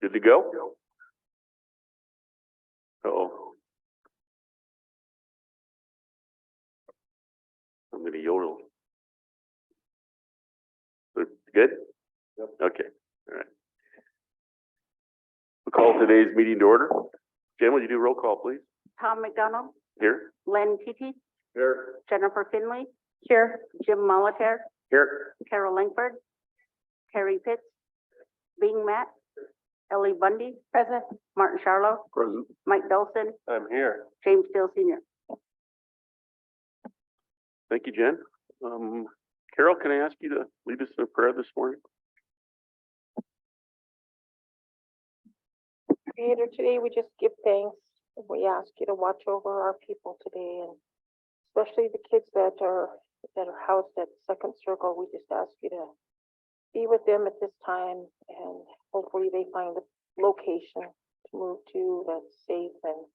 Good to go? Uh-oh. I'm going to yodel. Good? Yep. Okay. All right. We'll call today's meeting to order. Jen, would you do roll call, please? Tom McDonald, Here. Len Titi, Here. Jennifer Finley. Here. Jim Molitor, Here. Carol Langford, Terry Pitts, Bing Matt, Ellie Bundy. Present. Martin Charlo, Present. Mike Dolson, I'm here. James Steele Senior. Thank you, Jen. Carol, can I ask you to lead us in a prayer this morning? Creator, today we just give thanks. We ask you to watch over our people today, and especially the kids that are housed at Second Circle. We just ask you to be with them at this time, and hopefully they find a location to move to that's safe and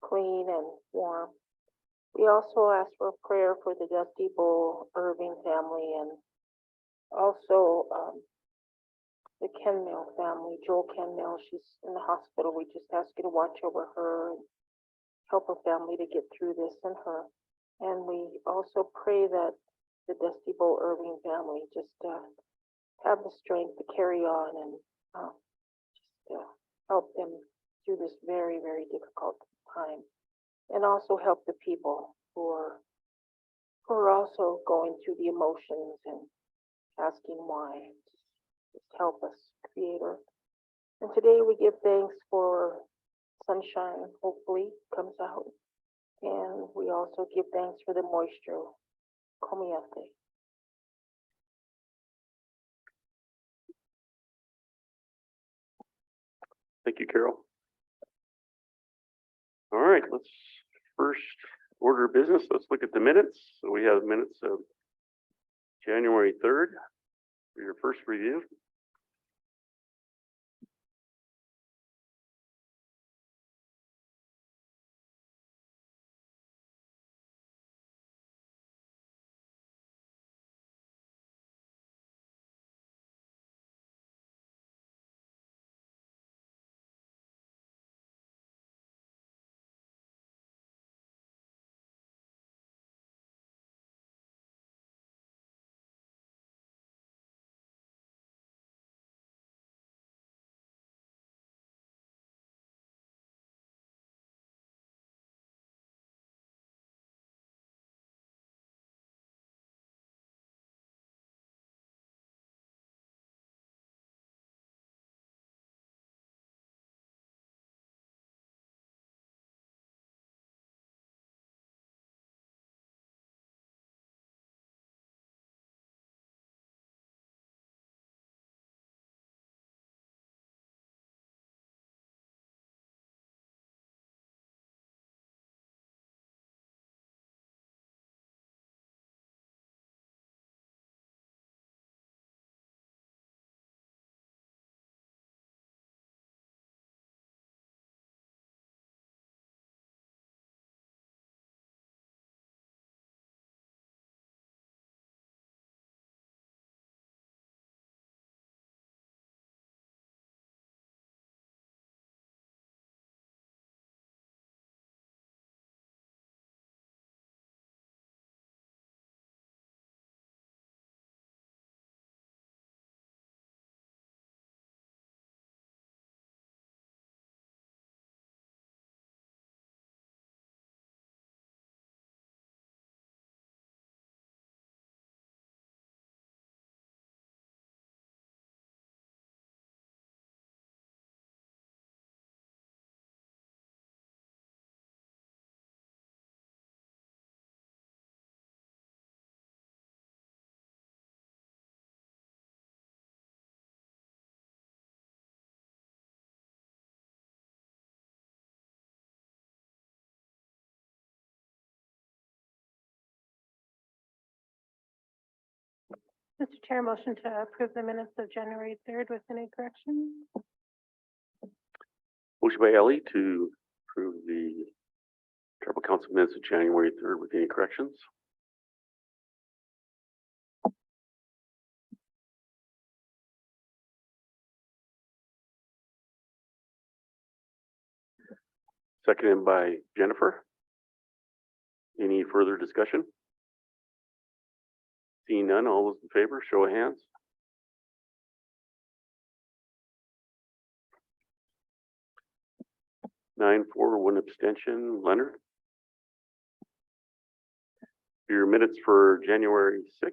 clean and warm. We also ask for a prayer for the Dusty Bowl Irving family, and also the Kenmill family, Joel Kenmill. She's in the hospital. We just ask you to watch over her and help her family to get through this and her. And we also pray that the Dusty Bowl Irving family just have the strength to carry on and help them through this very, very difficult time. And also help the people who are also going through the emotions and asking why. Just help us, Creator. And today we give thanks for sunshine, hopefully comes out. And we also give thanks for the moisture, Komiate. Thank you, Carol. All right, let's first order of business. Let's look at the minutes. So we have minutes of January 3rd for your first review. Mr. Chair, motion to approve the minutes of January 3rd with any corrections? Motion by Ellie to approve the tribal council minutes of January 3rd with any corrections. seconded by Jennifer. Any further discussion? Seeing none, all those in favor, show of hands. Nine, four, one abstention. Leonard? Your minutes for January 6th.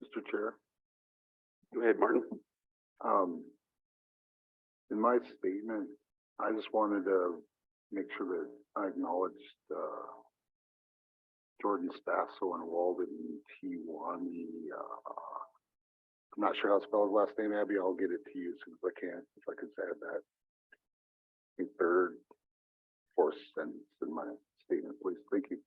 Mr. Chair, Go ahead, Martin. in my statement, I just wanted to make sure that I acknowledged, Jordan Stasso and Walden T1. I'm not sure how to spell his last name, Abby. I'll get it to you as soon as I can, if I could add that. I think third, fourth sentence in my statement, please. Thank you.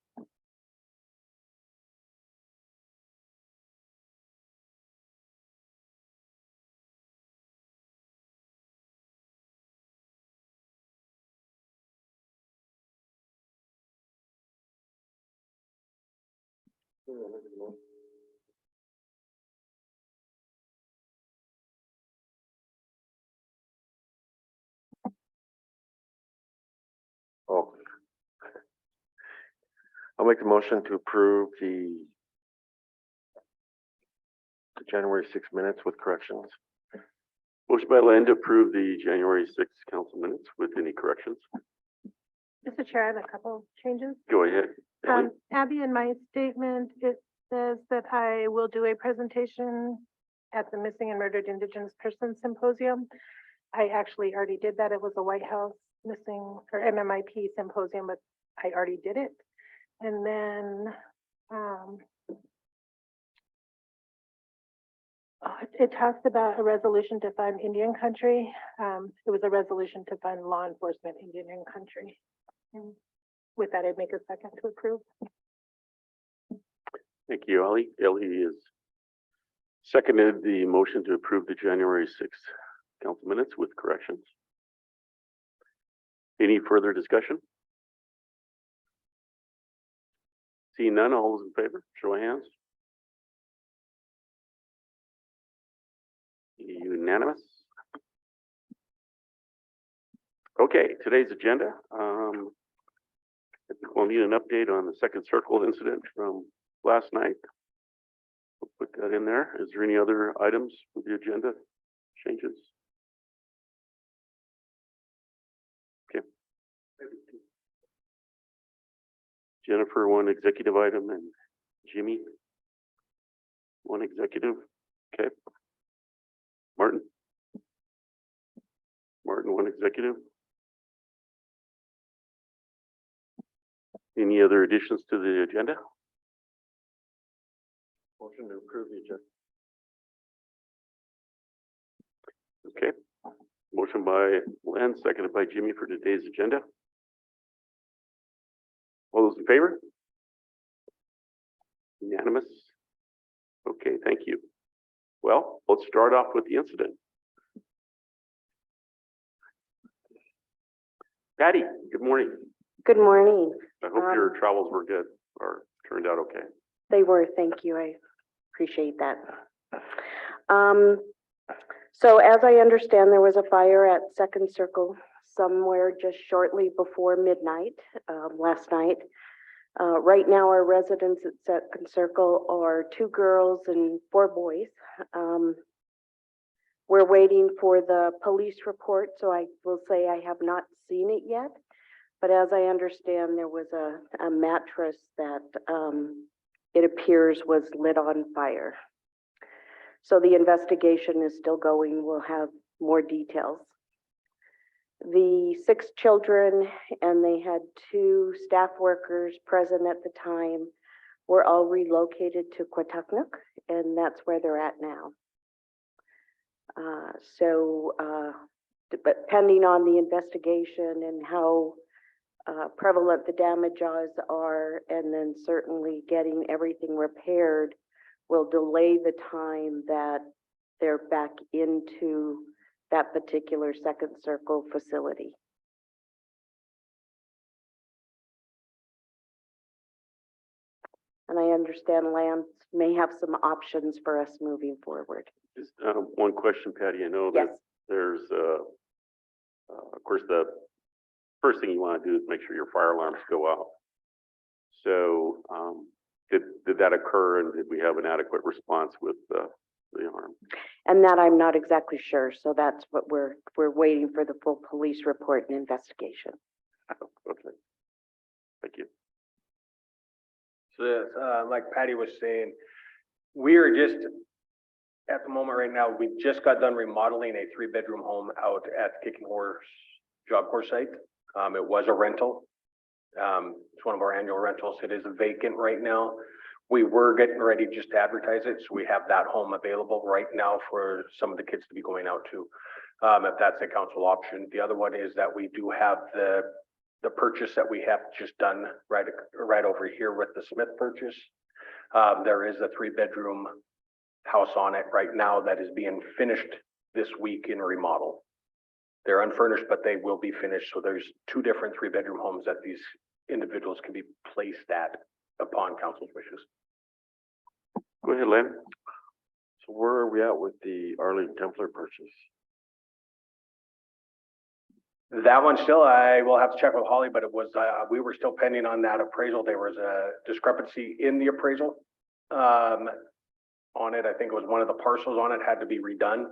Oh. I'll make the motion to approve the January 6 minutes with corrections. Motion by Len to approve the January 6th council minutes with any corrections. Mr. Chair, I have a couple of changes. Go ahead. Ellie. Abby, in my statement, it says that I will do a presentation at the Missing and Murdered Indigenous Persons Symposium. I actually already did that. It was a White House Missing or MMIP symposium, but I already did it. And then it talks about a resolution to fund Indian country. It was a resolution to fund law enforcement in Indian country. And with that, I'd make a second to approve. Thank you, Ellie. Ellie has seconded the motion to approve the January 6th council minutes with corrections. Any further discussion? Seeing none, all those in favor, show of hands. Unanimous. Okay, today's agenda. I think we'll need an update on the second circle incident from last night. We'll put that in there. Is there any other items with the agenda changes? Okay. Jennifer, one executive item, and Jimmy, one executive. Okay. Martin? Martin, one executive. Any other additions to the agenda? Motion to approve the agenda. Okay. Motion by Len, seconded by Jimmy for today's agenda. All those in favor? Unanimous? Okay, thank you. Well, let's start off with the incident. Patty, good morning. Good morning. I hope your travels were good or turned out okay. They were, thank you. I appreciate that. So as I understand, there was a fire at Second Circle somewhere just shortly before midnight last night. Right now, our residents at Second Circle are 2 girls and 4 boys. We're waiting for the police report, so I will say I have not seen it yet. But as I understand, there was a mattress that, it appears was lit on fire. So the investigation is still going. We'll have more details. The 6 children, and they had 2 staff workers present at the time, were all relocated to Quatucknock, and that's where they're at now. But pending on the investigation and how prevalent the damages are, and then certainly getting everything repaired will delay the time that they're back into that particular second circle facility. And I understand Lance may have some options for us moving forward. Just one question, Patty. I know Yes. that there's, of course, the first thing you want to do is make sure your fire alarms go off. So did that occur, and did we have an adequate response with the alarm? And that I'm not exactly sure, so that's what we're waiting for, the full police report and investigation. Okay. Thank you. So, like Patty was saying, we are just, at the moment right now, we just got done remodeling a 3-bedroom home out at Kicking Horse Job Corps site. It was a rental. It's one of our annual rentals. It is vacant right now. We were getting ready just to advertise it, so we have that home available right now for some of the kids to be going out to, if that's a council option. The other one is that we do have the purchase that we have just done right over here with the Smith purchase. There is a 3-bedroom house on it right now that is being finished this week in remodel. They're unfurnished, but they will be finished. So there's 2 different 3-bedroom homes that these individuals can be placed at upon council's wishes. Go ahead, Len. So where are we at with the Arlene Templar purchase? That one still, I will have to check with Holly, but it was, we were still pending on that appraisal. There was a discrepancy in the appraisal. On it, I think it was one of the parcels on it had to be redone.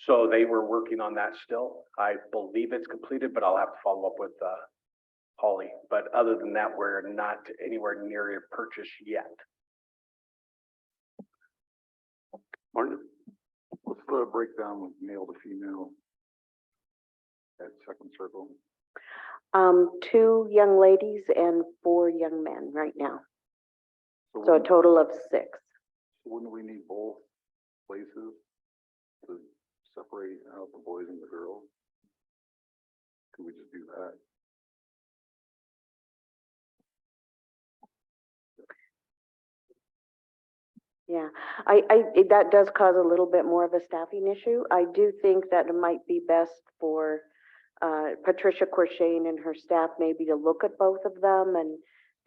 So they were working on that still. I believe it's completed, but I'll have to follow up with Holly. But other than that, we're not anywhere near a purchase yet. Martin? What's the breakdown of male to female at second circle? 2 young ladies and 4 young men right now. So a wouldn't- total of 6. So wouldn't we need both places to separate out the boys and the girls? Can we just do that? Yeah, that does cause a little bit more of a staffing issue. I do think that it might be best for Patricia Corshane and her staff maybe to look at both of them and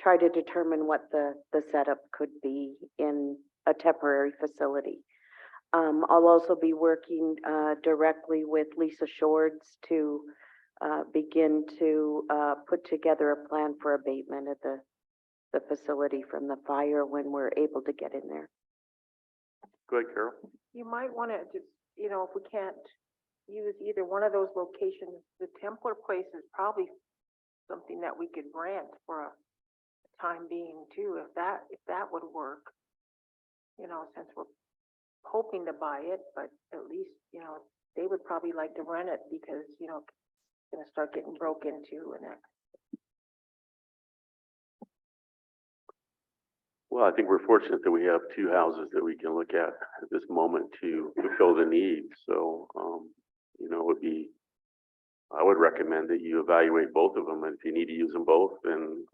try to determine what the setup could be in a temporary facility. I'll also be working directly with Lisa Shords to begin to put together a plan for abatement at the facility from the fire when we're able to get in there. Go ahead, Carol. You might want to just, you know, if we can't use either one of those locations, the Templar place is probably something that we could rent for a time being too, if that would work. You know, since we're hoping to buy it, but at least, you know, they would probably like to rent it because, you know, it's gonna start getting broke into and that. Well, I think we're fortunate that we have 2 houses that we can look at this moment to fulfill the need. So, you know, I would recommend that you evaluate both of them. And if you need to use them both, then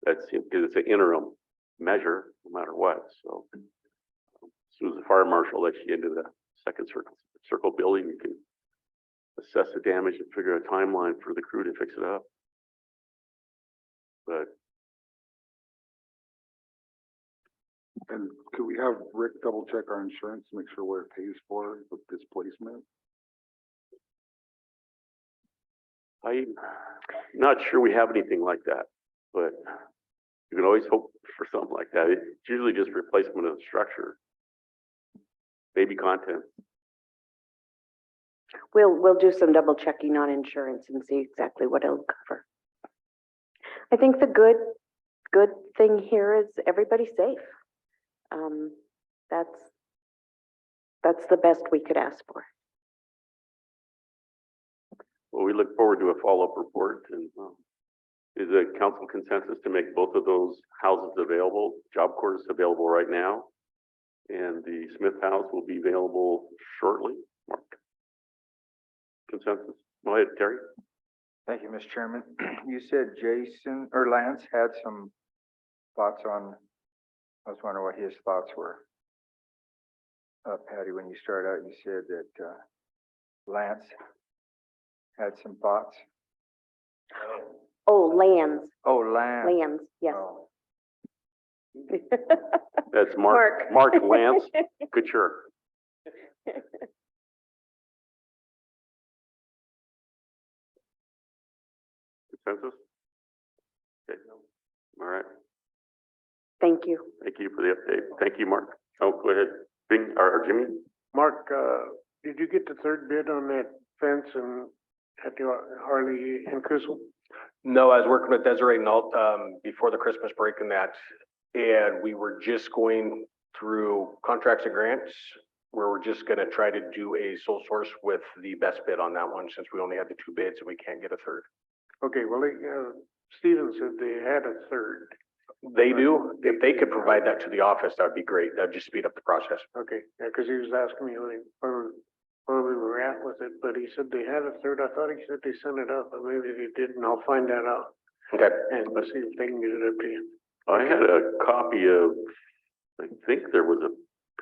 that's because it's an interim measure, no matter what. So, as soon as the fire marshal lets you into the second circle building, you can assess the damage and figure out a timeline for the crew to fix it up. But And could we have Rick double check our insurance to make sure what it pays for with displacement? I'm not sure we have anything like that, but you can always hope for something like that. It's usually just replacement of the structure, maybe content. We'll do some double checking on insurance and see exactly what it'll cover. I think the good thing here is everybody's safe. That's the best we could ask for. Well, we look forward to a follow-up report, and is a council consensus to make both of those houses available, job quarters available right now? And the Smith House will be available shortly, Mark? Consensus? Go ahead, Terry. Thank you, Mr. Chairman. You said Jason or Lance had some thoughts on, I was wondering what his thoughts were. Patty, when you started out, you said that Lance had some thoughts. Oh, lands, Oh, Lance. yes. Oh. That's Mark Lance Couture. Consensus? Okay, all right. Thank you. Thank you for the update. Thank you, Mark. Oh, go ahead. Bing, or Jimmy? Mark, did you get the third bid on that fence and at the Harley and Chisel? No, I was working with Desiree Nault, before the Christmas break and that, and we were just going through contracts and grants, where we're just gonna try to do a sole source with the best bid on that one, since we only had the two bids and we can't get a third. Okay, well, Steven said they had a third. They do. If they could provide that to the office, that'd be great. That'd just speed up the process. Okay, yeah, cause he was asking me where we were at with it, but he said they had a third. I thought he said they sent it up, but maybe they didn't. I'll find that out Okay. and let's see if they can get it up to you. I had a copy of, I think there was a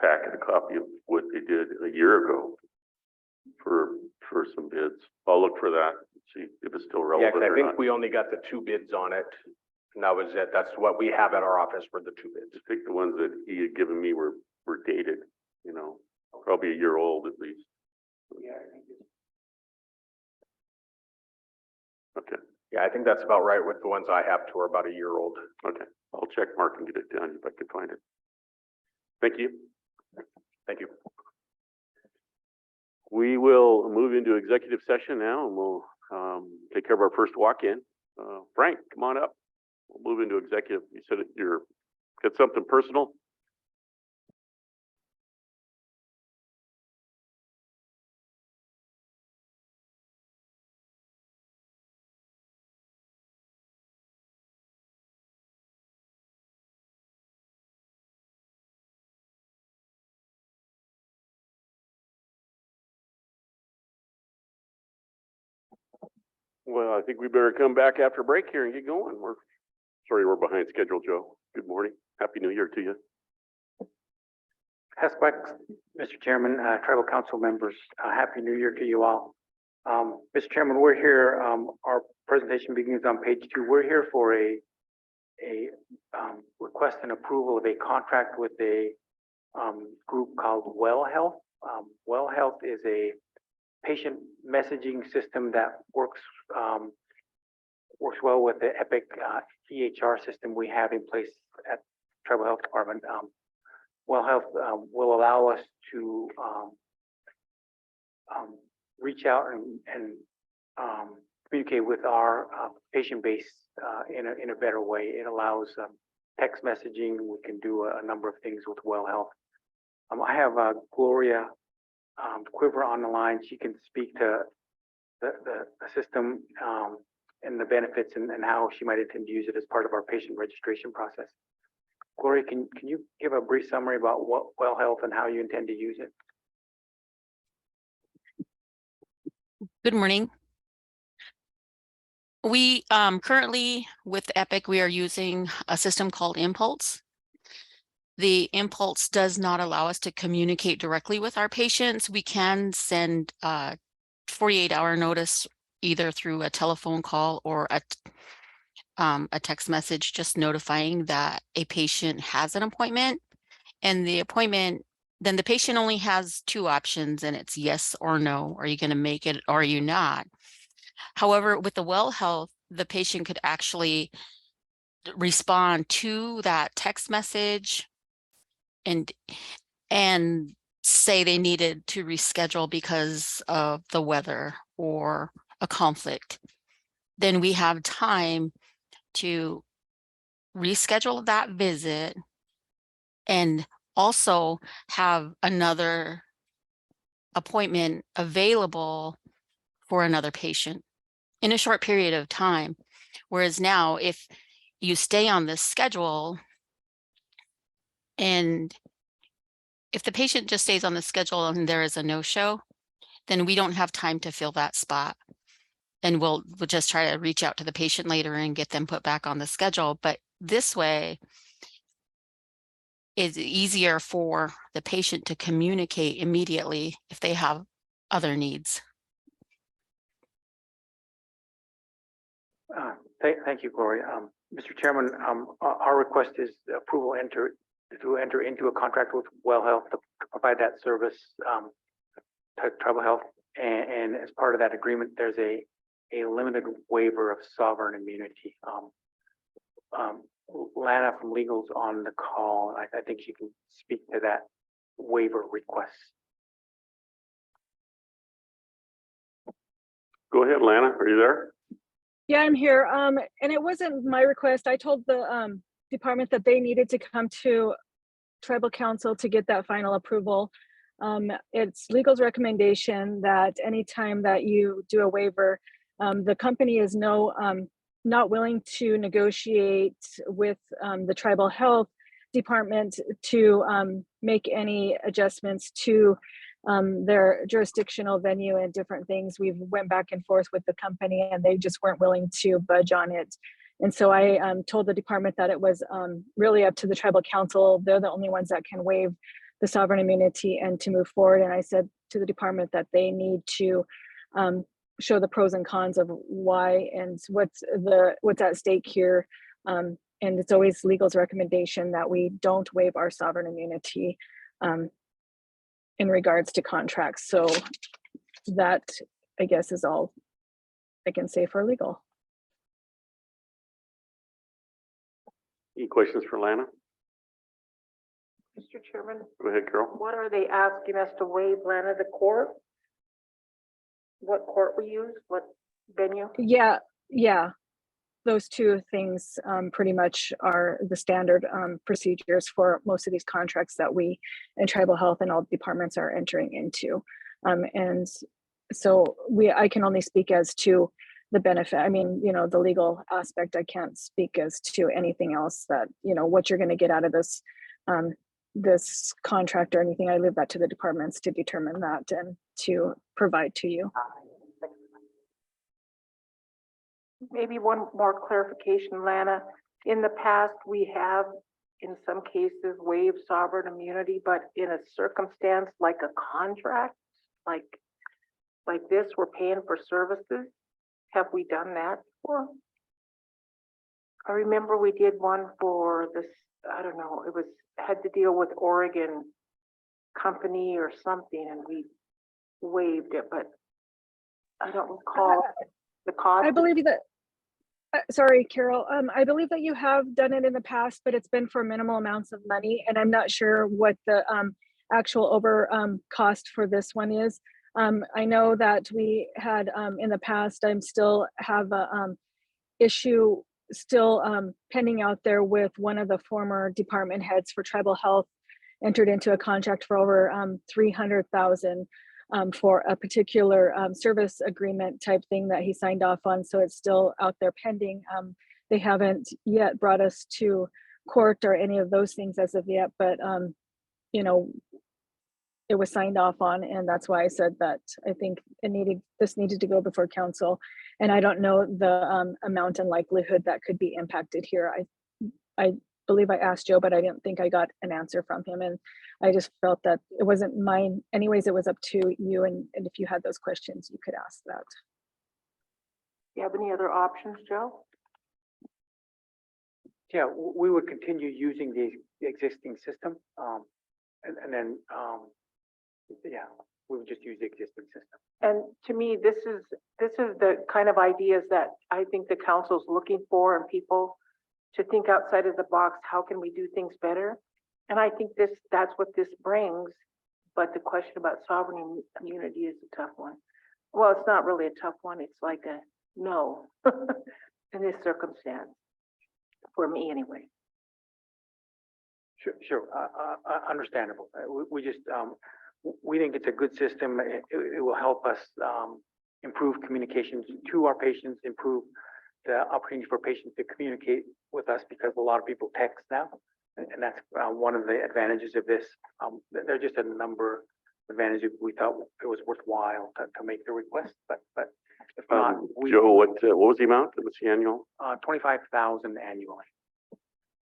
copy of what they did a year ago for some bids. I'll look for that, see if it's still Yeah, relevant 'cause I or think not. we only got the two bids on it. And that was it. That's what we have at our office for the two bids. I think the ones that he had given me were dated, you know, probably a year old at least. Okay, Yeah, I think that's about right with the ones I have to are about a year old. okay. I'll check Mark and get it done if I can find it. Thank you. Thank you. We will move into executive session now and we'll take care of our first walk-in. Frank, come on up. We'll move into executive. You said you're got something personal? Well, I think we better come back after break here and get going. Sorry, we're behind schedule, Joe. Good morning. Happy New Year to you. Hesquik, Mr. Chairman, tribal council members, Happy New Year to you all. Mr. Chairman, we're here, our presentation begins on page 2. We're here for a request and approval of a contract with a group called Well Health. Well Health is a patient messaging system that works well with the Epic EHR system we have in place at Tribal Health Department. Well Health will allow us to reach out and communicate with our patient base in a better way. It allows text messaging. We can do a number of things with Well Health. I have Gloria Quiver on the line. She can speak to the system and the benefits and how she might intend to use it as part of our patient registration process. Gloria, can you give a brief summary about what Well Health and how you intend to use it? Good morning. We currently with Epic, we are using a system called Impulse. The Impulse does not allow us to communicate directly with our patients. We can send 48-hour notice either through a telephone call or a text message just notifying that a patient has an appointment, and then the patient only has 2 options, and it's yes or no. Are you going to make it or are you not? However, with the Well Health, the patient could actually respond to that text message and say they needed to reschedule because of the weather or a conflict. Then we have time to reschedule that visit and also have another appointment available for another patient in a short period of time. Whereas now, if you stay on this schedule and if the patient just stays on the schedule and there is a no-show, then we don't have time to fill that spot. And we'll just try to reach out to the patient later and get them put back on the schedule. But this way, it's easier for the patient to communicate immediately if they have other needs. Thank you, Gloria. Mr. Chairman, our request is approval to enter into a contract with Well Health to provide that service to Tribal Health. And as part of that agreement, there's a limited waiver of sovereign immunity. Lana from Legal's on the call. I think she can speak to that waiver request. Go ahead, Lana, are you there? Yeah, I'm here. And it wasn't my request. I told the department that they needed to come to Tribal Council to get that final approval. It's legal's recommendation that anytime that you do a waiver, the company is not willing to negotiate with the Tribal Health Department to make any adjustments to their jurisdictional venue and different things. We've went back and forth with the company and they just weren't willing to budge on it. And so I told the department that it was really up to the Tribal Council. They're the only ones that can waive the sovereign immunity and to move forward. And I said to the department that they need to show the pros and cons of why and what's at stake here. And it's always legal's recommendation that we don't waive our sovereign immunity in regards to contracts. So that, I guess, is all I can say for legal. Any questions for Lana? Mr. Chairman, Go ahead, Carol. what are they asking us to waive, Lana? The court? What court we use? What venue? Yeah. Those two things pretty much are the standard procedures for most of these contracts that we in Tribal Health and all departments are entering into. And so I can only speak as to the benefit. I mean, the legal aspect, I can't speak as to anything else that, what you're going to get out of this this contract or anything. I leave that to the departments to determine that and to provide to you. Maybe one more clarification, Lana. In the past, we have, in some cases, waived sovereign immunity, but in a circumstance like a contract, like this, we're paying for services. Have we done that before? I remember we did one for this, I don't know, had to deal with Oregon company or something, and we waived it, but I don't recall the cost. I believe that, sorry, Carol, I believe that you have done it in the past, but it's been for minimal amounts of money, and I'm not sure what the actual over cost for this one is. I know that we had in the past, I still have a issue still pending out there with one of the former department heads for Tribal Health, entered into a contract for over $300,000 for a particular service agreement type thing that he signed off on. So it's still out there pending. They haven't yet brought us to court or any of those things as of yet, but it was signed off on, and that's why I said that I think this needed to go before council. And I don't know the amount and likelihood that could be impacted here. I believe I asked Joe, but I didn't think I got an answer from him. And I just felt that it wasn't mine. Anyways, it was up to you. And if you had those questions, you could ask that. Do you have any other options, Joe? Yeah, we would continue using the existing system. And then, yeah, we would just use the existing system. And to me, this is the kind of ideas that I think the council's looking for, and people to think outside of the box. How can we do things better? And I think that's what this brings. But the question about sovereign immunity is a tough one. Well, it's not really a tough one. It's like a no in this circumstance. for me anyway. Sure, understandable. We just, we think it's a good system. It will help us, improve communications to our patients, improve the opportunity for patients to communicate with us because a lot of people text now. And that's, one of the advantages of this. There are just a number of advantages we thought it was worthwhile to make the request, but if not, we, Joe, what was the amount? What's the annual? 25,000 annually.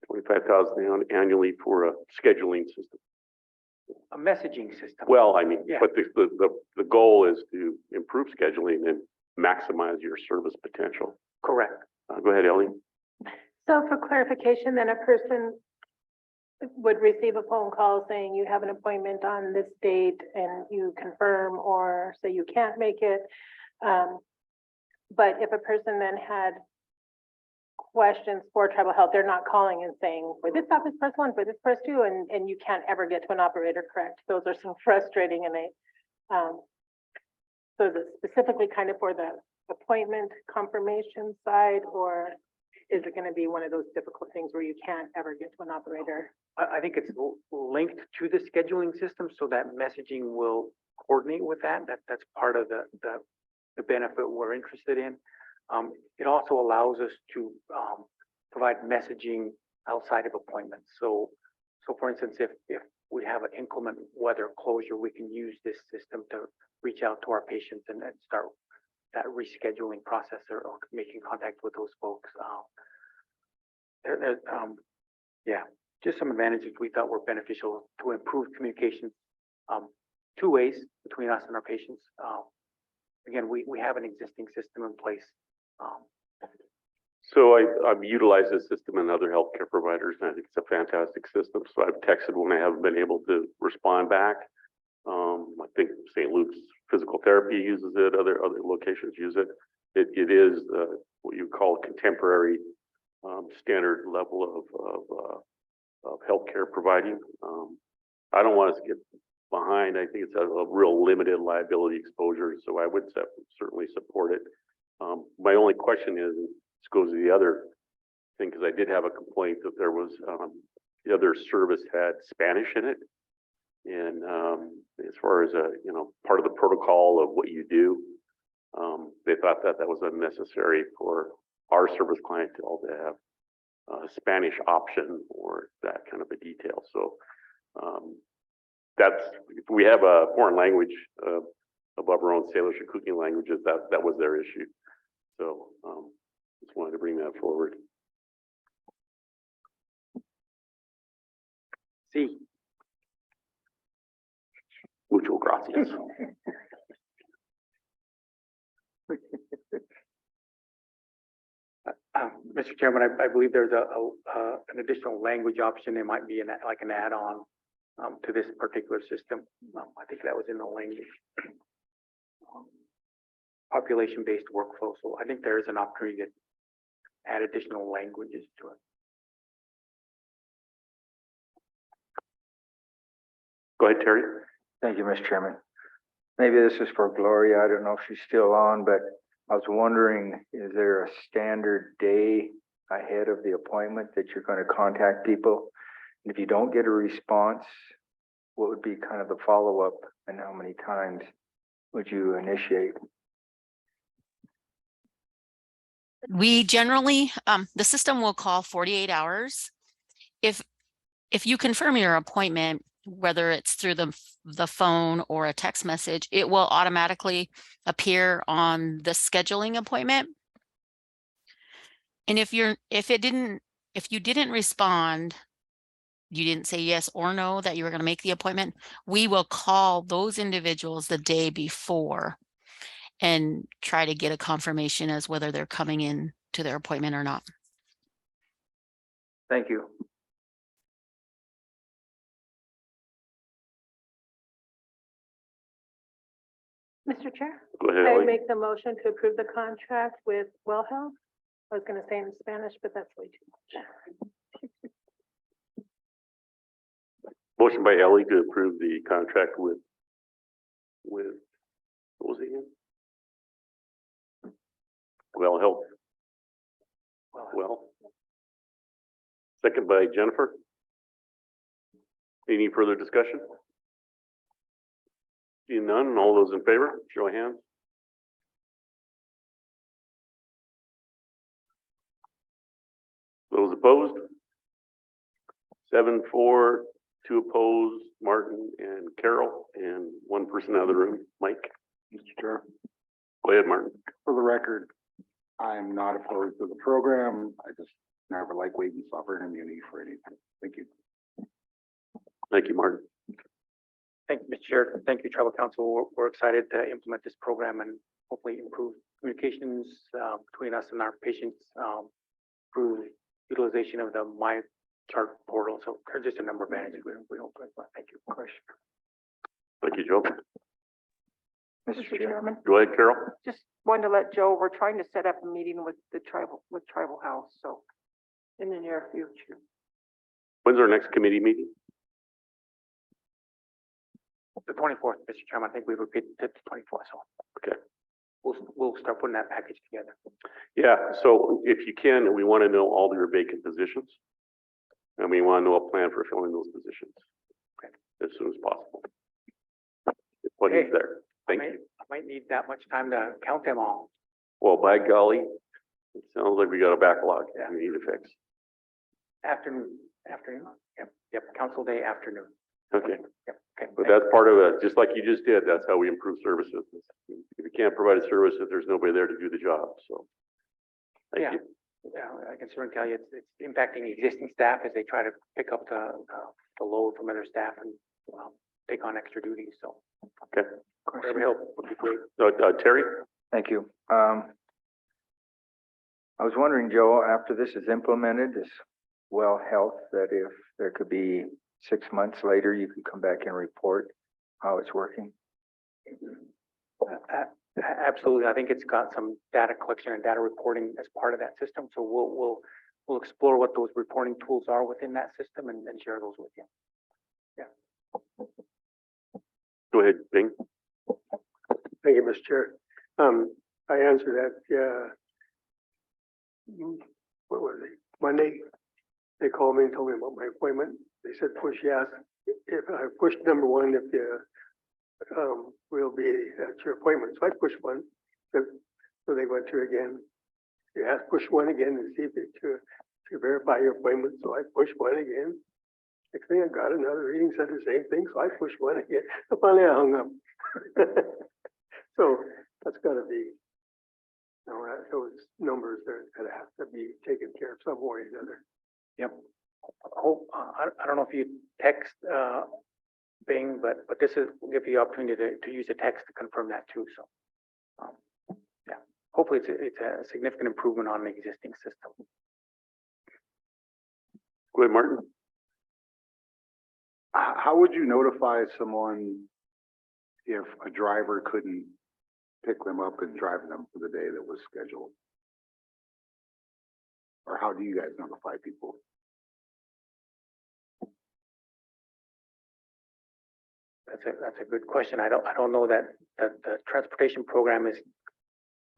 25,000 annually for a scheduling system. A messaging system. Well, I mean, Yeah. but the goal is to improve scheduling and maximize your service potential. Correct. Go ahead, Ellie. So for clarification, then a person would receive a phone call saying you have an appointment on this date and you confirm or say you can't make it. But if a person then had questions for tribal health, they're not calling and saying, for this office, press one, for this, press two, and you can't ever get to an operator, correct? Those are some frustrating and so is it specifically kind of for the appointment confirmation side, or is it gonna be one of those difficult things where you can't ever get to an operator? I think it's linked to the scheduling system so that messaging will coordinate with that. That's part of the benefit we're interested in. It also allows us to provide messaging outside of appointments. So for instance, if we have an inclement weather closure, we can use this system to reach out to our patients and start that rescheduling process or making contact with those folks. Yeah, just some advantages we thought were beneficial to improve communication two ways between us and our patients. Again, we have an existing system in place. So I've utilized this system in other healthcare providers, and I think it's a fantastic system. So I've texted when I haven't been able to respond back. I think St. Luke's Physical Therapy uses it, other locations use it. It is what you call contemporary standard level of healthcare providing. I don't want us to get behind. I think it's a real limited liability exposure, so I would certainly support it. My only question is, this goes to the other thing, because I did have a complaint that there was the other service had Spanish in it. And as far as part of the protocol of what you do, they thought that was unnecessary for our service clientele to have a Spanish option or that kind of a detail. So that's, if we have a foreign language above our own Salish and Kootenai languages, that was their issue. So just wanted to bring that forward. See. Mucho gracias. Mr. Chairman, I believe there's an additional language option. It might be like an add-on to this particular system. I think that was in the language. Population-based workflow. So I think there is an opportunity to add additional languages to it. Go ahead, Terry. Thank you, Mr. Chairman. Maybe this is for Gloria. I don't know if she's still on, but I was wondering, is there a standard day ahead of the appointment that you're going to contact people? And if you don't get a response, what would be kind of the follow-up, and how many times would you initiate? We generally, the system will call 48 hours. If you confirm your appointment, whether it's through the phone or a text message, it will automatically appear on the scheduling appointment. And if you didn't respond, you didn't say yes or no that you were going to make the appointment, we will call those individuals the day before and try to get a confirmation as whether they're coming in to their appointment or not. Thank you. Mr. Chair, Go ahead, I Ellie. make the motion to approve the contract with Well Health. I was gonna say in Spanish, but that's way too much. Motion by Ellie to approve the contract with what was it again? Well Health. Well, second by Jennifer. Any further discussion? Seeing none, all those in favor, show of hands. Those opposed? 7, 4, 2 opposed, Martin and Carol, and 1 person out of the room, Mike. Mr. Chair, Go ahead, Martin. for the record, I'm not opposed to the program. I just never like waiving sovereign immunity for anything. Thank you. Thank you, Martin. Thank you, Mr. Chair. Thank you, Tribal Council. We're excited to implement this program and hopefully improve communications between us and our patients through utilization of the My Chart portal. So there's just a number of advantages we hope. Thank you. Question. Thank you, Joe. Mr. Mr. Chair. Chairman, Go ahead, Carol. just wanted to let Joe, we're trying to set up a meeting with the Tribal House, so in the near future. When's our next committee meeting? The 24th, Mr. Chairman, I think we repeated it to 24th. So Okay. we'll start putting that package together. Yeah, so if you can, we want to know all your vacant positions. And we want to know a plan for filling those positions. Okay. As soon as possible. If what is Okay. there. Thank I you. might need that much time to count them all. Well, by golly, it sounds like we got a backlog Yeah. we need to fix. Afternoon. Yep, council day afternoon. Okay, Yep, okay. but that's part of it, just like you just did, that's how we improve services. If you can't provide a service, if there's nobody there to do the job, so. Thank Yeah. you. Yeah, I can certainly tell you, it's impacting existing staff as they try to pick up the load from other staff and take on extra duties, so. Okay, Whatever help would be great. so, Terry? Thank you. I was wondering, Joe, after this is implemented, this well health, that if there could be 6 months later, you could come back and report how it's working? Absolutely, I think it's got some data collection and data reporting as part of that system, so we'll explore what those reporting tools are within that system and share those with you. Go ahead, Bing. Thank you, Mr. Chair. I answered that, what was it? Monday, they called me and told me about my appointment. They said, push yes. If I pushed number 1, if you, will be at your appointment. So I pushed 1. So they went through again. You have to push 1 again and see if it to verify your appointment. So I pushed 1 again. Next thing I got another reading said the same thing. So I pushed 1 again. Finally I hung up. So that's gotta be, those numbers that have to be taken care of some way or another. Yep. I don't know if you text Bing, but this will give you the opportunity to use a text to confirm that too. So, yeah, hopefully it's a significant improvement on the existing system. Go ahead, Martin. How would you notify someone if a driver couldn't pick them up and drive them for the day that was scheduled? Or how do you guys notify people? That's a good question. I don't know that the transportation program is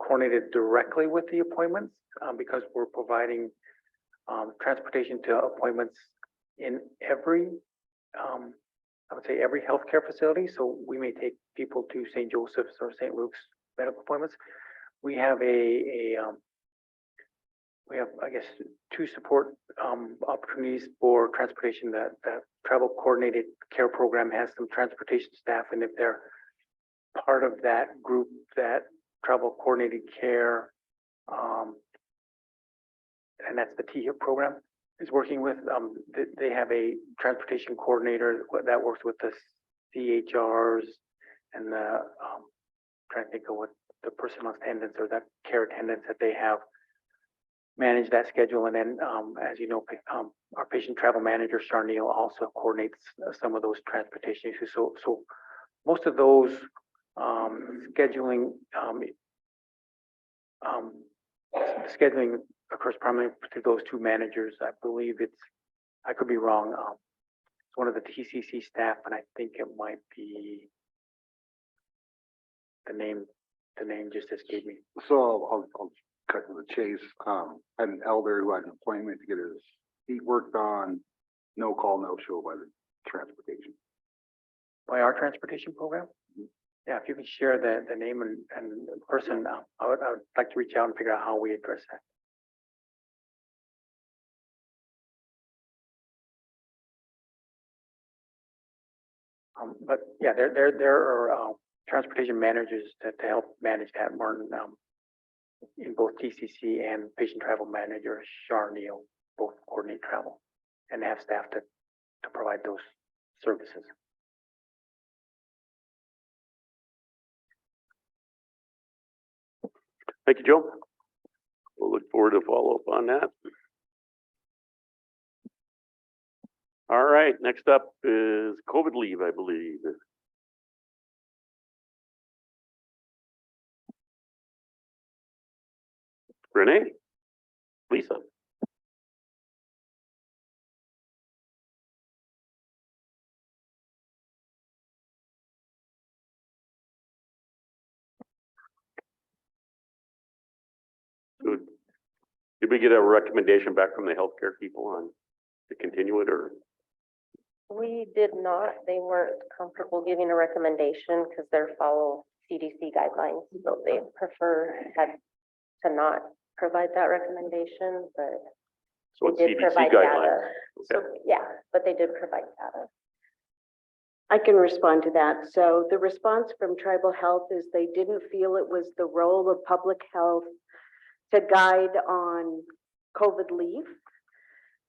coordinated directly with the appointments because we're providing transportation to appointments in every I would say every healthcare facility. So we may take people to St. Joseph's or St. Luke's medical appointments. We have we have, I guess, 2 support opportunities for transportation. That Travel Coordinated Care Program has some transportation staff, and if they're part of that group, that Travel Coordinated Care, and that's the THIP program, is working with, they have a transportation coordinator that works with the CHRs and the, trying to think of what the personal attendants or the care attendants that they have manage that schedule. And then, as you know, our patient travel manager, Charnel, also coordinates some of those transportation issues. So most of those scheduling occurs primarily to those 2 managers. I believe I could be wrong. It's one of the TCC staff, and I think it might be the name just escaped me. So I'll cut to the chase. I had an elder who had an appointment to get his he worked on no call, no show by the transportation. By our transportation program? Yeah, if you could share the name and the person, I would like to reach out and figure out how we address that. But yeah, there are, transportation managers to help manage that, Martin, in both TCC and patient travel manager, Char Neal, both coordinate travel and have staff to provide those services. Thank you, Joe. We'll look forward to follow up on that. All right, next up is COVID leave, I believe. Renee? Lisa? Good. Did we get a recommendation back from the healthcare people on to continue it, or? We did not. They weren't comfortable giving a recommendation because they're follow CDC guidelines. So they had to not provide that recommendation, but So they it's did CDC provide guidelines. data. So, Okay. yeah, but they did provide data. I can respond to that. So the response from Tribal Health is they didn't feel it was the role of public health to guide on COVID leave,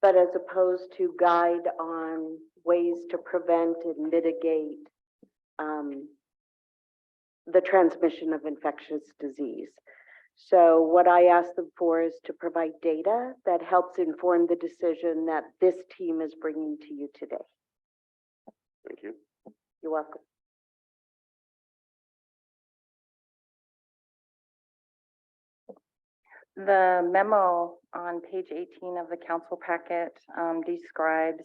but as opposed to guide on ways to prevent and mitigate the transmission of infectious disease. So what I asked them for is to provide data that helps inform the decision that this team is bringing to you today. Thank you. You're welcome. The memo on page 18 of the council packet describes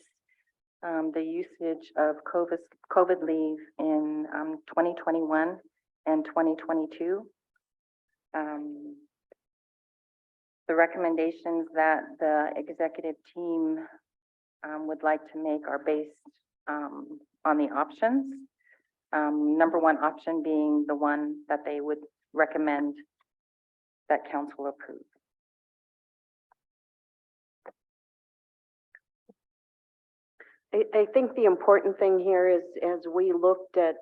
the usage of COVID leave in 2021 and 2022. The recommendations that the executive team would like to make are based on the options. Number one option being the one that they would recommend that council approve. I think the important thing here is, as we looked at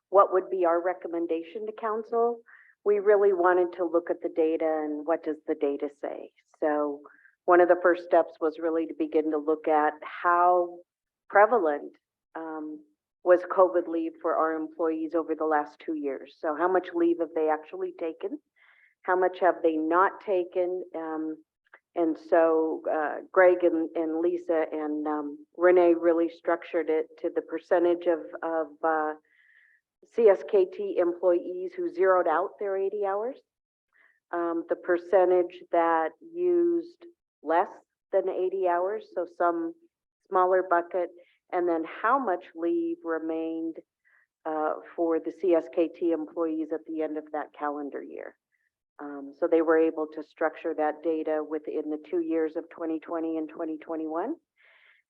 what would be our recommendation to council, we really wanted to look at the data and what does the data say. So one of the first steps was really to begin to look at how prevalent was COVID leave for our employees over the last 2 years. So how much leave have they actually taken? How much have they not taken? And so Greg and Lisa and Renee really structured it to the percentage of CSKT employees who zeroed out their 80 hours, the percentage that used less than 80 hours, so some smaller bucket, and then how much leave remained for the CSKT employees at the end of that calendar year. So they were able to structure that data within the 2 years of 2020 and 2021.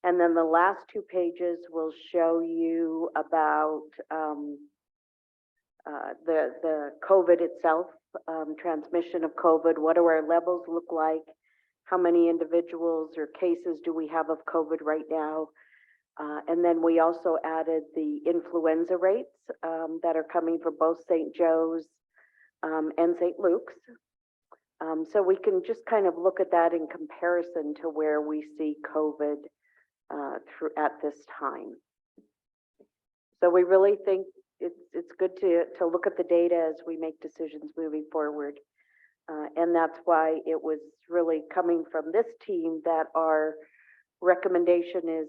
And then the last 2 pages will show you about the COVID itself, transmission of COVID. What do our levels look like? How many individuals or cases do we have of COVID right now? And then we also added the influenza rates that are coming from both St. Joe's and St. Luke's. So we can just kind of look at that in comparison to where we see COVID at this time. So we really think it's good to look at the data as we make decisions moving forward. And that's why it was really coming from this team that our recommendation is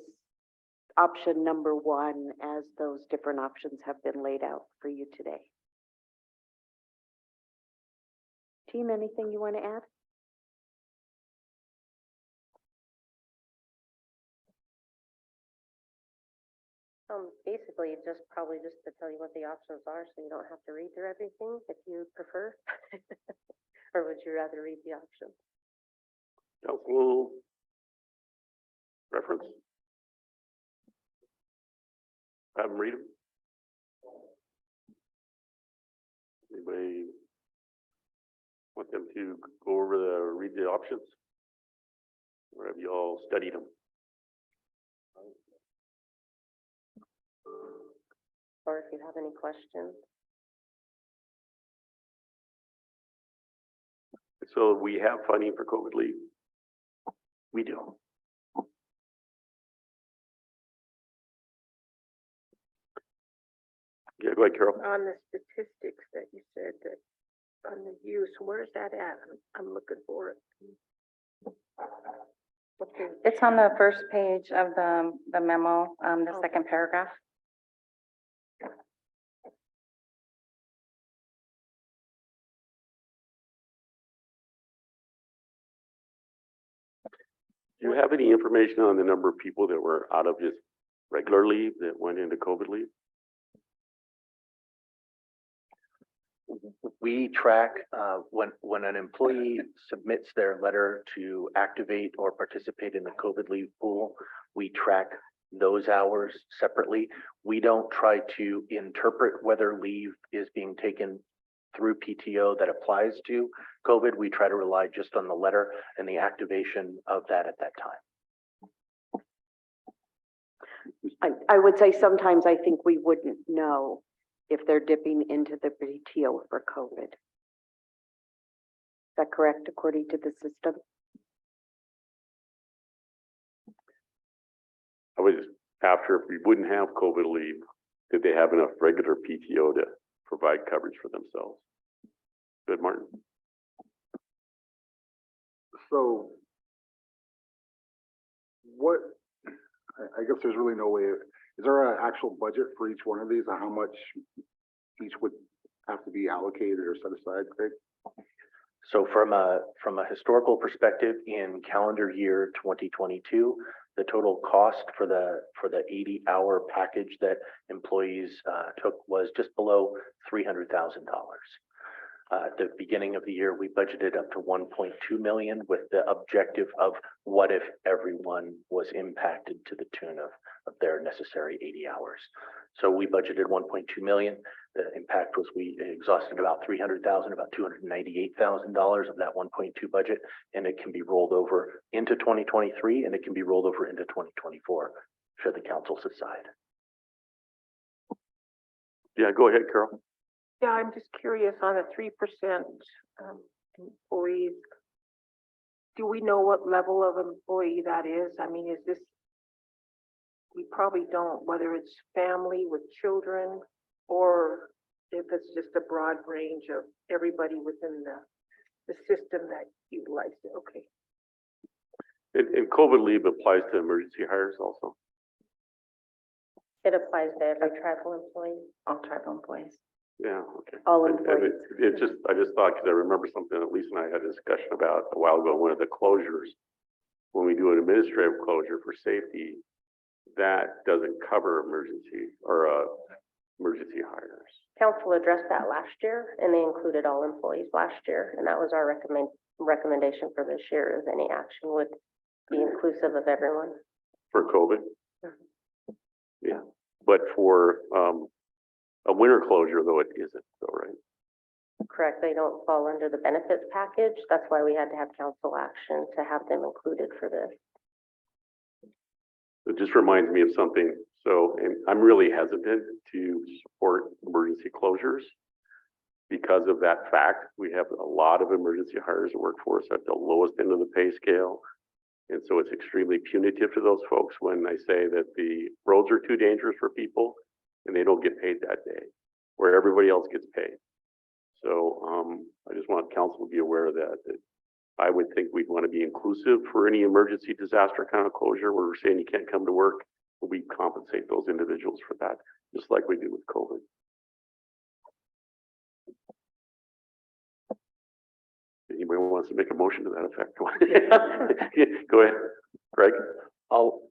option number 1, as those different options have been laid out for you today. Team, anything you want to add? Basically, probably just to tell you what the options are, so you don't have to read through everything if you prefer. Or would you rather read the options? We'll reference? Have them read them. Anybody want them to go over read the options? Or have you all studied them? Or if you have any questions. So we have funding for COVID leave. We do. Yeah, go ahead, Carol. On the statistics that you said that on the use, where's that at? I'm looking for it. Okay. It's on the first page of the memo, the second paragraph. Do you have any information on the number of people that were out of just regular leave that went into COVID leave? We track, when an employee submits their letter to activate or participate in the COVID leave pool, we track those hours separately. We don't try to interpret whether leave is being taken through PTO that applies to COVID. We try to rely just on the letter and the activation of that at that time. I would say sometimes I think we wouldn't know if they're dipping into the PTO for COVID. Is that correct, according to the system? I was after, if we wouldn't have COVID leave, did they have enough regular PTO to provide coverage for themselves? Good, Martin. So what, I guess there's really no way, is there an actual budget for each one of these and how much each would have to be allocated or set aside, Craig? So from a historical perspective, in calendar year 2022, the total cost for the 80-hour package that employees took was just below $300,000. At the beginning of the year, we budgeted up to 1.2 million with the objective of what if everyone was impacted to the tune of their necessary 80 hours. So we budgeted 1.2 million. The impact was we exhausted about 300,000, about $298,000 of that 1.2 budget, and it can be rolled over into 2023 and it can be rolled over into 2024 should the council decide. Yeah, go ahead, Carol. Yeah, I'm just curious on the 3% employees. Do we know what level of employee that is? I mean, is this, we probably don't, whether it's family with children or if it's just a broad range of everybody within the system that utilized it. Okay. And COVID leave applies to emergency hires also. It applies to every tribal employee, all tribal employees. Yeah, okay. All And employees. it's just, I just thought, because I remember something that Lisa and I had a discussion about a while ago, one of the closures, when we do an administrative closure for safety, that doesn't cover emergency or emergency hires. Council addressed that last year and they included all employees last year. And that was our recommendation for this year, is any action would be inclusive of everyone. For COVID? Yeah, but for a winter closure, though, it isn't, though, right? Correct. They don't fall under the benefits package. That's why we had to have council action to have them included for this. It just reminds me of something. So, and I'm really hesitant to support emergency closures because of that fact. We have a lot of emergency hires that work for us at the lowest end of the pay scale. And so it's extremely punitive to those folks when I say that the roads are too dangerous for people and they don't get paid that day, where everybody else gets paid. So I just want council to be aware of that, that I would think we'd want to be inclusive for any emergency disaster kind of closure where we're saying you can't come to work. We compensate those individuals for that, just like we do with COVID. Anybody wants to make a motion to that effect? Go ahead, Greg. I'll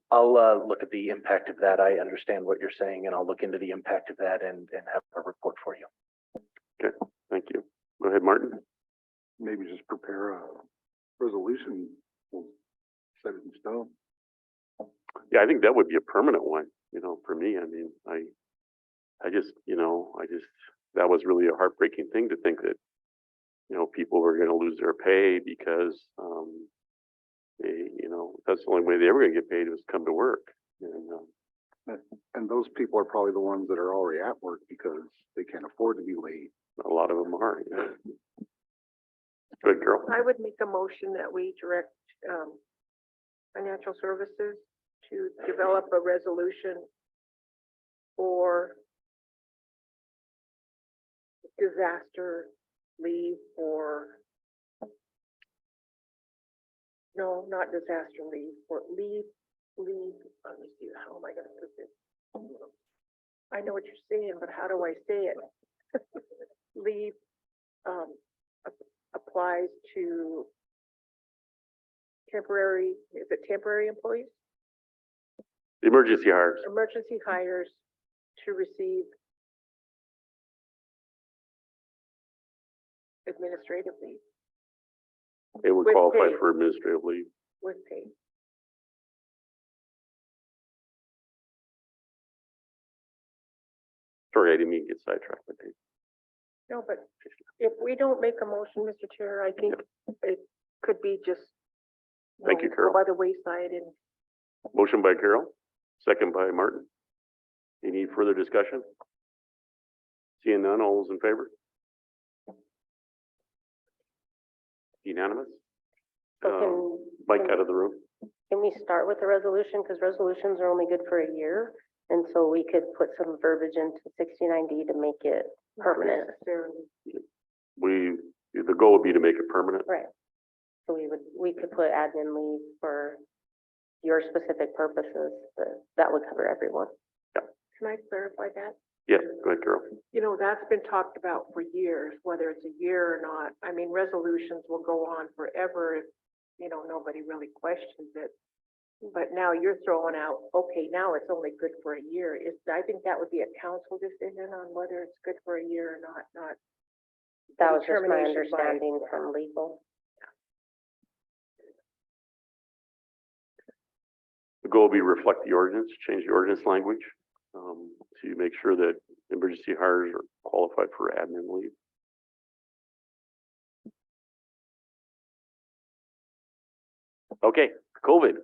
look at the impact of that. I understand what you're saying, and I'll look into the impact of that and have a report for you. Okay, thank you. Go ahead, Martin. Maybe just prepare a resolution, we'll set it in stone. Yeah, I think that would be a permanent one, for me. I mean, I just, that was really a heartbreaking thing to think that, people were gonna lose their pay because, that's the only way they were gonna get paid was come to work. And those people are probably the ones that are already at work because they can't afford to be late. A lot of them are, Good girl. I would make a motion that we direct, financial services to develop a resolution for disaster leave or no, not disaster leave, or leave, let me see, how am I gonna put this? I know what you're saying, but how do I say it? Leave, applies to temporary, is it temporary employees? Emergency hires. Emergency hires to receive administrative leave They would With qualify pay. for administrative leave. with pay. Sorry, I didn't mean to get sidetracked, but No, but if we don't make a motion, Mr. Chair, I think it could be just. Thank you, go Carol. By the wayside and Motion by Carol, second by Martin. Any further discussion? Seeing none, all those in favor? Unanimous? So Mike out of the room. can we start with the resolution? Because resolutions are only good for a year. And so we could put some verbiage into 69D to make it permanent. necessarily. The goal would be to make it permanent. Right. So we could put admin leave for your specific purposes, but that would cover everyone. Can I clarify that? Yes, go ahead, Carol. That's been talked about for years, whether it's a year or not. I mean, resolutions will go on forever if, nobody really questions it. But now you're throwing out, okay, now it's only good for a year. I think that would be a council decision on whether it's good for a year or not. That was just my determination by- understanding from legal. The goal would be reflect the ordinance, change the ordinance language, to make sure that emergency hires are qualified for admin leave. Okay, COVID.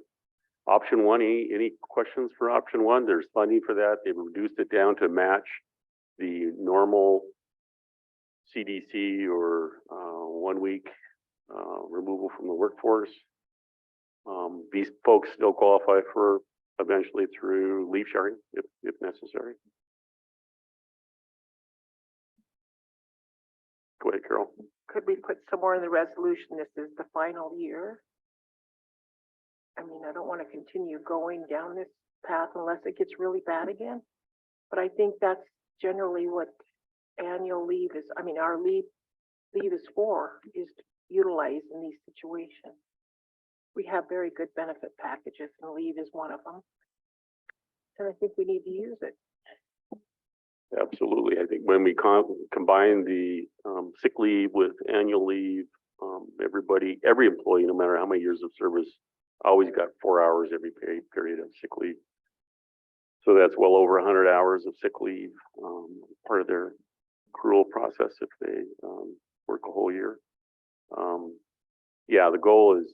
Option one, any questions for option one? There's funding for that. They've reduced it down to match the normal CDC or 1 week removal from the workforce. These folks still qualify for eventually through leave sharing if necessary. Go ahead, Carol. Could we put somewhere in the resolution, this is the final year? I mean, I don't want to continue going down this path unless it gets really bad again. But I think that's generally what annual leave is. I mean, our leave is for, is utilized in these situations. We have very good benefit packages and leave is one of them. And I think we need to use it. Absolutely. I think when we combine the sick leave with annual leave, every employee, no matter how many years of service, always got 4 hours every pay period of sick leave. So that's well over 100 hours of sick leave, part of their accrual process if they work a whole year. Yeah, the goal is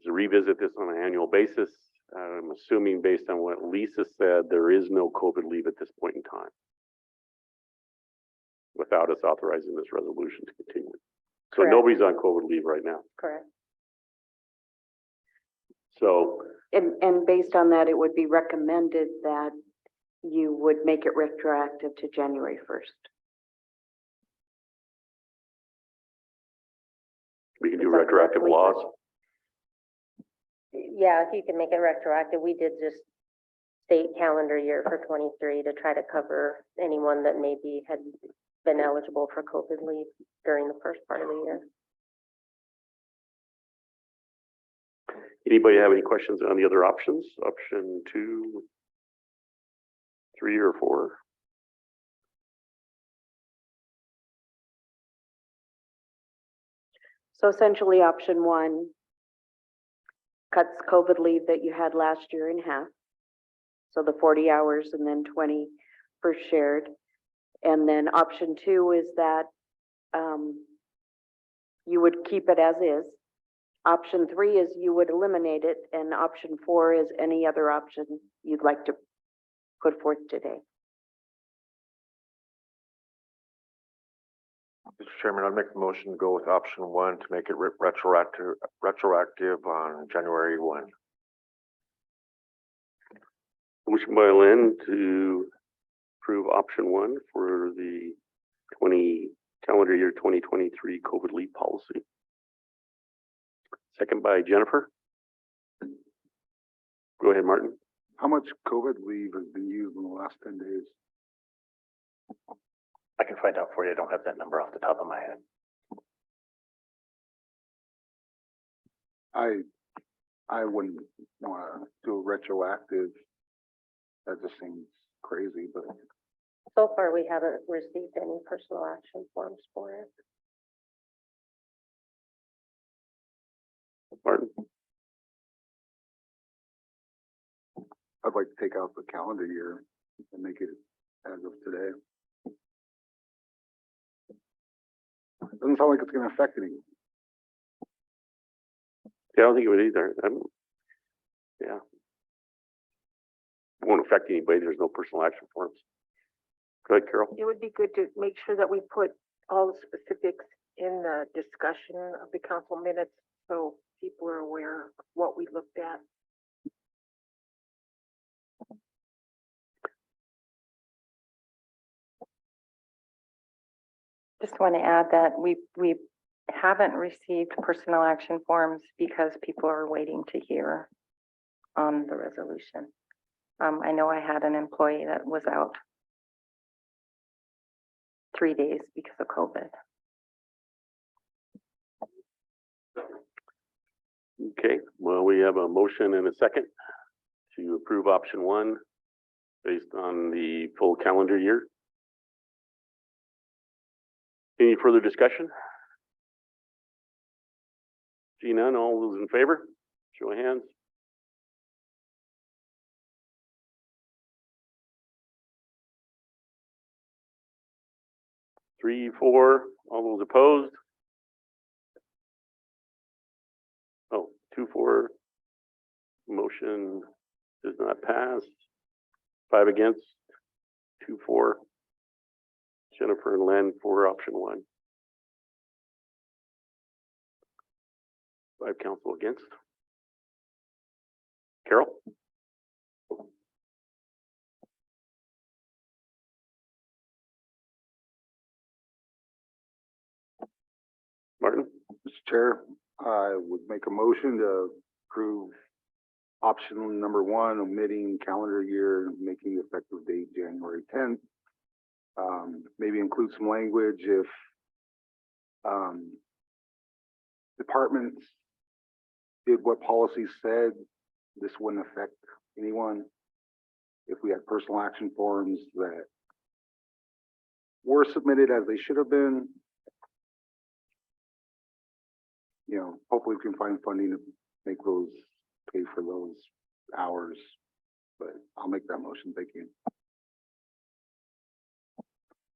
to revisit this on an annual basis. I'm assuming based on what Lisa said, there is no COVID leave at this point in time without us authorizing this resolution to continue. So Correct. nobody's on COVID leave right now. Correct. So And based on that, it would be recommended that you would make it retroactive to January 1st. we can do Is that retroactive correct, laws. Lisa? Yeah, if you can make it retroactive, we did just state calendar year for 23 to try to cover anyone that maybe had been eligible for COVID leave during the first part of the year. Anybody have any questions on the other options? Option 2, 3, or 4? So essentially, option one cuts COVID leave that you had last year in half. So the 40 hours and then 20 for shared. And then option 2 is that you would keep it as is. Option 3 is you would eliminate it, and option 4 is any other option you'd like to put forth today. Mr. Chairman, I'd make the motion to go with option 1 to make it retroactive on January 1. Motion by Lynn to approve option 1 for the calendar year 2023 COVID leave policy. Second by Jennifer. Go ahead, Martin. How much COVID leave has been used in the last 10 days? I can find out for you. I don't have that number off the top of my head. I wouldn't want to do a retroactive. That just seems crazy, but So far, we haven't received any personal action forms for it. Martin. I'd like to take out the calendar year and make it as of today. Doesn't sound like it's going to affect anything. Yeah, I don't think it would either. Yeah. It won't affect anybody. There's no personal action forms. Go ahead, Carol. It would be good to make sure that we put all the specifics in the discussion of the council minutes so people are aware of what we looked at. Just want to add that we haven't received personal action forms because people are waiting to hear on the resolution. I know I had an employee that was out 3 days because of COVID. Okay, well, we have a motion and a second to approve option 1 based on the full calendar year. Any further discussion? See none, all those in favor, show of hands. Three, four, all those opposed? Oh, 2-4. Motion does not pass. 5 against, 2-4. Jennifer and Len for option 1. 5 council against. Carol? Martin? Mr. Chair, I would make a motion to approve option number 1, omitting calendar year, making the effective date January 10th. Maybe include some language if departments did what policy said, this wouldn't affect anyone. If we had personal action forms that were submitted as they should have been, you know, hopefully we can find funding to make those pay for those hours. But I'll make that motion. Thank you.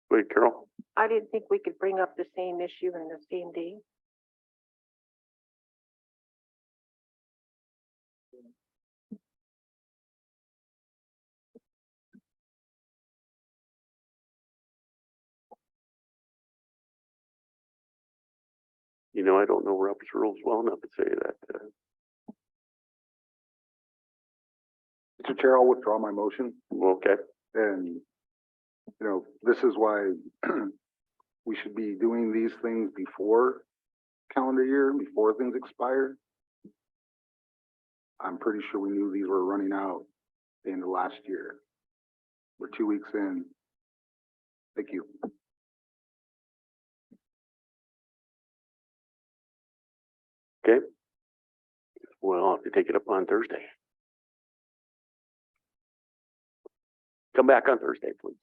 Wait, Carol? I didn't think we could bring up the same issue in the same day. You know, I don't know Robert's rules well enough to say that. Mr. Chair, I'll withdraw my motion. Okay. And, you know, this is why we should be doing these things before calendar year, before things expire. I'm pretty sure we knew these were running out the end of last year. We're 2 weeks in. Thank you. Okay. Well, I'll have to take it up on Thursday. Come back on Thursday, please.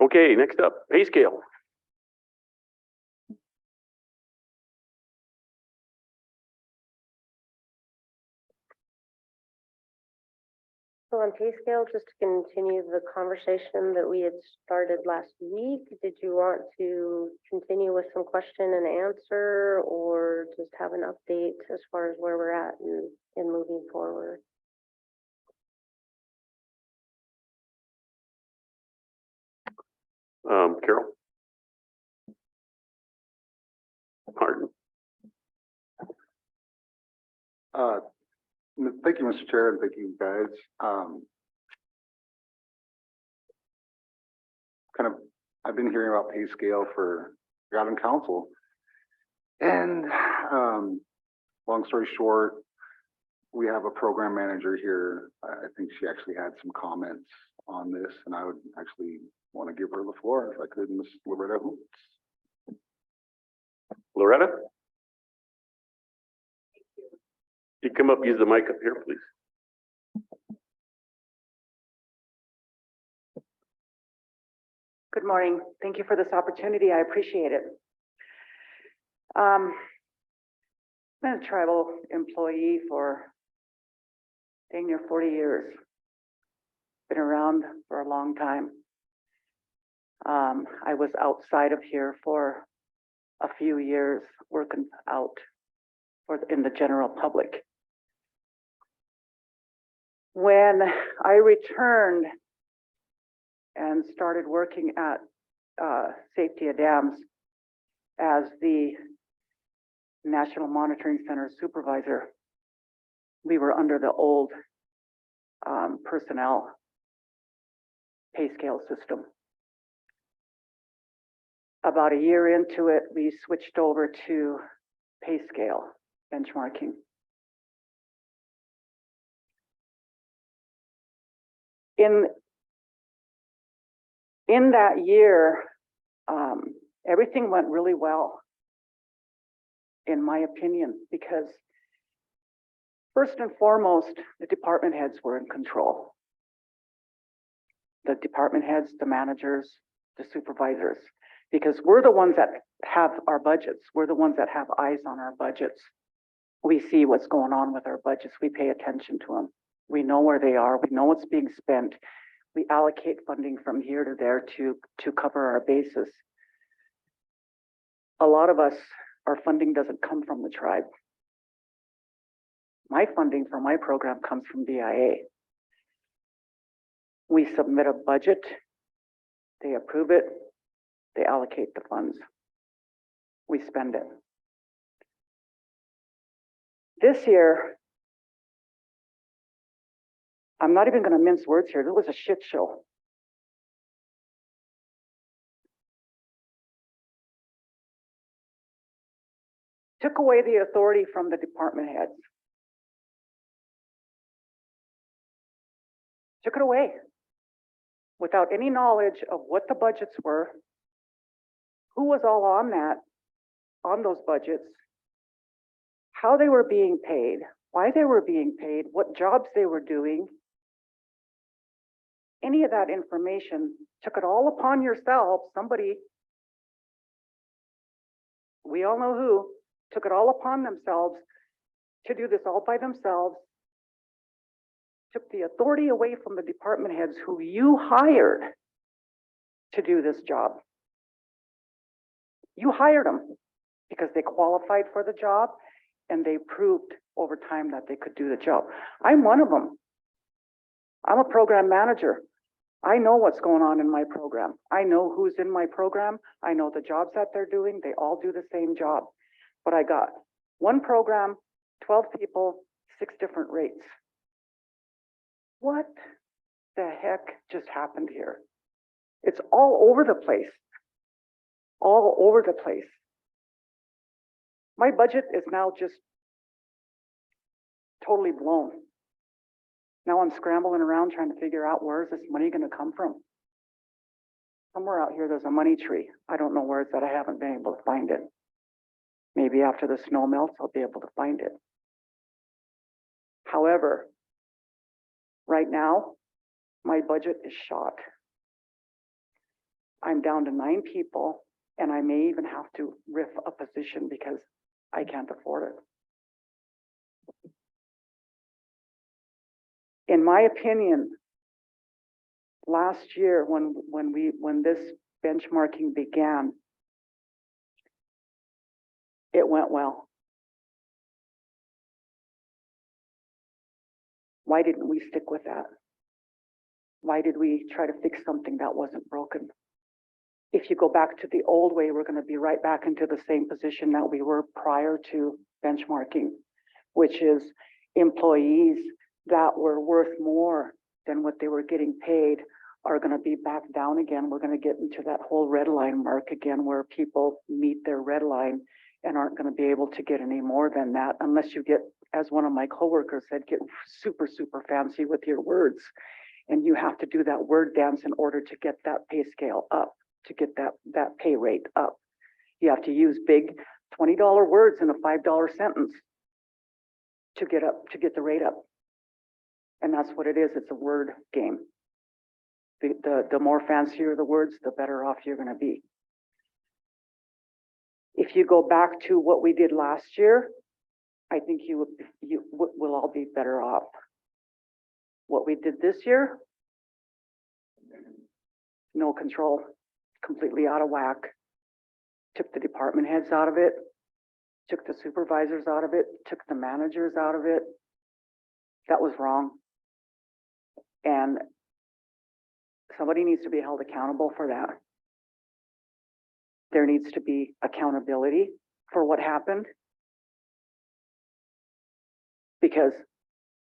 Okay, next up, pay scale. So on pay scale, just to continue the conversation that we had started last week, did you want to continue with some question and answer or just have an update as far as where we're at in moving forward? Carol? Martin? Thank you, Mr. Chair, and thank you guys. I've been hearing about pay scale for God and council. And long story short, we have a program manager here. I think she actually had some comments on this, and I would actually want to give her the floor if I could, Ms. Loretta Hoops. Loretta? You come up, use the mic up here, please. Good morning. Thank you for this opportunity. I appreciate it. I've been a tribal employee for dang near 40 years. Been around for a long time. I was outside of here for a few years working out in the general public. When I returned and started working at Safety of Dams as the National Monitoring Center supervisor, we were under the old personnel pay scale system. About a year into it, we switched over to pay scale benchmarking. In that year, everything went really well, in my opinion, because first and foremost, the department heads were in control. The department heads, the managers, the supervisors, because we're the ones that have our budgets. We're the ones that have eyes on our budgets. We see what's going on with our budgets. We pay attention to them. We know where they are. We know what's being spent. We allocate funding from here to there to cover our bases. A lot of us, our funding doesn't come from the tribe. My funding for my program comes from BIA. We submit a budget, they approve it, they allocate the funds. We spend it. This year, I'm not even going to mince words here. It was a shit show. Took away the authority from the department heads. Took it away without any knowledge of what the budgets were, who was all on those budgets, how they were being paid, why they were being paid, what jobs they were doing. Any of that information, took it all upon yourselves. Somebody, we all know who, took it all upon themselves to do this all by themselves. Took the authority away from the department heads who you hired to do this job. You hired them because they qualified for the job and they proved over time that they could do the job. I'm one of them. I'm a program manager. I know what's going on in my program. I know who's in my program. I know the jobs that they're doing. They all do the same job. But I got one program, 12 people, 6 different rates. What the heck just happened here? It's all over the place. All over the place. My budget is now just totally blown. Now I'm scrambling around trying to figure out where is this money going to come from. Somewhere out here there's a money tree. I don't know where it's at. I haven't been able to find it. Maybe after the snow melts, I'll be able to find it. However, right now, my budget is shot. I'm down to 9 people, and I may even have to riff a position because I can't afford it. In my opinion, last year when this benchmarking began, it went well. Why didn't we stick with that? Why did we try to fix something that wasn't broken? If you go back to the old way, we're going to be right back into the same position that we were prior to benchmarking, which is employees that were worth more than what they were getting paid are going to be back down again. We're going to get into that whole red line mark again, where people meet their red line and aren't going to be able to get any more than that unless you get, as one of my coworkers said, get super, super fancy with your words. And you have to do that word dance in order to get that pay scale up, to get that pay rate up. You have to use big $20 words in a $5 sentence to get the rate up. And that's what it is. It's a word game. The more fancier the words, the better off you're going to be. If you go back to what we did last year, I think you will all be better off. What we did this year, no control, completely out of whack. Took the department heads out of it, took the supervisors out of it, took the managers out of it. That was wrong. And somebody needs to be held accountable for that. There needs to be accountability for what happened. Because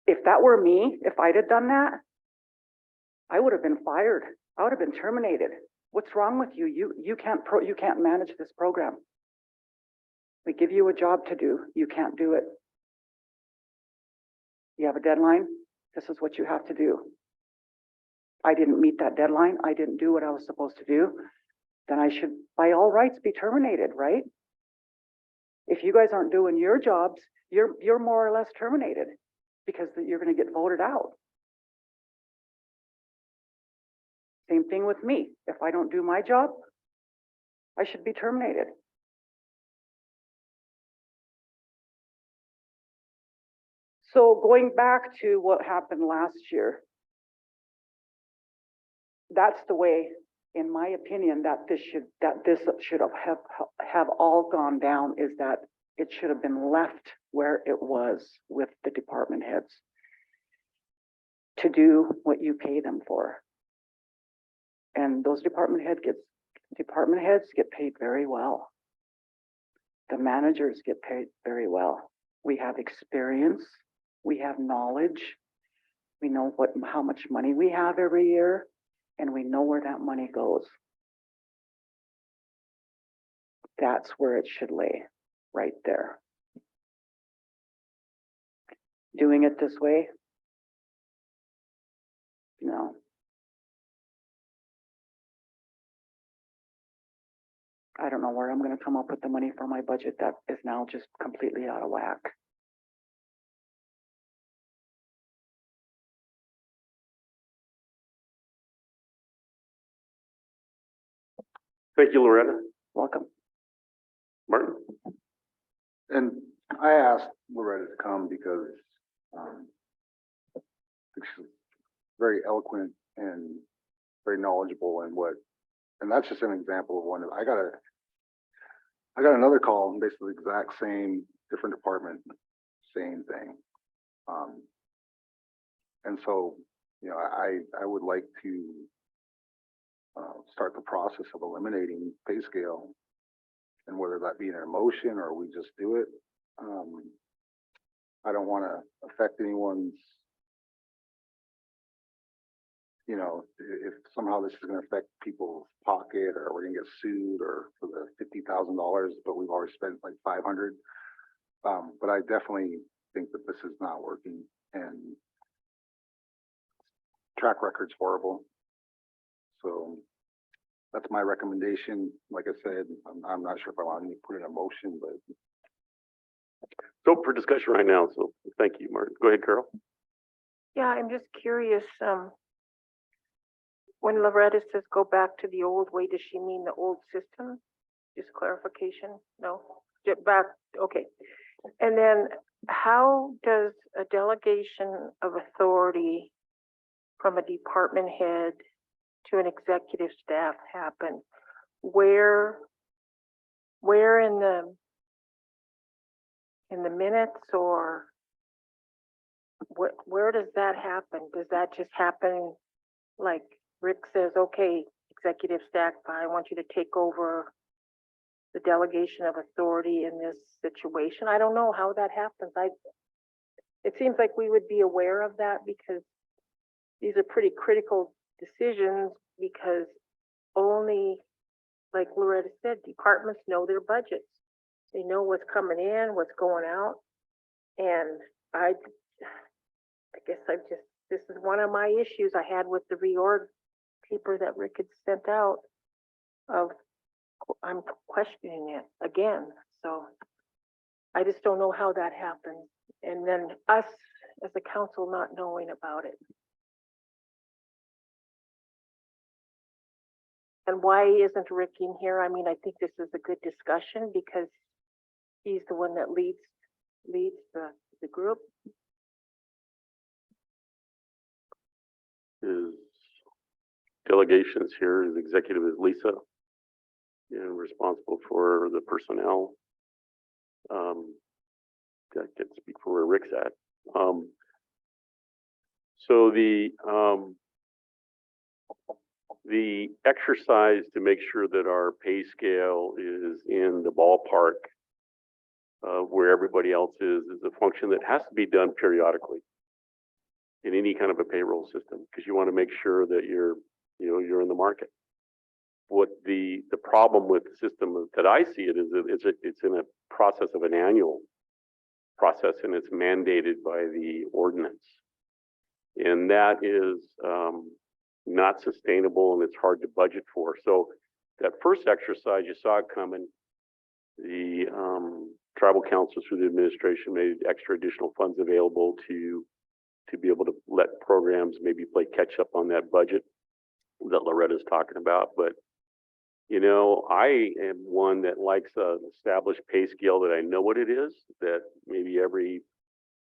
if that were me, if I'd have done that, I would have been fired. I would have been terminated. What's wrong with you? You can't manage this program. We give you a job to do. You can't do it. You have a deadline. This is what you have to do. I didn't meet that deadline. I didn't do what I was supposed to do. Then I should, by all rights, be terminated, right? If you guys aren't doing your jobs, you're more or less terminated because you're going to get voted out. Same thing with me. If I don't do my job, I should be terminated. So going back to what happened last year, that's the way, in my opinion, that this should have all gone down, is that it should have been left where it was with the department heads to do what you pay them for. And those department heads get paid very well. The managers get paid very well. We have experience. We have knowledge. We know how much money we have every year, and we know where that money goes. That's where it should lay, right there. Doing it this way, no. I don't know where I'm going to come up with the money for my budget that is now just completely out of whack. Thank you, Loretta. Welcome. Martin? And I asked Loretta to come because she's very eloquent and very knowledgeable in and that's just an example of one. I got another call, basically the exact same, different department, same thing. And so, you know, I would like to start the process of eliminating pay scale, and whether that be an emotion or we just do it. I don't want to affect anyone's, you know, if somehow this is going to affect people's pocket, or we're going to get sued or for the $50,000, but we've already spent like 500. But I definitely think that this is not working, and track record's horrible. So that's my recommendation. Like I said, I'm not sure if I want to put in a motion, but. So for discussion right now, so thank you, Martin. Go ahead, Carol. Yeah, I'm just curious, When Loretta says go back to the old way, does she mean the old system? Just clarification? No? Get back, okay. And then how does a delegation of authority from a department head to an executive staff happen? Where in the minutes, or where does that happen? Does that just happen like Rick says, okay, executive staff, I want you to take over the delegation of authority in this situation? I don't know how that happens. It seems like we would be aware of that because these are pretty critical decisions, because only, like Loretta said, departments know their budgets. They know what's coming in, what's going out. And I guess this is one of my issues I had with the reorg paper that Rick had sent out of, I'm questioning it again. So I just don't know how that happens. And then us as a council not knowing about it. And why isn't Rick in here? I mean, I think this is a good discussion because he's the one that leads the group. His delegations here, his executive is Lisa, and responsible for the personnel. I can speak for where Rick's at. So the exercise to make sure that our pay scale is in the ballpark where everybody else is a function that has to be done periodically in any kind of a payroll system, because you want to make sure that you're in the market. What the problem with the system that I see it is that it's in a process of an annual process, and it's mandated by the ordinance, and that is not sustainable, and it's hard to budget for. So that first exercise, you saw it coming. The tribal councils through the administration made extra additional funds available to be able to let programs maybe play catch up on that budget that Loretta's talking about. But I am one that likes an established pay scale that I know what it is, that maybe every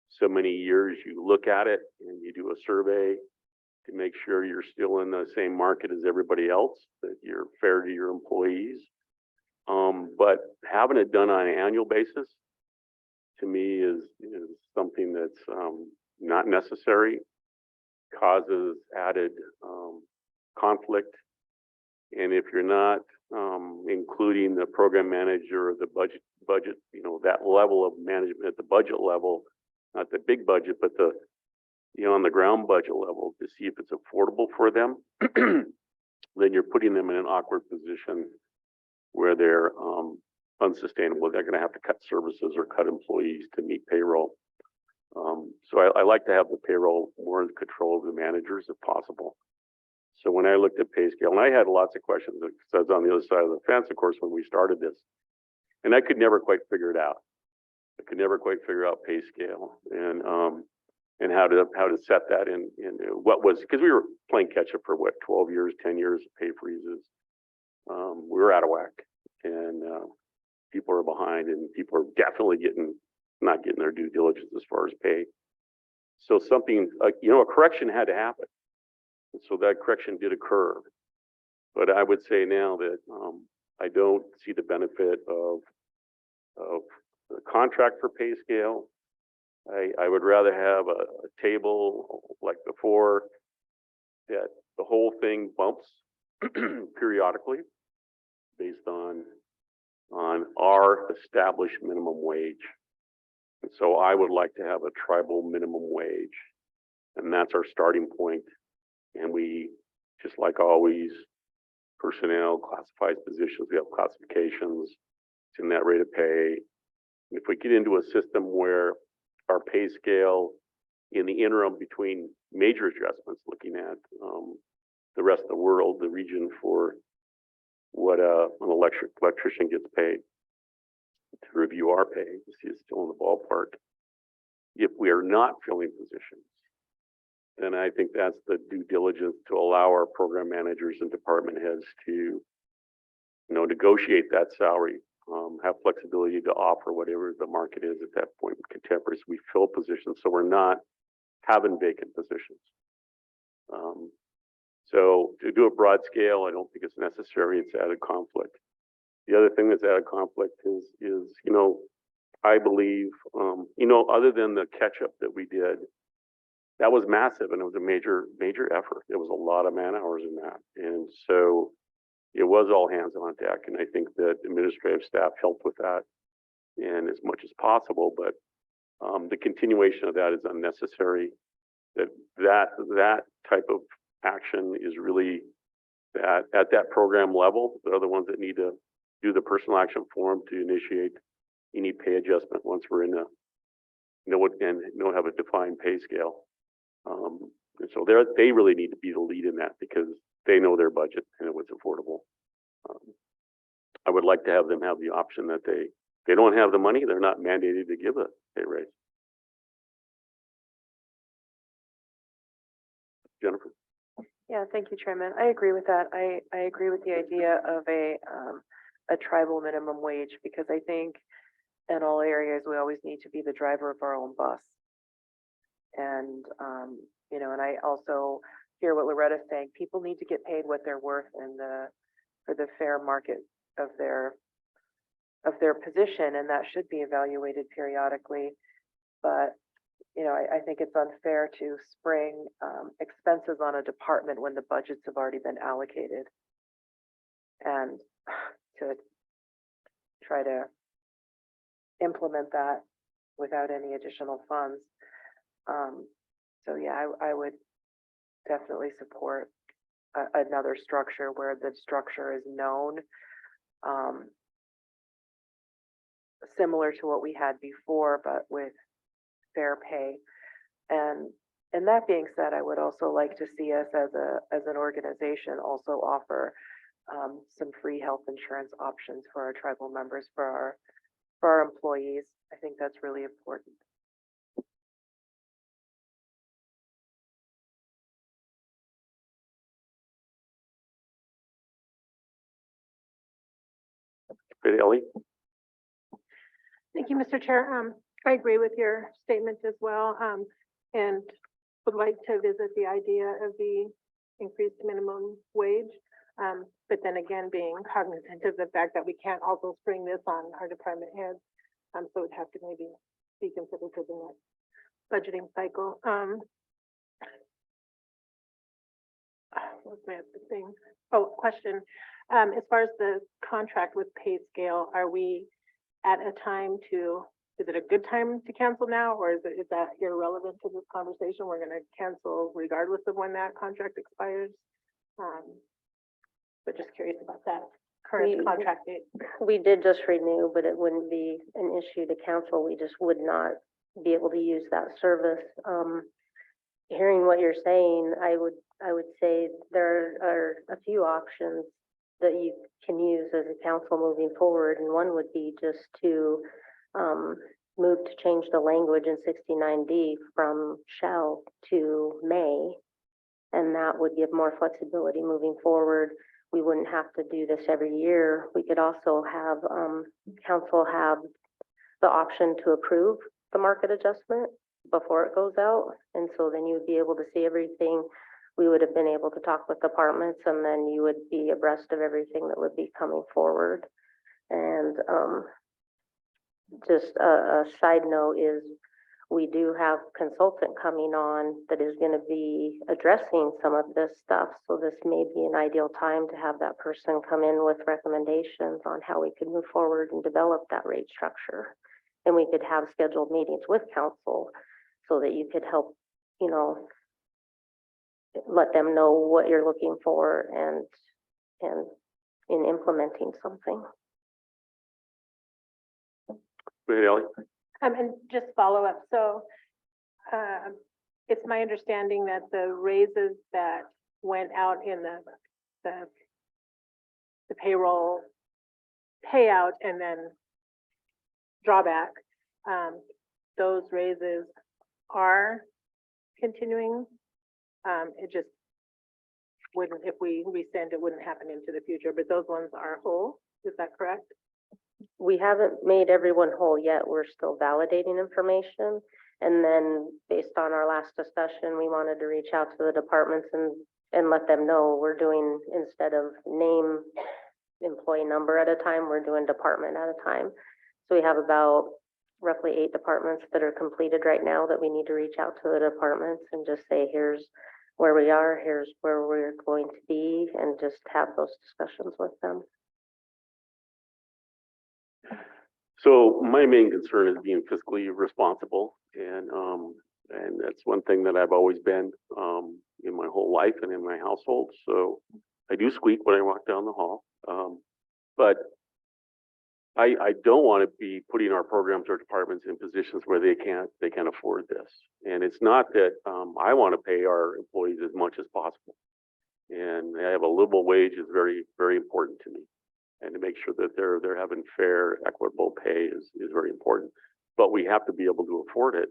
so many years you look at it and you do a survey to make sure you're still in the same market as everybody else, that you're fair to your employees. But having it done on an annual basis, to me, is something that's not necessary, causes added conflict. And if you're not including the program manager or the budget, that level of management at the budget level, not the big budget, but the on the ground budget level, to see if it's affordable for them, then you're putting them in an awkward position where they're unsustainable. They're going to have to cut services or cut employees to meet payroll. So I like to have the payroll more in control of the managers if possible. So when I looked at pay scale, and I had lots of questions, because I was on the other side of the fence, of course, when we started this, and I could never quite figure it out. I could never quite figure out pay scale and how to set that in what was, because we were playing catch up for what, 12 years, 10 years of pay freezes. We were out of whack, and people are behind, and people are definitely not getting their due diligence as far as pay. So something, a correction had to happen. And so that correction did occur. But I would say now that I don't see the benefit of the contract for pay scale. I would rather have a table like before, that the whole thing bumps periodically based on our established minimum wage. And so I would like to have a tribal minimum wage, and that's our starting point. And we, just like always, personnel, classified positions, we have classifications, it's in that rate of pay. And if we get into a system where our pay scale in the interim between major adjustments, looking at the rest of the world, the region for what an electrician gets paid, to review our pay to see it's still in the ballpark. If we are not filling positions, then I think that's the due diligence to allow our program managers and department heads to, negotiate that salary, have flexibility to offer whatever the market is at that point in contemporary as we fill positions, so we're not having vacant positions. So to do a broad scale, I don't think it's necessary. It's added conflict. The other thing that's added conflict is I believe, other than the catch up that we did, that was massive and it was a major effort. There was a lot of man hours in that, and so it was all hands on deck. And I think that administrative staff helped with that in as much as possible. But the continuation of that is unnecessary. That type of action is really that at that program level. They're the ones that need to do the personal action form to initiate any pay adjustment once we're in have a defined pay scale. And so they really need to be the lead in that because they know their budget and what's affordable. I would like to have them have the option that they don't have the money, they're not mandated to give a pay raise. Jennifer. Yeah, thank you, Chairman. I agree with that. I agree with the idea of a tribal minimum wage because I think in all areas we always need to be the driver of our own bus. And and I also hear what Loretta's saying. People need to get paid what they're worth for the fair market of their position, and that should be evaluated periodically. But I think it's unfair to spring expenses on a department when the budgets have already been allocated, and to try to implement that without any additional funds. So yeah, I would definitely support another structure where the structure is known, similar to what we had before, but with fair pay. And that being said, I would also like to see us as an organization also offer some free health insurance options for our tribal members, for our employees. I think that's really important. Great, Ellie. Thank you, Mr. Chair. I agree with your statement as well, and would like to visit the idea of the increased minimum wage. But then again, being cognizant of the fact that we can't also spring this on our department heads. So it'd have to maybe be considered for the next budgeting cycle. What's my other thing? Oh, question. As far as the contract with pay scale, are we at a time is it a good time to cancel now, or is that irrelevant to this conversation? We're going to cancel regardless of when that contract expires. But just curious about that current contract date. We did just renew, but it wouldn't be an issue to cancel. We just would not be able to use that service. Hearing what you're saying, I would say there are a few options that you can use as a council moving forward, and one would be just to move to change the language in 69D from shall to may, and that would give more flexibility moving forward. We wouldn't have to do this every year. We could also have council have the option to approve the market adjustment before it goes out, and so then you would be able to see everything. We would have been able to talk with departments, and then you would be abreast of everything that would be coming forward. And just a side note is we do have consultant coming on that is going to be addressing some of this stuff. So this may be an ideal time to have that person come in with recommendations on how we could move forward and develop that rate structure. And we could have scheduled meetings with council so that you could help, let them know what you're looking for and in implementing something. Go ahead, Ellie. And just follow up. So it's my understanding that the raises that went out in the payroll payout and then drawback, those raises are continuing It just wouldn't, if we resend, it wouldn't happen into the future, but those ones are whole. Is that correct? We haven't made everyone whole yet. We're still validating information. And then based on our last discussion, we wanted to reach out to the departments and let them know we're doing, instead of name employee number at a time, we're doing department at a time. So we have about roughly 8 departments that are completed right now that we need to reach out to the departments and just say, here's where we are, here's where we're going to be, and just have those discussions with them. So my main concern is being fiscally responsible, and that's one thing that I've always been in my whole life and in my household. So I do squeak when I walk down the hall, but I don't want to be putting our programs or departments in positions where they can't afford this. And it's not that I want to pay our employees as much as possible, and I have a livable wage is very, very important to me. And to make sure that they're having fair, equitable pay is very important. But we have to be able to afford it.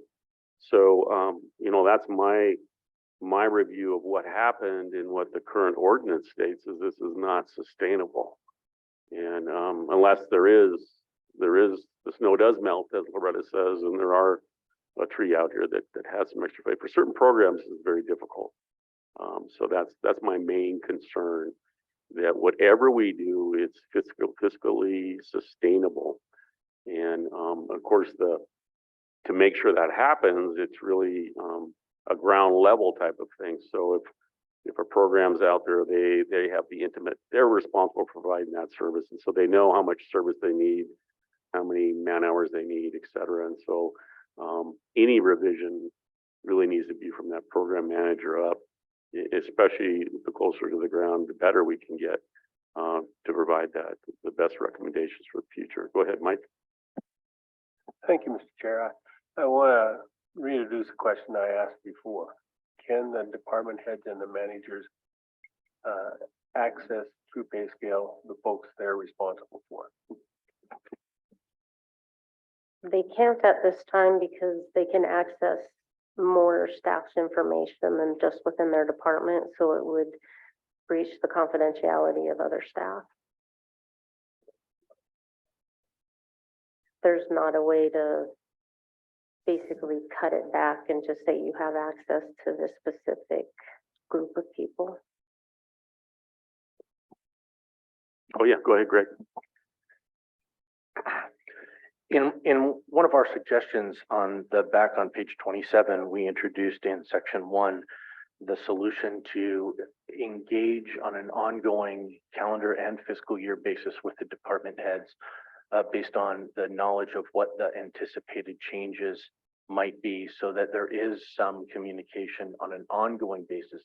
So, you know, that's my review of what happened and what the current ordinance states is this is not sustainable. And unless there is, the snow does melt, as Loretta says, and there are a tree out here that has some extra pay. For certain programs, it's very difficult. So that's my main concern, that whatever we do, it's fiscally sustainable. And of course, to make sure that happens, it's really a ground level type of thing. So if a program's out there, they have the intimate, they're responsible for providing that service. And so they know how much service they need, how many man hours they need, et cetera. And so any revision really needs to be from that program manager up, especially the closer to the ground, the better we can get to provide the best recommendations for the future. Go ahead, Mike. Thank you, Mr. Chair. I want to reintroduce a question I asked before. Can the department heads and the managers access through pay scale the folks they're responsible for? They can't at this time because they can access more staff's information than just within their department, so it would breach the confidentiality of other staff. There's not a way to basically cut it back and just say you have access to this specific group of people. Oh yeah, go ahead, Greg. In one of our suggestions on the back on page 27, we introduced in section 1 the solution to engage on an ongoing calendar and fiscal year basis with the department heads based on the knowledge of what the anticipated changes might be, so that there is some communication on an ongoing basis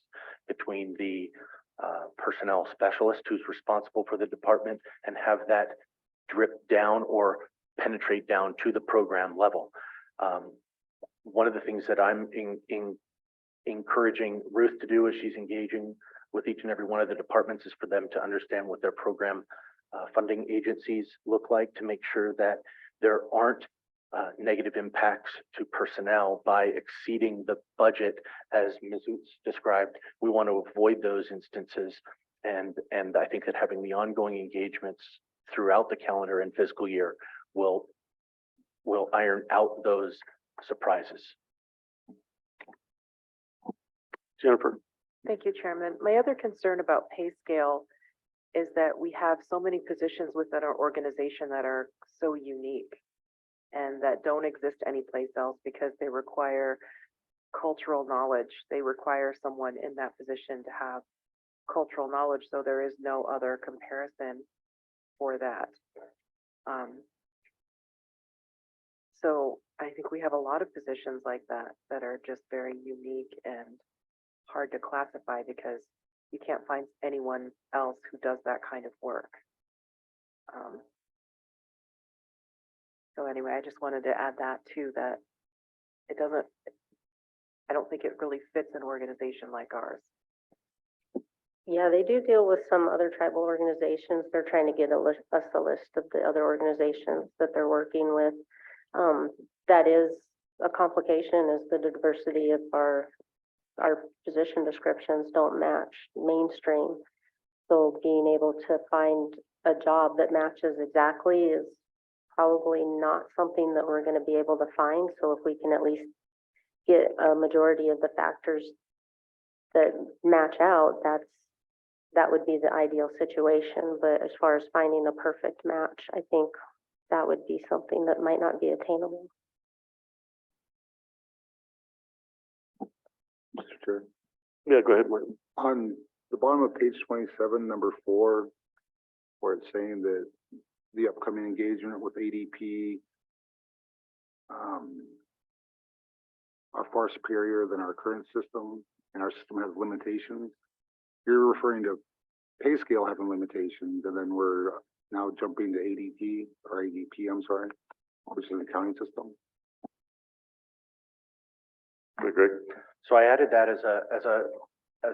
between the personnel specialist who's responsible for the department and have that drip down or penetrate down to the program level. One of the things that I'm encouraging Ruth to do as she's engaging with each and every one of the departments is for them to understand what their program funding agencies look like, to make sure that there aren't negative impacts to personnel by exceeding the budget as Ms. Oots described. We want to avoid those instances, and I think that having the ongoing engagements throughout the calendar and fiscal year will iron out those surprises. Jennifer. Thank you, Chairman. My other concern about pay scale is that we have so many positions within our organization that are so unique and that don't exist anyplace else because they require cultural knowledge. They require someone in that position to have cultural knowledge, so there is no other comparison for that. So I think we have a lot of positions like that that are just very unique and hard to classify because you can't find anyone else who does that kind of work. So anyway, I just wanted to add that too, that it doesn't, I don't think it really fits an organization like ours. Yeah, they do deal with some other tribal organizations. They're trying to get us a list of the other organizations that they're working with. That is a complication, is the diversity of our our position descriptions don't match mainstream. So being able to find a job that matches exactly is probably not something that we're gonna be able to find. So if we can at least get a majority of the factors that match out, that would be the ideal situation. But as far as finding a perfect match, I think that would be something that might not be attainable. Mr. Chair. Yeah, go ahead, Martin. On the bottom of page 27, number 4, where it's saying that the upcoming engagement with ADP are far superior than our current system, and our system has limitations. You're referring to pay scale having limitations, and then we're now jumping to ADP, I'm sorry, which is an accounting system. Greg? So I added that as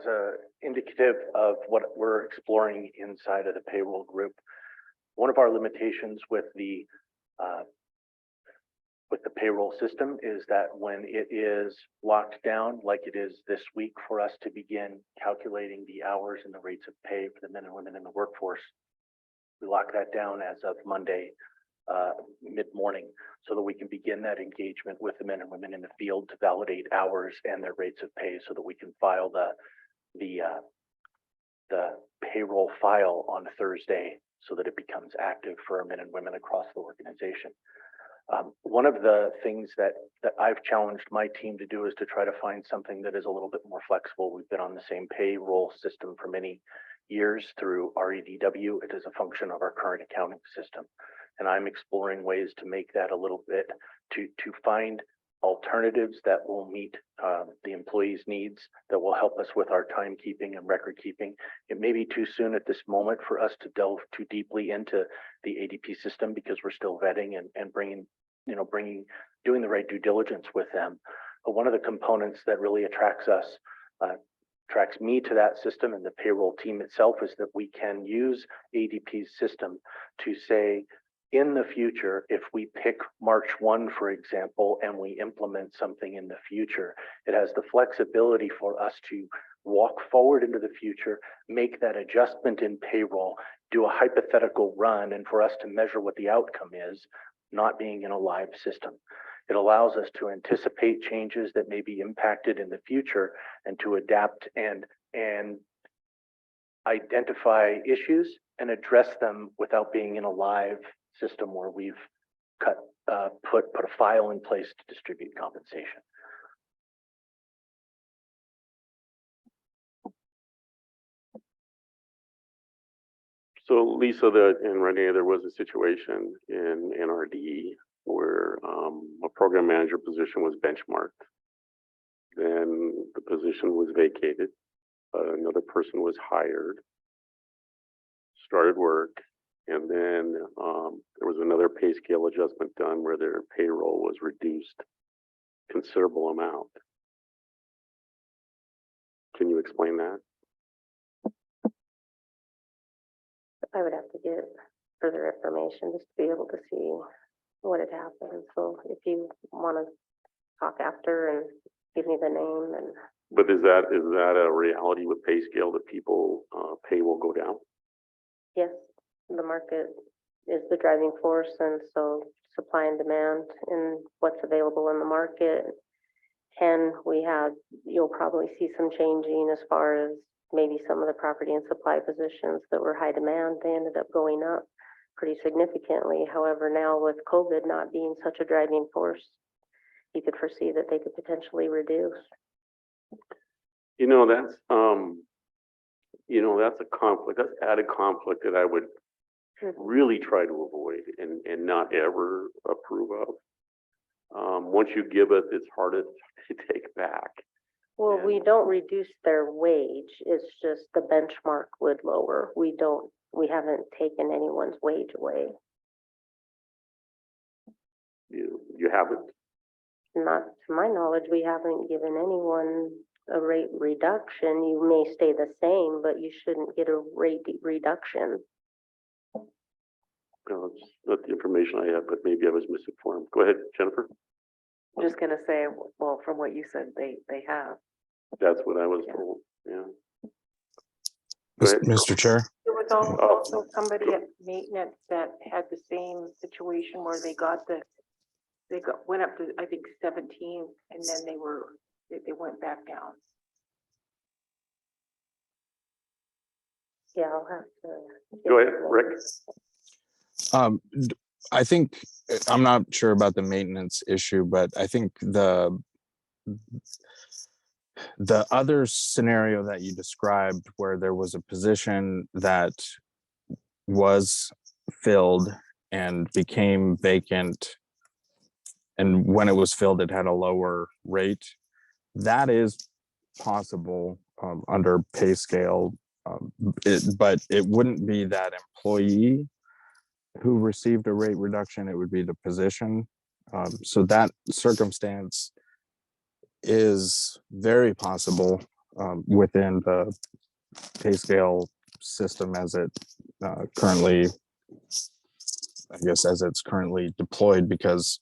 a indicative of what we're exploring inside of the payroll group. One of our limitations with the payroll system is that when it is locked down, like it is this week, for us to begin calculating the hours and the rates of pay for the men and women in the workforce, we lock that down as of Monday mid-morning, so that we can begin that engagement with the men and women in the field to validate hours and their rates of pay, so that we can file the payroll file on Thursday, so that it becomes active for our men and women across the organization. One of the things that I've challenged my team to do is to try to find something that is a little bit more flexible. We've been on the same payroll system for many years through REDW. It is a function of our current accounting system. And I'm exploring ways to make that a little bit, to find alternatives that will meet the employees' needs, that will help us with our timekeeping and record keeping. It may be too soon at this moment for us to delve too deeply into the ADP system, because we're still vetting and doing the right due diligence with them. But one of the components that really attracts me to that system and the payroll team itself is that we can use ADP's system to say, in the future, if we pick March 1, for example, and we implement something in the future, it has the flexibility for us to walk forward into the future, make that adjustment in payroll, do a hypothetical run, and for us to measure what the outcome is, not being in a live system. It allows us to anticipate changes that may be impacted in the future, and to adapt and identify issues and address them without being in a live system where we've put a file in place to distribute compensation. So Lisa and Renee, there was a situation in NRD where a program manager position was benchmarked. Then the position was vacated. Another person was hired, started work, and then there was another pay scale adjustment done where their payroll was reduced considerable amount. Can you explain that? I would have to get further information just to be able to see what had happened. So if you want to talk after and give me the name and. But is that a reality with pay scale, that people pay will go down? Yes, the market is the driving force, and so supply and demand and what's available in the market. You'll probably see some changing as far as maybe some of the property and supply positions that were high demand, they ended up going up pretty significantly. However, now with COVID not being such a driving force, you could foresee that they could potentially reduce. That's a conflict. That's added conflict that I would really try to avoid and not ever approve of. Once you give it, it's harder to take back. Well, we don't reduce their wage. It's just the benchmark would lower. We haven't taken anyone's wage away. You haven't? Not to my knowledge, we haven't given anyone a rate reduction. You may stay the same, but you shouldn't get a rate reduction. No, it's not the information I have, but maybe I was misinformed. Go ahead, Jennifer. I'm just gonna say, well, from what you said, they have. That's what I was told, yeah. Go ahead. There Mr. Chair, was also somebody at maintenance that had the same situation where they went up to, I think, 17, and then they went back down. Yeah, I'll have to. Go ahead, Rick. I think, I'm not sure about the maintenance issue, but I think the other scenario that you described where there was a position that was filled and became vacant, and when it was filled, it had a lower rate, that is possible under pay scale, but it wouldn't be that employee who received a rate reduction, it would be the position. So that circumstance is very possible within the pay scale system as it currently, I guess, as it's currently deployed, because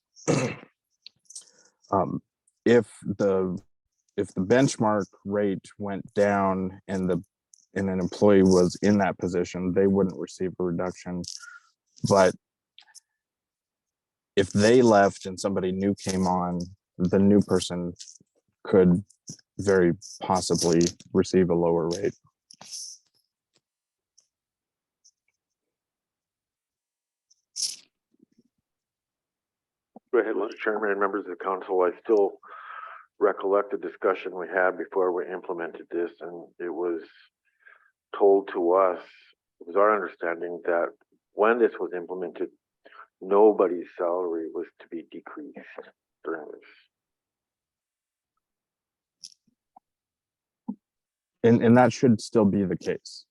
if the benchmark rate went down and an employee was in that position, they wouldn't receive a reduction. But if they left and somebody new came on, the new person could very possibly receive a lower rate. Go ahead, Lynn. Mr. Chairman and members of the council, I still recollect the discussion we had before we implemented this, and it was told to us, it was our understanding that when this was implemented, nobody's salary was to be decreased during this. And that should still be the case.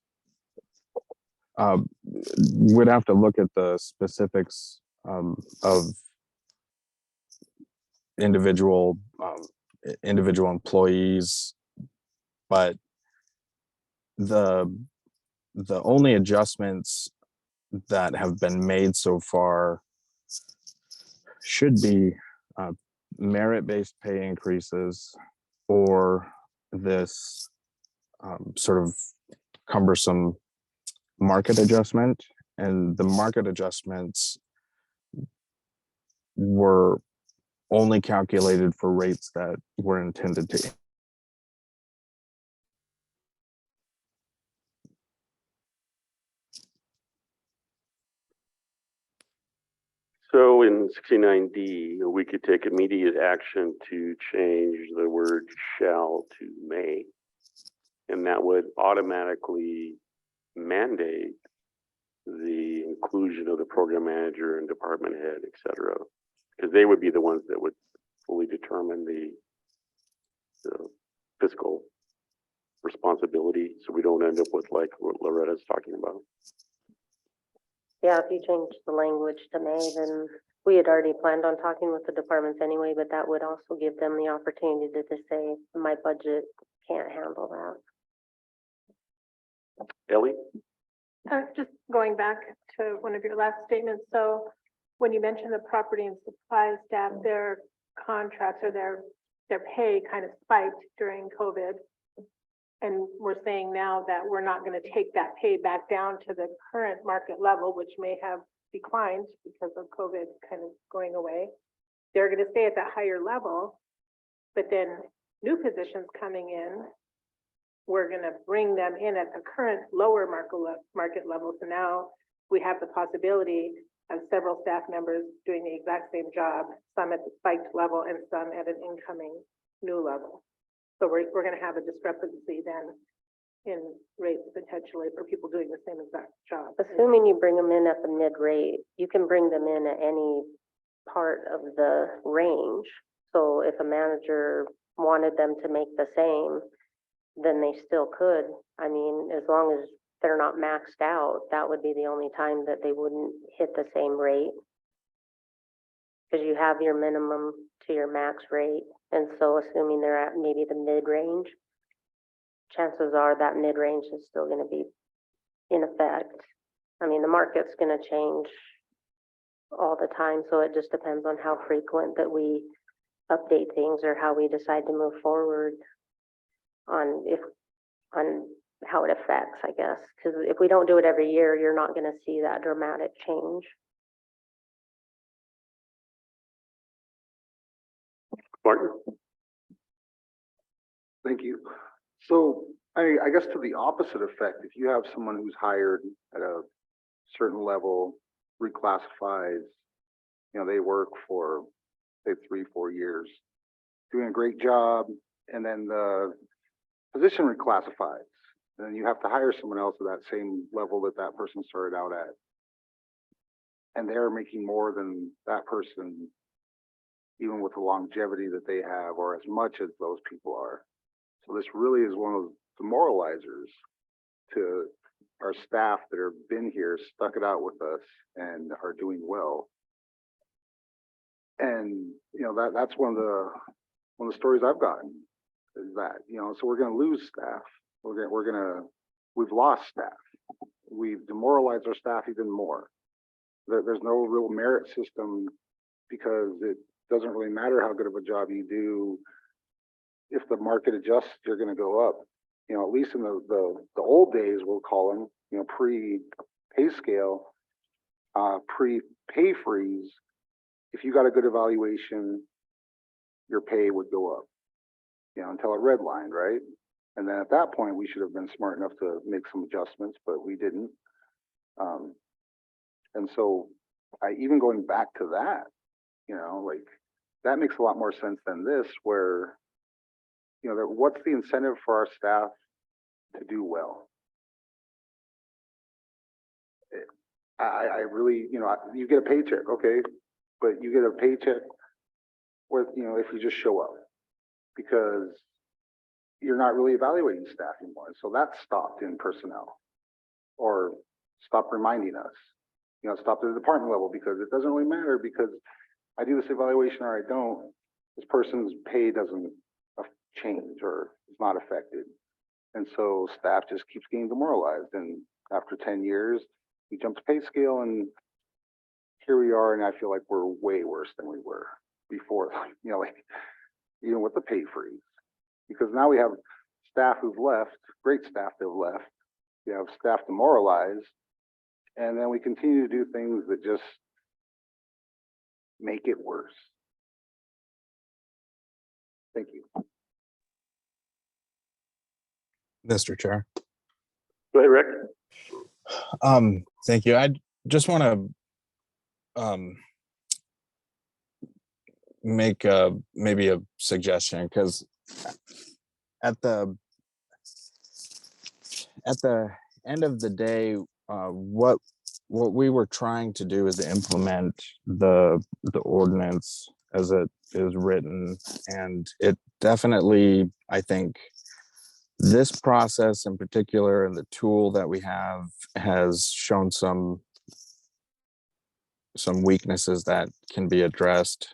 We'd have to look at the specifics of individual employees, but the only adjustments that have been made so far should be merit-based pay increases, or this sort of cumbersome market adjustment. And the market adjustments were only calculated for rates that were intended to. So in 69D, we could take immediate action to change the word shall to may. And that would automatically mandate the inclusion of the program manager and department head, et cetera, because they would be the ones that would fully determine the fiscal responsibility. So we don't end up with like what Loretta's talking about. Yeah, if you change the language to may, then we had already planned on talking with the departments anyway, but that would also give them the opportunity to say, my budget can't handle that. Ellie? Just going back to one of your last statements. So when you mentioned the property and supply staff, their contracts or their pay kind of spiked during COVID. And we're saying now that we're not going to take that pay back down to the current market level, which may have declined because of COVID kind of going away. They're going to stay at that higher level, but then new positions coming in, we're going to bring them in at the current lower market level. So now we have the possibility of several staff members doing the exact same job, some at the spiked level and some at an incoming new level. So we're going to have a discrepancy then in rates potentially for people doing the same exact job. Assuming you bring them in at the mid rate, you can bring them in at any part of the range. So if a manager wanted them to make the same, then they still could. I mean, as long as they're not maxed out, that would be the only time that they wouldn't hit the same rate. Because you have your minimum to your max rate. And so assuming they're at maybe the mid-range, chances are that mid-range is still going to be in effect. I mean, the market's going to change all the time, so it just depends on how frequent that we update things or how we decide to move forward. on how it affects, I guess, because if we don't do it every year, you're not gonna see that dramatic change. Martin? Thank you. So I guess to the opposite effect, if you have someone who's hired at a certain level, reclassifies, they work for, say, 3-4 years, doing a great job, and then the position reclassifies, then you have to hire someone else at that same level that that person started out at. And they're making more than that person, even with the longevity that they have, or as much as those people are. So this really is one of the demoralizers to our staff that have been here, stuck it out with us, and are doing well. And that's one of the stories I've gotten is that so we're going to lose staff. We've lost staff. We've demoralized our staff even more. There's no real merit system because it doesn't really matter how good of a job you do. If the market adjusts, you're going to go up. At least in the old days, we'll call them, pre-pay scale, pre-pay freeze. If you got a good evaluation, your pay would go up, until it redlined, right? And then at that point, we should have been smart enough to make some adjustments, but we didn't. And so even going back to that, that makes a lot more sense than this, where, what's the incentive for our staff to do well? I really, you get a paycheck, okay, but you get a paycheck with, if you just show up, because you're not really evaluating staff anymore. So that's stopped in personnel, or stop reminding us, stop at the department level, because it doesn't really matter, because I do this evaluation or I don't, this person's pay doesn't change or is not affected. And so staff just keeps getting demoralized. And after 10 years, we jump to pay scale, and here we are. And I feel like we're way worse than we were before, even with the pay freeze, because now we have staff who've left, great staff that have left. We have staff demoralized, and then we continue to do things that just make it worse. Thank you. Mr. Chair. Go ahead, Rick. Thank you. I just want to make maybe a suggestion, because at the end of the day, what we were trying to do is implement the ordinance as it is written, and it definitely, I think, this process in particular and the tool that we have has shown some weaknesses that can be addressed.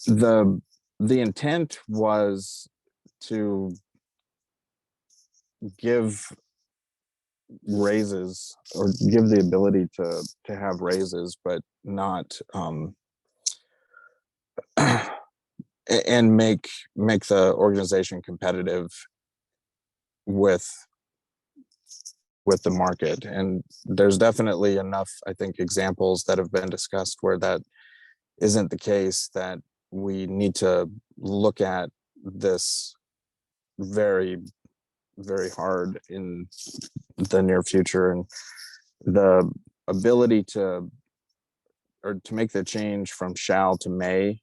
The intent was to give raises, or give the ability to have raises, but not and make the organization competitive with the market. And there's definitely enough, I think, examples that have been discussed where that isn't the case, that we need to look at this very, very hard in the near future. And the ability to make the change from shall to may,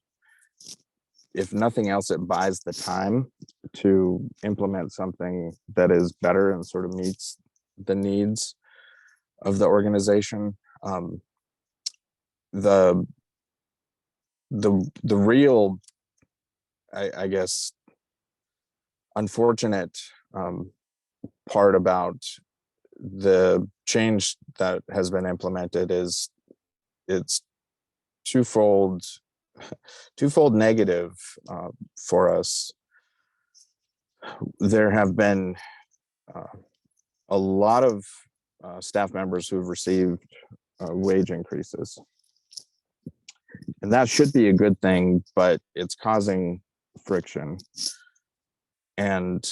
if nothing else, it buys the time to implement something that is better and sort of meets the needs of the organization. The real, I guess, unfortunate part about the change that has been implemented is it's twofold negative for us. There have been a lot of staff members who've received wage increases, and that should be a good thing, but it's causing friction. And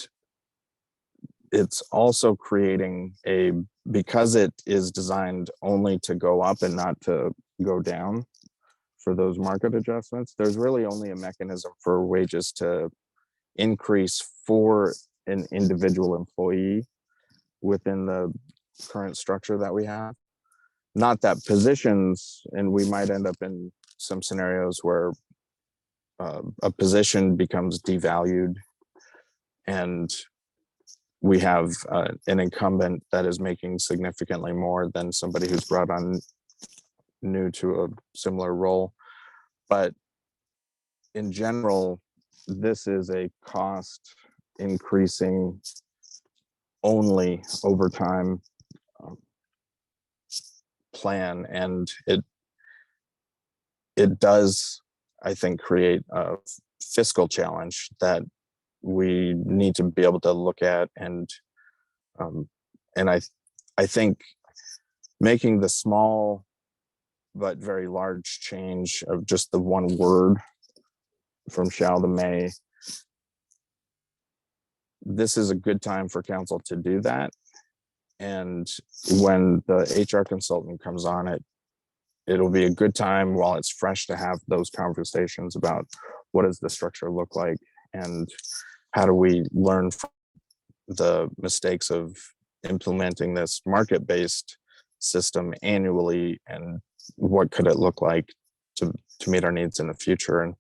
it's also creating because it is designed only to go up and not to go down for those market adjustments, there's really only a mechanism for wages to increase for an individual employee within the current structure that we have. Not that positions, and we might end up in some scenarios where a position becomes devalued and we have an incumbent that is making significantly more than somebody who's brought on new to a similar role. But in general, this is a cost increasing only over time plan, and it does, I think, create a fiscal challenge that we need to be able to look at. And I think making the small but very large change of just the one word from shall to may, this is a good time for council to do that. And when the HR consultant comes on, it'll be a good time while it's fresh to have those conversations about what does the structure look like and how do we learn from the mistakes of implementing this market-based system annually, and what could it look like to meet our needs in the future. And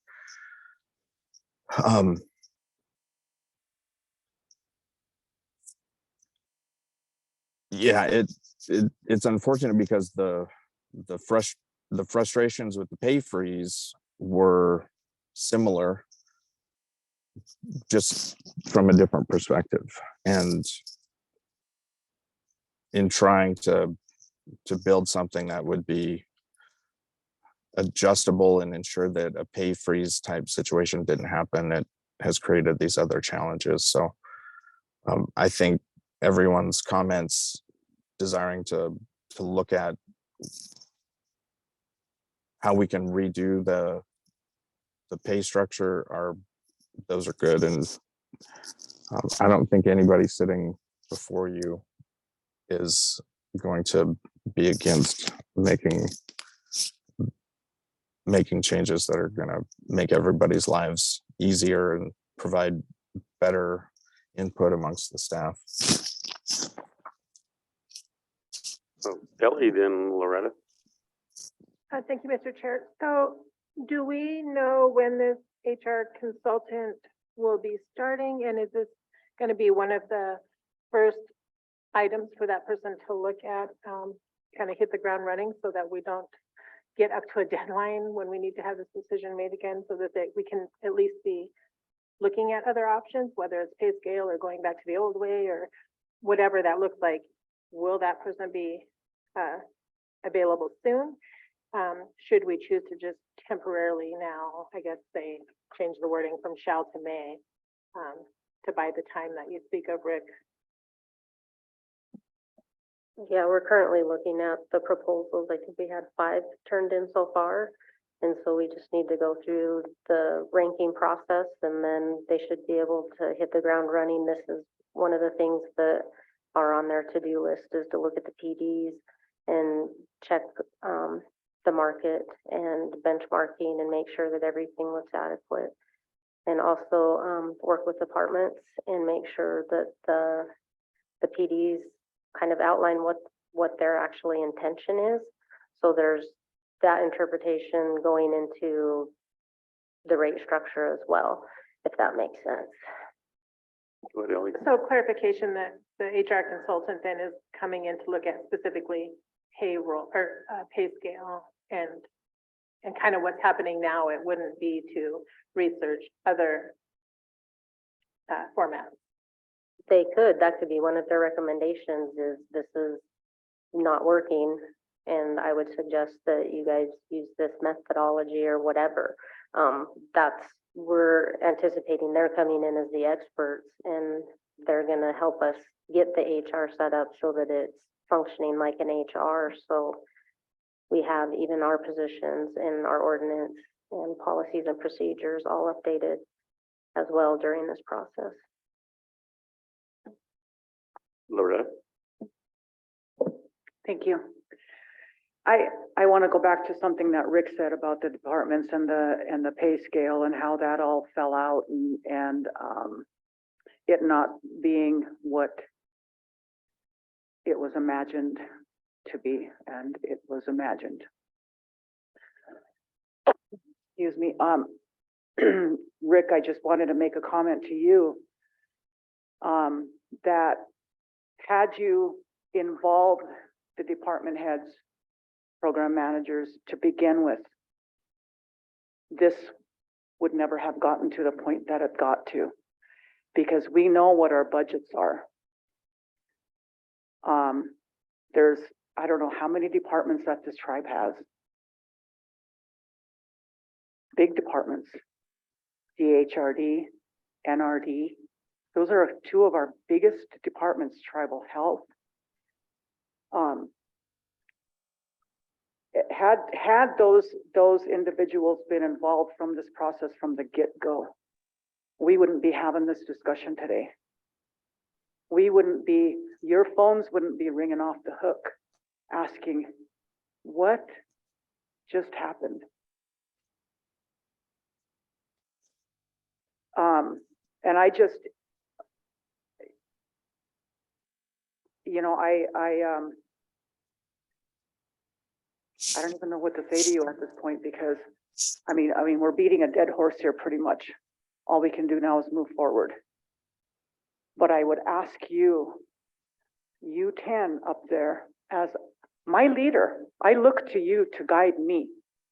yeah, it's unfortunate because the frustrations with the pay freeze were similar, just from a different perspective. And in trying to build something that would be adjustable and ensure that a pay freeze type situation didn't happen, it has created these other challenges. So I think everyone's comments desiring to look at how we can redo the pay structure those are good. And I don't think anybody sitting before you is going to be against making changes that are going to make everybody's lives easier and provide better input amongst the staff. So Ellie, then Loretta. Thank you, Mr. Chair. So do we know when this HR consultant will be starting? And is this going to be one of the first items for that person to look at, kind of hit the ground running so that we don't get up to a deadline when we need to have this decision made again, so that we can at least be looking at other options, whether it's pay scale or going back to the old way or whatever that looks like? Will that person be available soon? Should we choose to just temporarily now, I guess they change the wording from shall to may, to buy the time that you speak of, Rick? Yeah, we're currently looking at the proposals. I think we had 5 turned in so far. And so we just need to go through the ranking process, and then they should be able to hit the ground running. This is one of the things that are on their to-do list, is to look at the PDs and check the market and benchmarking and make sure that everything looks adequate. And also work with departments and make sure that the PDs kind of outline what their actually intention is. So there's that interpretation going into the rate structure as well, if that makes sense. Go ahead, Ellie. So clarification that the HR consultant then is coming in to look at specifically payroll or pay scale and kind of what's happening now. It wouldn't be to research other formats. They could, that could be one of their recommendations, is this is not working, and I would suggest that you guys use this methodology or whatever. We're anticipating they're coming in as the experts, and they're gonna help us get the HR set up so that it's functioning like an HR. So we have even our positions in our ordinance and policies and procedures all updated as well during this process. Thank you. I want to go back to something that Rick said about the departments and the pay scale and how that all fell out and it not being what it was imagined to be, and it was imagined. Excuse me. Rick, I just wanted to make a comment to you that had you involved the department heads, program managers to begin with, this would never have gotten to the point that it got to, because we know what our budgets are. There's, I don't know how many departments that this tribe has. Big departments, DHRD, NRD. Those are two of our biggest departments, tribal health. Had those individuals been involved from this process from the get-go, we wouldn't be having this discussion today. We wouldn't be, your phones wouldn't be ringing off the hook asking, what just happened? And I just, you know, I don't even know what to say to you at this point, because I mean, we're beating a dead horse here pretty much. All we can do now is move forward. But I would ask you, you 10 up there, as my leader, I look to you to guide me,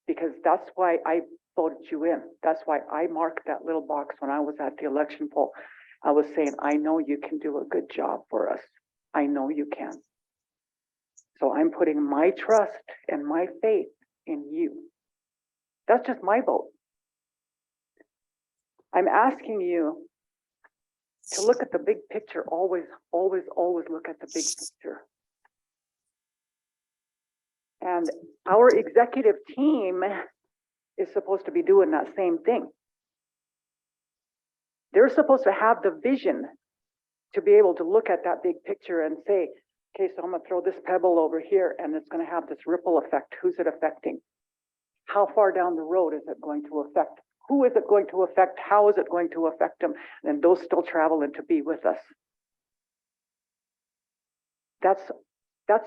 because that's why I voted you in. That's why I marked that little box when I was at the election poll. I was saying, I know you can do a good job for us. I know you can. So I'm putting my trust and my faith in you. That's just my vote. I'm asking you to look at the big picture. Always, always, always look at the big picture. And our executive team is supposed to be doing that same thing. They're supposed to have the vision to be able to look at that big picture and say, okay, so I'm going to throw this pebble over here and it's going to have this ripple effect. Who's it affecting? How far down the road is it going to affect? Who is it going to affect? How is it going to affect them? And those still traveling to be with us. That's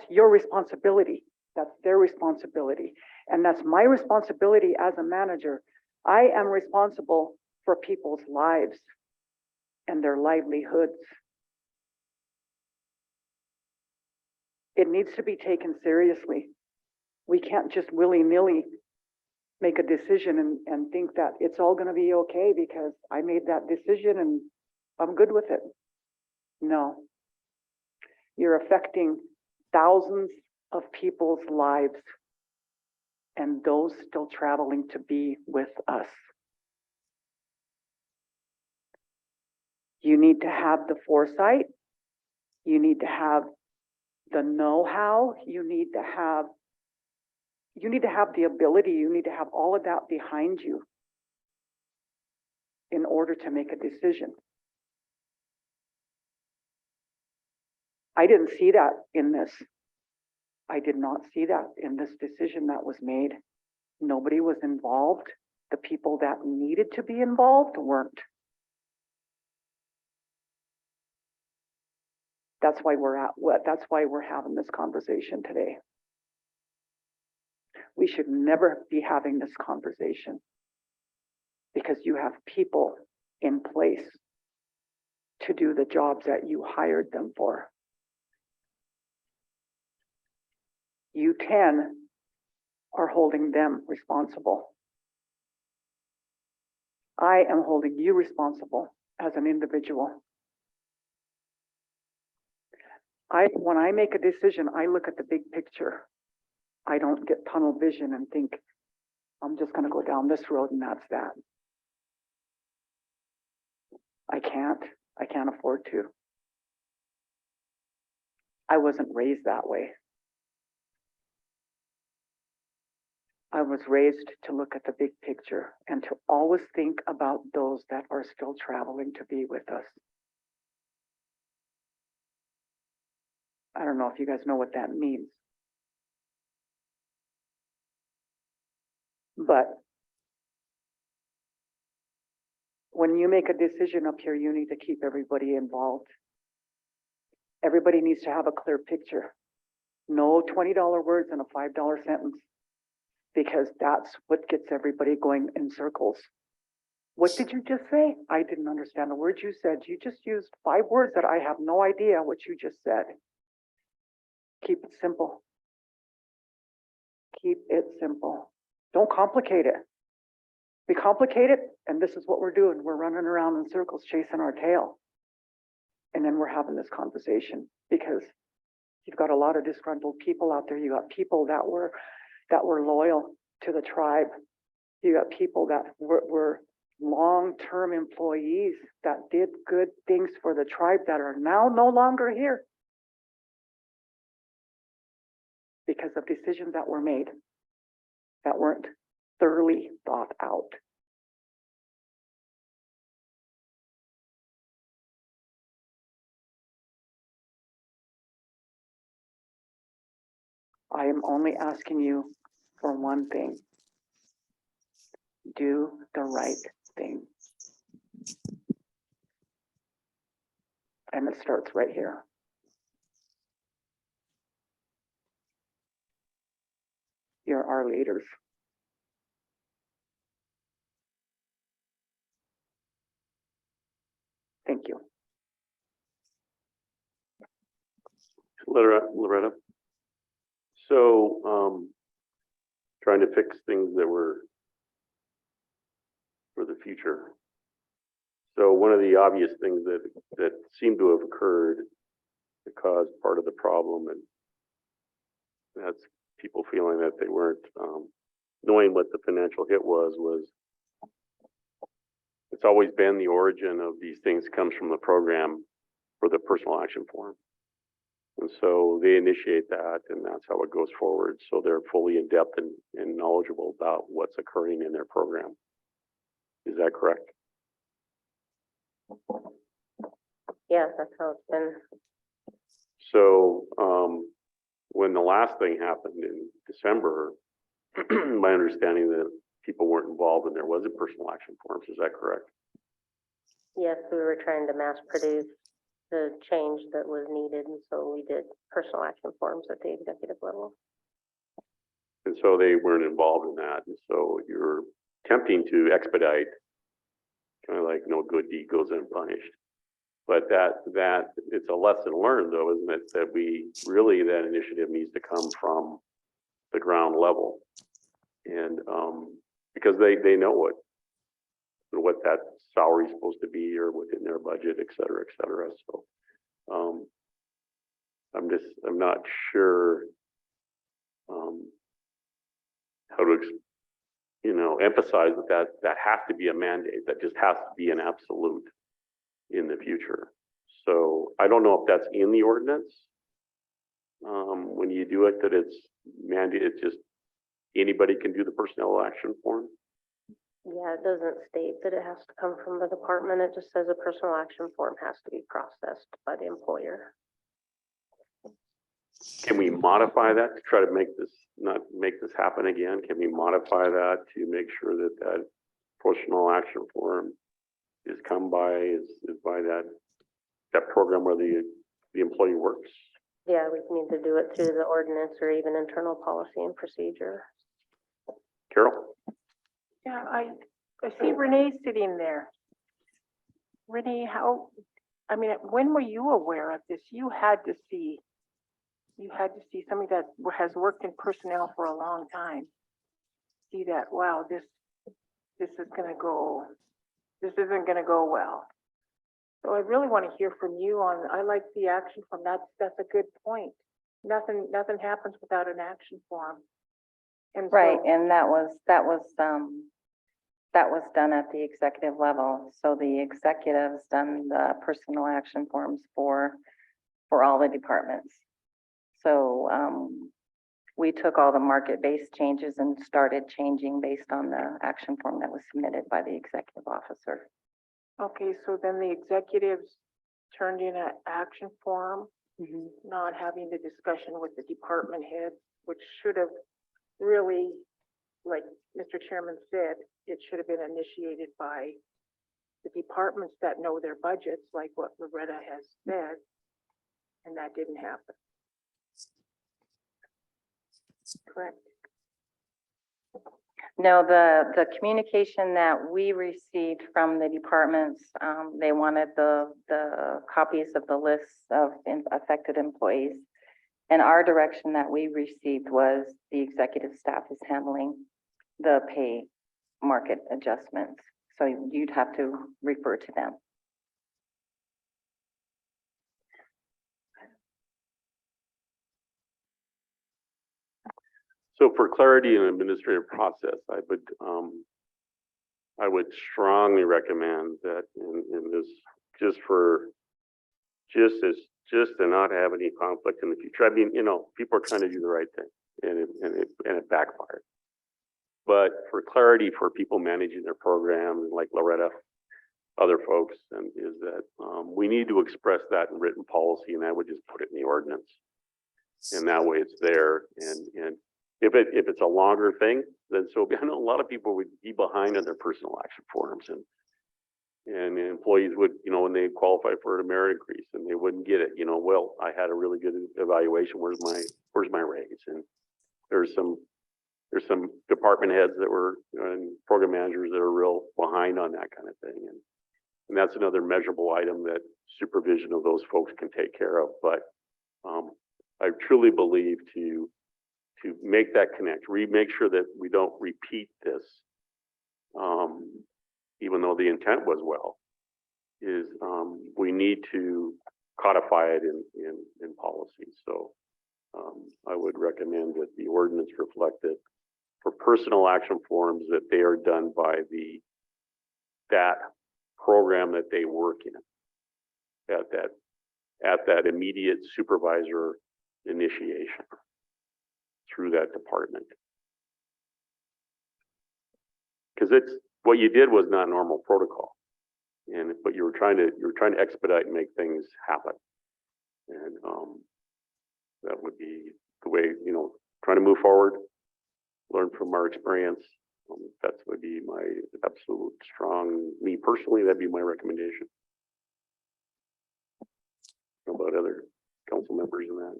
your responsibility. That's their responsibility. And that's my responsibility as a manager. I am responsible for people's lives and their livelihoods. It needs to be taken seriously. We can't just willy-nilly make a decision and think that it's all going to be okay because I made that decision and I'm good with it. No. You're affecting thousands of people's lives and those still traveling to be with us. You need to have the foresight. You need to have the know-how. You need to have the ability. You need to have all of that behind you in order to make a decision. I didn't see that in this. I did not see that in this decision that was made. Nobody was involved. The people that needed to be involved weren't. That's why that's why we're having this conversation today. We should never be having this conversation because you have people in place to do the jobs that you hired them for. You 10 are holding them responsible. I am holding you responsible as an individual. When I make a decision, I look at the big picture. I don't get tunnel vision and think, I'm just going to go down this road and that's that. I can't afford to. I wasn't raised that way. I was raised to look at the big picture and to always think about those that are still traveling to be with us. I don't know if you guys know what that means, But when you make a decision up here, you need to keep everybody involved. Everybody needs to have a clear picture. No $20 words in a $5 sentence, because that's what gets everybody going in circles. What did you just say? I didn't understand the words you said. You just used 5 words that I have no idea what you just said. Keep it simple. Keep it simple. Don't complicate it. We complicate it, and this is what we're doing. We're running around in circles chasing our tail. And then we're having this conversation because you've got a lot of disgruntled people out there. You got people that were loyal to the tribe. You got people that were long-term employees that did good things for the tribe that are now no longer here because of decisions that were made that weren't thoroughly thought out. I am only asking you for one thing. Do the right thing. And it starts right here. You're our leaders. Thank you. Loretta. So, trying to fix things that were for the future. So one of the obvious things that seemed to have occurred that caused part of the problem, and that's people feeling that they weren't knowing what the financial hit was it's always been the origin of these things comes from the program for the personal action form. And so they initiate that, and that's how it goes forward. So they're fully in depth and knowledgeable about what's occurring in their program. Is that correct? Yes, that's how it's been. So when the last thing happened in December, my understanding that people weren't involved and there wasn't personal action forms. Is that correct? Yes, we were trying to mass produce the change that was needed, and so we did personal action forms at the executive level. And so they weren't involved in that. And so you're attempting to expedite, kind of like no good deed goes unpunished. But that it's a lesson learned, though, isn't it? That that initiative needs to come from the ground level, and because they know what that salary is supposed to be or within their budget, et cetera, et cetera. So I'm not sure how to emphasize that has to be a mandate, that just has to be an absolute in the future. So I don't know if that's in the ordinance when you do it, that it's mandated, just anybody can do the personnel action form. Yeah, it doesn't state that it has to come from the department. It just says a personal action form has to be processed by the employer. Can we modify that to try to not make this happen again? Can we modify that to make sure that personal action form is by that program where the employee works? Yeah, we need to do it through the ordinance or even internal policy and procedure. Carol? Yeah, I see Renee sitting there. Renee, when were you aware of this? You had to see somebody that has worked in personnel for a long time. See that, wow, this isn't gonna go well. So I really want to hear from you I like the action form. That's a good point. Nothing happens without an action form. And Right, so, and that was done at the executive level. So the executives done the personal action forms for all the departments. So we took all the market-based changes and started changing based on the action form that was submitted by the executive officer. okay, so then the executives turned in an action form, not having the discussion with the department head, which should have really like Mr. Chairman said, it should have been initiated by the departments that know their budgets, like what Loretta has said, and that didn't happen. Correct. No, the communication that we received from the departments, they wanted the copies of the lists of affected employees. And our direction that we received was the executive staff is handling the pay market adjustments. So you'd have to refer to them. So for clarity in administrative process, I would strongly recommend that in this, just to not have any conflict in the future. I mean, you know, people are trying to do the right thing and it backfired. But for clarity for people managing their program, like Loretta, other folks, and is that we need to express that in written policy, and I would just put it in the ordinance. And that way it's there. And if it's a longer thing, then so I know a lot of people would be behind on their personal action forms, and employees would, you know, when they qualify for a merit increase and they wouldn't get it, you know, well, I had a really good evaluation. Where's my raise? And there's some department heads that were and program managers that are real behind on that kind of thing. And that's another measurable item that supervision of those folks can take care of. But I truly believe to make that connect, make sure that we don't repeat this, even though the intent was well, is we need to codify it in policy. So I would recommend that the ordinance reflect that for personal action forms that they are done by that program that they work in at that immediate supervisor initiation through that department. Because it's what you did was not normal protocol, but you were trying to expedite and make things happen, and that would be the way, you know, trying to move forward, learn from our experience. That would be my absolute strong, me personally, that'd be my recommendation. How about other council members in that?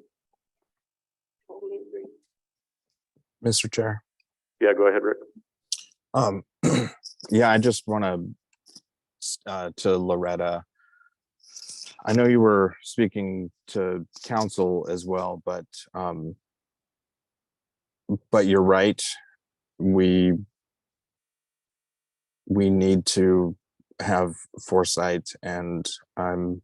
Totally agree. Mr. Chair. Yeah, go ahead, Rick. Yeah, I just want to Loretta. I know you were speaking to council as well, but you're right. We need to have foresight, and I'm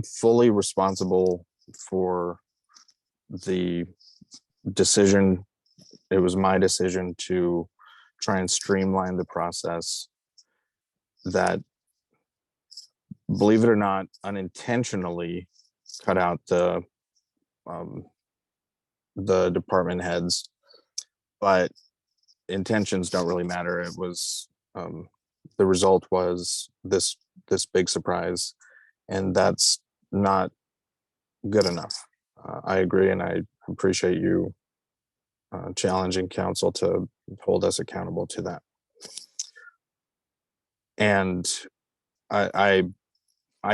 fully responsible for the decision. It was my decision to try and streamline the process that, believe it or not, unintentionally cut out the department heads, but intentions don't really matter. It was the result was this big surprise, and that's not good enough. I agree, and I appreciate you challenging council to hold us accountable to that. And I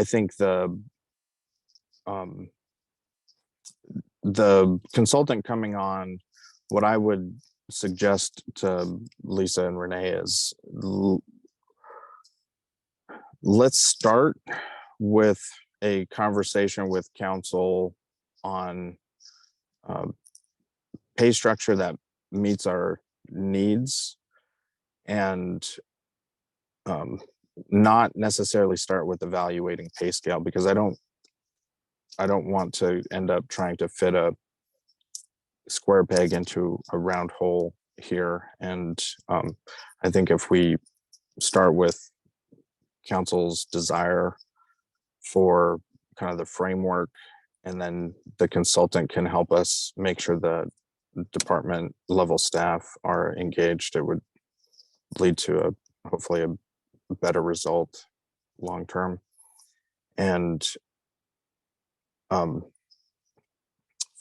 think the consultant coming on, what I would suggest to Lisa and Renee is let's start with a conversation with council on pay structure that meets our needs, and not necessarily start with evaluating pay scale, because I don't want to end up trying to fit a square peg into a round hole here. And I think if we start with council's desire for kind of the framework, and then the consultant can help us make sure the department level staff are engaged, it would lead to hopefully a better result long term. And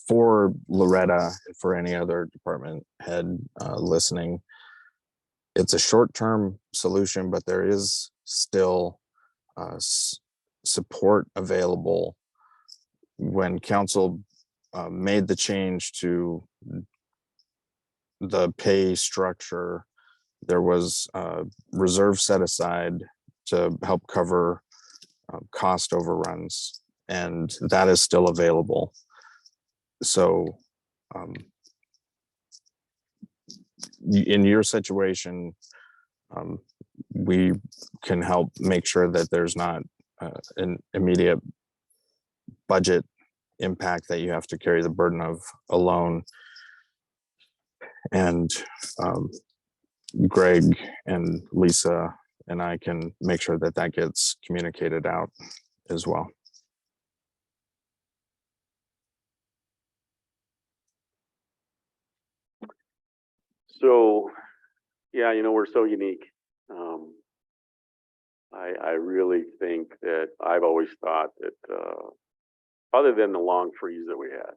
for Loretta, for any other department head listening, it's a short-term solution, but there is still support available. When council made the change to the pay structure, there was a reserve set aside to help cover cost overruns, and that is still available. So in your situation, we can help make sure that there's not an immediate budget impact that you have to carry the burden of alone. And Greg and Lisa and I can make sure that that gets communicated out as well. So, yeah, we're so unique. I really think that I've always thought that other than the long freeze that we had,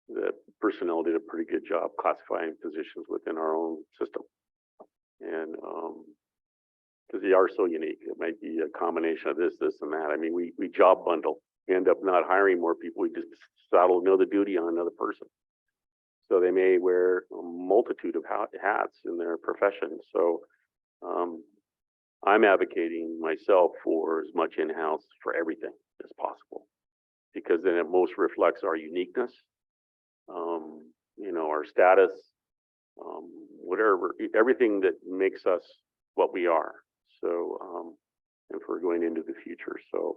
that personnel did a pretty good job classifying positions within our own system. And because they are so unique, it might be a combination of this, and that. I mean, we job bundle. We end up not hiring more people. We just saddle another duty on another person. So they may wear a multitude of hats in their profession. So I'm advocating myself for as much in-house for everything as possible, because then it most reflects our uniqueness, our status, whatever, everything that makes us what we are. So, and for going into the future. So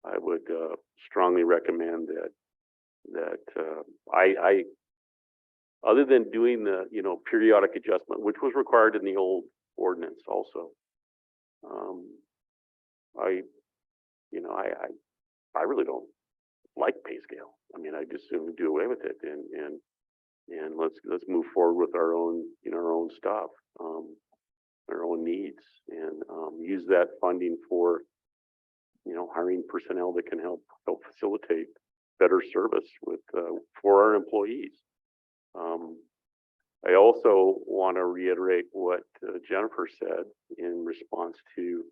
I would strongly recommend that I other than doing the, periodic adjustment, which was required in the old ordinance also, I really don't like pay scale. I mean, I just soon do away with it and let's move forward with our own, our own stuff, our own needs, and use that funding for, hiring personnel that can help facilitate better service with for our employees. I also want to reiterate what Jennifer said in response to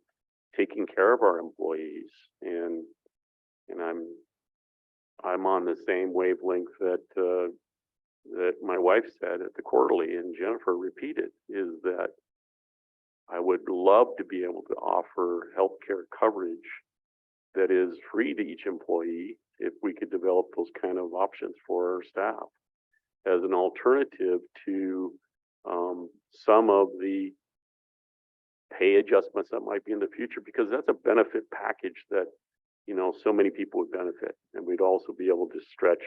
taking care of our employees, and I'm on the same wavelength that my wife said at the quarterly, and Jennifer repeated, is that I would love to be able to offer healthcare coverage that is free to each employee if we could develop those kind of options for our staff as an alternative to some of the pay adjustments that might be in the future, because that's a benefit package that, so many people would benefit. And we'd also be able to stretch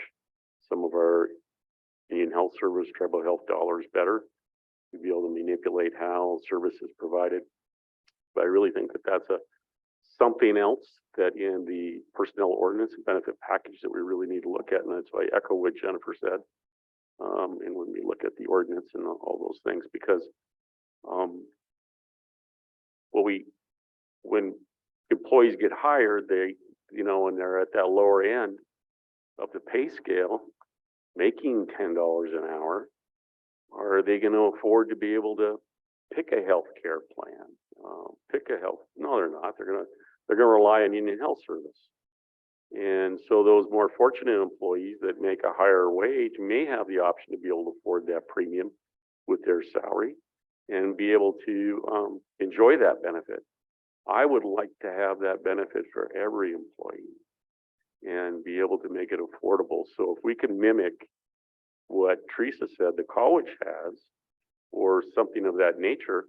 some of our Indian Health Service, tribal health dollars better. We'd be able to manipulate how service is provided. But I really think that that's something else that in the personnel ordinance and benefit package that we really need to look at. And that's why I echo what Jennifer said. And when we look at the ordinance and all those things, because when employees get hired, they, and they're at that lower end of the pay scale, making $10 an hour, are they going to afford to be able to pick a health care plan? No, they're not. They're going to rely on Indian Health Service. And so those more fortunate employees that make a higher wage may have the option to be able to afford that premium with their salary and be able to enjoy that benefit. I would like to have that benefit for every employee and be able to make it affordable. So if we can mimic what Teresa said the college has, or something of that nature,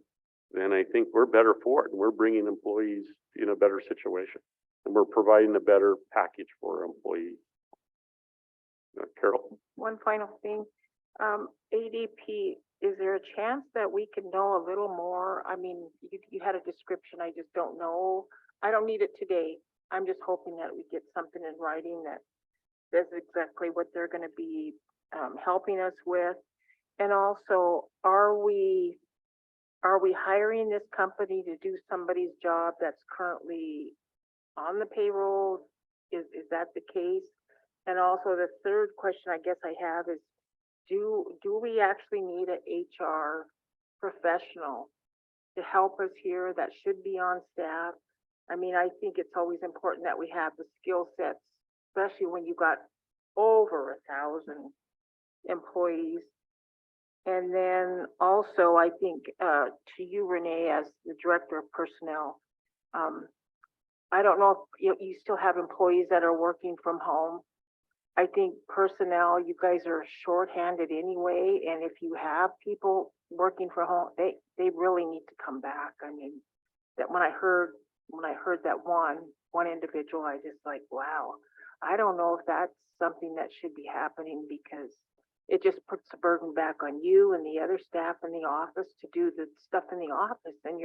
then I think we're better for it. And we're bringing employees in a better situation, and we're providing a better package for our employees. Carol? One final thing, ADP, is there a chance that we could know a little more? I mean, you had a description, I just don't know. I don't need it today. I'm just hoping that we get something in writing that says exactly what they're going to be helping us with. And also, are we hiring this company to do somebody's job that's currently on the payroll? Is that the case? And also the third question I guess I have is, do we actually need an HR professional to help us here that should be on staff? I mean, I think it's always important that we have the skill sets, especially when you got over 1,000 employees. And then also, I think, to you, Renee, as the Director of Personnel, I don't know if you still have employees that are working from home. I think personnel, you guys are shorthanded anyway, and if you have people working from home, they really need to come back. I mean, that when I heard that one individual, I just like, wow, I don't know if that's something that should be happening, because it just puts the burden back on you and the other staff in the office to do the stuff in the office. And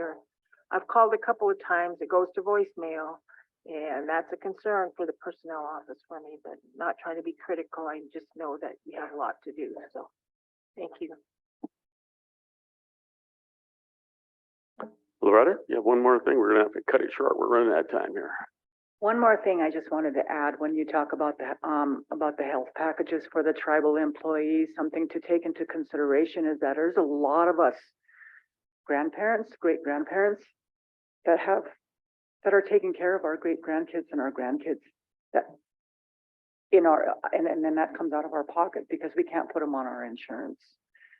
I've called a couple of times, it goes to voicemail. And that's a concern for the personnel office for me, but not trying to be critical. I just know that you have a lot to do. So thank you. Loretta, you have one more thing. We're gonna have to cut it short. We're running out of time here. One more thing I just wanted to add, when you talk about the health packages for the tribal employees, something to take into consideration is that there's a lot of us, grandparents, great grandparents, that are taking care of our great grandkids and our grandkids, that and then that comes out of our pocket because we can't put them on our insurance,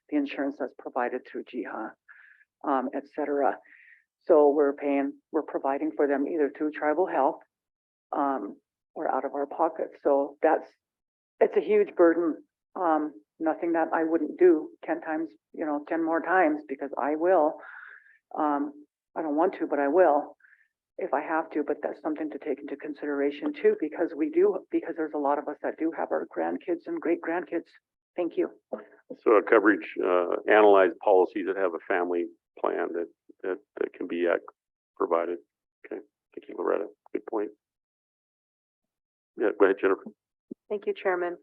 the insurance that's provided through GHA, et cetera. So we're providing for them either through tribal health, or out of our pocket. So it's a huge burden. Nothing that I wouldn't do 10 times, 10 more times, because I will. I don't want to, but I will if I have to, but that's something to take into consideration too, because there's a lot of us that do have our grandkids and great grandkids. Thank you. So a coverage, analyze policies that have a family plan that can be provided. Okay, thank you, Loretta. Good point. Yeah, go ahead, Jennifer. Thank you, Chairman.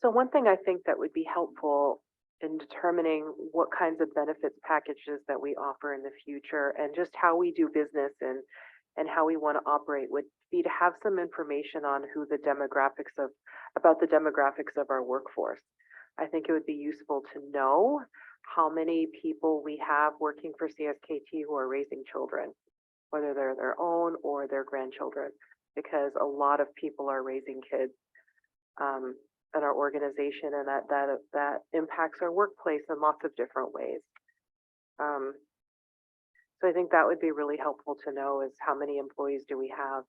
So one thing I think that would be helpful in determining what kinds of benefits packages that we offer in the future and just how we do business and how we want to operate would be to have some information on about the demographics of our workforce. I think it would be useful to know how many people we have working for CSKT who are raising children, whether they're their own or their grandchildren, because a lot of people are raising kids in our organization, and that impacts our workplace in lots of different ways. So I think that would be really helpful to know, is how many employees do we have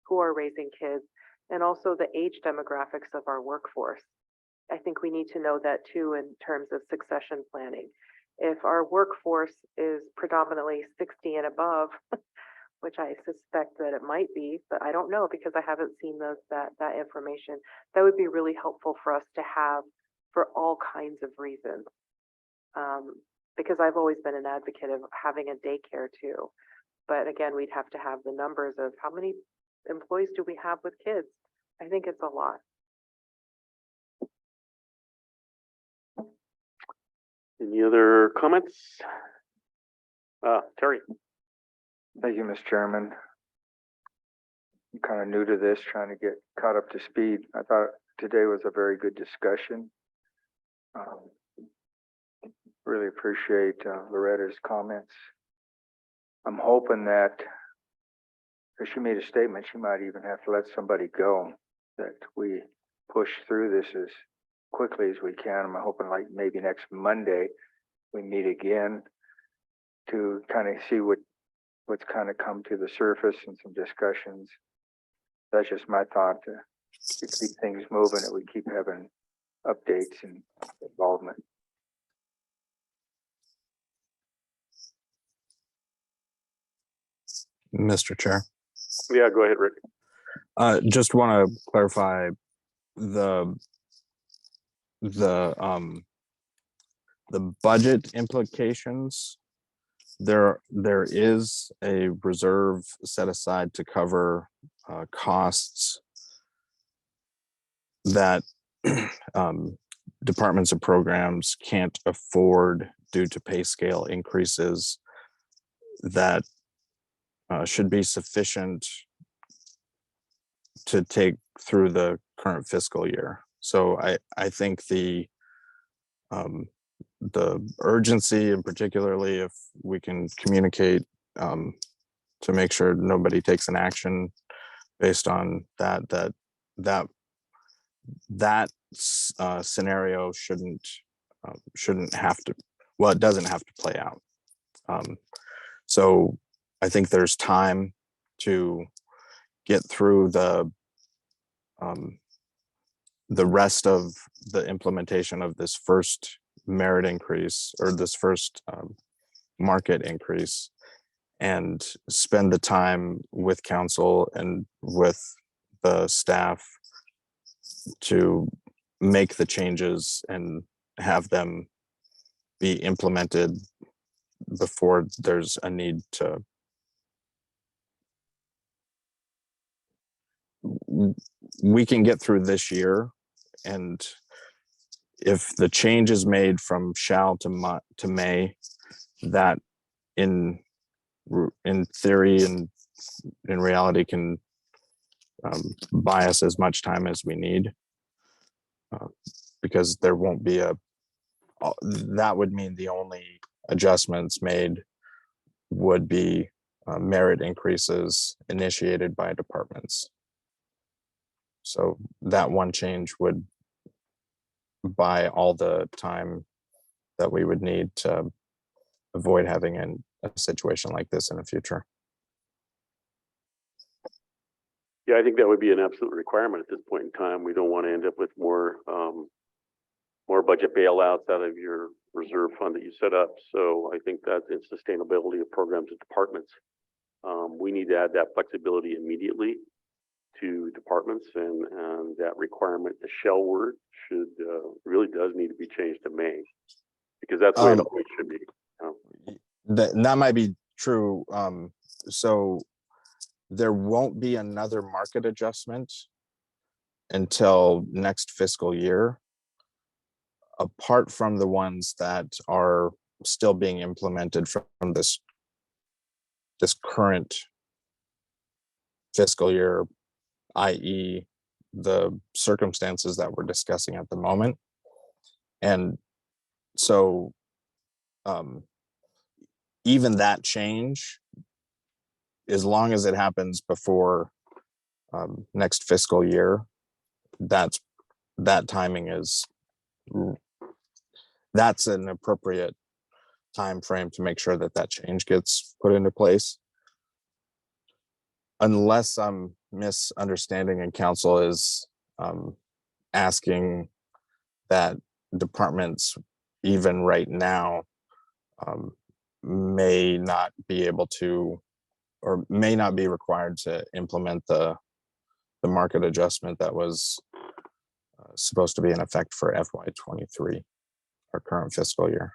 who are raising kids, and also the age demographics of our workforce. I think we need to know that too in terms of succession planning. If our workforce is predominantly 60 and above, which I suspect that it might be, but I don't know because I haven't seen that information. That would be really helpful for us to have for all kinds of reasons. Because I've always been an advocate of having a daycare too. But again, we'd have to have the numbers of how many employees do we have with kids. I think it's a lot. Any other comments? Terry. Thank you, Mr. Chairman. I'm kind of new to this, trying to get caught up to speed. I thought today was a very good discussion. Really appreciate Loretta's comments. I'm hoping that, because she made a statement, she might even have to let somebody go, that we push through this as quickly as we can. I'm hoping like maybe next Monday we meet again to kind of see what's kind of come to the surface and some discussions. That's just my thought, to keep things moving, that we keep having updates and involvement. Mr. Chair. Yeah, go ahead, Rick. Just want to clarify the budget implications. There is a reserve set aside to cover costs that departments and programs can't afford due to pay scale increases, that should be sufficient to take through the current fiscal year. So I think the urgency, and particularly if we can communicate to make sure nobody takes an action based on that scenario shouldn't have to, well, it doesn't have to play out. So I think there's time to get through the rest of the implementation of this first merit increase, or this first market increase, and spend the time with council and with the staff to make the changes and have them be implemented before there's a need to. We can get through this year, and if the change is made from shall to may, that in theory and in reality can buy us as much time as we need, because there won't be that would mean the only adjustments made would be merit increases initiated by departments. So that one change would buy all the time that we would need to avoid having a situation like this in the future. Yeah, I think that would be an absolute requirement at this point in time. We don't want to end up with more budget bailouts out of your reserve fund that you set up. So I think that it's sustainability of programs and departments. We need to add that flexibility immediately to departments, and that requirement, the shall word, should really does need to be changed to may, because that's the way it always should be. That might be true. So there won't be another market adjustment until next fiscal year, apart from the ones that are still being implemented from this current fiscal year, i.e. the circumstances that we're discussing at the moment. And so even that change, as long as it happens before next fiscal year, that timing is, that's an appropriate time frame to make sure that change gets put into place. Unless I'm misunderstanding and council is asking that departments, even right now, may not be able to, or may not be required to implement the market adjustment that was supposed to be in effect for FY23, our current fiscal year.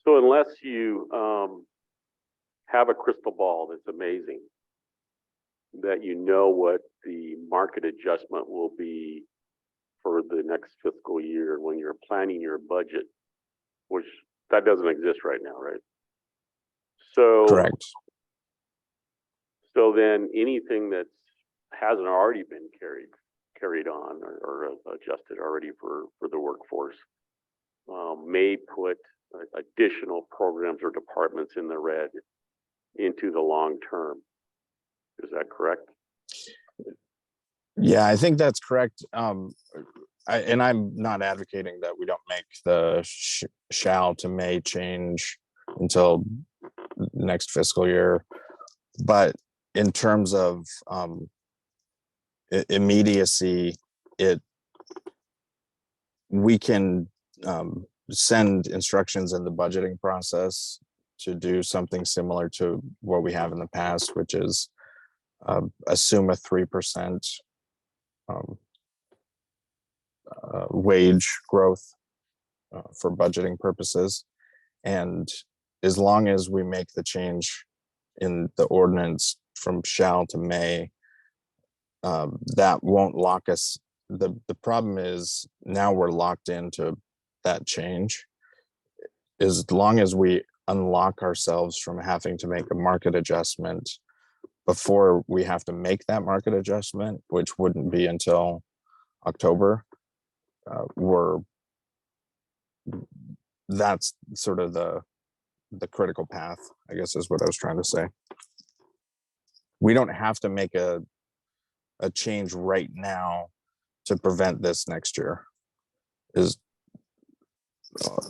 So unless you have a crystal ball that's amazing, that you know what the market adjustment will be for the next fiscal year when you're planning your budget, which that doesn't exist right now, right? So correct. So then anything that hasn't already been carried on or adjusted already for the workforce may put additional programs or departments in the red into the long term. Is that correct? Yeah, I think that's correct. And I'm not advocating that we don't make the shall to may change until next fiscal year, but in terms of immediacy, we can send instructions in the budgeting process to do something similar to what we have in the past, which is assume a 3% wage growth for budgeting purposes. And as long as we make the change in the ordinance from shall to may, that won't lock us. The problem is now we're locked into that change. As long as we unlock ourselves from having to make a market adjustment before we have to make that market adjustment, which wouldn't be until October. That's sort of the critical path, I guess is what I was trying to say. We don't have to make a change right now to prevent this next year, is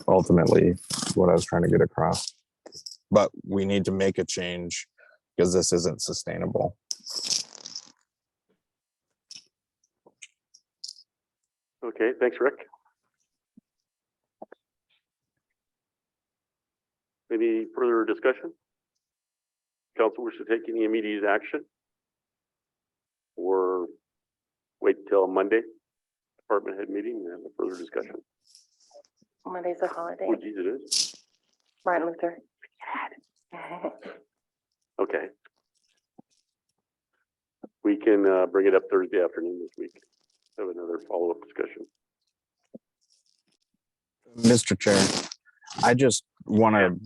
ultimately what I was trying to get across. But we need to make a change because this isn't sustainable. Okay, thanks, Rick. Any further discussion? Council wish to take any immediate action? Or wait till Monday, department head meeting, and have a further discussion? Monday's a holiday. Oh, geez, it is. Martin Luther. Okay. We can bring it up Thursday afternoon this week. Have another follow-up discussion. Mr. Chair, I just want to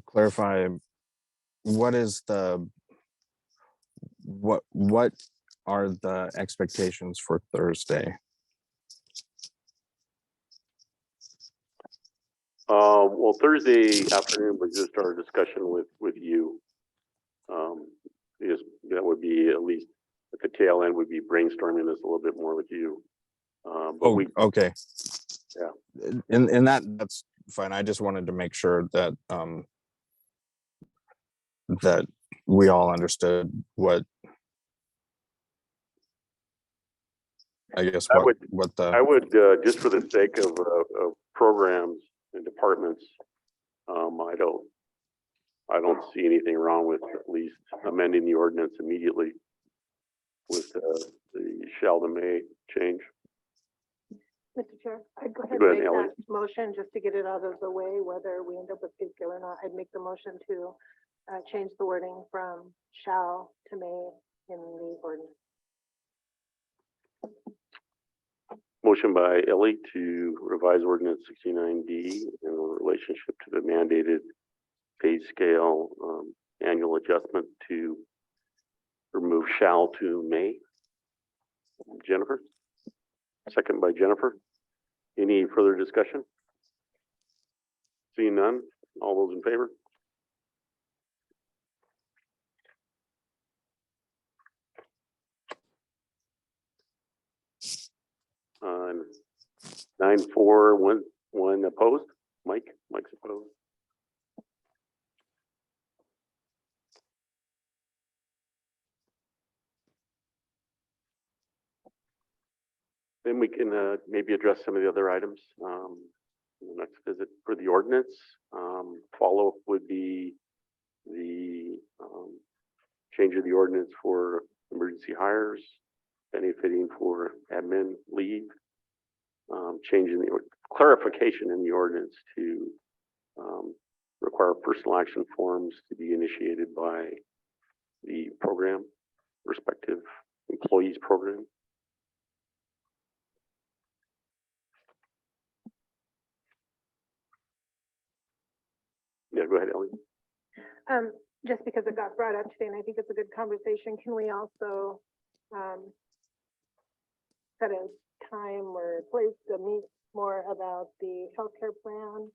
clarify, what are the expectations for Thursday? Well, Thursday afternoon was just our discussion with you. Yes, that would be at least at the tail end would be brainstorming this a little bit more with you. But okay. Yeah. And that's fine. I just wanted to make sure that that we all understood what, I guess, I would just for the sake of programs and departments, I don't see anything wrong with at least amending the ordinance immediately with the shall to may change. Mr. Chair, I'd go ahead Go and ahead, make Ellie. that motion just to get it out of the way, whether we end up with pay scale or not. I'd make the motion to change the wording from shall to may in the ordinance. Motion by Ellie to revise ordinance 69D in relationship to the mandated pay scale annual adjustment to remove shall to may. Jennifer? Second by Jennifer. Any further discussion? Seeing none, all those in favor? Uh, 9-4, one opposed. Mike's opposed. Then we can maybe address some of the other items. The next visit for the ordinance. Follow-up would be the change of the ordinance for emergency hires, benefiting for admin leave, changing the clarification in the ordinance to require personal action forms to be initiated by the program, respective employees program. Yeah, go ahead, Ellie. Just because it got brought up today, and I think it's a good conversation, can we also set a time or place to meet more about the healthcare plan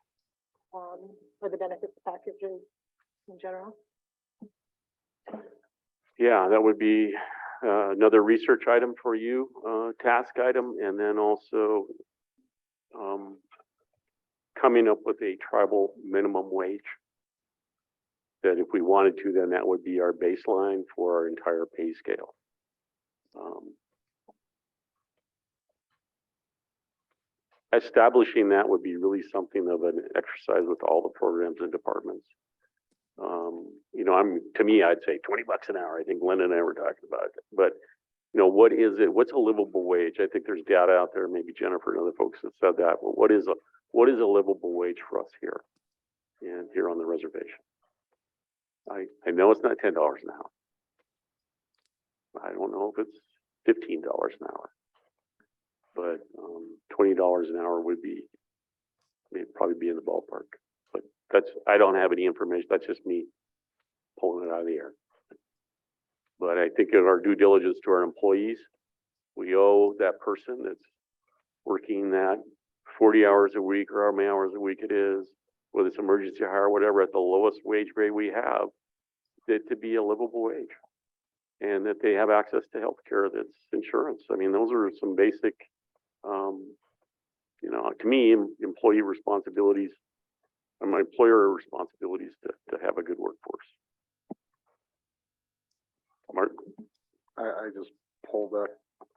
or the benefits packages in general? Yeah, that would be another research item for you, task item, and then also coming up with a tribal minimum wage. That if we wanted to, then that would be our baseline for our entire pay scale. Establishing that would be really something of an exercise with all the programs and departments. You know, to me, I'd say $20 an hour. I think Linda and I were talking about it. But, you know, what is it? What's a livable wage? I think there's data out there, maybe Jennifer and other folks have said that. But what is a livable wage for us here and here on the reservation? I know it's not $10 an hour. I don't know if it's $15 an hour, but $20 an hour would be, probably be in the ballpark. But That's, I don't have any information. That's just me pulling it out of the air. But I think in our due diligence to our employees, we owe that person that's working that 40 hours a week or how many hours a week it is, whether it's emergency hire, whatever, at the lowest wage grade we have, that to be a livable wage. And that they have access to health care that's insurance. I mean, those are some basic, you know, to me, employee responsibilities and my employer responsibilities to have a good workforce. Mark? I just pulled up,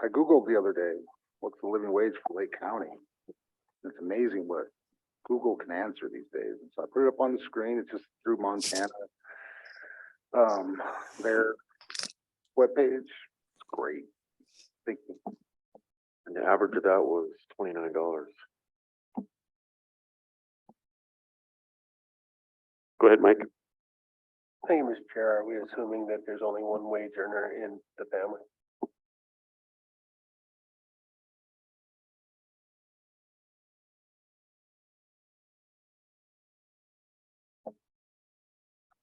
I Googled the other day, what's the living wage for Lake County? It's amazing what Google can answer these days. And so I put it up on the screen. It's just through Montana. Their webpage, it's great. Thank you. And the average of that was $29. Go ahead, Mike. Thank you, Mr. Chair. Are we assuming that there's only one wage earner in the family?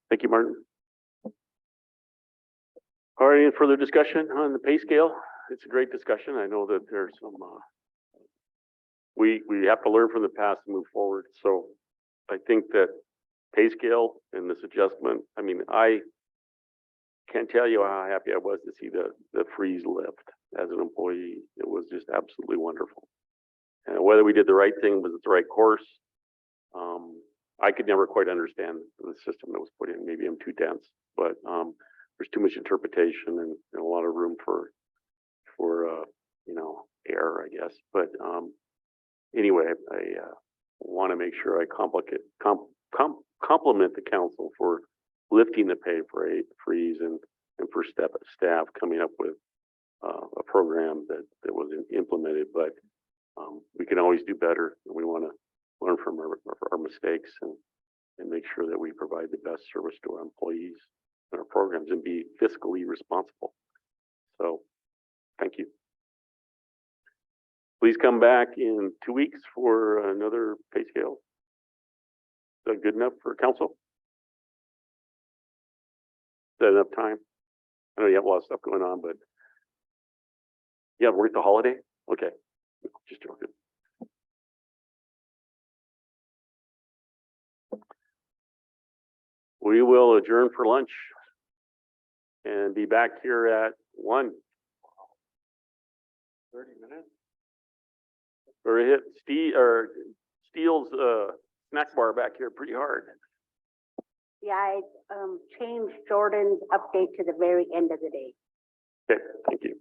Thank you, Martin. All right, any further discussion on the pay scale? It's a great discussion. I know that there's some, we have to learn from the past and move forward. So I think that pay scale and this adjustment, I mean, I can't tell you how happy I was to see the freeze lift as an employee. It was just absolutely wonderful. And whether we did the right thing, was it the right course? I could never quite understand the system that was put in. Maybe I'm too dense, but there's too much interpretation and a lot of room for you know, error, I guess. But anyway, I want to make sure I compliment the council for lifting the pay for a freeze and for staff coming up with a program that was implemented. But we can always do better, and we want to learn from our mistakes and make sure that we provide the best service to our employees and our programs and be fiscally responsible. So thank you. Please come back in 2 weeks for another pay scale. Is that good enough for council? Is that enough time? I know you have a lot of stuff going on, but yeah, work the holiday? Okay, just joking. We will adjourn for lunch and be back here at 1. 30 minutes. Or hit Steele's snack bar back here pretty hard. Yeah, I changed Jordan's update to the very end of the day. Okay, thank you.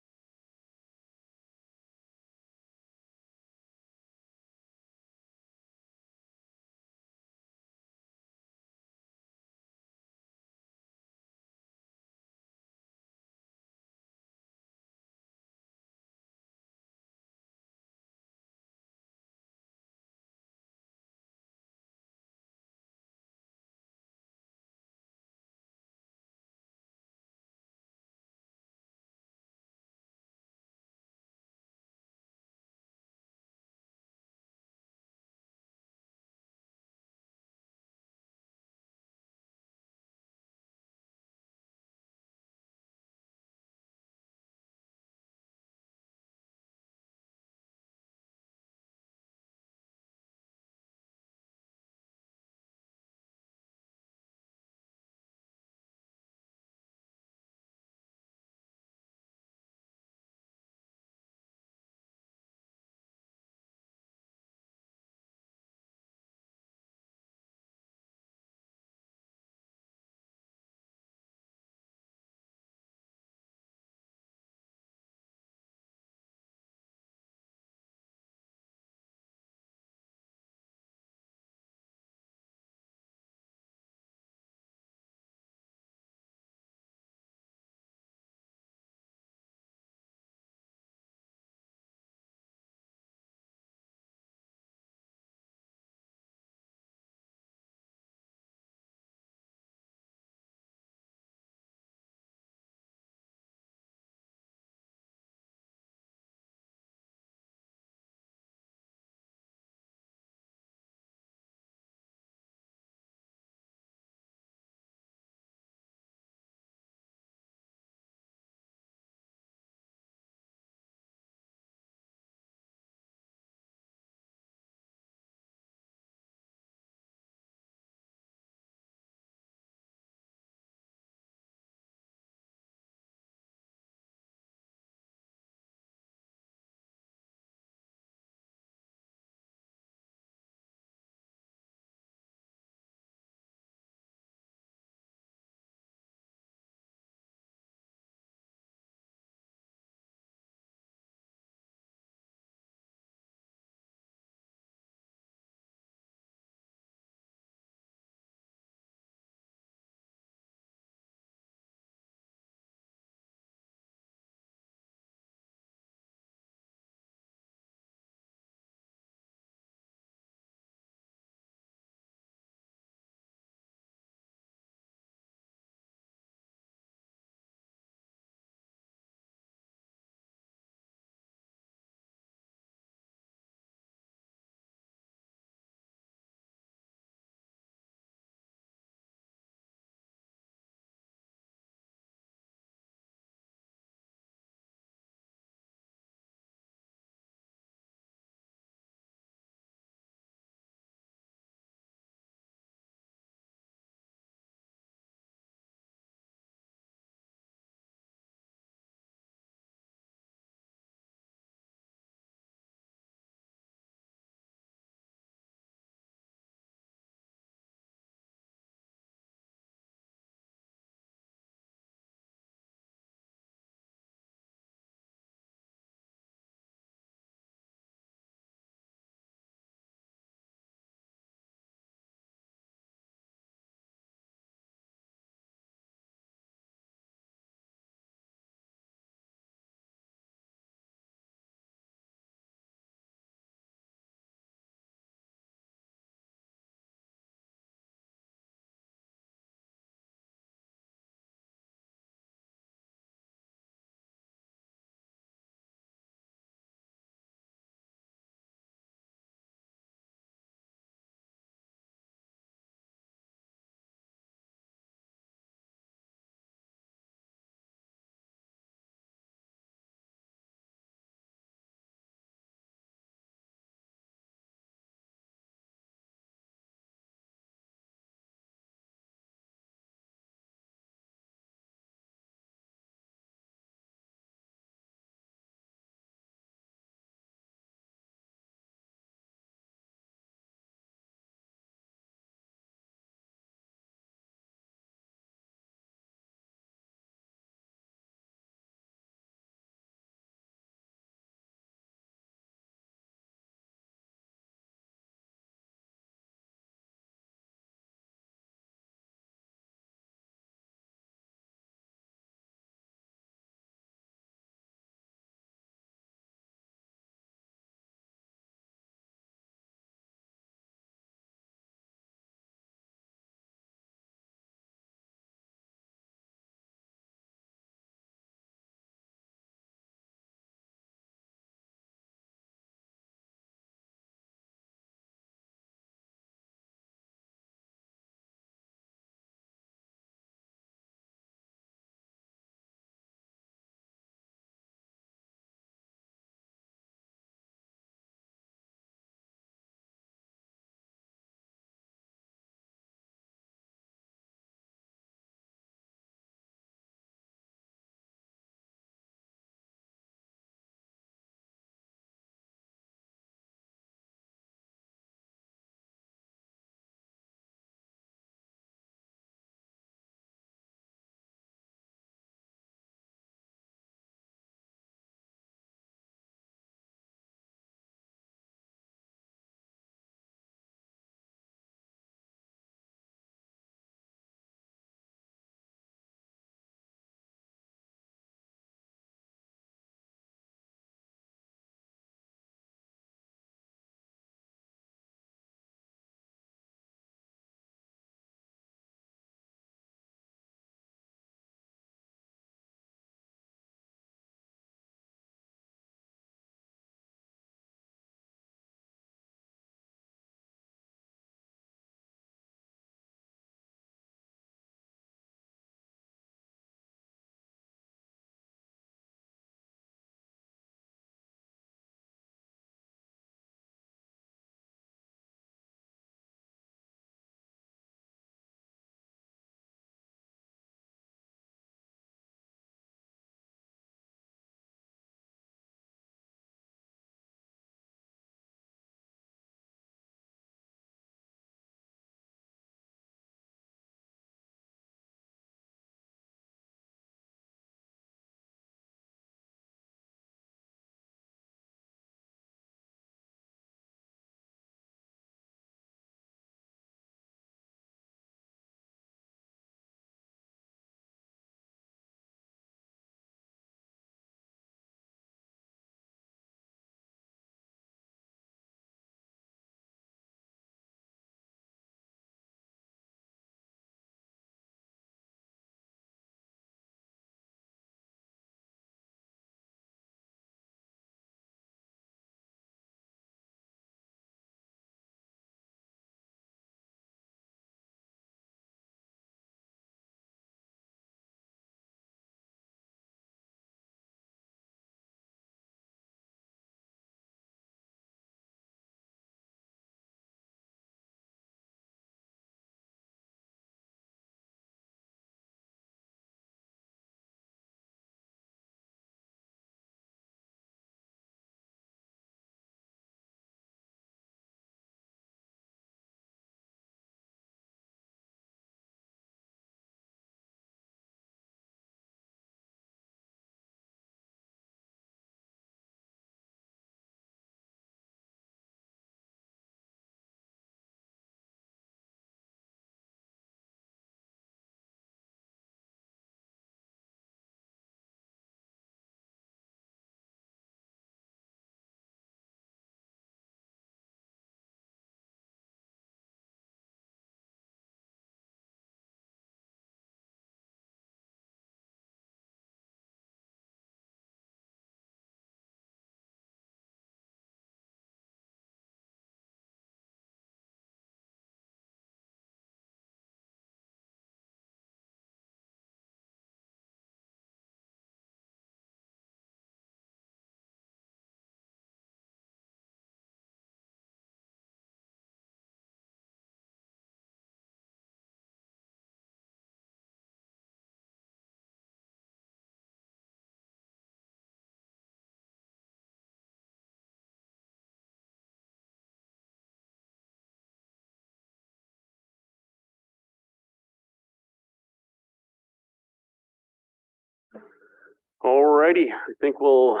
All righty, I think we'll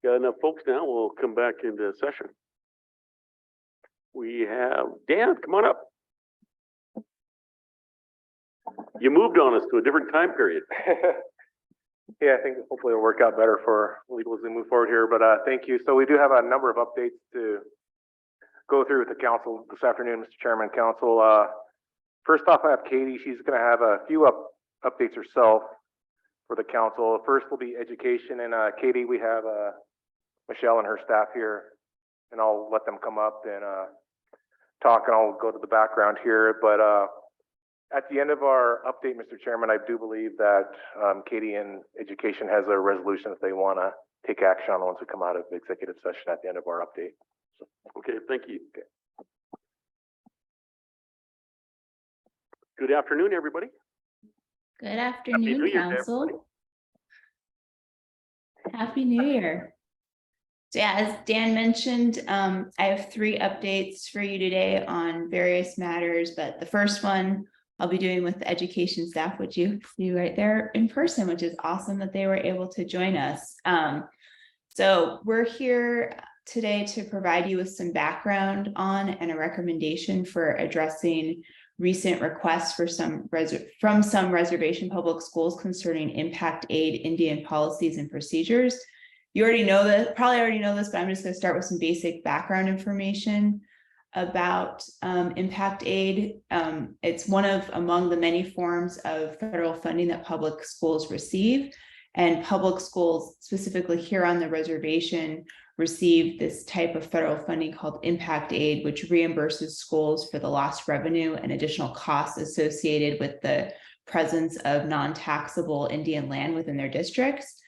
got enough folks now. We'll come back into session. We have Dan, come on up. You moved on us to a different time period. Yeah, I think hopefully it'll work out better for legal as we move forward here, but thank you. So we do have a number of updates to go through with the council this afternoon, Mr. Chairman, council. First off, I have Katie. She's going to have a few updates herself for the council. First will be education, and Katie, we have Michelle and her staff here, and I'll let them come up and talk, and I'll go to the background here. But at the end of our update, Mr. Chairman, I do believe that Katie in education has a resolution that they want to take action on once we come out of executive session at the end of our update. So, okay, thank you. Okay. Good afternoon, everybody. Good afternoon, Council. Happy New Year. So yeah, as Dan mentioned, I have 3 updates for you today on various matters, but the first one I'll be doing with the education staff, which you see right there in person, which is awesome that they were able to join us. So we're here today to provide you with some background on and a recommendation for addressing recent requests for from some reservation public schools concerning impact aid Indian policies and procedures. You already know this, probably already know this, but I'm just going to start with some basic background information about impact aid. It's one of among the many forms of federal funding that public schools receive, and public schools, specifically here on the reservation, receive this type of federal funding called impact aid, which reimburses schools for the lost revenue and additional costs associated with the presence of non-taxable Indian land within their districts.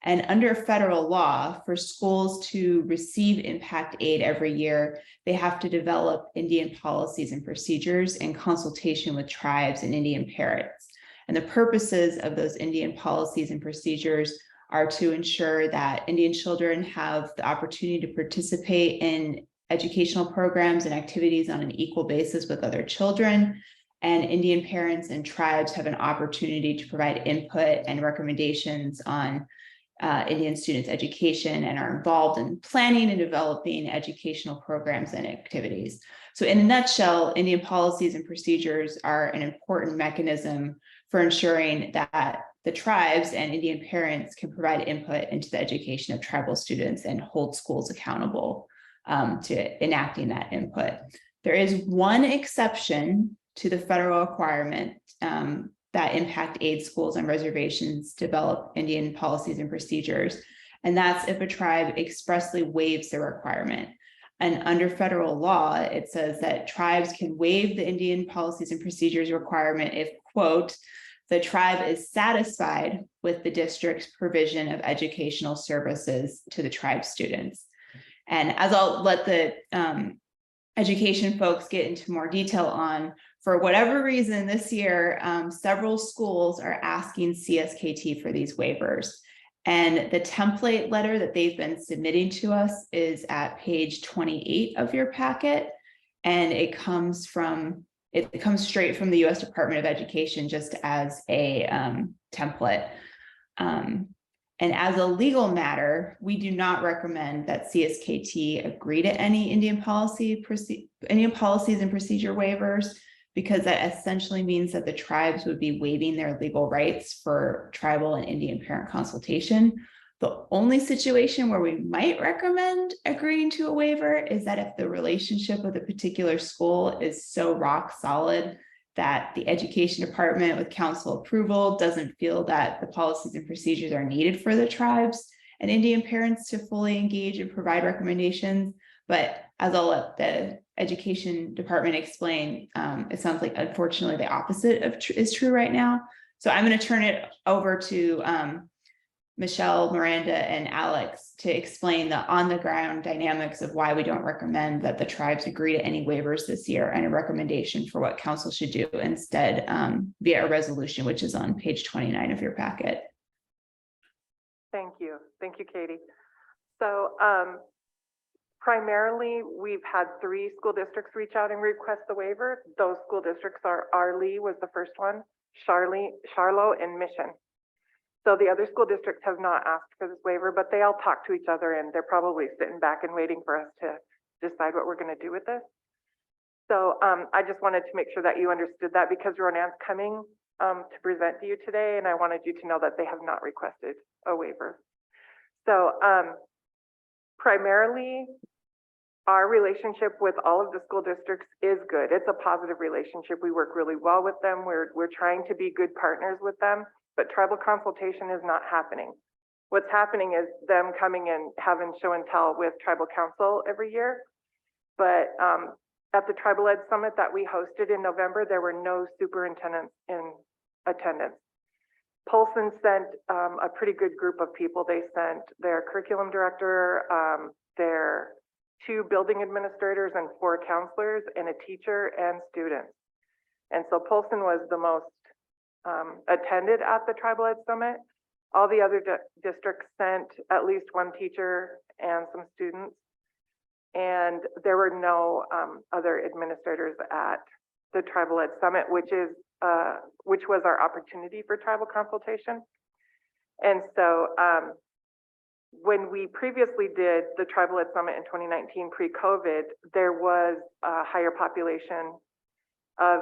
And under federal law, for schools to receive impact aid every year, they have to develop Indian policies and procedures in consultation with tribes and Indian parents. And the purposes of those Indian policies and procedures are to ensure that Indian children have the opportunity to participate in educational programs and activities on an equal basis with other children, and Indian parents and tribes have an opportunity to provide input and recommendations on Indian students' education and are involved in planning and developing educational programs and activities. So in a nutshell, Indian policies and procedures are an important mechanism for ensuring that the tribes and Indian parents can provide input into the education of tribal students and hold schools accountable to enacting that input. There is one exception to the federal requirement that impact aid schools on reservations develop Indian policies and procedures, and that's if a tribe expressly waives the requirement. And under federal law, it says that tribes can waive the Indian policies and procedures requirement if, quote, the tribe is satisfied with the district's provision of educational services to the tribe students. And as I'll let the education folks get into more detail on, for whatever reason this year, several schools are asking CSKT for these waivers. And the template letter that they've been submitting to us is at page 28 of your packet. And it comes straight from the U.S. Department of Education just as a template. And as a legal matter, we do not recommend that CSKT agree to any Indian policies and procedure waivers, because that essentially means that the tribes would be waiving their legal rights for tribal and Indian parent consultation. The only situation where we might recommend agreeing to a waiver is that if the relationship with a particular school is so rock solid that the education department with council approval doesn't feel that the policies and procedures are needed for the tribes and Indian parents to fully engage and provide recommendations. But as I'll let the education department explain, it sounds like unfortunately the opposite is true right now. So I'm going to turn it over to Michelle, Miranda, and Alex to explain the on-the-ground dynamics of why we don't recommend that the tribes agree to any waivers this year, and a recommendation for what council should do instead via a resolution, which is on page 29 of your packet. Thank you, Katie. So primarily, we've had 3 school districts reach out and request the waiver. Those school districts are Arlee was the first one, Charlo, and Mission. So the other school districts have not asked for this waiver, but they all talk to each other and they're probably sitting back and waiting for us to decide what we're going to do with this. So I just wanted to make sure that you understood that because Ronan's coming to present to you today, and I wanted you to know that they have not requested a waiver. So primarily, our relationship with all of the school districts is good. It's a positive relationship. We work really well with them. We're trying to be good partners with them, but tribal consultation is not happening. What's happening is them coming and having show and tell with tribal council every year. But at the Tribal Ed Summit that we hosted in November, there were no superintendents in attendance. Polson sent a pretty good group of people. They sent their curriculum director, their 2 building administrators and 4 counselors and a teacher and students. And so Polson was the most attended at the Tribal Ed Summit. All the other districts sent at least 1 teacher and some students. And there were no other administrators at the Tribal Ed Summit, which was our opportunity for tribal consultation. And so when we previously did the Tribal Ed Summit in 2019 pre-COVID, there was a higher population of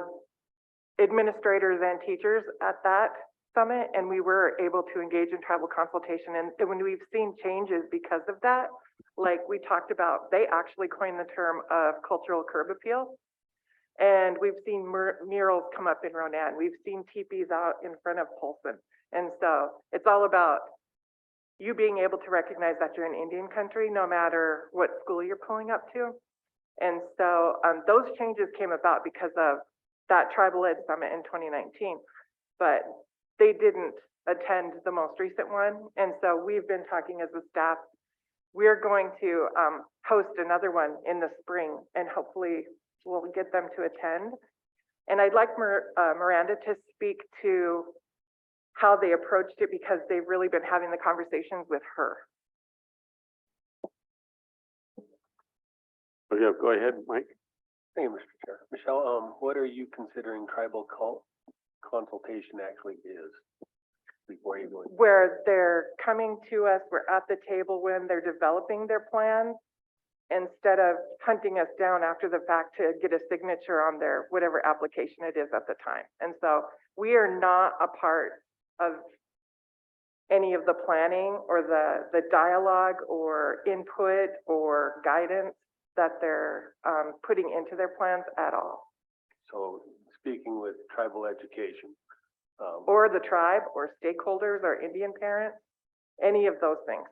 administrators and teachers at that summit, and we were able to engage in tribal consultation. And when we've seen changes because of that, like we talked about, they actually coined the term of cultural curb appeal. And we've seen murals come up in Ronan. We've seen teepees out in front of Polson. And so it's all about you being able to recognize that you're in Indian country, no matter what school you're pulling up to. And so those changes came about because of that Tribal Ed Summit in 2019, but they didn't attend the most recent one. And so we've been talking as a staff. We're going to host another one in the spring, and hopefully we'll get them to attend. And I'd like Miranda to speak to how they approached it because they've really been having the conversations with her. Oh, yeah, go ahead, Mike. Thank you, Mr. Chair. Michelle, what are you considering tribal consultation actually is? Before you go in? Where they're coming to us, we're at the table when they're developing their plans, instead of hunting us down after the fact to get a signature on their whatever application it is at the time. And so we are not a part of any of the planning or the dialogue or input or guidance that they're putting into their plans at all. So speaking with tribal education. Or the tribe or stakeholders or Indian parents, any of those things.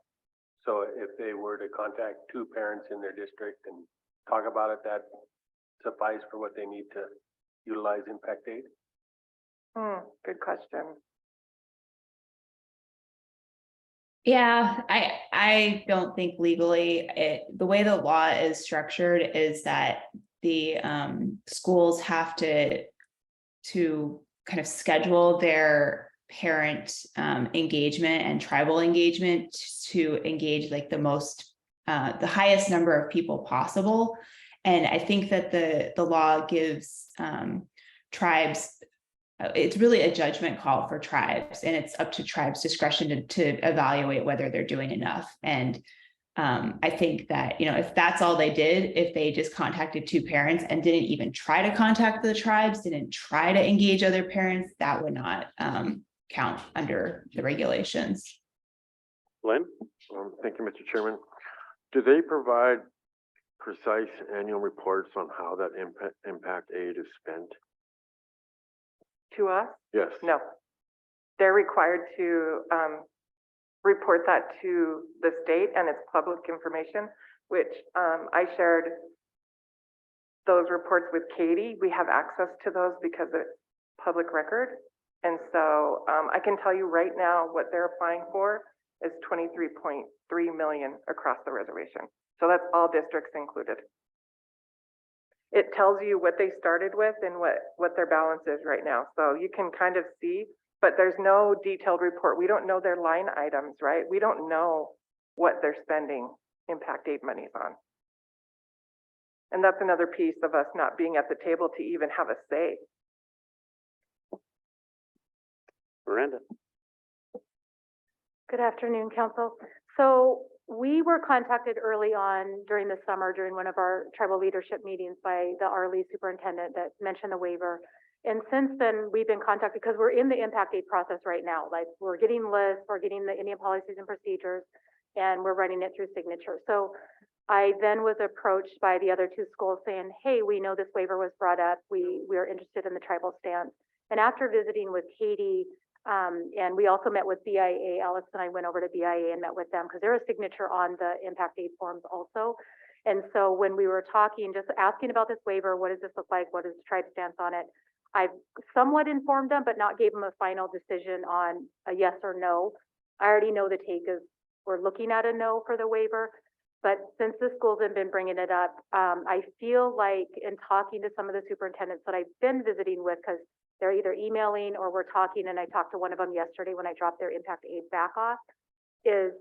So if they were to contact 2 parents in their district and talk about it, that suffice for what they need to utilize impact aid? Good question. Yeah, I don't think legally the way the law is structured is that the schools have to kind of schedule their parent engagement and tribal engagement to engage like the highest number of people possible. And I think that the law gives tribes, it's really a judgment call for tribes, and it's up to tribes' discretion to evaluate whether they're doing enough. And I think that, if that's all they did, if they just contacted 2 parents and didn't even try to contact the tribes, didn't try to engage other parents, that would not count under the regulations. Glenn? Thank you, Mr. Chairman. Do they provide precise annual reports on how that impact aid is spent? To us? Yes. No. They're required to report that to the state, and it's public information, which I shared those reports with Katie. We have access to those because it's public record. And so I can tell you right now what they're applying for is 23.3 million across the reservation. So that's all districts included. It tells you what they started with and what their balance is right now. So you can kind of see, but there's no detailed report. We don't know their line items, right? We don't know what they're spending impact aid monies on. And that's another piece of us not being at the table to even have a say. Miranda? Good afternoon, council. So we were contacted early on during the summer, during one of our tribal leadership meetings by the Arlie superintendent that mentioned the waiver. And since then, we've been contacted because we're in the impact aid process right now. Like we're getting lists, we're getting the Indian policies and procedures, and we're running it through signature. So I then was approached by the other two schools saying, hey, we know this waiver was brought up. We are interested in the tribal stance. And after visiting with Katie, and we also met with BIA, Alex and I went over to BIA and met with them because they're a signature on the impact aid forms also. And so when we were talking, just asking about this waiver, what does this look like? What is the tribe stance on it? I've somewhat informed them, but not gave them a final decision on a yes or no. I already know the take is we're looking at a no for the waiver. But since the schools have been bringing it up, I feel like in talking to some of the superintendents that I've been visiting with, because they're either emailing or we're talking, and I talked to one of them yesterday when I dropped their impact aid back off, is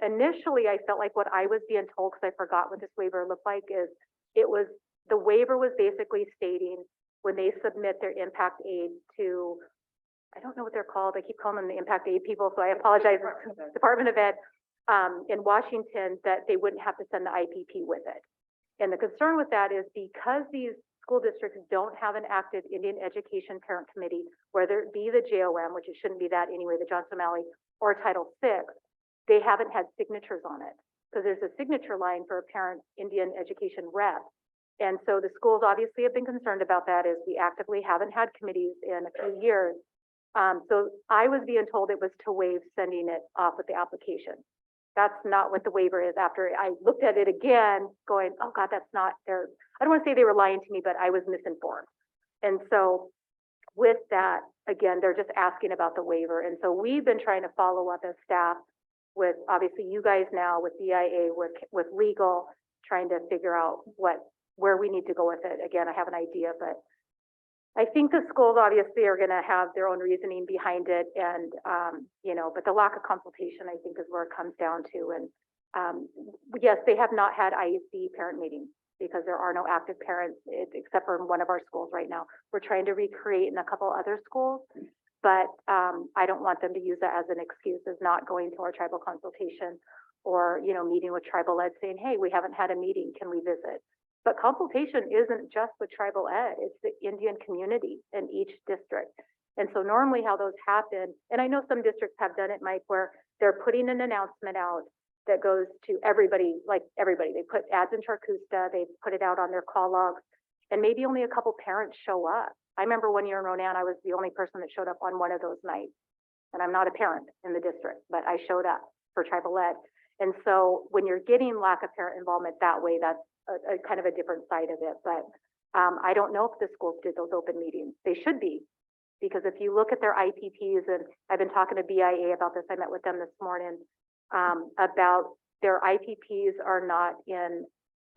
initially I felt like what I was being told, because I forgot what this waiver looked like, is the waiver was basically stating when they submit their impact aid to, I don't know what they're called, I keep calling them the impact aid people, so I apologize, Department of Ed, in Washington, that they wouldn't have to send the IPP with it. And the concern with that is because these school districts don't have an active Indian Education Parent Committee, whether it be the JOM, which it shouldn't be that anyway, the Johnson Valley, or Title VI, they haven't had signatures on it. Because there's a signature line for a parent Indian education rep. And so the schools obviously have been concerned about that, as we actively haven't had committees in a few years. So I was being told it was to waive sending it off with the application. That's not what the waiver is. After I looked at it again, going, oh God, that's not there. I don't want to say they were lying to me, but I was misinformed. And so with that, again, they're just asking about the waiver. And so we've been trying to follow up as staff with, obviously you guys now, with BIA, with legal, trying to figure out where we need to go with it. Again, I have an idea, but I think the schools obviously are going to have their own reasoning behind it, and but the lack of consultation, I think, is where it comes down to. And yes, they have not had IEC parent meetings because there are no active parents, except for in one of our schools right now. We're trying to recreate in a couple other schools, but I don't want them to use that as an excuse as not going to our tribal consultation, or meeting with tribal ed saying, hey, we haven't had a meeting, can we visit? But consultation isn't just with tribal ed, it's the Indian community in each district. And so normally how those happen, and I know some districts have done it, Mike, where they're putting an announcement out that goes to everybody, like everybody. They put ads in Charcusta, they put it out on their call logs, and maybe only a couple parents show up. I remember one year in Ronan, I was the only person that showed up on one of those nights. And I'm not a parent in the district, but I showed up for tribal ed. And so when you're getting lack of parent involvement that way, that's a kind of a different side of it. But I don't know if the schools did those open meetings. They should be, because if you look at their IPPs, and I've been talking to BIA about this, I met with them this morning, about their IPPs are not in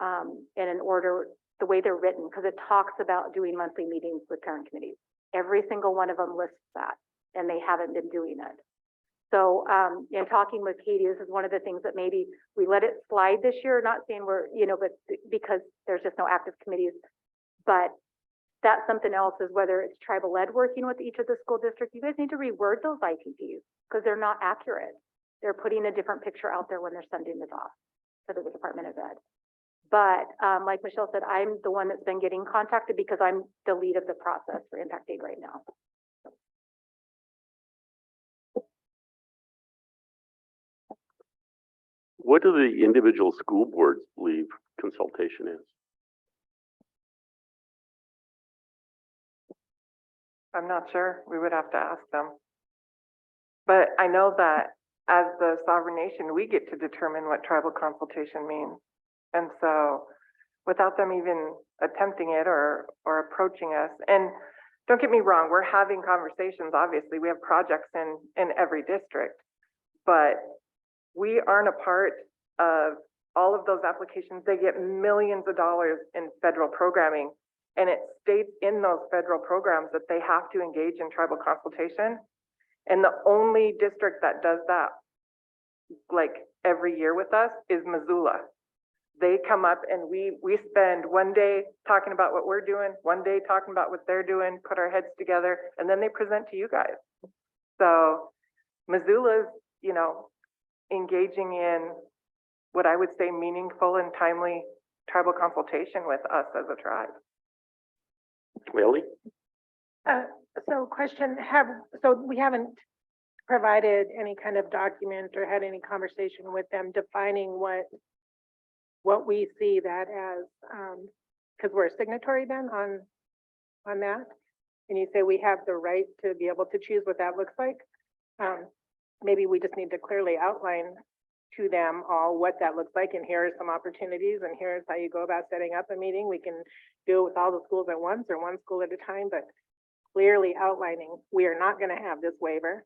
an order the way they're written, because it talks about doing monthly meetings with parent committees. Every single one of them lists that, and they haven't been doing it. So in talking with Katie, this is one of the things that maybe we let it slide this year, not saying we're, but because there's just no active committees. But that's something else, is whether it's tribal ed working with each of the school districts, you guys need to reword those IPPs because they're not accurate. They're putting a different picture out there when they're sending it off to the Department of Ed. But like Michelle said, I'm the one that's been getting contacted because I'm the lead of the process for impact aid right now. What do the individual school boards believe consultation is? I'm not sure. We would have to ask them. But I know that as the sovereign nation, we get to determine what tribal consultation means. And so without them even attempting it or approaching us, and don't get me wrong, we're having conversations, obviously. We have projects in every district, but we aren't a part of all of those applications. They get millions of dollars in federal programming, and it states in those federal programs that they have to engage in tribal consultation. And the only district that does that, like every year with us, is Missoula. They come up and we spend one day talking about what we're doing, one day talking about what they're doing, put our heads together, and then they present to you guys. So Missoula's you know, engaging in what I would say meaningful and timely tribal consultation with us as a tribe. Ellie? So question, so we haven't provided any kind of document or had any conversation with them defining what we see that as, because we're a signatory then on that? And you say we have the right to be able to choose what that looks like? Maybe we just need to clearly outline to them all what that looks like, and here are some opportunities, and here's how you go about setting up a meeting. We can do it with all the schools at once or one school at a time, but clearly outlining, we are not going to have this waiver,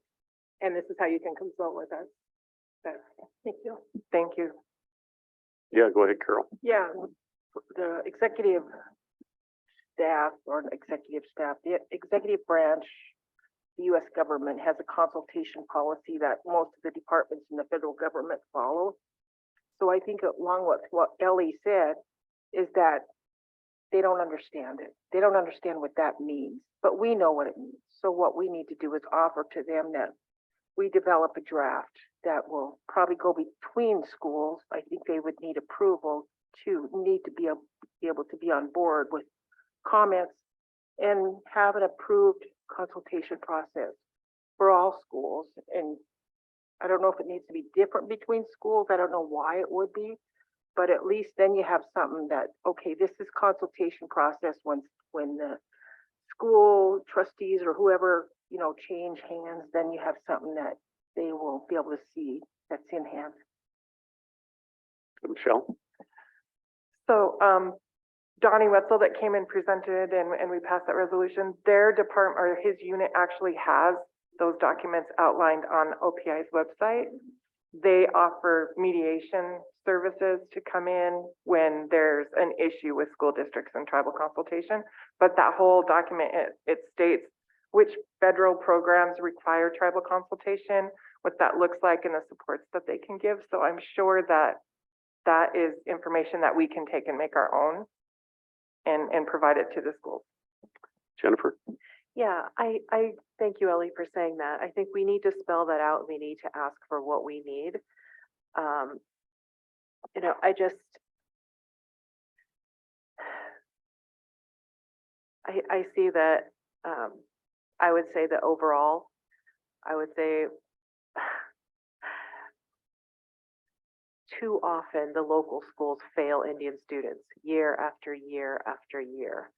and this is how you can consult with us. Thank you. Thank you. Yeah, go ahead, Carol. Yeah, the executive staff or executive staff, the executive branch, the US government has a consultation policy that most of the departments in the federal government follow. So I think along with what Ellie said is that they don't understand it. They don't understand what that means, but we know what it means. So what we need to do is offer to them that we develop a draft that will probably go between schools. I think they would need approval to be able to be on board with comments and have an approved consultation process for all schools. And I don't know if it needs to be different between schools. I don't know why it would be, but at least then you have something that, okay, this is consultation process when the school trustees or whoever, you know, change hands, then you have something that they will be able to see that's in hand. Michelle? So, Donnie Wetzel that came and presented and we passed that resolution, their department or his unit actually has those documents outlined on OPI's website. They offer mediation services to come in when there's an issue with school districts and tribal consultation. But that whole document, it states which federal programs require tribal consultation, what that looks like, and the supports that they can give. So I'm sure that that is information that we can take and make our own and provide it to the schools. Jennifer? Yeah, I thank you, Ellie, for saying that. I think we need to spell that out. We need to ask for what we need. You know, I see that, I would say that overall, I would say too often the local schools fail Indian students year after year after year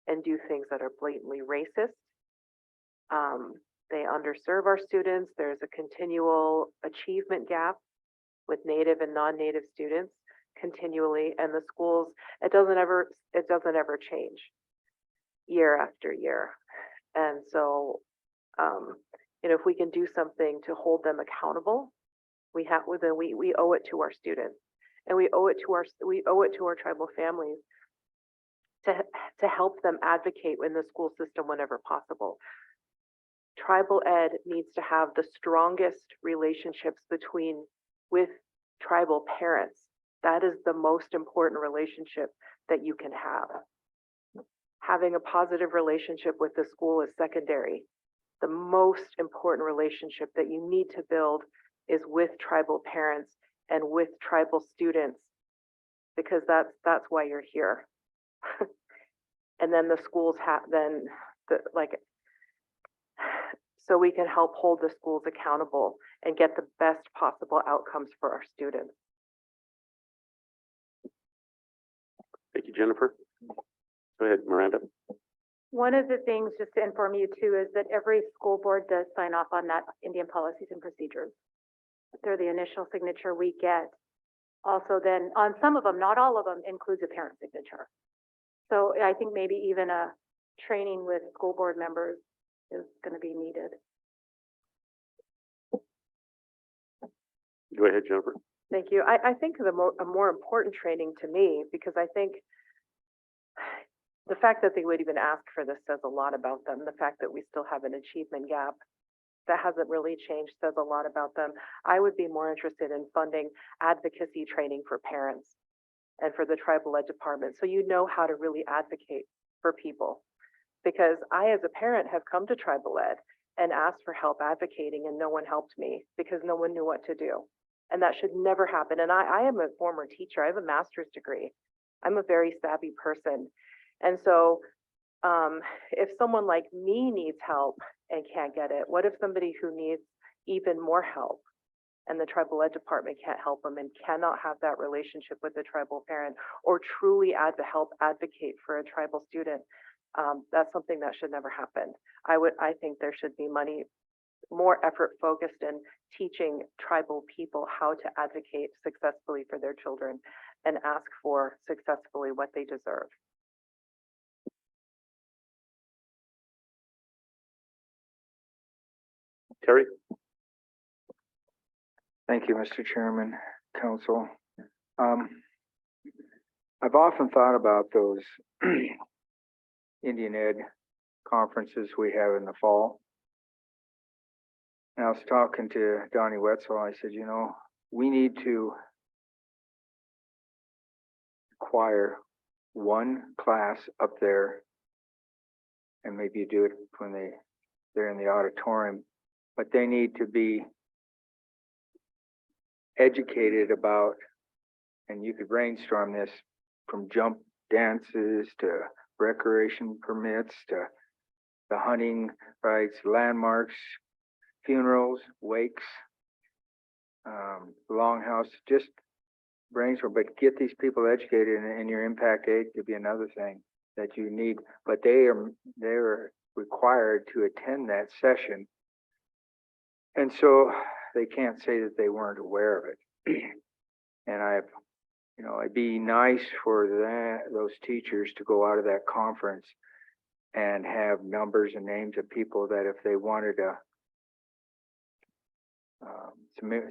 and do things that are blatantly racist. They underserve our students. There's a continual achievement gap with native and non-native students continually, and the schools, it doesn't ever change year after year. And so, you know, if we can do something to hold them accountable, we owe it to our students, and we owe it to our tribal families to help them advocate in the school system whenever possible. Tribal ed needs to have the strongest relationships with tribal parents. That is the most important relationship that you can have. Having a positive relationship with the school is secondary. The most important relationship that you need to build is with tribal parents and with tribal students, because that's why you're here. And then the schools so we can help hold the schools accountable and get the best possible outcomes for our students. Thank you, Jennifer. Go ahead, Miranda. One of the things, just to inform you too, is that every school board does sign off on that Indian policies and procedures. They're the initial signature we get. Also then, on some of them, not all of them, includes a parent signature. So I think maybe even a training with school board members is going to be needed. Go ahead, Jennifer. Thank you. I think a more important training to me, because I think the fact that they would even ask for this says a lot about them. The fact that we still have an achievement gap that hasn't really changed says a lot about them. I would be more interested in funding advocacy training for parents and for the tribal ed department, so you know how to really advocate for people. Because I, as a parent, have come to tribal ed and asked for help advocating and no one helped me because no one knew what to do. And that should never happen. And I am a former teacher. I have a master's degree. I'm a very savvy person. And so if someone like me needs help and can't get it, what if somebody who needs even more help and the tribal ed department can't help them and cannot have that relationship with the tribal parent or truly help advocate for a tribal student? That's something that should never happen. I think there should be more effort focused in teaching tribal people how to advocate successfully for their children and ask for successfully what they deserve. Terry? Thank you, Mr. Chairman, Council. I've often thought about those Indian Ed conferences we have in the fall. And I was talking to Donnie Wetzel. I said, you know, we need to acquire one class up there, and maybe you do it when they're in the auditorium, but they need to be educated about, and you could brainstorm this, from jump dances to recreation permits to the hunting rights, landmarks, funerals, wakes, longhouse, just brainstorm, but get these people educated, and your impact aid could be another thing that you need, but they're required to attend that session. And so they can't say that they weren't aware of it. And it'd be nice for those teachers to go out of that conference and have numbers and names of people that if they wanted to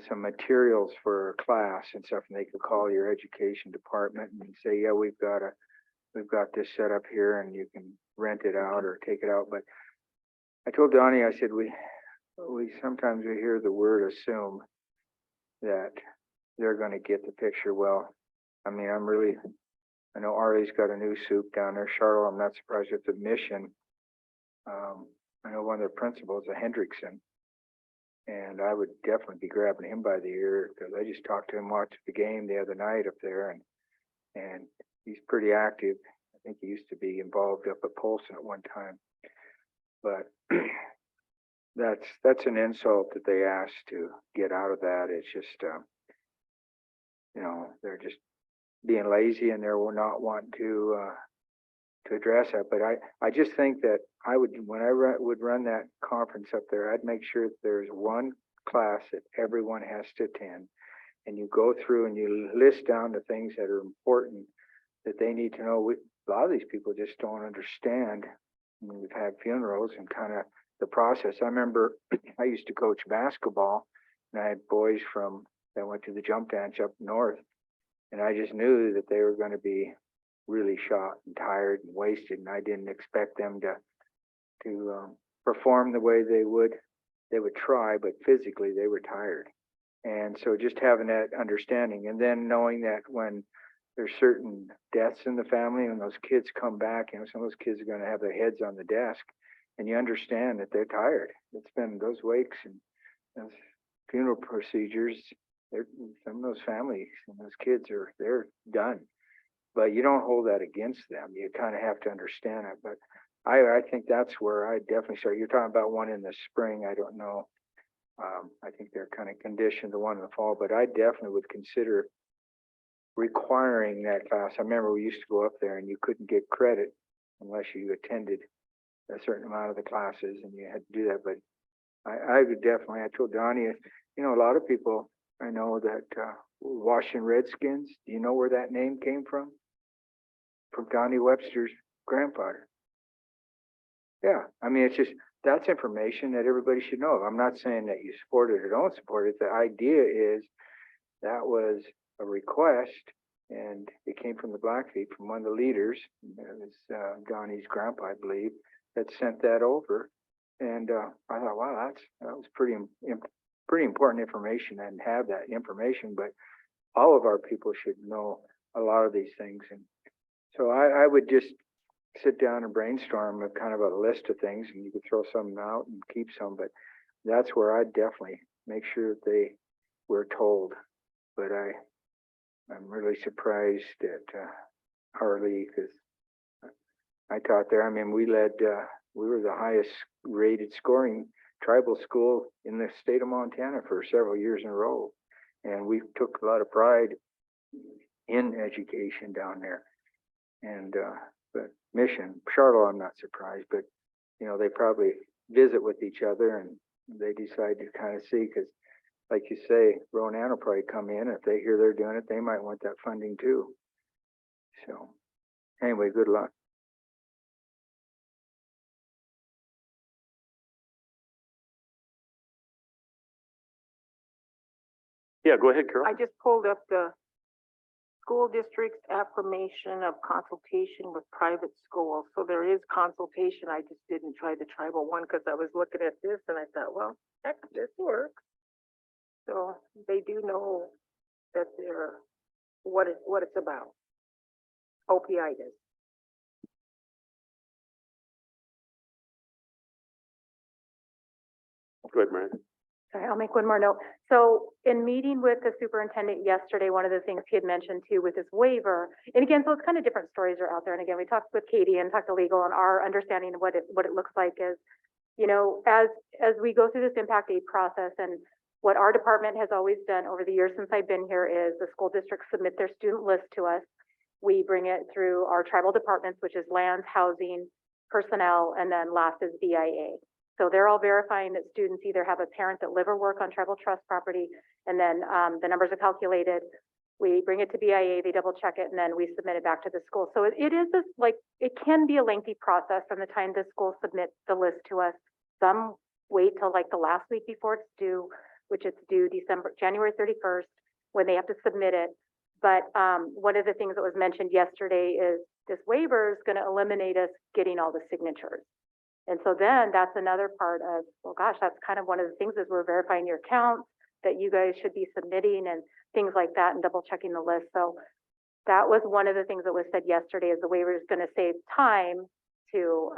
some materials for a class and stuff, and they could call your education department and say, yeah, we've got this set up here and you can rent it out or take it out. But I told Donnie, I said, we sometimes we hear the word assume that they're going to get the picture. Well, I mean, I know Ari's got a new soup down there. Charlotte, I'm not surprised at the mission. I know one of their principals, a Hendrickson, and I would definitely be grabbing him by the ear because I just talked to him, watched the game the other night up there, and he's pretty active. I think he used to be involved up at Polson at one time, but that's an insult that they asked to get out of that. It's just, they're just being lazy and they're not wanting to address that. But I just think that when I would run that conference up there, I'd make sure that there's one class that everyone has to attend, and you go through and you list down the things that are important that they need to know. A lot of these people just don't understand. We've had funerals and kind of the process. I remember I used to coach basketball, and I had boys that went to the jump dance up north, and I just knew that they were going to be really shot and tired and wasted, and I didn't expect them to perform the way they would try, but physically they were tired. And so just having that understanding, and then knowing that when there's certain deaths in the family and those kids come back, some of those kids are going to have their heads on the desk, and you understand that they're tired. It's been those wakes and those funeral procedures. Some of those families and those kids they're done. But you don't hold that against them. You kind of have to understand it. But I think that's where I definitely start. You're talking about one in the spring. I don't know. I think they're kind of conditioned to one in the fall, but I definitely would consider requiring that class. I remember we used to go up there and you couldn't get credit unless you attended a certain amount of the classes, and you had to do that. But I would definitely, I told Donnie, a lot of people I know that Washington Redskins, do you know where that name came from? From Donnie Webster's grandfather. Yeah, I mean, it's just, that's information that everybody should know. I'm not saying that you support it or don't support it. The idea is that was a request, and it came from the Blackfeet, from one of the leaders. It was Donnie's grandpa, I believe, that sent that over. And I thought, wow, that was pretty important information, and have that information. But all of our people should know a lot of these things. And so I would just sit down and brainstorm a kind of a list of things, and you could throw some out and keep some, but that's where I'd definitely make sure that they were told. But I'm really surprised at Harley, because I taught there. I mean, we were the highest rated scoring tribal school in the state of Montana for several years in a row. And we took a lot of pride in education down there. And, but Mission, Charlotte, I'm not surprised, but, you know, they probably visit with each other and they decide to kind of see, because like you say, Ronan will probably come in. If they hear they're doing it, they might want that funding too. So anyway, good luck. Yeah, go ahead, Carol. I just pulled up the school district's affirmation of consultation with private schools. So there is consultation. I just didn't try the tribal one because I was looking at this and I thought, well, heck, this works. So they do know that they're what it's about. Opioids. Go ahead, Marion. Sorry, I'll make one more note. So in meeting with the superintendent yesterday, one of the things he had mentioned too with this waiver, and again, so it's kind of different stories are out there. And again, we talked with Katie and talked to legal, and our understanding of what it looks like is, you know, as we go through this impact aid process, and what our department has always done over the years since I've been here is the school districts submit their student list to us. We bring it through our tribal departments, which is lands, housing, personnel, and then last is BIA. So they're all verifying that students either have a parent that live or work on tribal trust property, and then the numbers are calculated. We bring it to BIA, they double check it, and then we submit it back to the school. So it is this, like, it can be a lengthy process from the time the school submits the list to us. Some wait till like the last week before it's due, which it's due January 31st, when they have to submit it. But one of the things that was mentioned yesterday is this waiver is going to eliminate us getting all the signatures. And so then that's another part of, well, gosh, that's kind of one of the things is we're verifying your accounts that you guys should be submitting and things like that and double checking the list. So that was one of the things that was said yesterday is the waiver is going to save time to,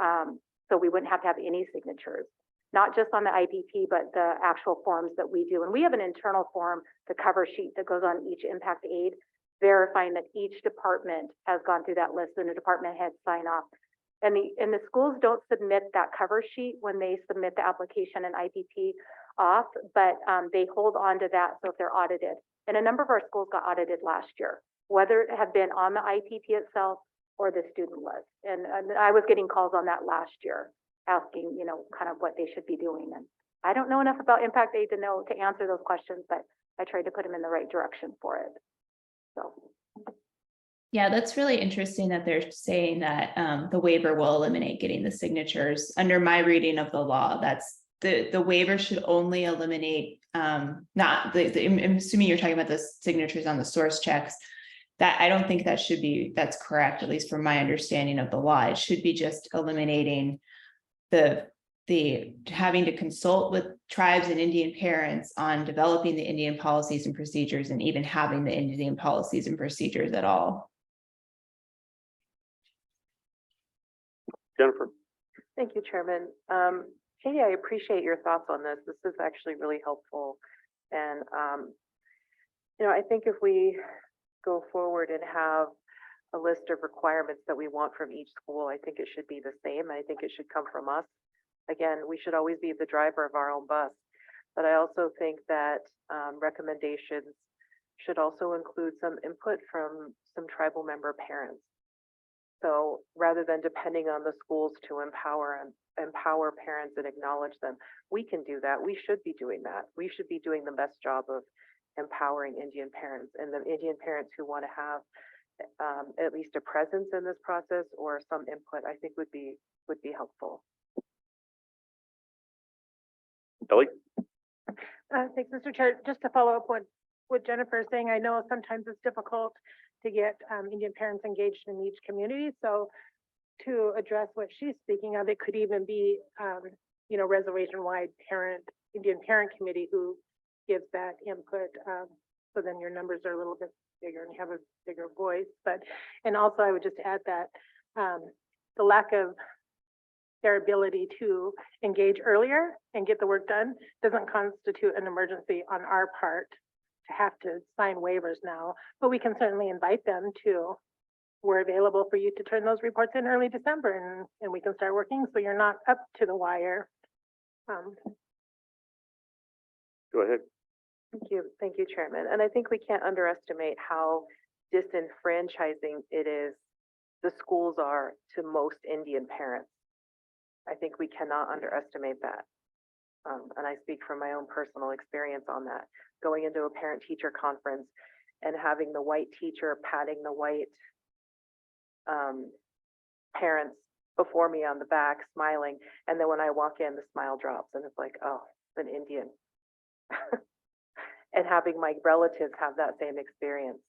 so we wouldn't have to have any signatures, not just on the IPP, but the actual forms that we do. And we have an internal form, the cover sheet that goes on each impact aid, verifying that each department has gone through that list and the department heads sign off. And the schools don't submit that cover sheet when they submit the application and IPP off, but they hold on to that so if they're audited. And a number of our schools got audited last year, whether it had been on the IPP itself or the student list. And I was getting calls on that last year, asking, you know, kind of what they should be doing. And I don't know enough about impact aid to answer those questions, but I tried to put them in the right direction for it. So. Yeah, that's really interesting that they're saying that the waiver will eliminate getting the signatures. Under my reading of the law, that's the waiver should only eliminate not I'm assuming you're talking about the signatures on the source checks. That I don't think that's correct, at least from my understanding of the law. It should be just eliminating the having to consult with tribes and Indian parents on developing the Indian policies and procedures and even having the Indian policies and procedures at all. Jennifer. Thank you, Chairman. Katie, I appreciate your thoughts on this. This is actually really helpful. And, you know, I think if we go forward and have a list of requirements that we want from each school, I think it should be the same. I think it should come from us. Again, we should always be the driver of our own bus. But I also think that recommendations should also include some input from some tribal member parents. So rather than depending on the schools to empower parents and acknowledge them, we can do that. We should be doing that. We should be doing the best job of empowering Indian parents, and the Indian parents who want to have at least a presence in this process or some input, I think would be helpful. Ellie? Thanks, Mr. Chair. Just to follow up what Jennifer is saying, I know sometimes it's difficult to get Indian parents engaged in each community. So to address what she's speaking of, it could even be, you know, reservation-wide Indian parent committee who gives that input. So then your numbers are a little bit bigger and you have a bigger voice. And also I would just add that the lack of their ability to engage earlier and get the work done doesn't constitute an emergency on our part to have to sign waivers now, but we can certainly invite them to, we're available for you to turn those reports in early December and we can start working so you're not up to the wire. Go ahead. Thank you, Chairman. And I think we can't underestimate how disenfranchising it is, the schools are to most Indian parents. I think we cannot underestimate that. And I speak from my own personal experience on that. Going into a parent-teacher conference and having the white teacher patting the white parents before me on the back, smiling. And then when I walk in, the smile drops and it's like, oh, an Indian. And having my relatives have that same experience.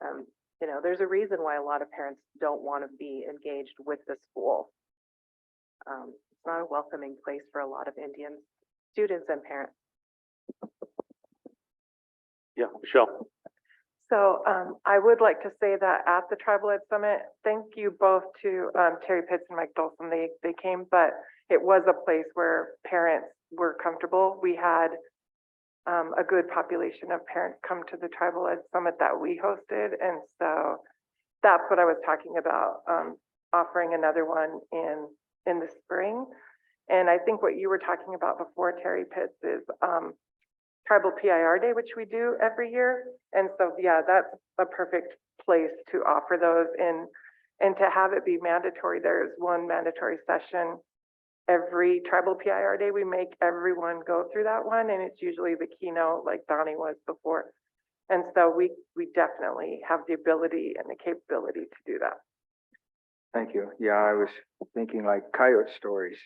You know, there's a reason why a lot of parents don't want to be engaged with the school. It's not a welcoming place for a lot of Indian students and parents. Yeah, Michelle. So I would like to say that at the Tribal Ed Summit, thank you both to Terry Pitts and Mike Dolson. They came, but it was a place where parents were comfortable. We had a good population of parents come to the Tribal Ed Summit that we hosted. And so that's what I was talking about, offering another one in the spring. And I think what you were talking about before, Terry Pitts, is Tribal PIR Day, which we do every year. And so, yeah, that's a perfect place to offer those and to have it be mandatory. There's one mandatory session every Tribal PIR Day. We make everyone go through that one, and it's usually the keynote like Donnie was before. And so we definitely have the ability and the capability to do that. Thank you. Yeah, I was thinking like coyote stories.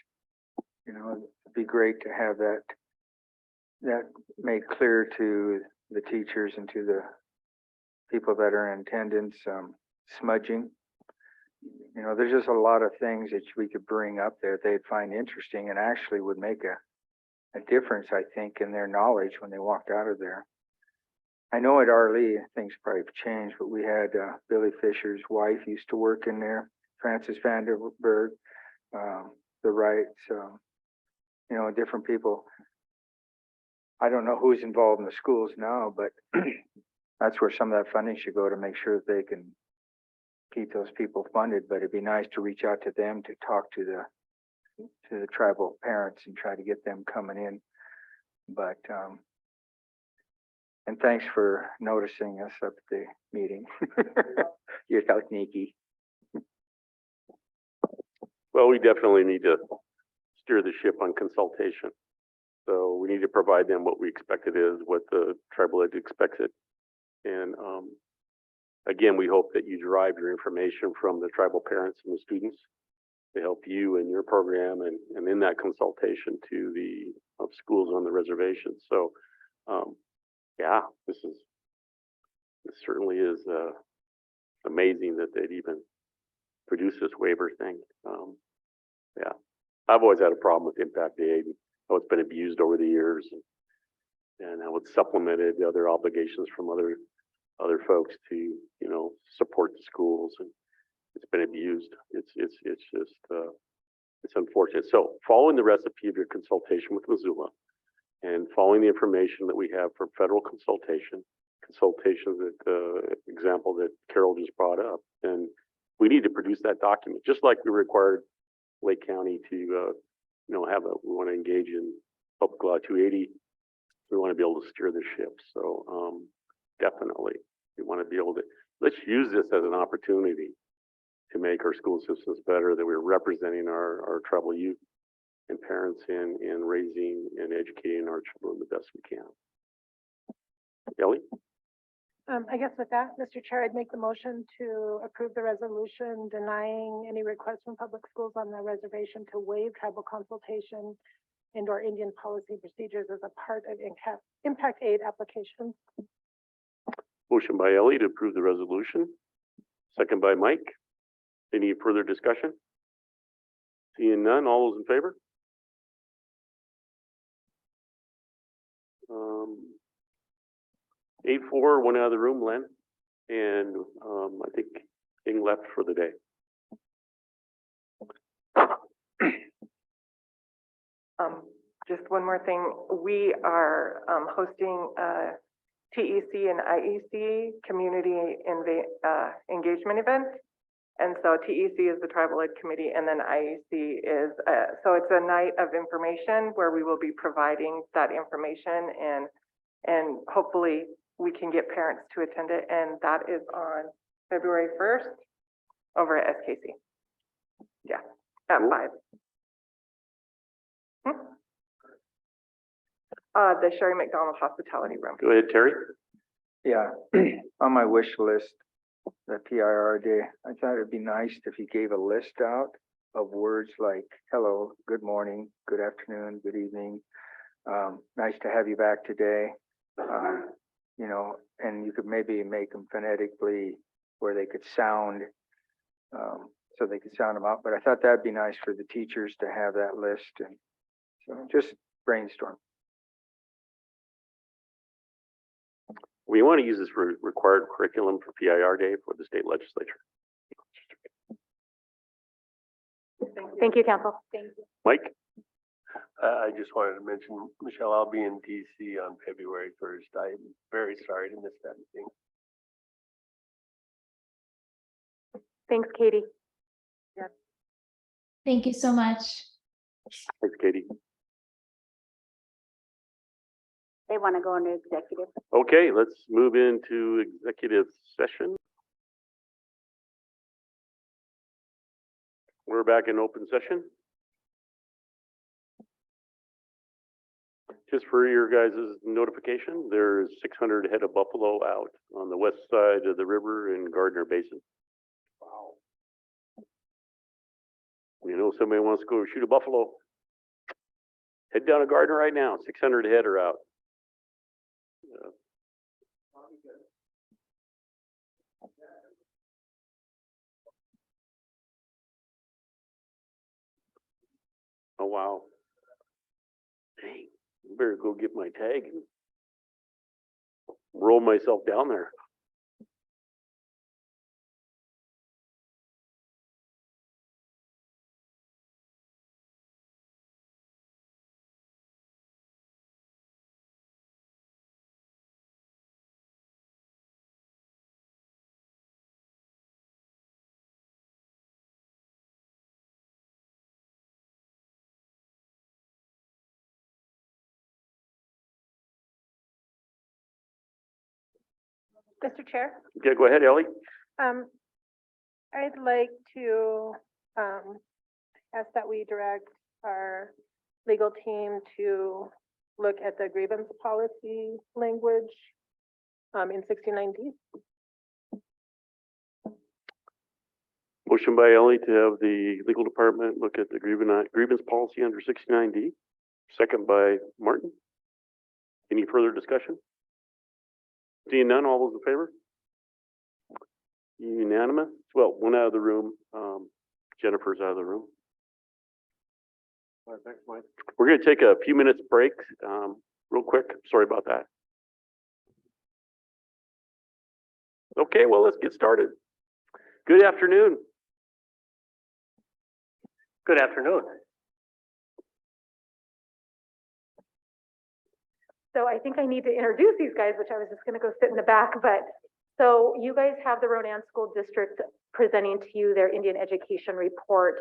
You know, it'd be great to have that made clear to the teachers and to the people that are in attendance. Smudging. You know, there's just a lot of things that we could bring up there they'd find interesting and actually would make a difference, I think, in their knowledge when they walked out of there. I know at Arlee, things probably have changed, but we had Billy Fisher's wife used to work in there, Francis Vanderberg, the Wrights, you know, different people. I don't know who's involved in the schools now, but that's where some of that funding should go to make sure that they can keep those people funded. But it'd be nice to reach out to them to talk to the tribal parents and try to get them coming in. But and thanks for noticing us up at the meeting. You're so sneaky. Well, we definitely need to steer the ship on consultation. So we need to provide them what we expect it is, what the Tribal Ed expects it. And again, we hope that you derive your information from the tribal parents and the students to help you in your program and in that consultation to the schools on the reservation. So yeah, this certainly is amazing that they'd even produce this waiver thing. Yeah, I've always had a problem with impact aid, how it's been abused over the years, and how it's supplemented other obligations from other folks to, you know, support the schools, and it's been abused. It's just it's unfortunate. So following the recipe of your consultation with Missoula and following the information that we have from federal consultations that example that Carol just brought up, then we need to produce that document, just like we required Lake County to you know, we want to engage in Public Law 280. We want to be able to steer the ship. So definitely we want to be able to, let's use this as an opportunity to make our school systems better, that we're representing our tribal youth and parents in raising and educating our children the best we can. Kelly? I guess with that, Mr. Chair, I'd make the motion to approve the resolution denying any request from public schools on the reservation to waive tribal consultation and/or Indian policy procedures as a part of impact aid applications. Motion by Ellie to approve the resolution. Second by Mike. Any further discussion? Seeing none, all those in favor? 8-4, one out of the room, Len. And I think King left for the day. just one more thing. We are hosting a TEC and IEC community engagement event. And so TEC is the Tribal Ed Committee, and then IEC is, so it's a night of information where we will be providing that information, and hopefully we can get parents to attend it. And that is on February 1st over at SKC. Yeah, at 5. The Sherry McDonald Hospitality Room. Go ahead, Terry. Yeah, on my wish list, the PIR day, I thought it'd be nice if you gave a list out of words like hello, good morning, good afternoon, good evening. Nice to have you back today. You know, and you could maybe make them phonetically where they could sound, so they could sound them out. But I thought that'd be nice for the teachers to have that list, and so just brainstorm. We want to use this for required curriculum for PIR Day for the state legislature. Thank you, council. Thank you. Mike? I just wanted to mention, Michelle, I'll be in DC on February 1st. I'm very sorry to miss that meeting. Thanks, Katie. Thank you so much. Thanks, Katie. They want to go into executive. Okay, let's move into executive session. We're back in open session. Just for your guys' notification, there's 600 head of buffalo out on the west side of the river in Gardner Basin. Wow. You know, somebody wants to go shoot a buffalo, head down to Gardner right now. 600 head are out. Oh, wow. Dang, I better go get my tag and roll myself down there. Mr. Chair, Yeah, go ahead, Ellie. I'd like to, ask that we direct our legal team to look at the grievance policy language, in 69D. Motion by Ellie to have the legal department look at the grievance policy under 69D. Second by Martin. Any further discussion? Seeing none, all those in favor? Unanimous? Well, one out of the room. Jennifer's out of the room. All right, thanks, Mike. We're going to take a few minutes break, real quick. Sorry about that. Okay, well, let's get started. Good afternoon. Good afternoon. So I think I need to introduce these guys, which I was just gonna go sit in the back, but, so you guys have the Ronan School District presenting to you their Indian education report.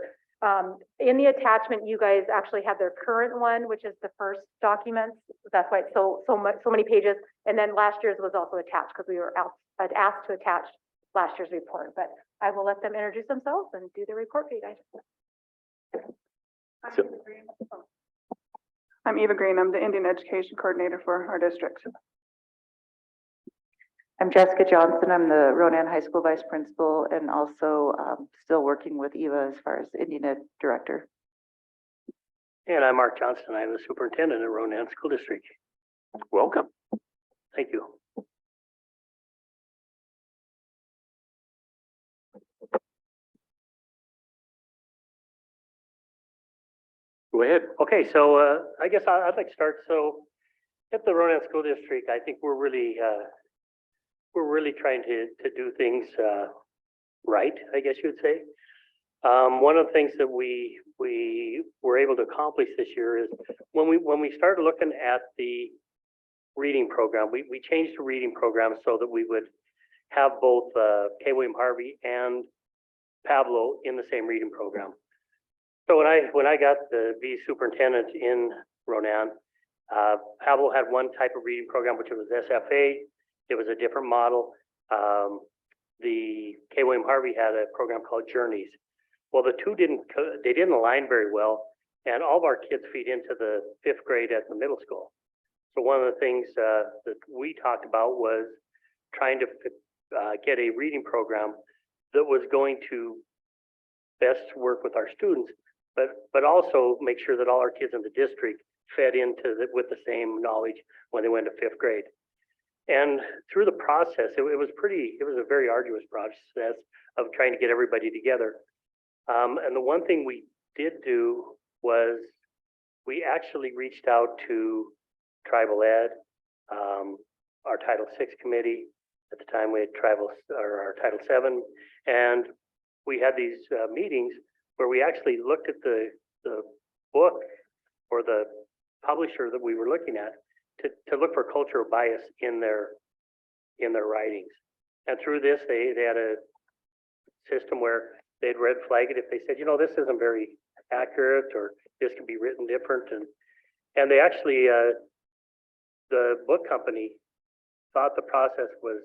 In the attachment, you guys actually have their current one, which is the first document. That's why it's so many pages. And then last year's was also attached because we were asked to attach last year's report, but I will let them introduce themselves and do the report for you guys. I'm Eva Green. I'm the Indian Education Coordinator for our district. I'm Jessica Johnson. I'm the Ronan High School Vice Principal and also still working with Eva as far as Indian Ed Director. And I'm Mark Johnston. I'm the Superintendent at Ronan School District. Welcome. Thank you. Go ahead. Okay, so I guess I'd like to start. So at the Ronan School District, I think we're really trying to do things right, I guess you would say. One of the things that we were able to accomplish this year is when we started looking at the reading program, we changed the reading program so that we would have both K. William Harvey and Pablo in the same reading program. So when I got the be superintendent in Ronan, Pablo had one type of reading program, which was SFA. It was a different model. The K. William Harvey had a program called Journeys. Well, the two didn't align very well, and all of our kids feed into the 5th grade at the middle school. So one of the things that we talked about was trying to get a reading program that was going to best work with our students, but also make sure that all our kids in the district fed into with the same knowledge when they went to 5th grade. And through the process, it was a very arduous process of trying to get everybody together. And the one thing we did do was we actually reached out to Tribal Ed, our Title VI committee. At the time, we had our Title VII, and we had these meetings where we actually looked at the book or the publisher that we were looking at to look for cultural bias in their writings. And through this, they had a system where they'd red flag it if they said, you know, this isn't very accurate or this can be written different. And they actually, the book company thought the process was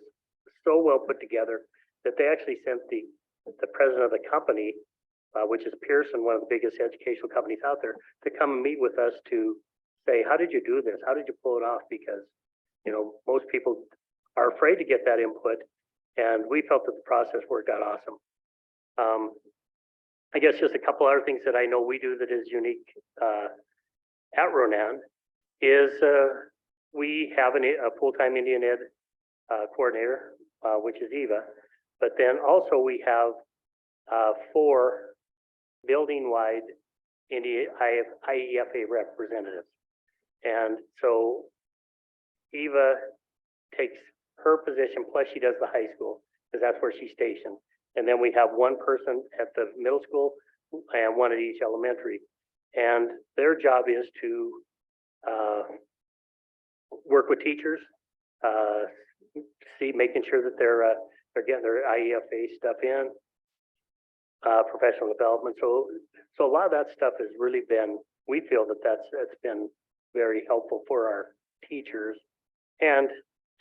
so well put together that they actually sent the president of the company, which is Pearson, one of the biggest educational companies out there, to come and meet with us to say, how did you do this? How did you pull it off? Because, you know, most people are afraid to get that input, and we felt that the process worked out awesome. I guess just a couple other things that I know we do that is unique at Ronan is we have a full-time Indian Ed coordinator, which is Eva, but then also we have 4 building-wide IEFA representatives. And so Eva takes her position, plus she does the high school, because that's where she's stationed. And then we have one person at the middle school and one at each elementary. And their job is to work with teachers, making sure that they're getting their IEFA stuff in, professional development. So a lot of that stuff has really been, we feel that that's been very helpful for our teachers and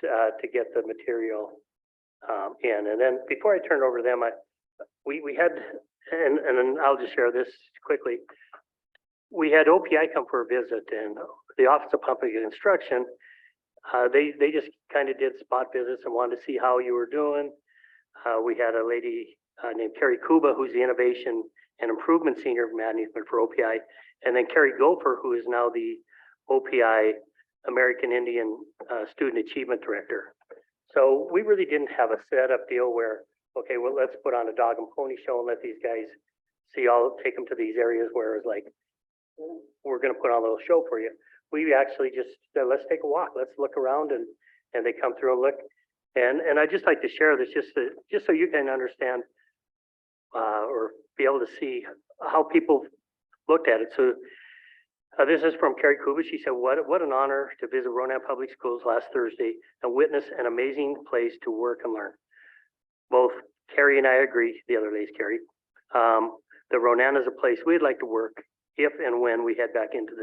to get the material in. And then before I turn it over to them, we had, and then I'll just share this quickly. We had OPI come for a visit, and the Office of Public Instruction, they just kind of did spot visits and wanted to see how you were doing. We had a lady named Carrie Kuba, who's the Innovation and Improvement Senior Management for OPI, and then Carrie Gopher, who is now the OPI American Indian Student Achievement Director. So we really didn't have a setup deal where, okay, well, let's put on a dog and pony show and let these guys see, I'll take them to these areas where it's like, we're going to put on a little show for you. We actually just said, let's take a walk, let's look around, and they come through and look. And I just like to share this just so you can understand or be able to see how people looked at it. So this is from Carrie Kuba. She said, what an honor to visit Ronan Public Schools last Thursday and witness an amazing place to work and learn. Both Carrie and I agree, the other lady's Carrie, that Ronan is a place we'd like to work if and when we head back into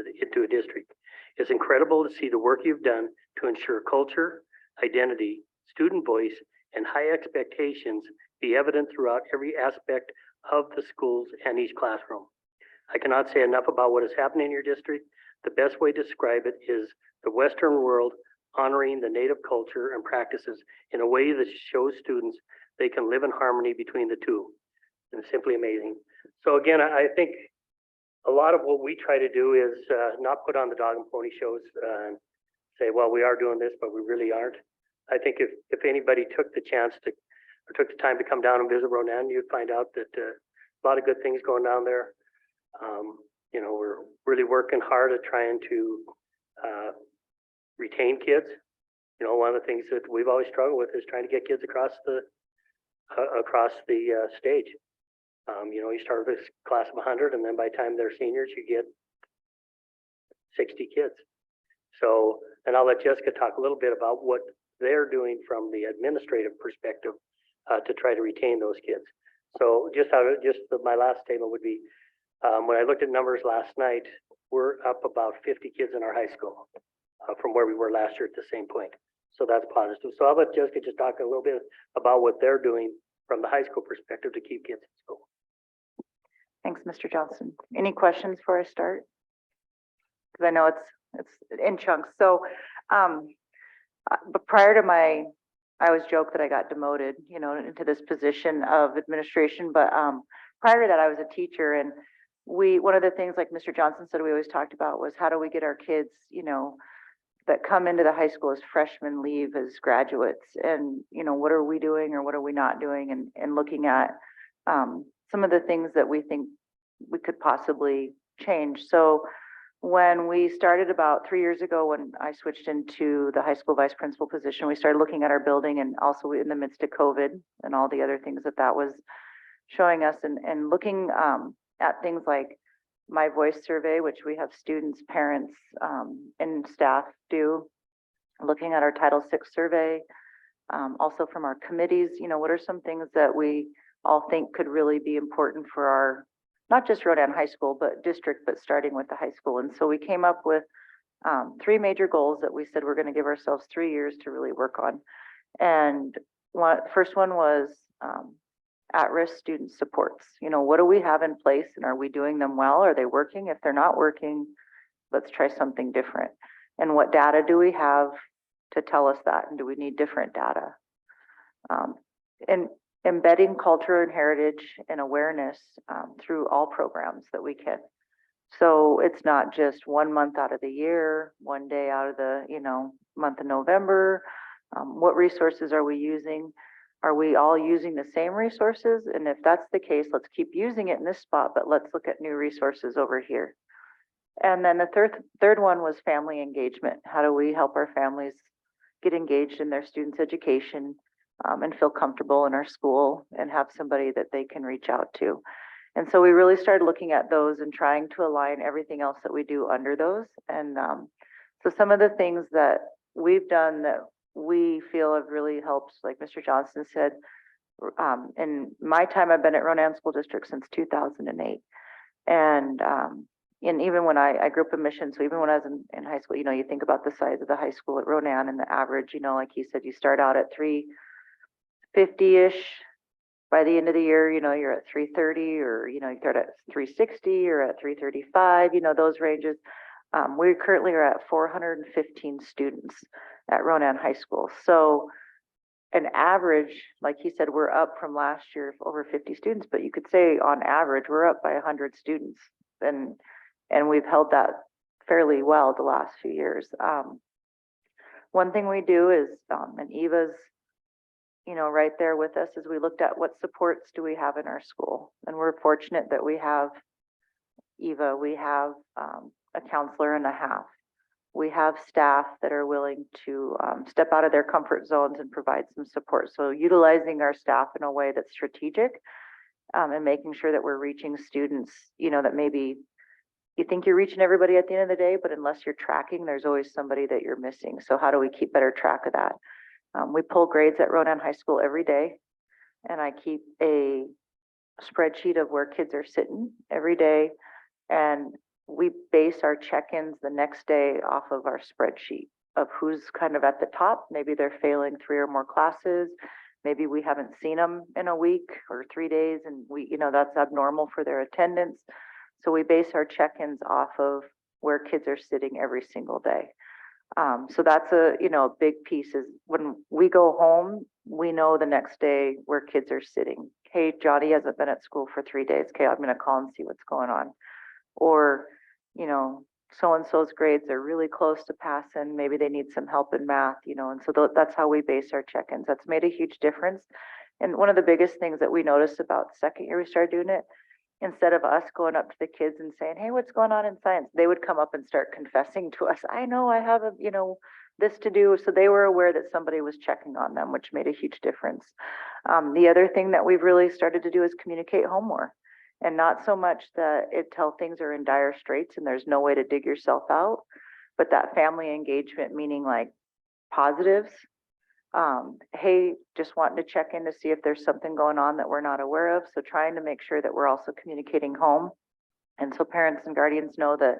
a district. It's incredible to see the work you've done to ensure culture, identity, student voice, and high expectations be evident throughout every aspect of the schools and each classroom. I cannot say enough about what is happening in your district. The best way to describe it is the Western world honoring the native culture and practices in a way that shows students they can live in harmony between the two. And it's simply amazing. So again, I think a lot of what we try to do is not put on the dog and pony shows and say, well, we are doing this, but we really aren't. I think if anybody took the chance to, or took the time to come down and visit Ronan, you'd find out that a lot of good things going down there. You know, we're really working hard at trying to retain kids. You know, one of the things that we've always struggled with is trying to get kids across the stage. You start with a class of 100, and then by the time they're seniors, you get 60 kids. So, and I'll let Jessica talk a little bit about what they're doing from the administrative perspective to try to retain those kids. So my last statement would be, when I looked at numbers last night, we're up about 50 kids in our high school from where we were last year at the same point. So that's positive. So I'll let Jessica just talk a little bit about what they're doing from the high school perspective to keep kids in school. Thanks, Mr. Johnson. Any questions before I start? Because I know it's in chunks. So, but prior to I always joke that I got demoted, into this position of administration. But prior to that, I was a teacher, and one of the things, like Mr. Johnson said, we always talked about was how do we get our kids, that come into the high school as freshmen leave as graduates, and what are we doing or what are we not doing, and looking at some of the things that we think we could possibly change. So when we started about 3 years ago, when I switched into the high school vice principal position, we started looking at our building, and also in the midst of COVID and all the other things that was showing us, and looking at things like My Voice survey, which we have students, parents, and staff do, looking at our Title VI survey, also from our committees, what are some things that we all think could really be important for our, not just Rodan High School, but district, but starting with the high school. And so we came up with 3 major goals that we said we're going to give ourselves 3 years to really work on. And first one was at-risk student supports. What do we have in place, and are we doing them well? Are they working? If they're not working, let's try something different. And what data do we have to tell us that? And do we need different data? And embedding culture and heritage and awareness through all programs that we can. So it's not just 1 month out of the year, 1 day out of the, month of November. What resources are we using? Are we all using the same resources? And if that's the case, let's keep using it in this spot, but let's look at new resources over here. And then the third one was family engagement. How do we help our families get engaged in their students' education and feel comfortable in our school and have somebody that they can reach out to? And so we really started looking at those and trying to align everything else that we do under those. And so some of the things that we've done that we feel have really helped, like Mr. Johnson said, in my time, I've been at Ronan School District since 2008. And even when I grew up in Mission, so even when I was in high school, you think about the size of the high school at Ronan and the average, like he said, you start out at 350-ish. By the end of the year, you're at 330, or, you start at 360 or at 335, those ranges. We currently are at 415 students at Ronan High School. So an average, like he said, we're up from last year over 50 students, but you could say on average, we're up by 100 students. And we've held that fairly well the last few years. One thing we do is, and Eva's, right there with us, is we looked at what supports do we have in our school. And we're fortunate that we have Eva, we have a counselor and a half. We have staff that are willing to step out of their comfort zones and provide some support. So utilizing our staff in a way that's strategic and making sure that we're reaching students, that maybe you think you're reaching everybody at the end of the day, but unless you're tracking, there's always somebody that you're missing. So how do we keep better track of that? We pull grades at Ronan High School every day, and I keep a spreadsheet of where kids are sitting every day, and we base our check-ins the next day off of our spreadsheet of who's kind of at the top. Maybe they're failing 3 or more classes. Maybe we haven't seen them in a week or 3 days, and that's abnormal for their attendance. So we base our check-ins off of where kids are sitting every single day. So that's a big piece, is when we go home, we know the next day where kids are sitting. Hey, Johnny hasn't been at school for 3 days. Okay, I'm going to call and see what's going on. Or, so-and-so's grades are really close to passing. Maybe they need some help in math, and so that's how we base our check-ins. That's made a huge difference. And one of the biggest things that we noticed about the second year we started doing it, instead of us going up to the kids and saying, hey, what's going on in science? They would come up and start confessing to us. I know I have this to do. So they were aware that somebody was checking on them, which made a huge difference. The other thing that we've really started to do is communicate home more. And not so much that until things are in dire straits and there's no way to dig yourself out, but that family engagement, meaning like positives. Hey, just wanting to check in to see if there's something going on that we're not aware of. So trying to make sure that we're also communicating home. And so parents and guardians know that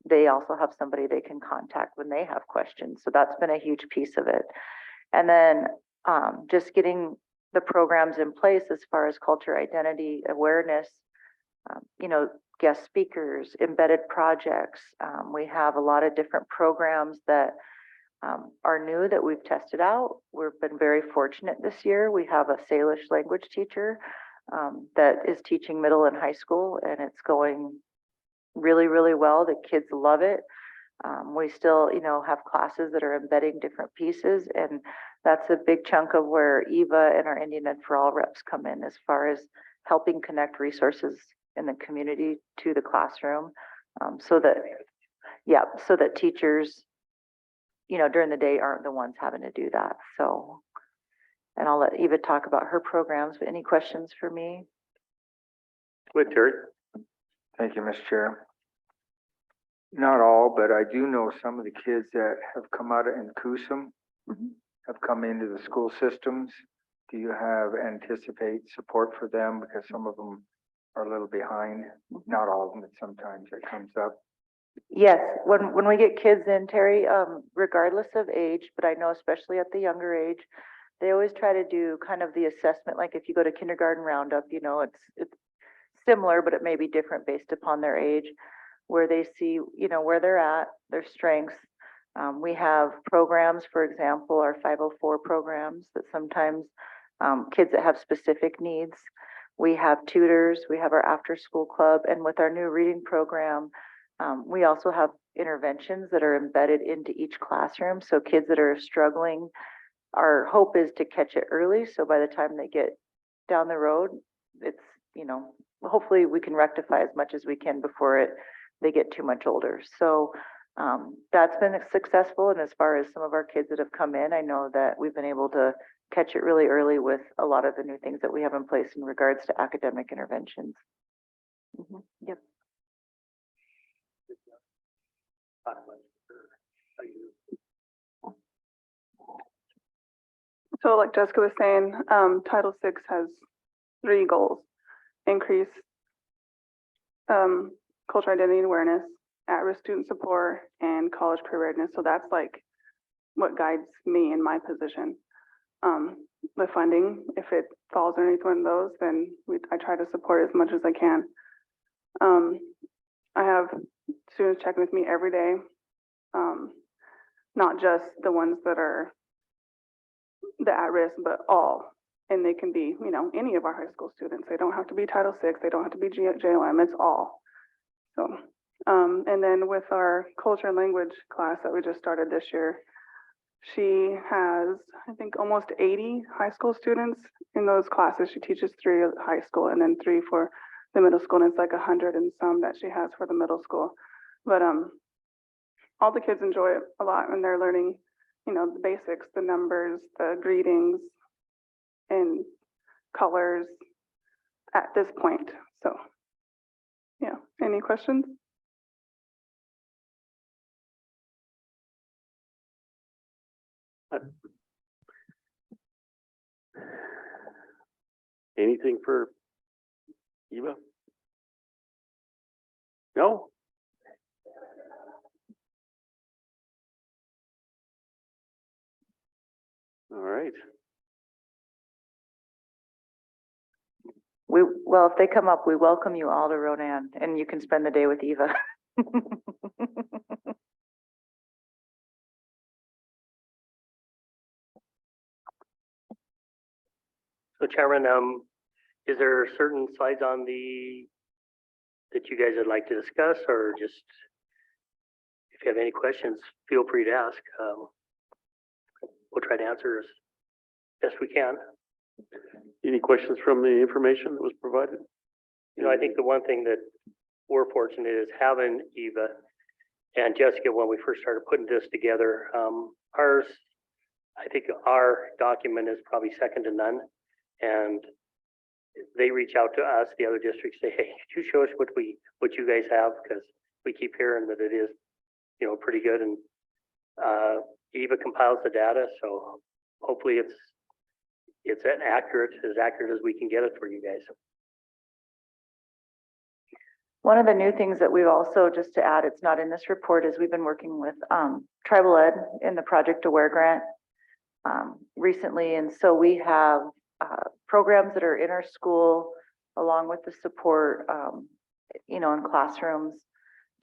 they also have somebody they can contact when they have questions. So that's been a huge piece of it. And then just getting the programs in place as far as culture, identity, awareness, guest speakers, embedded projects. We have a lot of different programs that are new that we've tested out. We've been very fortunate this year. We have a Salish language teacher that is teaching middle and high school, and it's going really, really well. The kids love it. We still, have classes that are embedding different pieces, and that's a big chunk of where Eva and our Indian Ed for All reps come in as far as helping connect resources in the community to the classroom, so that teachers, during the day aren't the ones having to do that. So, and I'll let Eva talk about her programs, but any questions for me? Go ahead, Terry. Thank you, Mr. Chair. Not all, but I do know some of the kids that have come out of Nkusum have come into the school systems. Do you anticipate support for them? Because some of them are a little behind. Not all of them, but sometimes it comes up. Yes, when we get kids in, Terry, regardless of age, but I know especially at the younger age, they always try to do kind of the assessment. Like if you go to kindergarten roundup, it's similar, but it may be different based upon their age, where they see, where they're at, their strengths. We have programs, for example, our 504 programs that sometimes kids that have specific needs. We have tutors, we have our after school club, and with our new reading program, we also have interventions that are embedded into each classroom. So kids that are struggling, our hope is to catch it early. So by the time they get down the road, it's, hopefully we can rectify as much as we can before they get too much older. So that's been successful. And as far as some of our kids that have come in, I know that we've been able to catch it really early with a lot of the new things that we have in place in regards to academic interventions. Yep. So like Jessica was saying, Title VI has 3 goals: increase cultural identity and awareness, at-risk student support, and college career readiness. So that's like what guides me in my position. The funding, if it falls underneath one of those, then I try to support as much as I can. I have students checking with me every day, not just the ones that are the at-risk, but all. And they can be, any of our high school students. They don't have to be Title VI. They don't have to be JLM. It's all. So, and then with our culture and language class that we just started this year, she has, I think, almost 80 high school students in those classes. She teaches 3 at high school and then 3 for the middle school. And it's like 100 and some that she has for the middle school. But all the kids enjoy it a lot when they're learning, the basics, the numbers, the greetings, and colors at this point. So, yeah. Any questions? Anything for Eva? No? All right. Well, if they come up, we welcome you all to Ronan, and you can spend the day with Eva. So Chairman, is there certain slides on that you guys would like to discuss, or just if you have any questions, feel free to ask. We'll try to answer as best we can. Any questions from the information that was provided? I think the one thing that we're fortunate is having Eva And Jessica, when we first started putting this together, ours, I think our document is probably second to none. And they reach out to us, the other districts, say, hey, could you show us what you guys have? Because we keep hearing that it is, you know, pretty good. And Eva compiles the data, so hopefully it's as accurate as we can get it for you guys. One of the new things that we've also, just to add, it's not in this report, is we've been working with Tribal Ed in the Project Aware grant recently. And so we have programs that are in our school along with the support, you know, in classrooms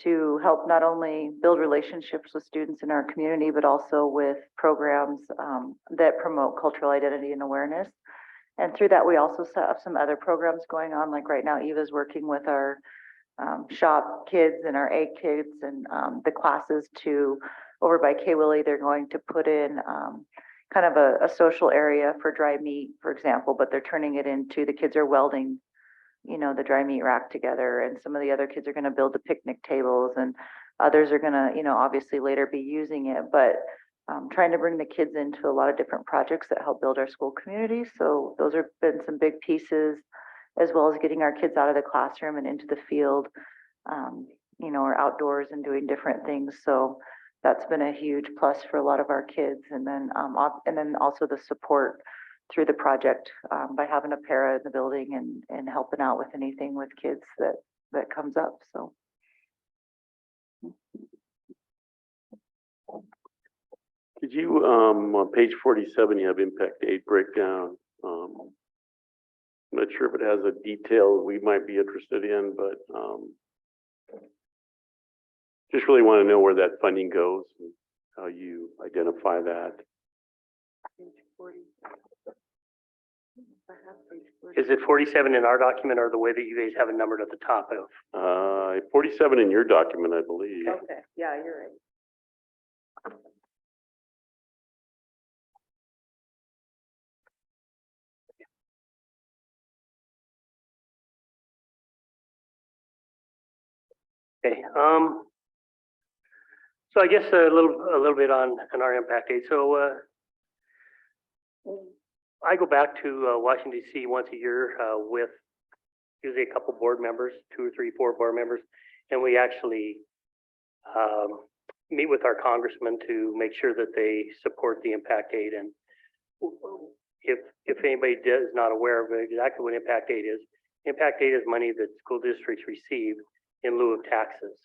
to help not only build relationships with students in our community, but also with programs that promote cultural identity and awareness. And through that, we also have some other programs going on. Like right now, Eva's working with our shop kids and our egg kids and the classes to, over by K Willie, they're going to put in kind of a social area for dry meat, for example, but they're turning it into, the kids are welding, you know, the dry meat rack together, and some of the other kids are going to build the picnic tables, and others are going to, you know, obviously later be using it, but trying to bring the kids into a lot of different projects that help build our school community. So those have been some big pieces, as well as getting our kids out of the classroom and into the field, you know, or outdoors and doing different things. So that's been a huge plus for a lot of our kids. And then also the support through the project by having a para in the building and helping out with anything with kids that comes up. So. Could you, on page 47, you have impact aid breakdown. I'm not sure if it has a detail we might be interested in, but just really want to know where that funding goes and how you identify that. Is it 47 in our document, or the way that you guys have it numbered at the top of? 47 in your document, I believe. Okay, yeah, you're right. Okay, so I guess a little bit on our impact aid. So I go back to Washington DC once a year with usually a couple board members, 2 or 3, 4 board members, and we actually meet with our congressmen to make sure that they support the impact aid. And if anybody is not aware of exactly what impact aid is money that school districts receive in lieu of taxes.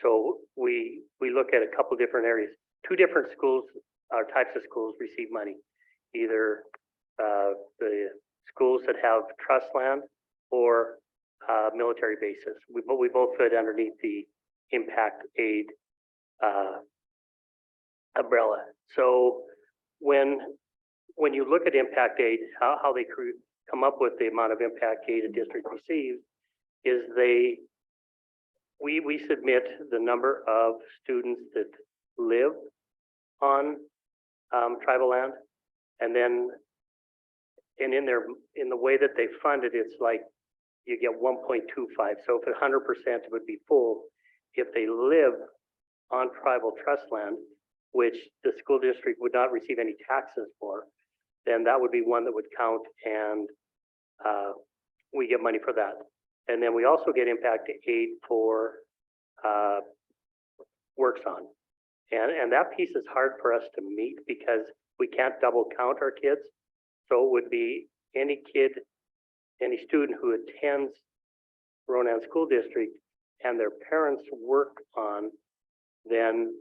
So we look at a couple different areas. 2 different schools, or types of schools, receive money. Either the schools that have trust land or military bases. We both fit underneath the impact aid umbrella. So when you look at impact aid, how they come up with the amount of impact aid a district receives is we submit the number of students that live on tribal land, and then in the way that they fund it, it's like you get 1.25. So if 100% it would be full. If they live on tribal trust land, which the school district would not receive any taxes for, then that would be one that would count, and we get money for that. And then we also get impact aid for works on. And that piece is hard for us to meet because we can't double count our kids. So it would be any student who attends Ronan School District and their parents work on, then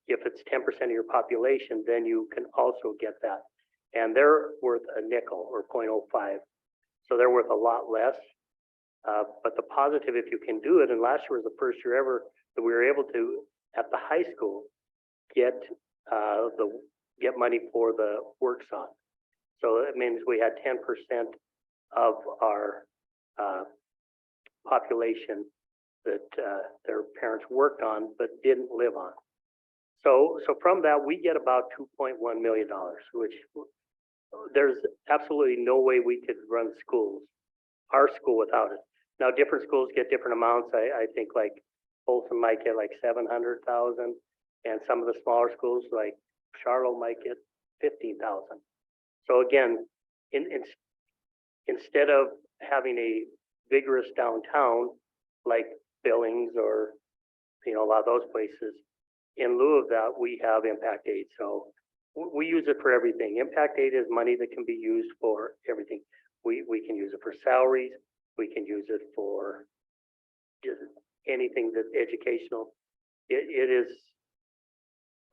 if it's 10% of your population, then you can also get that. And they're worth a nickel or 0.05. So they're worth a lot less. But the positive, if you can do it, and last year was the first year ever that we were able to, at the high school, get money for the works on. So it means we had 10% of our population that their parents worked on but didn't live on. So from that, we get about $2.1 million, which there's absolutely no way we could run schools, our school, without it. Now, different schools get different amounts. I think like Folsom might get like 700,000, and some of the smaller schools like Charlotte might get 15,000. So again, instead of having a vigorous downtown like Billings or, you know, a lot of those places, in lieu of that, we have impact aid. So we use it for everything. Impact aid is money that can be used for everything. We can use it for salaries. We can use it for just anything that's educational. It is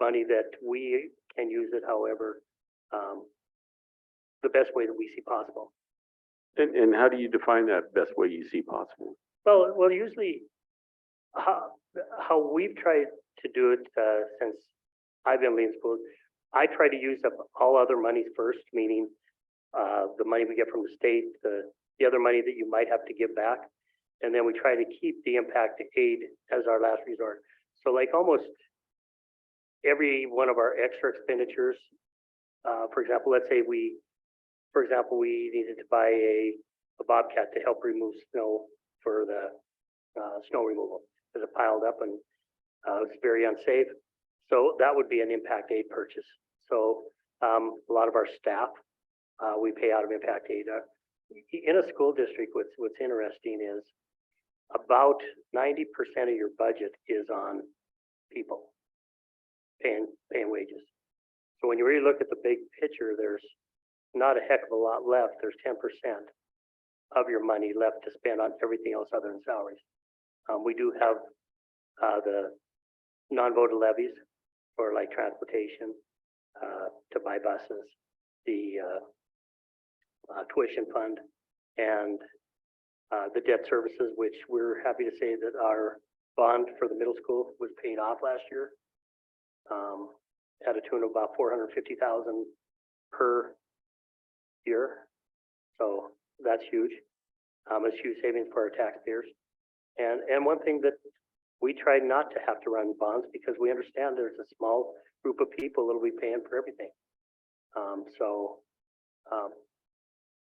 money that we can use it however, the best way that we see possible. And how do you define that best way you see possible? Well, usually how we've tried to do it since I've been leading schools, I try to use up all other monies first, meaning the money we get from the state, the other money that you might have to give back. And then we try to keep the impact aid as our last resort. So like almost every one of our extra expenditures, for example, let's say we needed to buy a bobcat to help remove snow for the snow removal because it piled up and it was very unsafe. So that would be an impact aid purchase. So a lot of our staff, we pay out of impact aid. In a school district, what's interesting is about 90% of your budget is on people paying wages. So when you really look at the big picture, there's not a heck of a lot left. There's 10% of your money left to spend on everything else other than salaries. We do have the non-voted levies for like transportation, to buy buses, the tuition fund, and the debt services, which we're happy to say that our bond for the middle school was paid off last year at a tune of about $450,000 per year. So that's huge. It's huge savings for our taxpayers. And one thing that we try not to have to run bonds because we understand there's a small group of people that'll be paying for everything.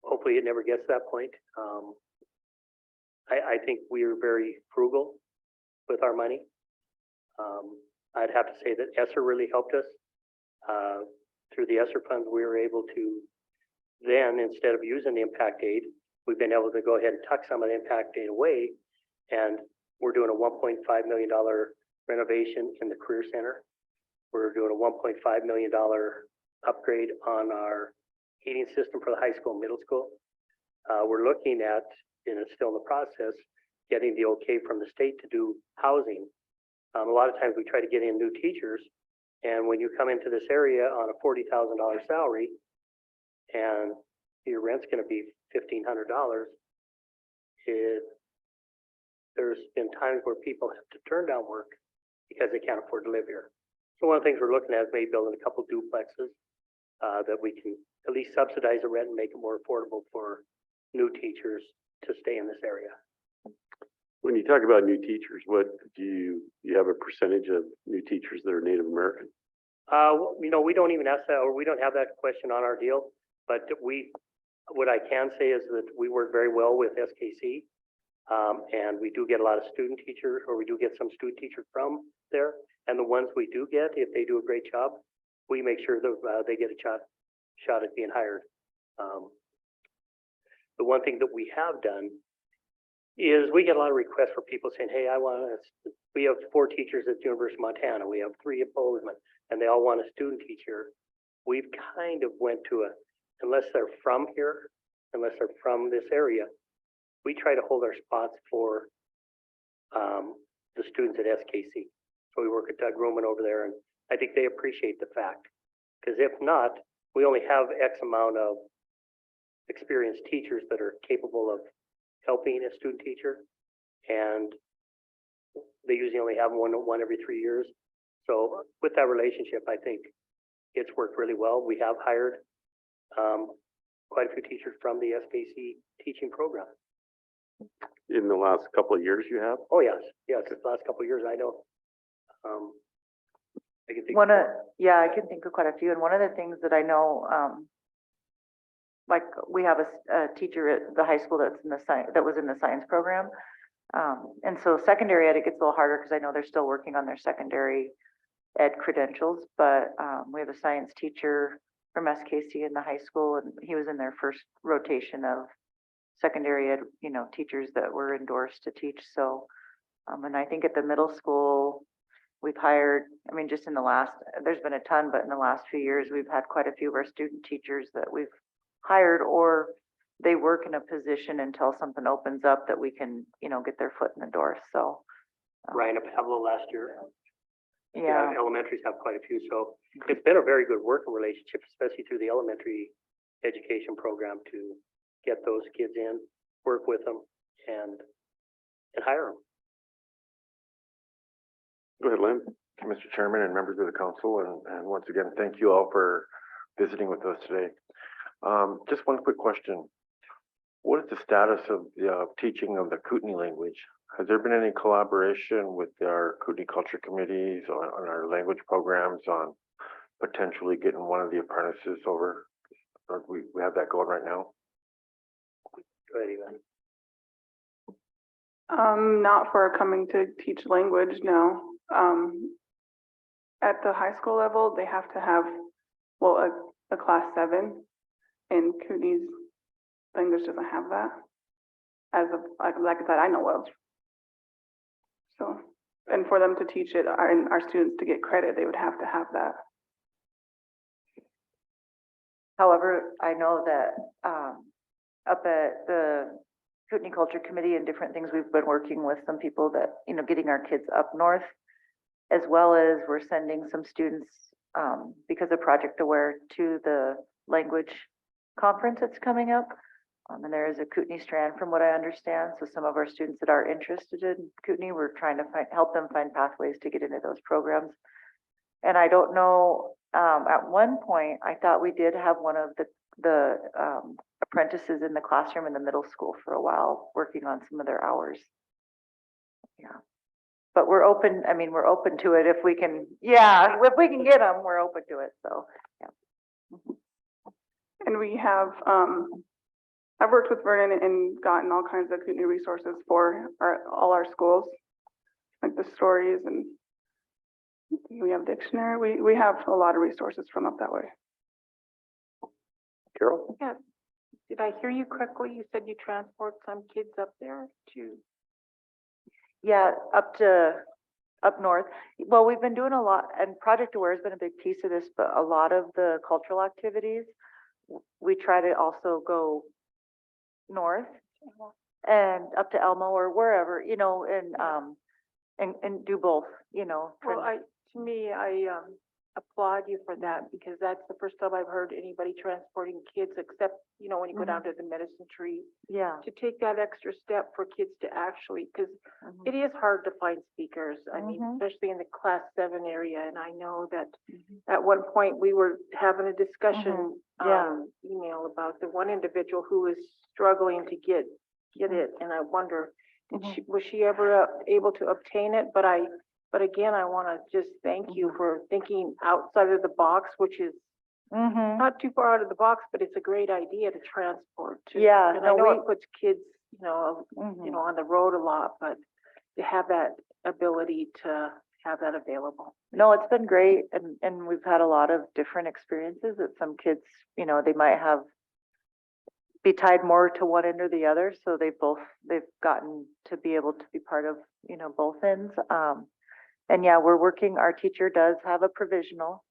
Hopefully it never gets to that point. I think we are very frugal with our money. I'd have to say that ESSER really helped us. Through the ESSER funds, we were able to then, instead of using the impact aid, we've been able to go ahead and tuck some of the impact aid away. And we're doing a $1.5 million renovation in the Career Center. We're doing a $1.5 million upgrade on our heating system for the high school and middle school. We're looking at, and it's still in the process, getting the okay from the state to do housing. A lot of times we try to get in new teachers, and when you come into this area on a $40,000 salary, and your rent's going to be $1,500, there's been times where people have to turn down work because they can't afford to live here. So one of the things we're looking at is maybe building a couple duplexes that we can at least subsidize the rent and make it more affordable for new teachers to stay in this area. When you talk about new teachers, what do you have a percentage of new teachers that are Native American? You know, we don't even ask that, or we don't have that question on our deal, but what I can say is that we work very well with SKC. And we do get a lot of student teachers, or we do get some student teachers from there. And the ones we do get, if they do a great job, we make sure that they get a shot at being hired. The one thing that we have done is we get a lot of requests for people saying, hey, we have 4 teachers at the University of Montana. We have 3 at Bozeman, and they all want a student teacher. We've kind of went to unless they're from here, unless they're from this area, we try to hold our spots for the students at SKC. So we work with Doug Ruman over there, and I think they appreciate the fact. Because if not, we only have X amount of experienced teachers that are capable of helping a student teacher, and they usually only have one every 3 years. So with that relationship, I think it's worked really well. We have hired quite a few teachers from the SKC teaching program. In the last couple of years you have? Oh, yes. Yes, the last couple of years, I know. I can think I can think of quite a few. And one of the things that I know, like we have a teacher at the high school that was in the science program. And so secondary ed, it gets a little harder because I know they're still working on their secondary ed credentials, but we have a science teacher from SKC in the high school, and he was in their first rotation of secondary ed, teachers that were endorsed to teach. So, and I think at the middle school, we've hired, just in the last, there's been a ton, but in the last few years, we've had quite a few of our student teachers that we've hired, or they work in a position until something opens up that we can, get their foot in the door. So. Ryan Pablo last year. Yeah. Elementaries have quite a few, so it's been a very good working relationship, especially through the elementary education program, to get those kids in, work with them, and hire them. Go ahead, Lynn. Mr. Chairman and members of the council, and once again, thank you all for visiting with us today. Just one quick question. What is the status of the teaching of the Kootenai language? Has there been any collaboration with our Kootenai culture committees on our language programs on potentially getting one of the apprentices over? Or we have that going right now? Go ahead, Ivan. Not for coming to teach language, no. At the high school level, they have to have, well, a class 7, and Kootenai's language doesn't have that, as of, like that I know of. So, and for them to teach it, and our students to get credit, they would have to have that. However, I know that up at the Kootenai Culture Committee and different things, we've been working with some people that, getting our kids up north, as well as we're sending some students, because of Project Aware, to the language conference that's coming up. And there is a Kootenai strand from what I understand. So some of our students that are interested in Kootenai, we're trying to help them find pathways to get into those programs. And I don't know, at one point, I thought we did have one of the apprentices in the classroom in the middle school for a while, working on some of their hours. Yeah. But we're open, we're open to it if we can, if we can get them, we're open to it. So, yeah. And we have, I've worked with Vernon and gotten all kinds of Kootenai resources for all our schools, like the stories, and we have dictionary. We have a lot of resources from up that way. Carol? Yeah. Did I hear you correctly? You said you transport some kids up there to? Yeah, up north. Well, we've been doing a lot, and Project Aware has been a big piece of this, but a lot of the cultural activities, we try to also go north and up to Elmo or wherever, and do both, Well, to me, I applaud you for that, because that's the first time I've heard anybody transporting kids, except, when you go down to the medicine tree. Yeah. To take that extra step for kids to actually, because it is hard to find speakers. I mean, especially in the class 7 area. And I know that at one point we were having a discussion, email about the one individual who was struggling to get it. And I wonder, was she ever able to obtain it? But again, I want to just thank you for thinking outside of the box, which is not too far out of the box, but it's a great idea to transport. Yeah, and I know it puts kids, on the road a lot, but to have that ability to have that available. No, it's been great, and we've had a lot of different experiences that some kids, they might be tied more to one end or the other, so they've gotten to be able to be part of, both ends. And yeah, our teacher does have a provisional.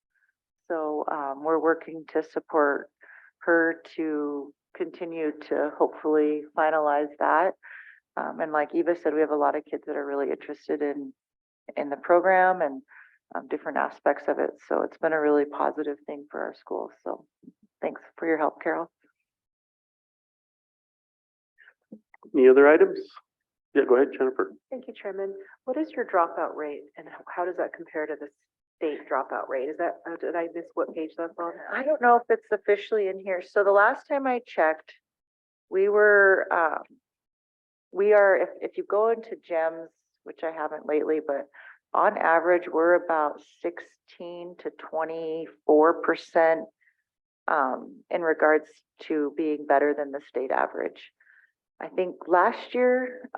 So we're working to support her to continue to hopefully finalize that. And like Eva said, we have a lot of kids that are really interested in the program and different aspects of it. So it's been a really positive thing for our school. So thanks for your help, Carol. Any other items? Yeah, go ahead, Jennifer. Thank you, Chairman. What is your dropout rate, and how does that compare to the state dropout rate? Is that, did I miss what page that's on? I don't know if it's officially in here. So the last time I checked, we are, if you go into GEMS, which I haven't lately, but on average, we're about 16 to 24% in regards to being better than the state average. I think last year,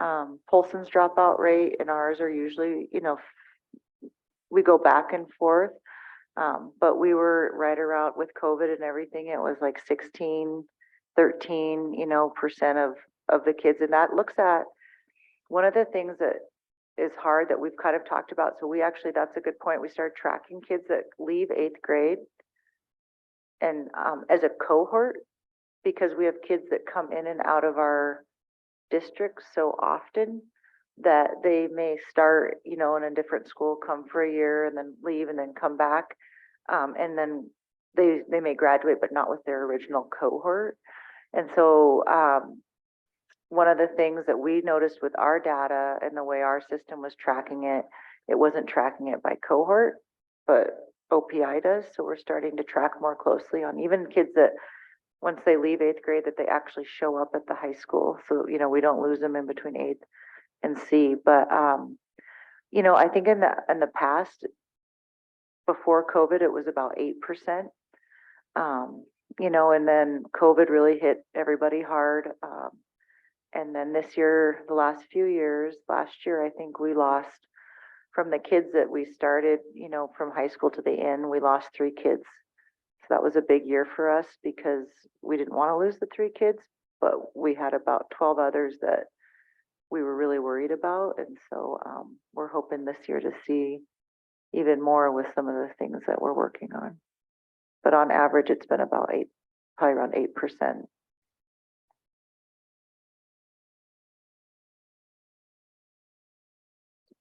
Polson's dropout rate and ours are usually, we go back and forth. But we were right around with COVID and everything, it was like 16, 13, percent of the kids. And that looks at one of the things that is hard that we've kind of talked about. So we actually, that's a good point. We started tracking kids that leave 8th grade and as a cohort, because we have kids that come in and out of our district so often that they may start, in a different school, come for a year and then leave and then come back. And then they may graduate, but not with their original cohort. And so one of the things that we noticed with our data and the way our system was tracking it, it wasn't tracking it by cohort, but OPI does. So we're starting to track more closely on even kids that once they leave 8th grade, that they actually show up at the high school. So, we don't lose them in between 8th and C. But, I think in the past, before COVID, it was about 8%. And then COVID really hit everybody hard. And then this year, the last year, I think we lost from the kids that we started, from high school to the end, we lost 3 kids. So that was a big year for us because we didn't want to lose the 3 kids, but we had about 12 others that we were really worried about. And so we're hoping this year to see even more with some of the things that we're working on. But on average, it's been about probably around 8%.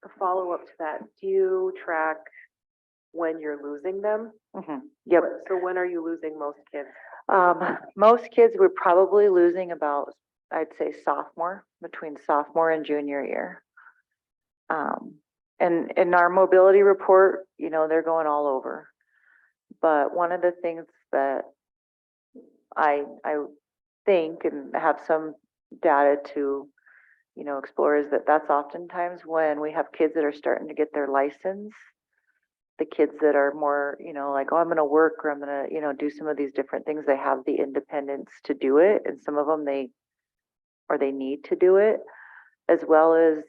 A follow-up to that, do you track when you're losing them? Yep. So when are you losing most kids? Most kids, we're probably losing about, I'd say between sophomore and junior year. And in our mobility report, they're going all over. But one of the things that I think and have some data to, explore is that that's oftentimes when we have kids that are starting to get their license, the kids that are more, like, oh, I'm going to work or I'm going to, do some of these different things. They have the independence to do it. And some of them they need to do it, as well as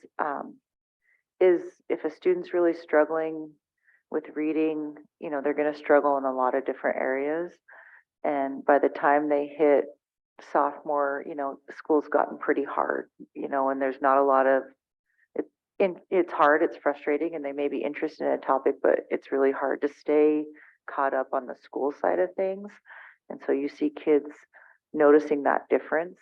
is if a student's really struggling with reading, they're going to struggle in a lot of different areas. And by the time they hit sophomore, school's gotten pretty hard, and there's not a lot of, it's hard, it's frustrating, and they may be interested in a topic, but it's really hard to stay caught up on the school side of things. And so you see kids noticing that difference.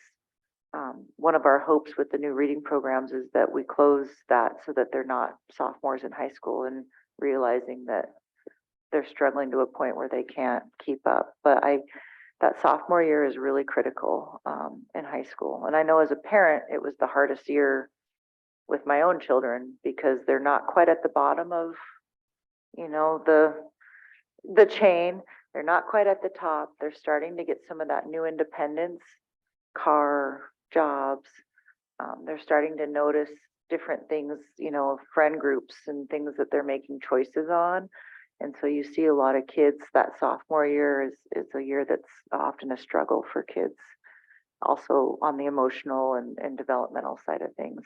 One of our hopes with the new reading programs is that we close that so that they're not sophomores in high school and realizing that they're struggling to a point where they can't keep up. But that sophomore year is really critical in high school. And I know as a parent, it was the hardest year with my own children because they're not quite at the bottom of, the chain. They're not quite at the top. They're starting to get some of that new independence, car, jobs. They're starting to notice different things, friend groups and things that they're making choices on. And so you see a lot of kids, that sophomore year is a year that's often a struggle for kids, also on the emotional and developmental side of things.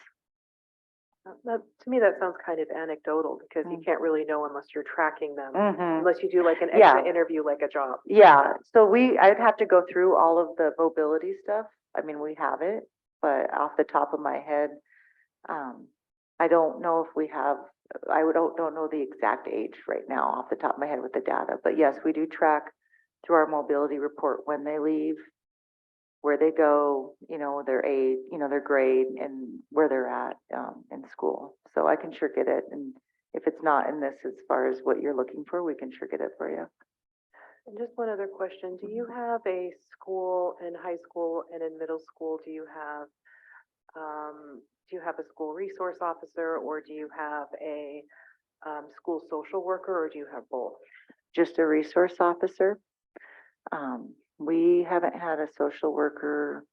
To me, that sounds kind of anecdotal because you can't really know unless you're tracking them, Mhm. unless you do like an Yeah. extra interview, like a job. Yeah, so I'd have to go through all of the mobility stuff. I mean, we have it, but off the top of my head, I don't know if we have, don't know the exact age right now off the top of my head with the data. But yes, we do track through our mobility report when they leave, where they go, their age, their grade and where they're at in school. So I can sure get it. And if it's not in this as far as what you're looking for, we can sure get it for you. And just one other question, do you have a school in high school and in middle school, do you have a school resource officer or do you have a school social worker or do you have both? Just a resource officer. We haven't had a social worker.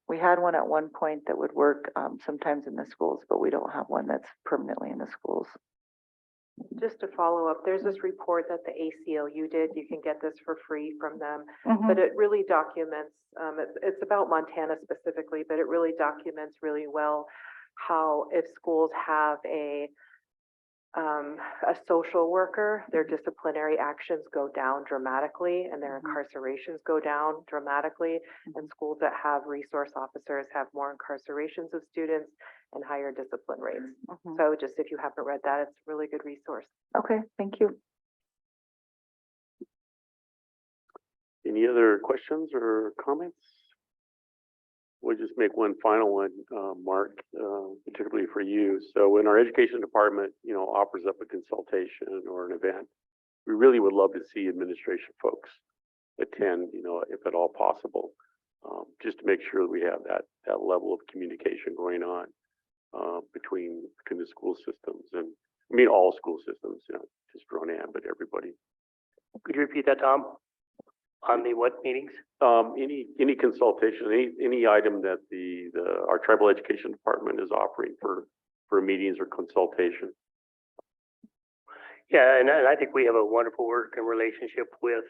We had one at one point that would work sometimes in the schools, but we don't have one that's permanently in the schools. Just to follow up, there's this report that the ACLU did. You can get this for free from them. Mm-hmm. But it really documents, it's about Montana specifically, but it really documents really well how if schools have a social worker, their disciplinary actions go down dramatically and their incarcerations go down dramatically. And schools that have resource officers have more incarcerations of students and higher discipline rates. So just if you haven't read that, it's a really good resource. Okay, thank you. Any other questions or comments? We'll just make one final one, Mark, particularly for you. So when our education department, offers up a consultation or an event, we really would love to see administration folks attend, if at all possible, just to make sure that we have that level of communication going on between the school systems and, all school systems, just Ronan, but everybody. Could you repeat that, Tom? On the what meetings? Any consultation, any item that our tribal education department is offering for meetings or consultation. Yeah, and I think we have a wonderful working relationship with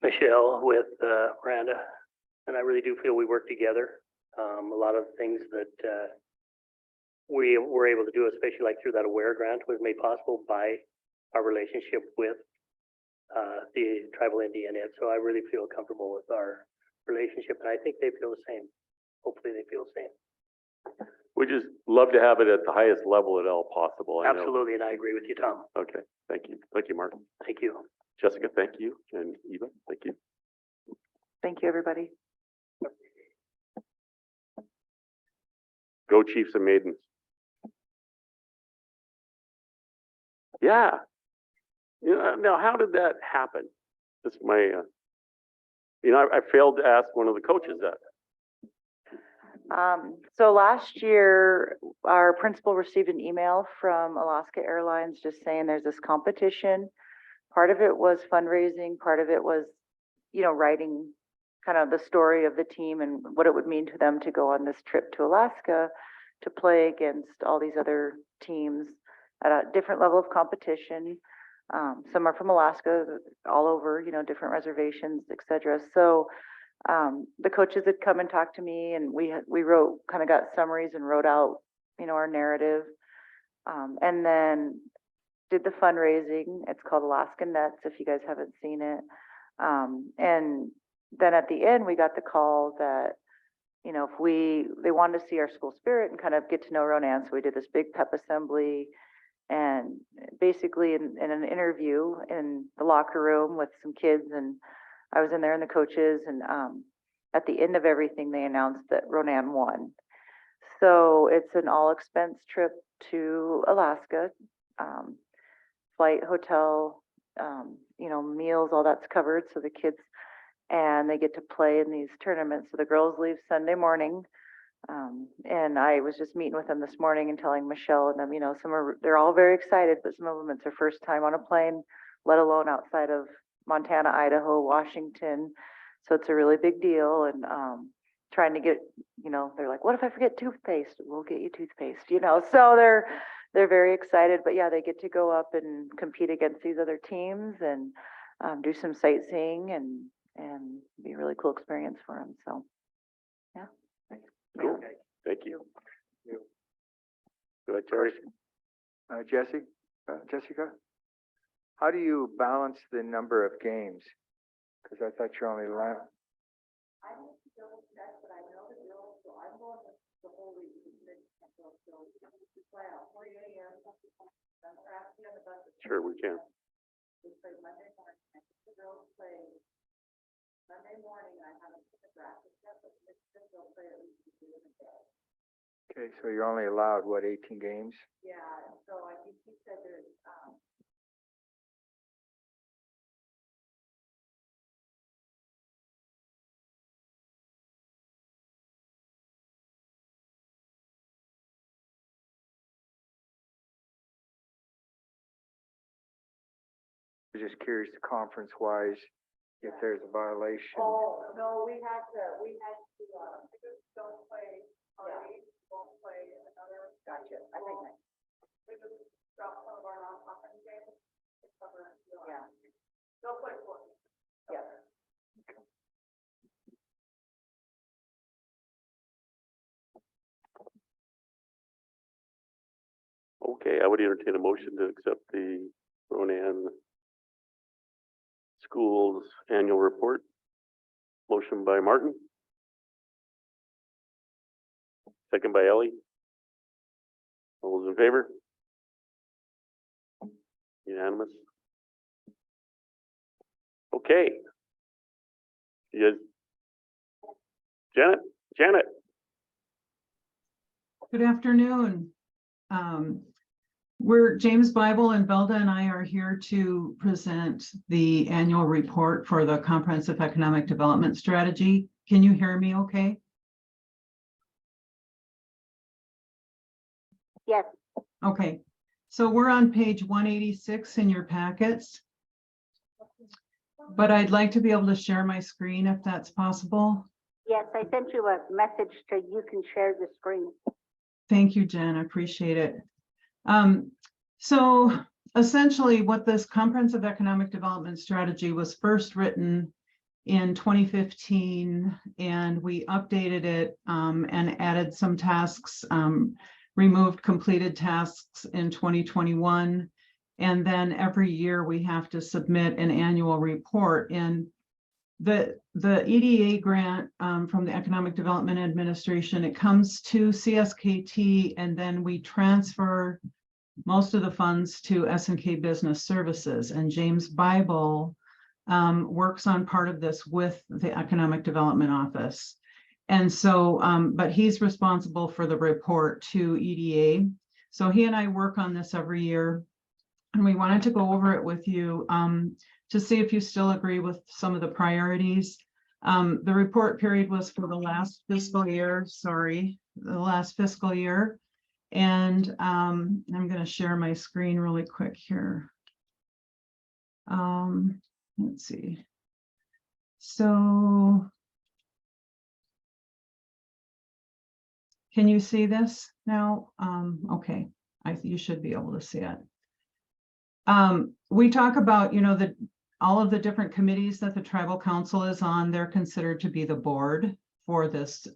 Michelle, with Miranda, and I really do feel we work together. A lot of things that we were able to do, especially like through that AWARE grant, was made possible by our relationship with the tribal Indian Ed. So I really feel comfortable with our relationship, and I think they feel the same. Hopefully they feel the same. We just love to have it at the highest level at all possible. I know. Absolutely, and I agree with you, Tom. Okay, thank you. Thank you, Mark. Thank you. Jessica, thank you. And Eva, thank you. Thank you, everybody. Go Chiefs and Maidens. Yeah. Now, how did that happen? That's my, I failed to ask one of the coaches that. So last year, our principal received an email from Alaska Airlines just saying there's this competition. Part of it was fundraising, part of it was, writing kind of the story of the team and what it would mean to them to go on this trip to Alaska to play against all these other teams at a different level of competition. Some are from Alaska, all over, different reservations, et cetera. So the coaches had come and talked to me, and we wrote, kind of got summaries and wrote out, our narrative, and then did the fundraising. It's called Alaska Nets, if you guys haven't seen it. And then at the end, we got the call that, if they wanted to see our school spirit and kind of get to know Ronan. So we did this big pep assembly, and basically in an interview in the locker room with some kids, and I was in there and the coaches, and at the end of everything, they announced that Ronan won. So it's an all expense trip to Alaska, flight, hotel, meals, all that's covered. So the kids, and they get to play in these tournaments. So the girls leave Sunday morning. And I was just meeting with them this morning and telling Michelle and them, they're all very excited, but some of them, it's their first time on a plane, let alone outside of Montana, Idaho, Washington. So it's a really big deal. And trying to get, they're like, what if I forget toothpaste? We'll get you toothpaste, so they're very excited. But yeah, they get to go up and compete against these other teams and do some sightseeing and be a really cool experience for them. So yeah. Cool. Thank you. Go ahead, Terry. Jessica, how do you balance the number of games? Because I thought you're only allowed. I need to double check, but I know the bill, so I'm going the whole week. So play out 4 a.m. Sure, we can. We play Monday morning. I think the girls play Monday morning. I haven't put the graphics yet, but they'll play at least 2 in a day. Okay, so you're only allowed, 18 games? Yeah, so I think he said there's, I'm just curious, conference-wise, if there's a violation. oh, no, we had to, don't play, won't play another. Gotcha, I think. We just dropped some of our non-conference Okay, I would entertain a motion to accept the Ronan Schools Annual Report. Motion by Martin. Second by Ellie. All those in favor? Unanimous. Okay. Yes. Janet. Good afternoon. James Bible and Belda and I are here to present the annual report for the Comprehensive Economic Development Strategy. Can you hear me okay? Yes. Okay, so we're on page 186 in your packets. But I'd like to be able to share my screen if that's possible. Yes, I sent you a message to you can share the screen. Thank you, Jen. I appreciate it. So essentially what this Comprehensive Economic Development Strategy was first written in 2015, and we updated it and added some tasks, removed completed tasks in 2021. And then every year we have to submit an annual report. And the EDA grant from the Economic Development Administration, it comes to CSKT, and then we transfer most of the funds to S&K Business Services. And James Bible works on part of this with the Economic Development Office. And so, but he's responsible for the report to EDA. So he and I work on this every year. And we wanted to go over it with you to see if you still agree with some of the priorities. The report period was for the last fiscal year, And I'm going to share my screen really quick here. Let's see. So can you see this now? Okay, you should be able to see it. We talk about, all of the different committees that the Tribal Council is on. They're considered to be the board for this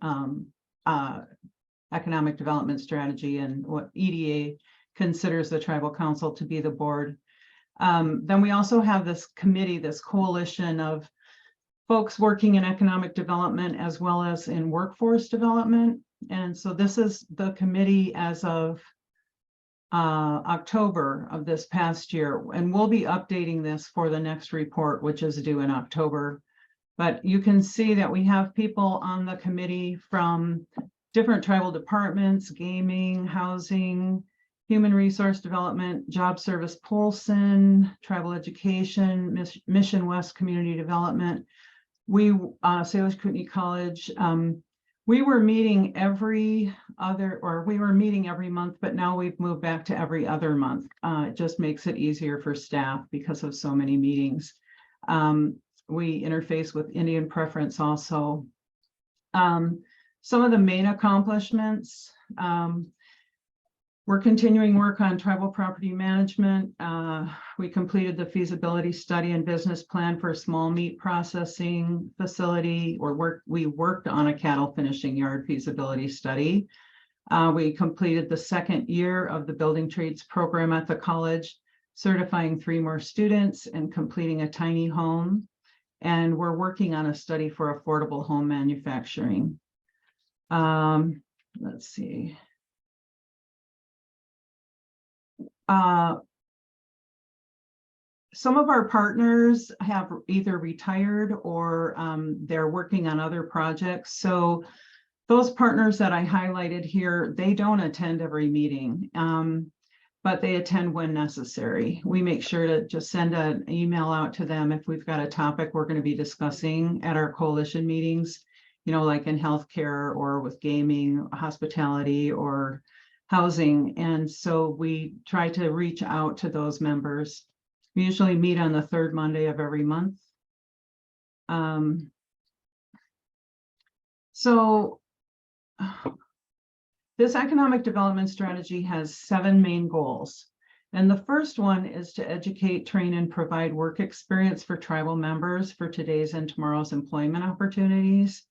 economic development strategy, and what EDA considers the Tribal Council to be the board. Then we also have this committee, this coalition of folks working in economic development as well as in workforce development. And so this is the committee as of October of this past year, and we'll be updating this for the next report, which is due in October. But you can see that we have people on the committee from different tribal departments: gaming, housing, human resource development, job service Polson, tribal education, Mission West community development. We, Salish Kootenai College, we were meeting every month, but now we've moved back to every other month. It just makes it easier for staff because of so many meetings. We interface with Indian Preference also. Some of the main accomplishments, we're continuing work on tribal property management. We completed the feasibility study and business plan for a small meat processing facility, we worked on a cattle finishing yard feasibility study. We completed the second year of the building trades program at the college, certifying 3 more students and completing a tiny home. And we're working on a study for affordable home manufacturing. Let's see. Some of our partners have either retired or they're working on other projects. So those partners that I highlighted here, they don't attend every meeting, but they attend when necessary. We make sure to just send an email out to them if we've got a topic we're going to be discussing at our coalition meetings, like in healthcare or with gaming, hospitality, or housing. And so we try to reach out to those members. We usually meet on the 3rd Monday of every month. So this economic development strategy has 7 main goals. And the first one is to educate, train, and provide work experience for tribal members for today's and tomorrow's employment opportunities.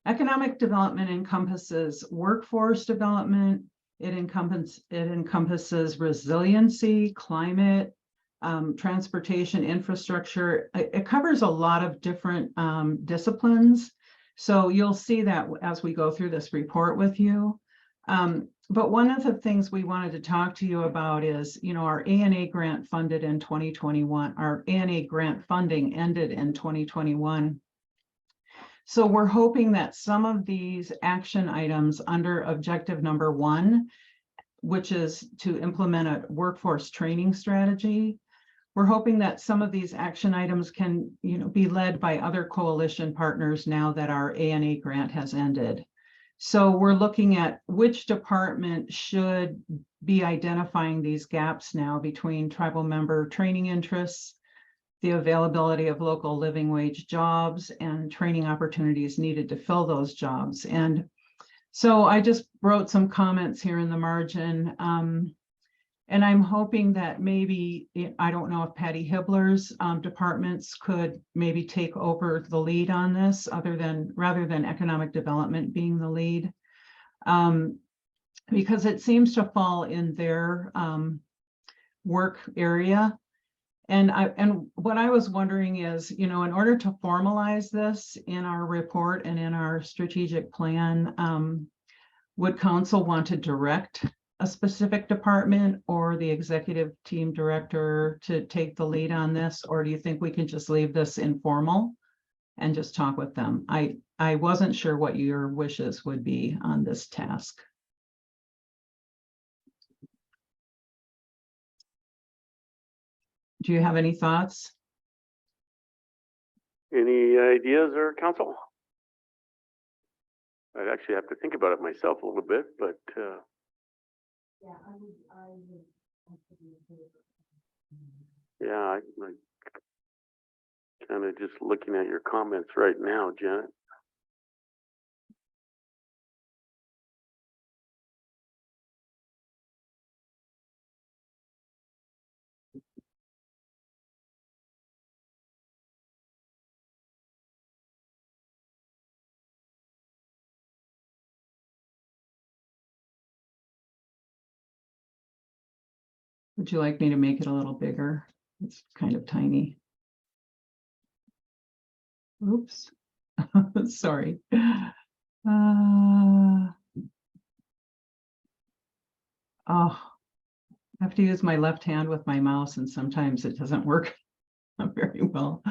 Economic development encompasses workforce development. It encompasses resiliency, climate, transportation, infrastructure. It covers a lot of different disciplines. So you'll see that as we go through this report with you. But one of the things we wanted to talk to you about is, our ANA grant funded in 2021, our ANA grant funding ended in 2021. So we're hoping that some of these action items under objective number 1, which is to implement a workforce training strategy, we're hoping that some of these action items can, be led by other coalition partners now that our ANA grant has ended. So we're looking at which department should be identifying these gaps now between tribal member training interests, the availability of local living wage jobs, and training opportunities needed to fill those jobs. And so I just wrote some comments here in the margin. And I'm hoping that maybe, I don't know if Patty Hibbler's departments could maybe take over the lead on this rather than economic development being the lead. Because it seems to fall in their work area. And what I was wondering is, in order to formalize this in our report and in our strategic plan, would council want to direct a specific department or the executive team director to take the lead on this? Or do you think we can just leave this informal and just talk with them? I wasn't sure what your wishes would be on this task. Do you have any thoughts? Any ideas or counsel? I'd actually have to think about it myself a little bit, but yeah, I kind of just looking at your comments right now, Janet. Would you like me to make it a little bigger? It's kind of tiny. Oops. Sorry. Oh, I have to use my left hand with my mouse, and sometimes it doesn't work very well.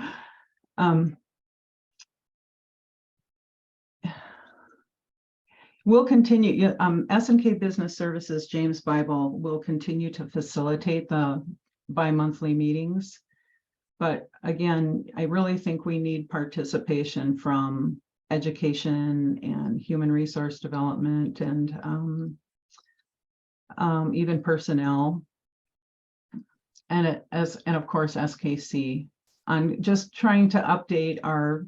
We'll continue. SNK Business Services, James Bible, will continue to facilitate the bi-monthly meetings. But again, I really think we need participation from education and human resource development and even personnel. And of course, SKC, on just trying to update our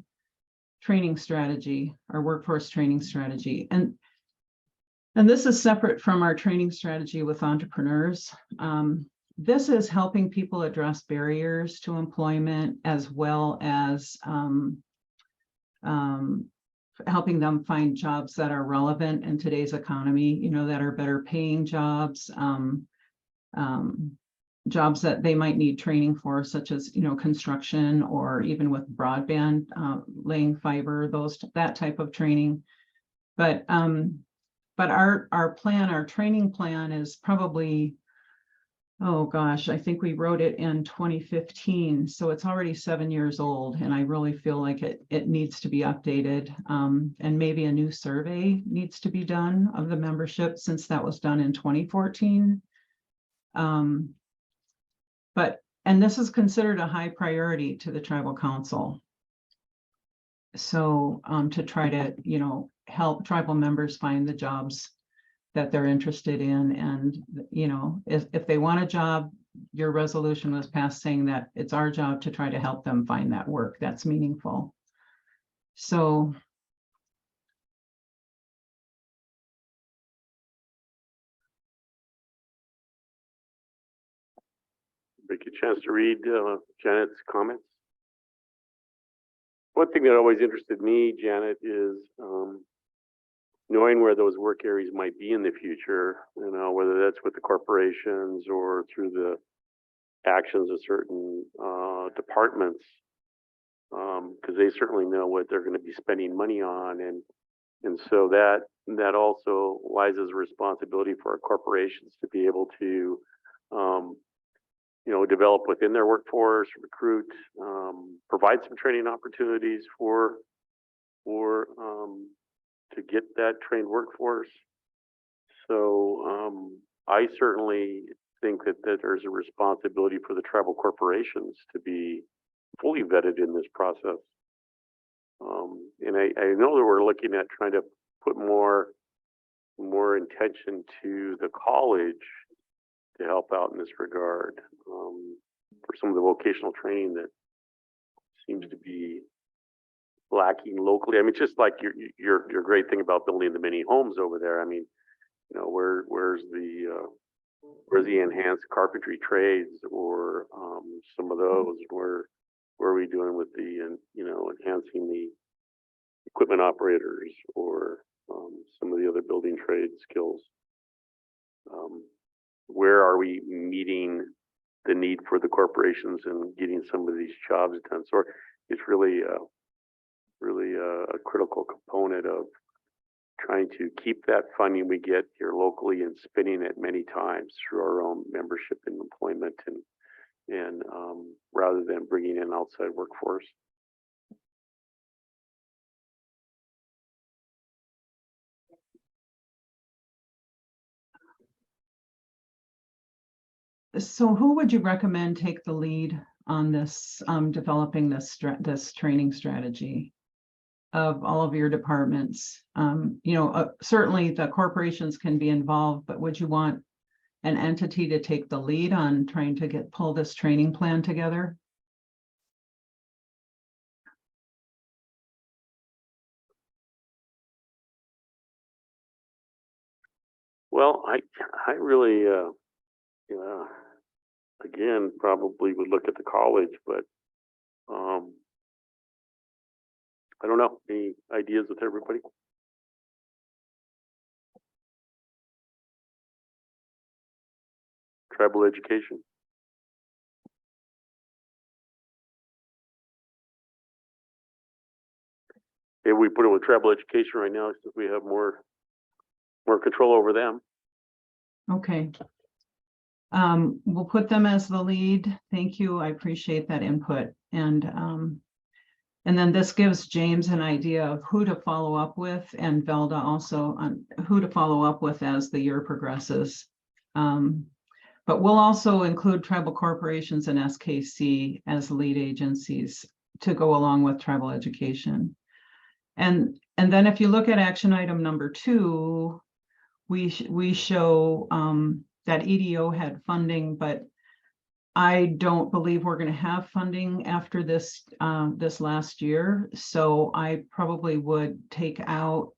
training strategy, our workforce training strategy. And this is separate from our training strategy with entrepreneurs. This is helping people address barriers to employment, as well as helping them find jobs that are relevant in today's economy, that are better paying jobs, jobs that they might need training for, such as, construction, or even with broadband, laying fiber, that type of training. But our plan, our training plan is probably, oh gosh, I think we wrote it in 2015. So it's already 7 years old. And I really feel like it needs to be updated. And maybe a new survey needs to be done of the membership, since that was done in 2014. And this is considered a high priority to the tribal council. So to try to, help tribal members find the jobs that they're interested in. And, if they want a job, your resolution was passed saying that it's our job to try to help them find that work that's meaningful. So Take a chance to read Janet's comments. One thing that always interested me, Janet, is knowing where those work areas might be in the future, you know, whether that's with the corporations or through the actions of certain departments, because they certainly know what they're going to be spending money on, and so that also lies as a responsibility for our corporations to be able to you know, develop within their workforce, recruit, provide some training opportunities for to get that trained workforce. So I certainly think that there's a responsibility for the tribal corporations to be fully vetted in this process. And I know that we're looking at trying to put more intention to the college to help out in this regard, for some of the vocational training that seems to be lacking locally. I mean, just like your great thing about building the mini homes over there. I mean, you know, where's the enhanced carpentry trades or some of those? Where are we doing with the you know, enhancing the equipment operators or some of the other building trade skills? Where are we meeting the need for the corporations and getting some of these jobs done? So it's really a critical component of trying to keep that funding we get here locally and spending it many times through our own membership and employment, and rather than bringing in outside workforce. So who would you recommend take the lead on this, developing this training strategy of all of your departments? You know, certainly the corporations can be involved, but would you want an entity to take the lead on trying to pull this training plan together? Well, I really, you know, again, probably would look at the college, but I don't know. Any ideas with everybody? Tribal education. If we put it with tribal education right now, since we have more control over them. Okay. We'll put them as the lead. Thank you. I appreciate that input. And then this gives James an idea of who to follow up with, and Velda also on who to follow up with as the year progresses. But we'll also include tribal corporations and SKC as lead agencies to go along with tribal education. And then if you look at action item number 2, we show that EDO had funding, but I don't believe we're going to have funding after this last year. So I probably would take out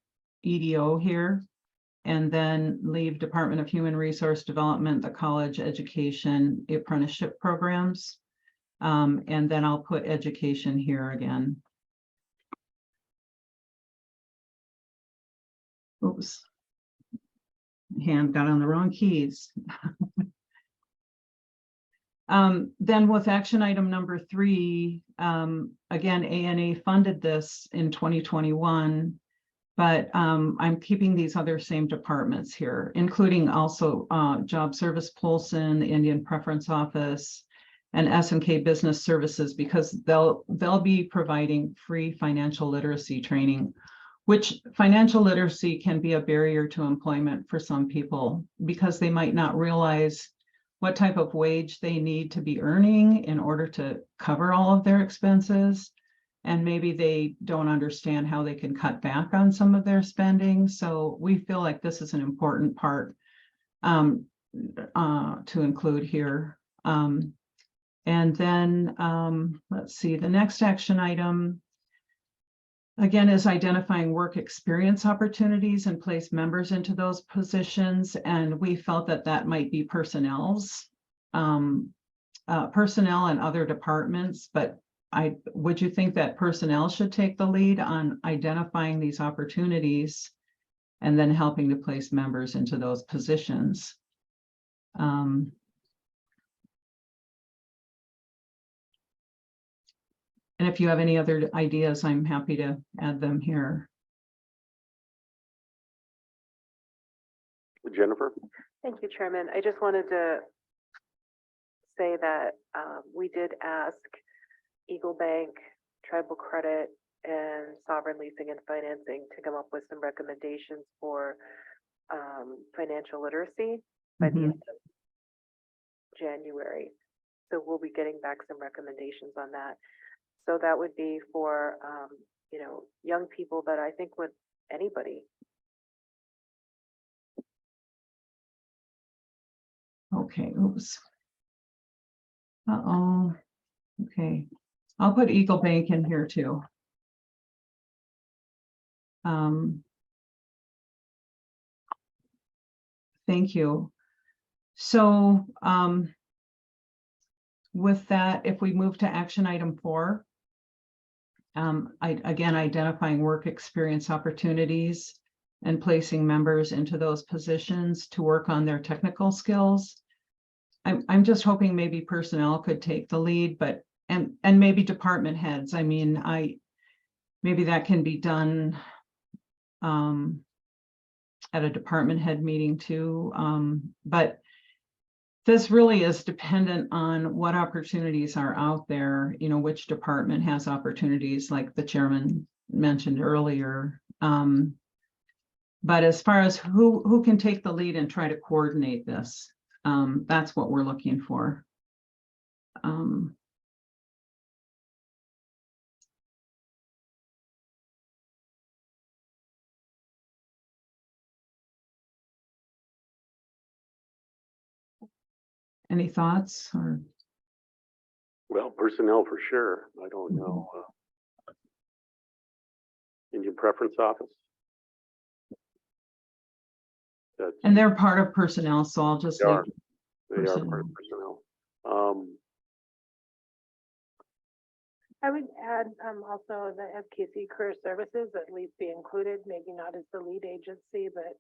EDO here and then leave Department of Human Resource Development, the college education, apprenticeship programs. And then I'll put education here again. Oops. Hand got on the wrong keys. Then with action item number 3, again, ANA funded this in 2021, but I'm keeping these other same departments here, including also Job Service Polson, the Indian Preference Office, and S&K Business Services, because they'll be providing free financial literacy training, which financial literacy can be a barrier to employment for some people because they might not realize what type of wage they need to be earning in order to cover all of their expenses. And maybe they don't understand how they can cut back on some of their spending. So we feel like this is an important part to include here. And then let's see, the next action item, again, is identifying work experience opportunities and place members into those positions. And we felt that that might be personnel's personnel and other departments, but would you think that personnel should take the lead on identifying these opportunities and then helping to place members into those positions? And if you have any other ideas, I'm happy to add them here. Jennifer? Thank you, Chairman. I just wanted to say that we did ask Eagle Bank, Tribal Credit, and Sovereign Leasing and Financing to come up with some recommendations for financial literacy by the end of January. So we'll be getting back some recommendations on that. So that would be for, you know, young people, but I think with anybody. Okay, oops. Uh-oh. Okay, I'll put Eagle Bank in here too. Thank you. So with that, if we move to action item 4, again, identifying work experience opportunities and placing members into those positions to work on their technical skills. I'm just hoping maybe personnel could take the lead, but and maybe department heads. I mean, maybe that can be done at a department head meeting too. But this really is dependent on what opportunities are out there, you know, which department has opportunities like the chairman mentioned earlier. But as far as who can take the lead and try to coordinate this, that's what we're looking for. Any thoughts or? Well, personnel for sure. I don't know. Indian preference office. And they're part of personnel, so I'll just leave They are part of personnel. I would add also the FKC Career Services at least be included, maybe not as the lead agency, but.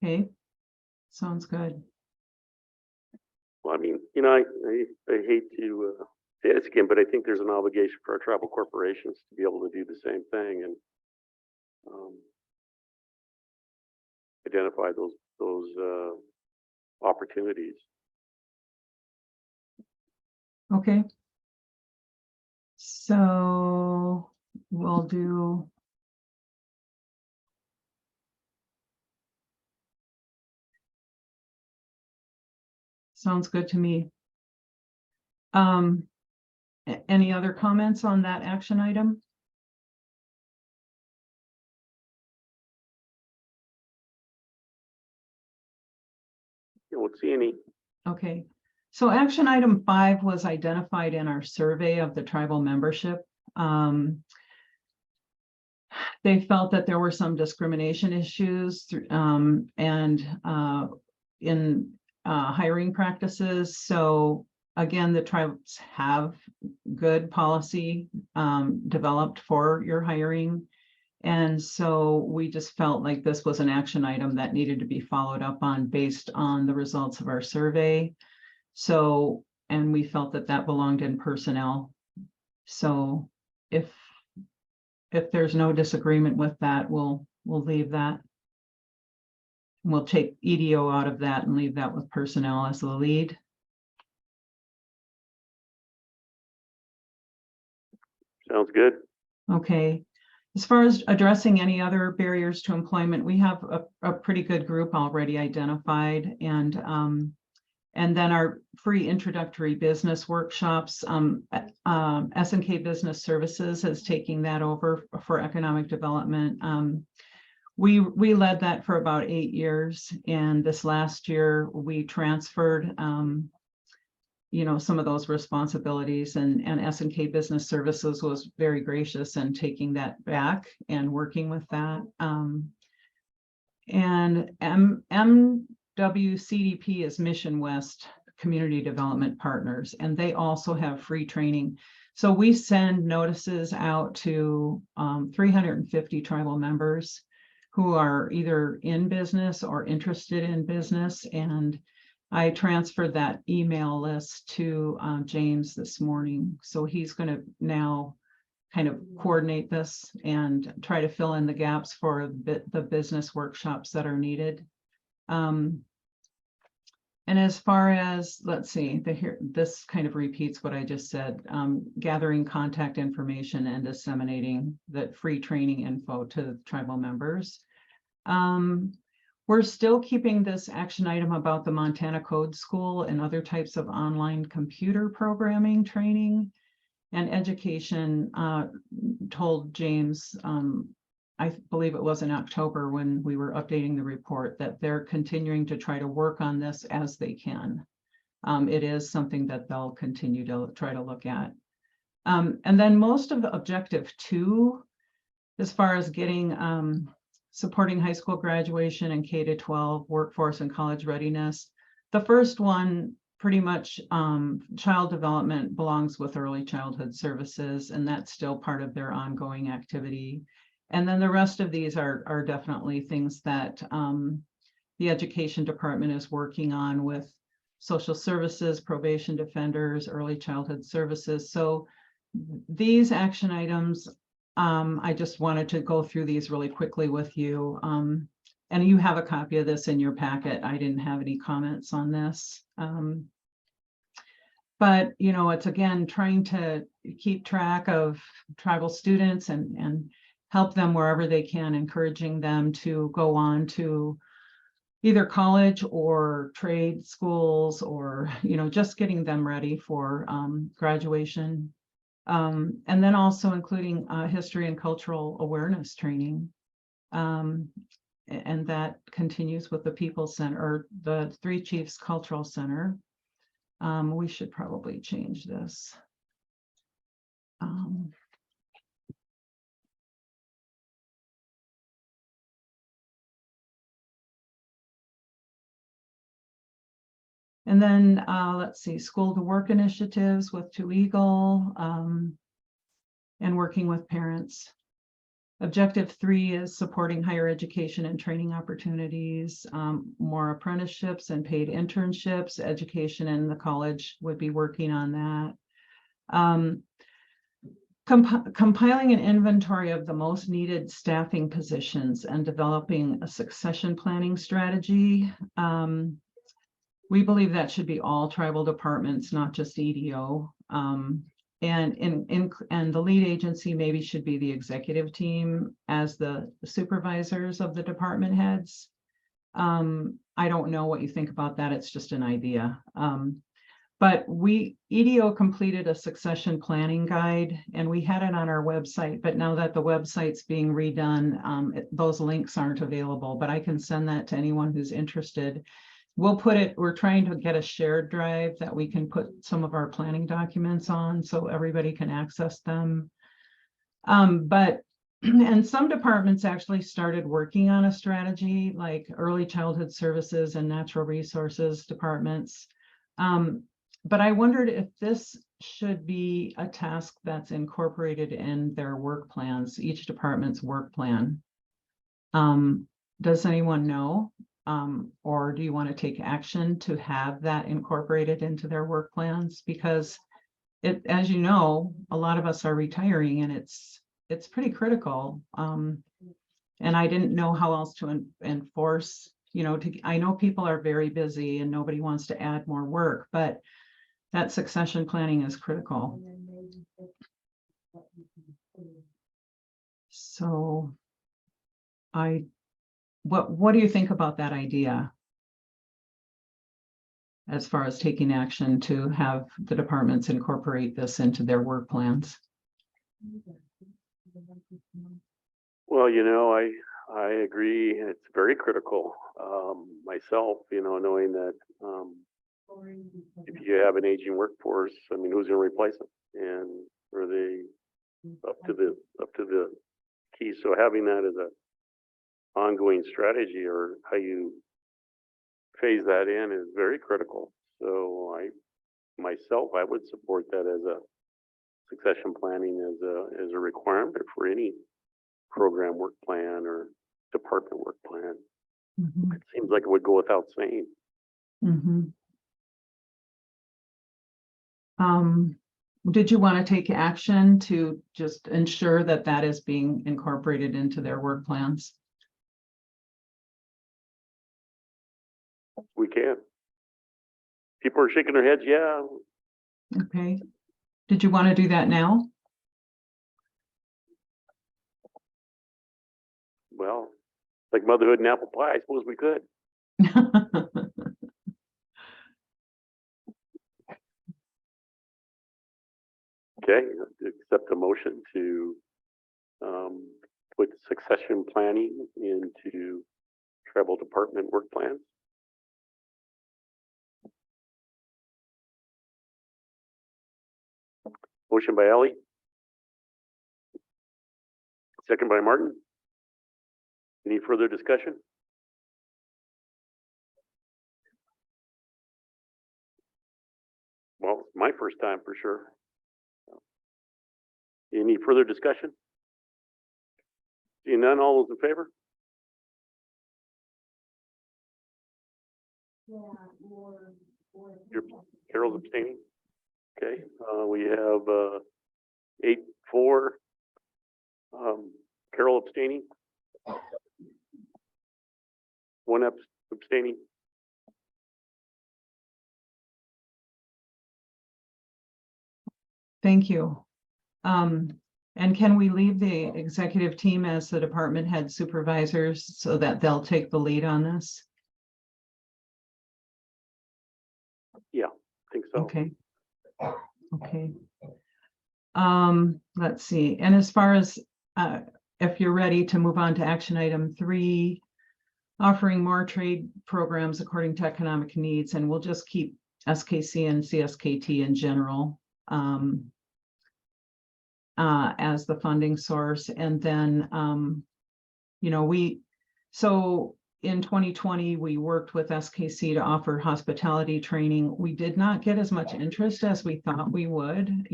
Okay, sounds good. Well, I mean, you know, I hate to say this again, but I think there's an obligation for our tribal corporations to be able to do the same thing and identify those opportunities. Okay. So we'll do. Sounds good to me. Any other comments on that action item? You won't see any. Okay. So action item 5 was identified in our survey of the tribal membership. They felt that there were some discrimination issues in hiring practices. So again, the tribes have good policy developed for your hiring. And so we just felt like this was an action item that needed to be followed up on based on the results of our survey. So, and we felt that that belonged in personnel. So if there's no disagreement with that, we'll leave that. We'll take EDO out of that and leave that with personnel as the lead. Sounds good. Okay. As far as addressing any other barriers to employment, we have a pretty good group already identified, and then our free introductory business workshops. S&K Business Services is taking that over for economic development. We led that for about 8 years, and this last year we transferred you know, some of those responsibilities, and S&K Business Services was very gracious in taking that back and working with that. And WCDP is Mission West Community Development Partners, and they also have free training. So we send notices out to 350 tribal members who are either in business or interested in business. And I transferred that email list to James this morning. So he's going to now kind of coordinate this and try to fill in the gaps for the business workshops that are needed. And as far as, let's see, this kind of repeats what I just said, gathering contact information and disseminating the free training info to the tribal members. We're still keeping this action item about the Montana Code School and other types of online computer programming training and education. Told James, I believe it was in October when we were updating the report, that they're continuing to try to work on this as they can. It is something that they'll continue to try to look at. And then most of the objective 2, as far as getting supporting high school graduation and K-12 workforce and college readiness, the first one pretty much child development belongs with early childhood services, and that's still part of their ongoing activity. And then the rest of these are definitely things that the education department is working on with social services, probation defenders, early childhood services. So these action items, I just wanted to go through these really quickly with you. And you have a copy of this in your packet. I didn't have any comments on this. But, you know, it's again, trying to keep track of tribal students and help them wherever they can, encouraging them to go on to either college or trade schools, or, you know, just getting them ready for graduation. And then also including history and cultural awareness training. And that continues with the People's Center, or the Three Chiefs Cultural Center. We should probably change this. And then let's see, school to work initiatives with Two Eagle, and working with parents. Objective 3 is supporting higher education and training opportunities, more apprenticeships and paid internships. Education and the college would be working on that. Compiling an inventory of the most needed staffing positions and developing a succession planning strategy. We believe that should be all tribal departments, not just EDO. And the lead agency maybe should be the executive team as the supervisors of the department heads. I don't know what you think about that. It's just an idea. But EDO completed a succession planning guide, and we had it on our website, but now that the website's being redone, those links aren't available, but I can send that to anyone who's interested. We're trying to get a shared drive that we can put some of our planning documents on so everybody can access them. And some departments actually started working on a strategy, like early childhood services and natural resources departments. But I wondered if this should be a task that's incorporated in their work plans, each department's work plan. Does anyone know? Or do you want to take action to have that incorporated into their work plans? Because as you know, a lot of us are retiring, and it's pretty critical. And I didn't know how else to enforce, you know, I know people are very busy and nobody wants to add more work, but that succession planning is critical. So what do you think about that idea? As far as taking action to have the departments incorporate this into their work plans? Well, you know, I agree. It's very critical. Myself, you know, knowing that if you have an aging workforce, I mean, who's going to replace them? And are they up to the key? So having that as a ongoing strategy, or how you phase that in is very critical. So I would support that as a succession planning as a requirement for any program work plan or department work plan. Mhm. It seems like it would go without saying. Mhm. Did you want to take action to just ensure that that is being incorporated into their work plans? We can. People are shaking their heads, yeah. Okay. Did you want to do that now? Well, like motherhood and apple pie, I suppose we could. Okay, accept a motion to put succession planning into tribal department work plans. Motion by Ellie. Second by Martin. Any further discussion? Well, it's my first time for sure. Any further discussion? Seeing none, all those in favor? Carol's abstaining. Okay, we have 8-4. Carol abstaining. One abstaining. Thank you. And can we leave the executive team as the department head supervisors so that they'll take the lead on this? Yeah, I think so. Okay. Okay. Let's see. And as far as if you're ready to move on to action item 3, offering more trade programs according to economic needs, and we'll just keep SKC and CSKT in general as the funding source. And then, so in 2020, we worked with SKC to offer hospitality training. We did not get as much interest as we thought we would.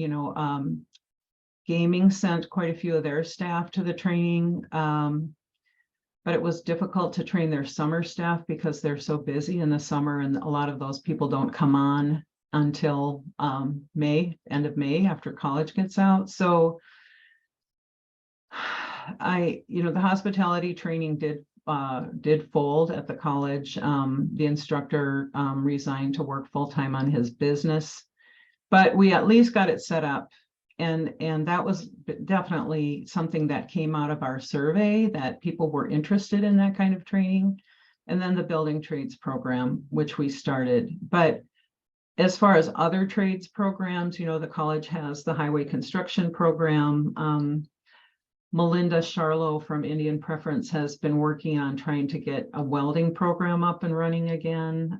Gaming sent quite a few of their staff to the training, but it was difficult to train their summer staff because they're so busy in the summer, and a lot of those people don't come on until end of May after college gets out. So the hospitality training did fold at the college. The instructor resigned to work full-time on his business, but we at least got it set up. And that was definitely something that came out of our survey, that people were interested in that kind of training. And then the building trades program, which we started. But as far as other trades programs, the college has the highway construction program. Melinda Charlo from Indian Preference has been working on trying to get a welding program up and running again.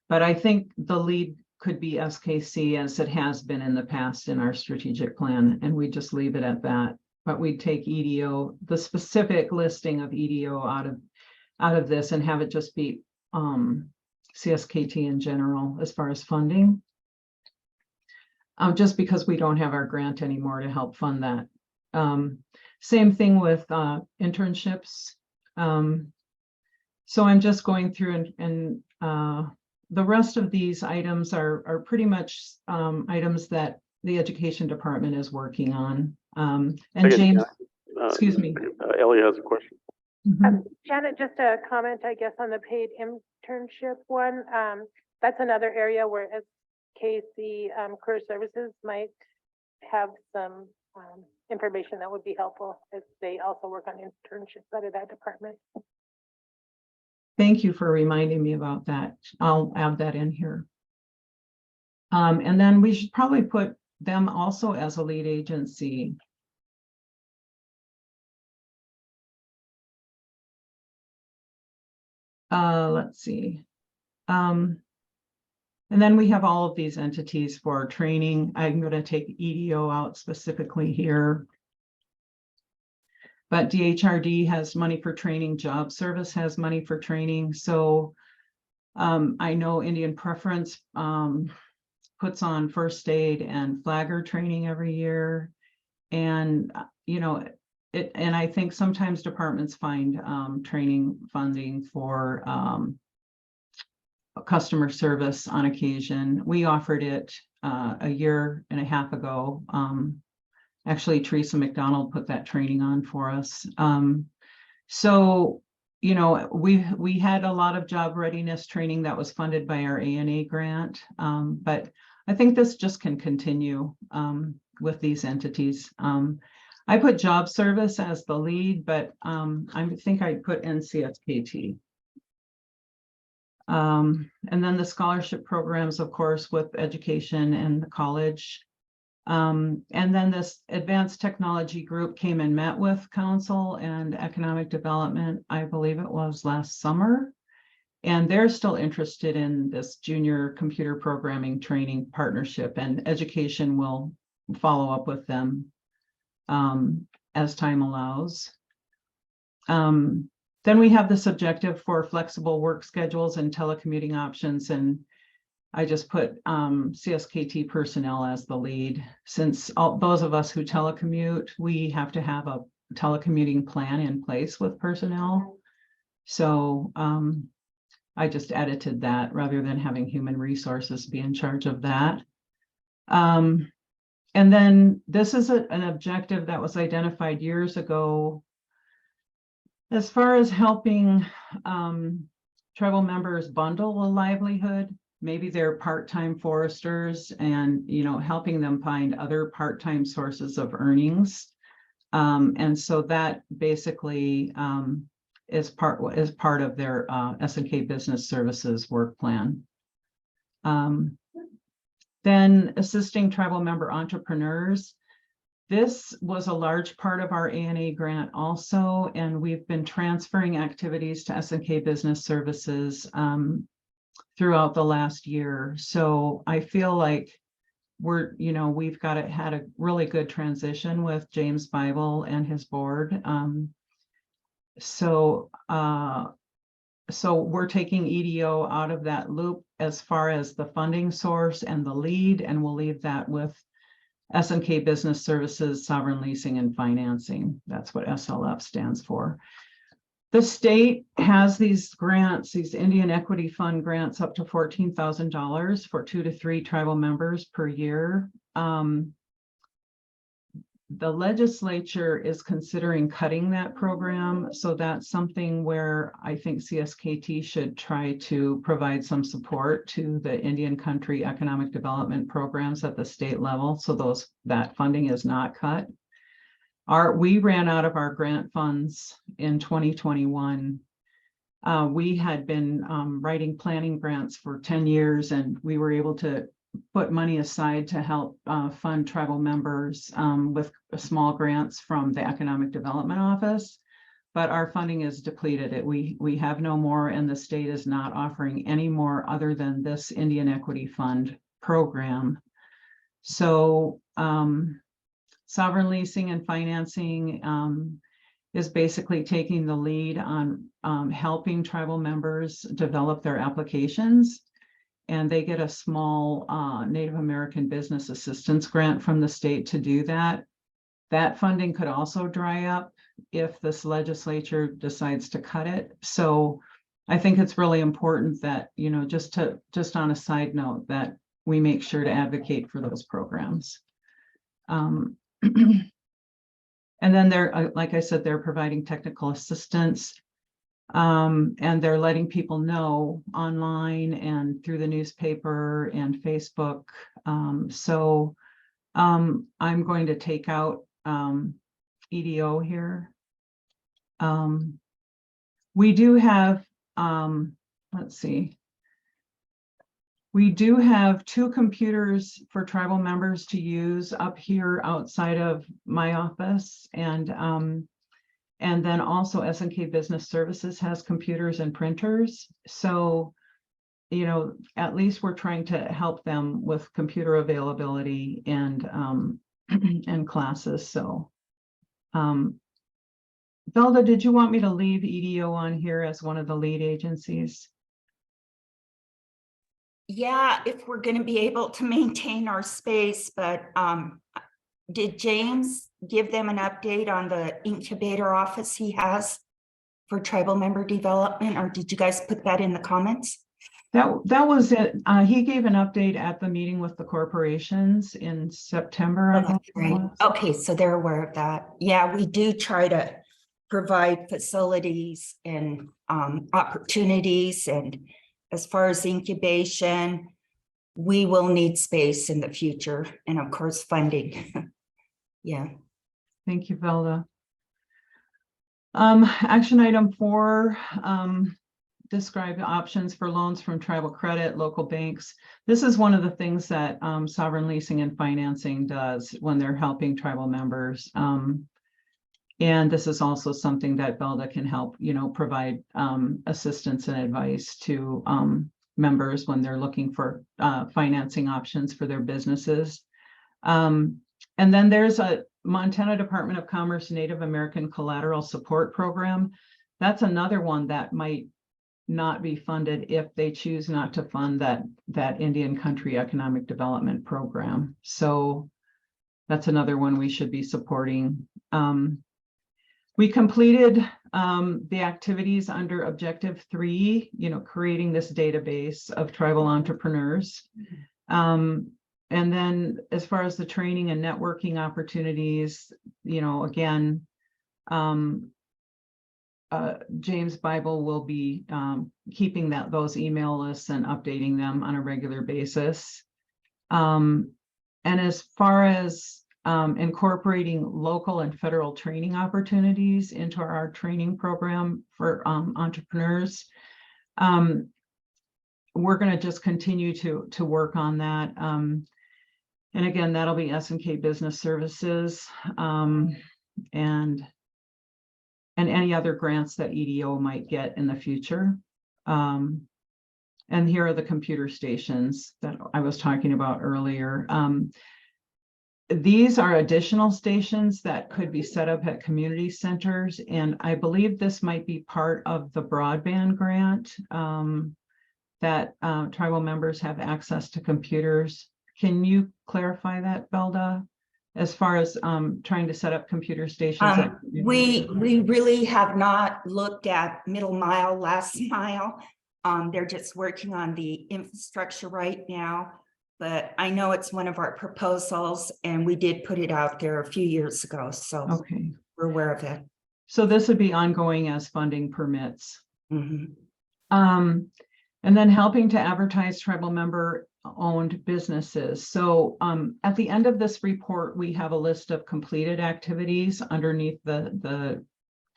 But I think the lead could be SKC, as it has been in the past in our strategic plan, and we just leave it at that. But we'd take EDO, the specific listing of EDO out of this, and have it just be CSKT in general as far as funding. Just because we don't have our grant anymore to help fund that. Same thing with internships. So I'm just going through and the rest of these items are pretty much items that the education department is working on. And James, excuse me. Ellie has a question. Janet, just a comment, I guess, on the paid internship one. That's another area where SKC Career Services might have some information that would be helpful, as they also work on internships out of that department. Thank you for reminding me about that. I'll add that in here. And then we should probably put them also as a lead agency. Let's see. And then we have all of these entities for training. I'm going to take EDO out specifically here. But DHRD has money for training, Job Service has money for training. So I know Indian Preference puts on first aid and flagger training every year. And, and I think sometimes departments find training funding for customer service on occasion. We offered it a year and a half ago. Actually, Teresa McDonald put that training on for us. So, we had a lot of job readiness training that was funded by our ANA grant, but I think this just can continue with these entities. I put job service as the lead, but I think I put NCSKT. And then the scholarship programs, of course, with education and the college. And then this advanced technology group came and met with council and economic development, I believe it was last summer. And they're still interested in this junior computer programming training partnership, and education will follow up with them as time allows. Then we have this objective for flexible work schedules and telecommuting options, and I just put CSKT personnel as the lead. Since those of us who telecommute, we have to have a telecommuting plan in place with personnel. So I just edited that rather than having human resources be in charge of that. And then this is an objective that was identified years ago as far as helping tribal members bundle a livelihood. Maybe they're part-time foresters, and helping them find other part-time sources of earnings. And so that basically is part of their SNK Business Services work plan. Then assisting tribal member entrepreneurs. This was a large part of our ANA grant also, and we've been transferring activities to SNK Business Services throughout the last year. So I feel like we've had a really good transition with James Bible and his board. So we're taking EDO out of that loop as far as the funding source and the lead, and we'll leave that with SNK Business Services, Sovereign Leasing and Financing. That's what SLF stands for. The state has these grants, these Indian Equity Fund grants up to $14,000 for 2 to 3 tribal members per year. The legislature is considering cutting that program. So that's something where I think CSKT should try to provide some support to the Indian country economic development programs at the state level. So that funding is not cut. We ran out of our grant funds in 2021. We had been writing planning grants for 10 years, and we were able to put money aside to help fund tribal members with small grants from the Economic Development Office. But our funding is depleted. We have no more, and the state is not offering any more other than this Indian Equity Fund program. So Sovereign Leasing and Financing is basically taking the lead on helping tribal members develop their applications. And they get a small Native American business assistance grant from the state to do that. That funding could also dry up if this legislature decides to cut it. So I think it's really important that, just on a side note, that we make sure to advocate for those programs. And then like I said, they're providing technical assistance. And they're letting people know online and through the newspaper and Facebook. So I'm going to take out EDO here. We do have, let's see. We do have 2 computers for tribal members to use up here outside of my office, and then also SNK Business Services has computers and printers. So, at least we're trying to help them with computer availability and and classes. So, Velda, did you want me to leave EDO on here as one of the lead agencies? yeah, if we're gonna be able to maintain our space, but did James give them an update on the incubator office he has for tribal member development, or did you guys put that in the comments? That was it. He gave an update at the meeting with the corporations in September. I believe it was. Okay, so they're aware of that. Yeah, we do try to provide facilities and opportunities, and as far as incubation, we will need space in the future, and of course, funding. Yeah. Thank you, Velda. Action item 4, describe the options for loans from tribal credit, local banks. This is one of the things that Sovereign Leasing and Financing does when they're helping tribal members. And this is also something that Velda can help, provide assistance and advice to members when they're looking for financing options for their businesses. And then there's a Montana Department of Commerce Native American Collateral Support Program. That's another one that might not be funded if they choose not to fund that Indian Country Economic Development Program. So that's another one we should be supporting. We completed the activities under Objective 3, creating this database of tribal entrepreneurs. And then as far as the training and networking opportunities, again, James Bible will be keeping those email lists and updating them on a regular basis. And as far as incorporating local and federal training opportunities into our training program for entrepreneurs, we're going to just continue to work on that. And again, that'll be S&K Business Services and any other grants that EDO might get in the future. And here are the computer stations that I was talking about earlier. These are additional stations that could be set up at community centers. And I believe this might be part of the broadband grant that tribal members have access to computers. Can you clarify that, Velda, as far as trying to set up computer stations? We really have not looked at middle mile, last mile. They're just working on the infrastructure right now, but I know it's one of our proposals and we did put it out there a few years ago. So okay, we're aware of it. So this would be ongoing as funding permits. Mm-hmm. And then helping to advertise tribal member owned businesses. So at the end of this report, we have a list of completed activities underneath the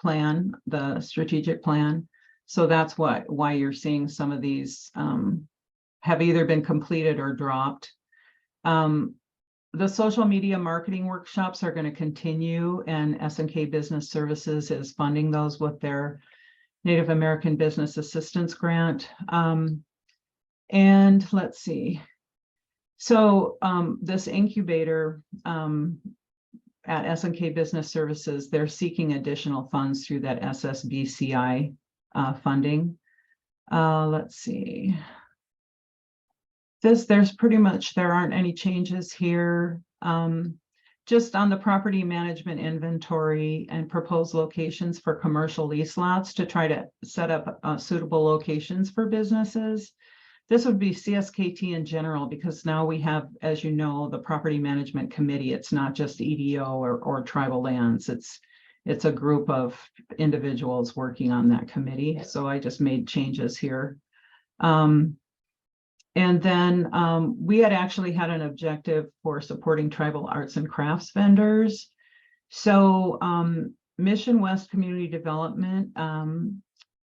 plan, the strategic plan. So that's why you're seeing some of these have either been completed or dropped. The social media marketing workshops are going to continue, and S&K Business Services is funding those with their Native American Business Assistance Grant. And let's see. So this incubator at S&K Business Services, they're seeking additional funds through that SSBCI funding. Let's see. There's pretty much, there aren't any changes here. Just on the property management inventory and proposed locations for commercial lease lots to try to set up suitable locations for businesses. This would be CSKT in general, because now we have, as you know, the property management committee. It's not just EDO or tribal lands. It's a group of individuals working on that committee. So I just made changes here. And then we had actually had an objective for supporting tribal arts and crafts vendors. So Mission West Community Development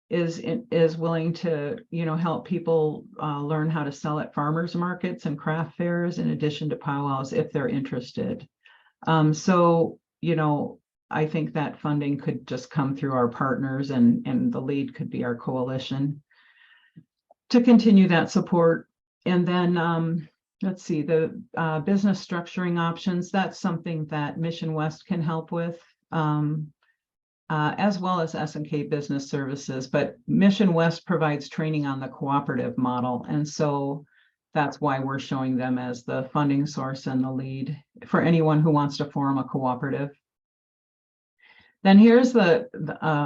is willing to, help people learn how to sell at farmers markets and craft fairs in addition to powwows if they're interested. So, I think that funding could just come through our partners, and the lead could be our coalition to continue that support. And then let's see, the business structuring options, that's something that Mission West can help with, as well as S&K Business Services. But Mission West provides training on the cooperative model. And so that's why we're showing them as the funding source and the lead for anyone who wants to form a cooperative. Then here's the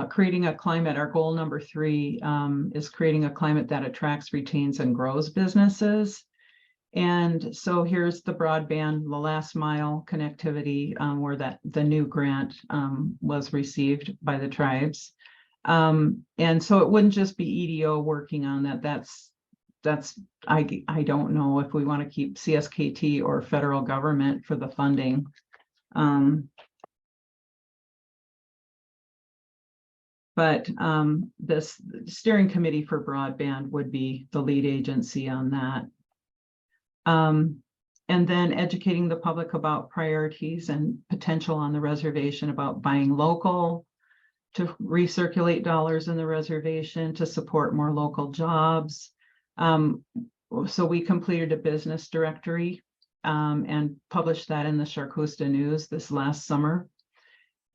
creating a climate. Our goal number 3 is creating a climate that attracts, retains, and grows businesses. And so here's the broadband, the last mile connectivity, where the new grant was received by the tribes. And so it wouldn't just be EDO working on that. I don't know if we want to keep CSKT or federal government for the funding. But this steering committee for broadband would be the lead agency on that. And then educating the public about priorities and potential on the reservation, about buying local, to recirculate dollars in the reservation, to support more local jobs. So we completed a business directory and published that in the Charcusta News this last summer.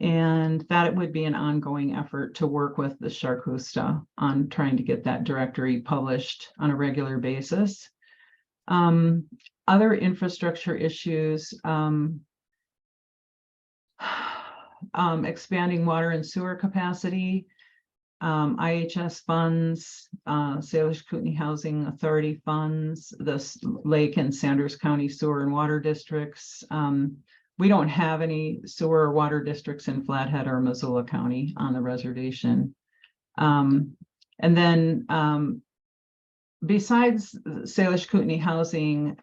And that it would be an ongoing effort to work with the Charcusta on trying to get that directory published on a regular basis. Other infrastructure issues, expanding water and sewer capacity, IHS funds, Salish Kootenai Housing Authority funds, the Lake and Sanders County Sewer and Water Districts. We don't have any sewer or water districts in Flathead or Missoula County on the reservation. And then besides Salish Kootenai Housing,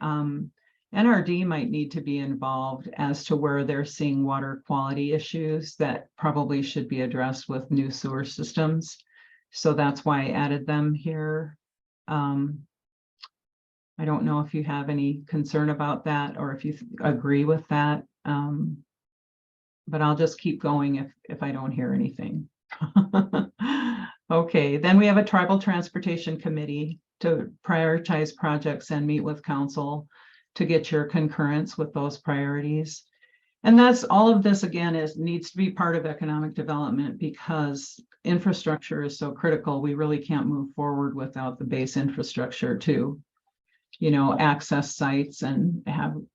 NRD might need to be involved as to where they're seeing water quality issues that probably should be addressed with new sewer systems. So that's why I added them here. I don't know if you have any concern about that or if you agree with that. But I'll just keep going if I don't hear anything. Okay, then we have a tribal transportation committee to prioritize projects and meet with council to get your concurrence with those priorities. And that's all of this, again, needs to be part of economic development because infrastructure is so critical. We really can't move forward without the base infrastructure to, access sites and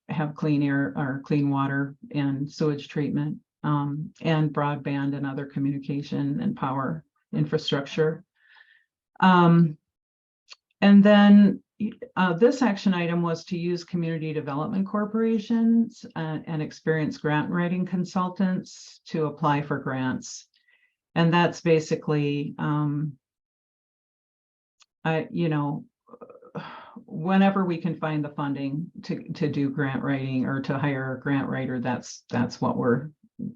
have clean air or clean water and sewage treatment, and broadband and other communication and power infrastructure. And then this action item was to use community development corporations and experienced grant writing consultants to apply for grants. And that's basically, whenever we can find the funding to do grant writing or to hire a grant writer, that's what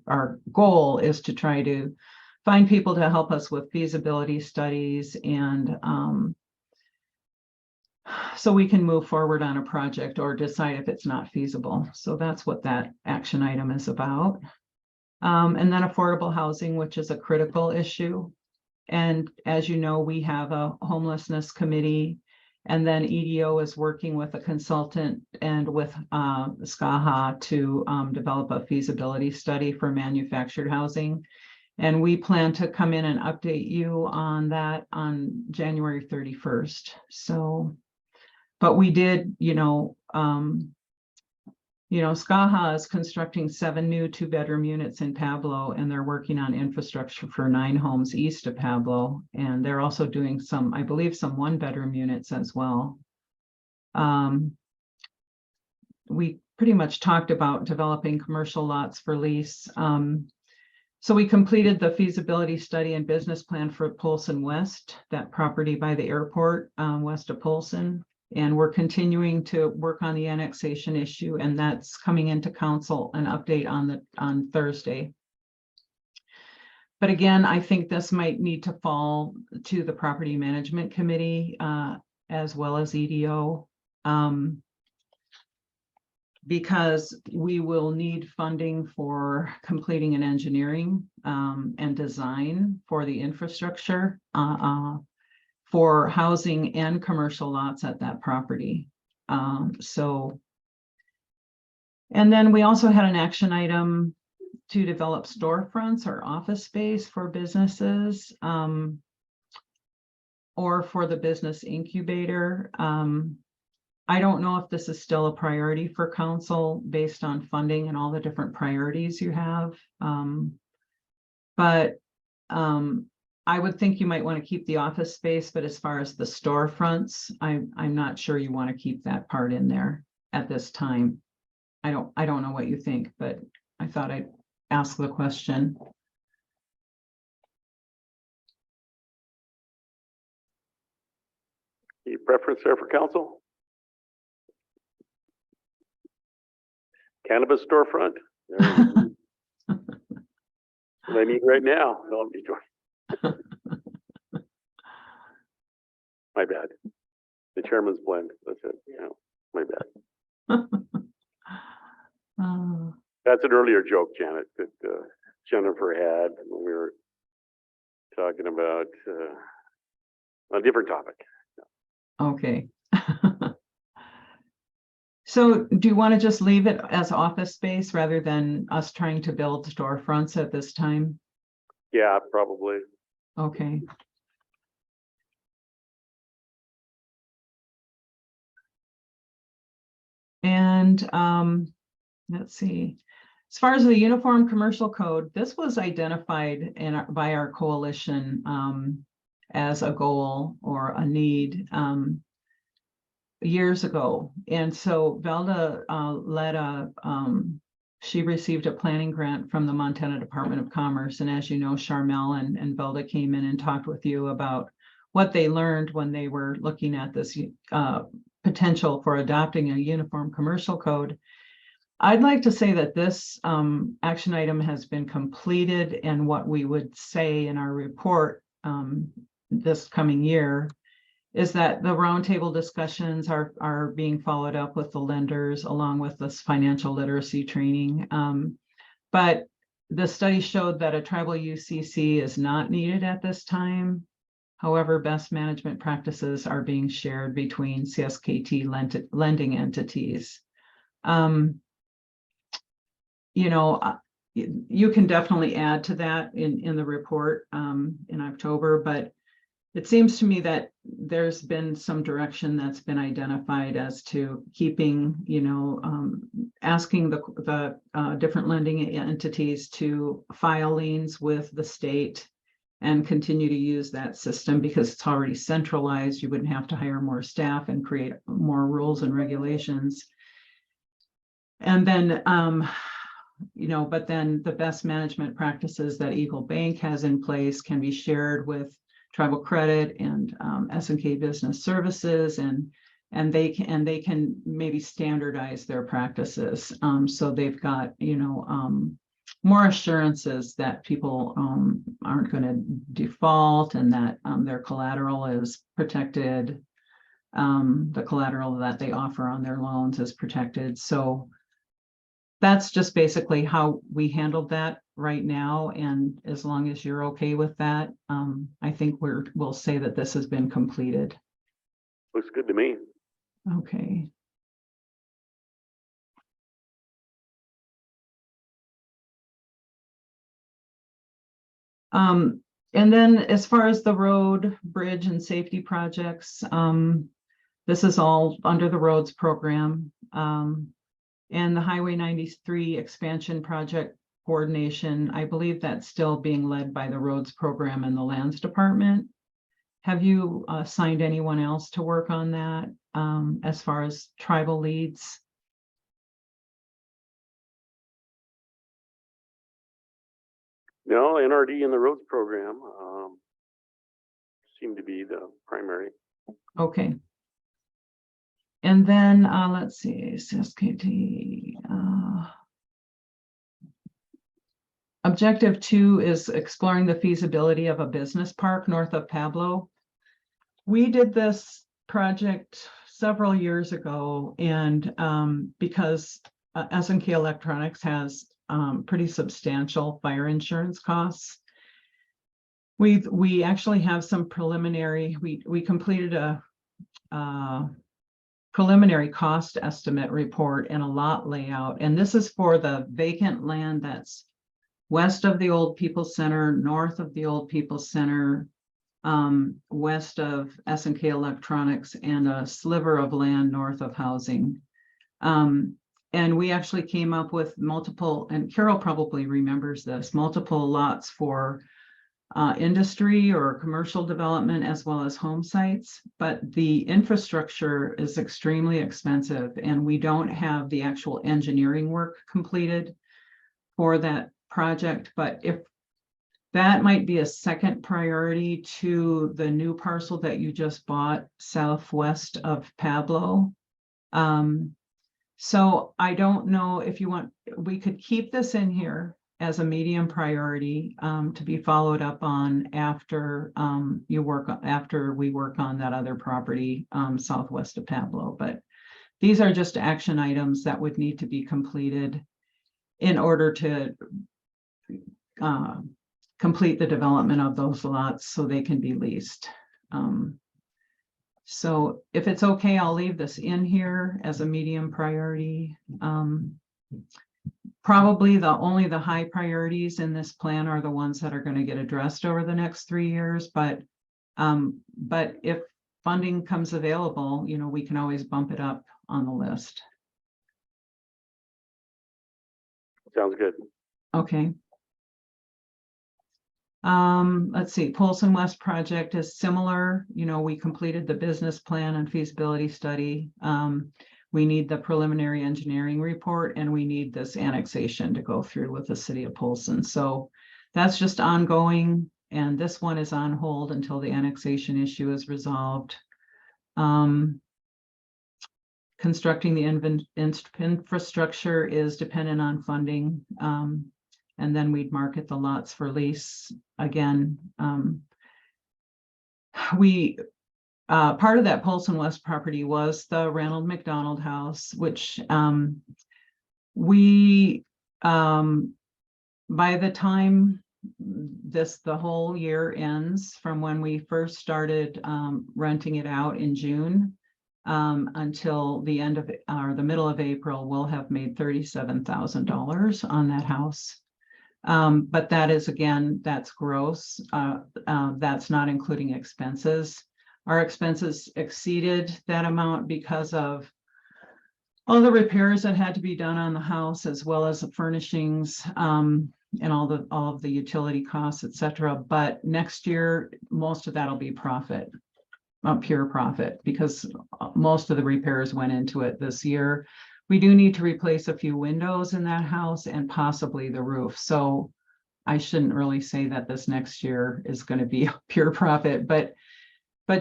our goal is, to try to find people to help us with feasibility studies and so we can move forward on a project or decide if it's not feasible. So that's what that action item is about. And then affordable housing, which is a critical issue. And as you know, we have a homelessness committee, and then EDO is working with a consultant and with SCAHA to develop a feasibility study for manufactured housing. And we plan to come in and update you on that on January 31st. So, but we did, SCAHA is constructing 7 new 2-bedroom units in Pablo, and they're working on infrastructure for 9 homes east of Pablo. And they're also doing some, I believe, some 1-bedroom units as well. We pretty much talked about developing commercial lots for lease. So we completed the feasibility study and business plan for Polson West, that property by the airport west of Polson. And we're continuing to work on the annexation issue, and that's coming into council, an update on Thursday. But again, I think this might need to fall to the property management committee as well as EDO, because we will need funding for completing an engineering and design for the infrastructure for housing and commercial lots at that property. And then we also had an action item to develop storefronts or office space for businesses or for the business incubator. I don't know if this is still a priority for council based on funding and all the different priorities you have. But I would think you might want to keep the office space, but as far as the storefronts, I'm not sure you want to keep that part in there at this time. I don't know what you think, but I thought I'd ask the question. Any preference there for council? Cannabis storefront? What I need right now. No, I'm joking. My bad. The chairman's blend. That's it. Yeah, my bad. That's an earlier joke, Janet, that Jennifer had when we were talking about a different topic. Okay. So do you want to just leave it as office space rather than us trying to build storefronts at this time? Yeah, probably. Okay. And let's see. As far as the Uniform Commercial Code, this was identified by our coalition as a goal or a need years ago. And so Velda she received a planning grant from the Montana Department of Commerce. And as you know, Charmel and Velda came in and talked with you about what they learned when they were looking at this potential for adopting a uniform commercial code. I'd like to say that this action item has been completed, and what we would say in our report this coming year is that the roundtable discussions are being followed up with the lenders along with this financial literacy training. But the study showed that a tribal UCC is not needed at this time. However, best management practices are being shared between CSKT lending entities. You know, you can definitely add to that in the report in October, but it seems to me that there's been some direction that's been identified as to keeping, you know, asking the different lending entities to file liens with the state and continue to use that system because it's already centralized. You wouldn't have to hire more staff and create more rules and regulations. And then, you know, but then the best management practices that Eagle Bank has in place can be shared with Tribal Credit and S&K Business Services, and they can maybe standardize their practices. So they've got, you know, more assurances that people aren't going to default and that their collateral is protected. The collateral that they offer on their loans is protected. So that's just basically how we handled that right now. And as long as you're okay with that, I think we'll say that this has been completed. Looks good to me. Okay. And then as far as the road, bridge, and safety projects, this is all under the roads program. And the Highway 93 expansion project coordination, I believe that's still being led by the roads program and the lands department. Have you assigned anyone else to work on that as far as tribal leads? No, NRD and the roads program seem to be the primary. Okay. And then let's see, CSKT. Objective 2 is exploring the feasibility of a business park north of Pablo. We did this project several years ago, and because S&K Electronics has pretty substantial fire insurance costs, we actually have some preliminary. We completed a preliminary cost estimate report and a lot layout, and this is for the vacant land that's west of the old People's Center, north of the old People's Center, west of S&K Electronics and a sliver of land north of housing. And we actually came up with multiple, and Carol probably remembers this, multiple lots for industry or commercial development as well as home sites. But the infrastructure is extremely expensive and we don't have the actual engineering work completed for that project. But if that might be a second priority to the new parcel that you just bought southwest of Pablo. So I don't know if you want, we could keep this in here as a medium priority to be followed up on after after we work on that other property southwest of Pablo. But these are just action items that would need to be completed in order to complete the development of those lots so they can be leased. So if it's okay, I'll leave this in here as a medium priority. Probably only the high priorities in this plan are the ones that are going to get addressed over the next 3 years. But if funding comes available, you know, we can always bump it up on the list. Sounds good. Okay. Let's see, Polson West project is similar. You know, we completed the business plan and feasibility study. We need the preliminary engineering report and we need this annexation to go through with the city of Polson. So that's just ongoing. And this one is on hold until the annexation issue is resolved. Constructing the infrastructure is dependent on funding. And then we'd market the lots for lease again. Part of that Polson West property was the Ranald McDonald House, which by the time the whole year ends from when we first started renting it out in June until the end of or the middle of April, we'll have made $37,000 on that house. But that is, again, that's gross. That's not including expenses. Our expenses exceeded that amount because of all the repairs that had to be done on the house, as well as the furnishings and all of the utility costs, etc. But next year, most of that'll be profit, pure profit, because most of the repairs went into it this year. We do need to replace a few windows in that house and possibly the roof. So I shouldn't really say that this next year is going to be a pure profit, but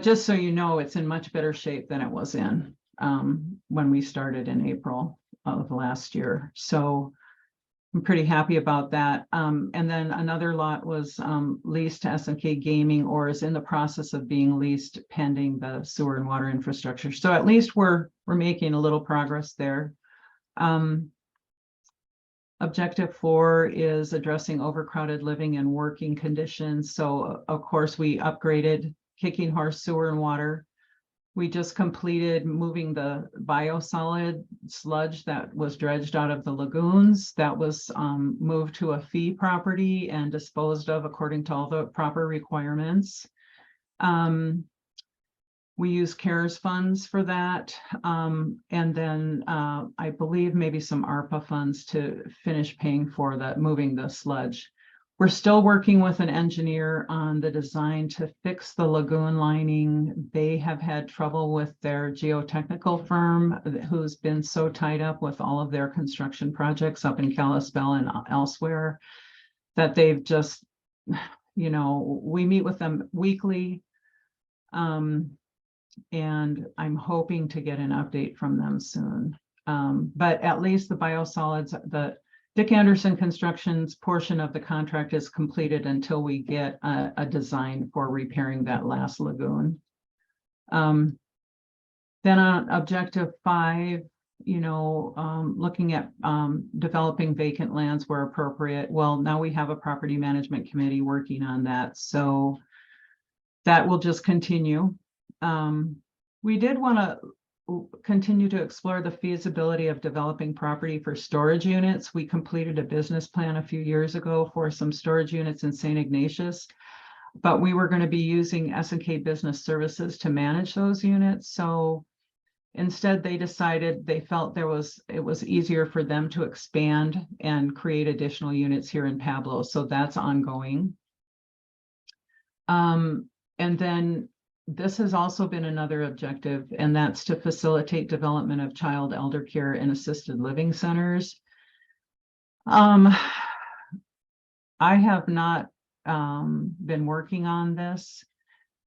just so you know, it's in much better shape than it was in when we started in April of last year. So I'm pretty happy about that. And then another lot was leased to S&K Gaming, or is in the process of being leased pending the sewer and water infrastructure. So at least we're making a little progress there. Objective 4 is addressing overcrowded living and working conditions. So of course we upgraded Kicking Horse sewer and water. We just completed moving the biosolid sludge that was dredged out of the lagoons. That was moved to a fee property and disposed of according to all the proper requirements. We use CARES funds for that. And then I believe maybe some ARPA funds to finish paying for that, moving the sludge. We're still working with an engineer on the design to fix the lagoon lining. They have had trouble with their geotechnical firm, who's been so tied up with all of their construction projects up in Kalispell and elsewhere, that they've just, you know, we meet with them weekly. And I'm hoping to get an update from them soon. But at least the biosolids, the Dick Anderson Construction's portion of the contract is completed until we get a design for repairing that last lagoon. Then on objective 5, you know, looking at developing vacant lands where appropriate. Well, now we have a property management committee working on that, so that will just continue. We did want to continue to explore the feasibility of developing property for storage units. We completed a business plan a few years ago for some storage units in St. Ignatius. but we were going to be using S&K Business Services to manage those units. So instead, they decided they felt it was easier for them to expand and create additional units here in Pablo. So that's ongoing. And then this has also been another objective, and that's to facilitate development of child elder care and assisted living centers. I have not been working on this,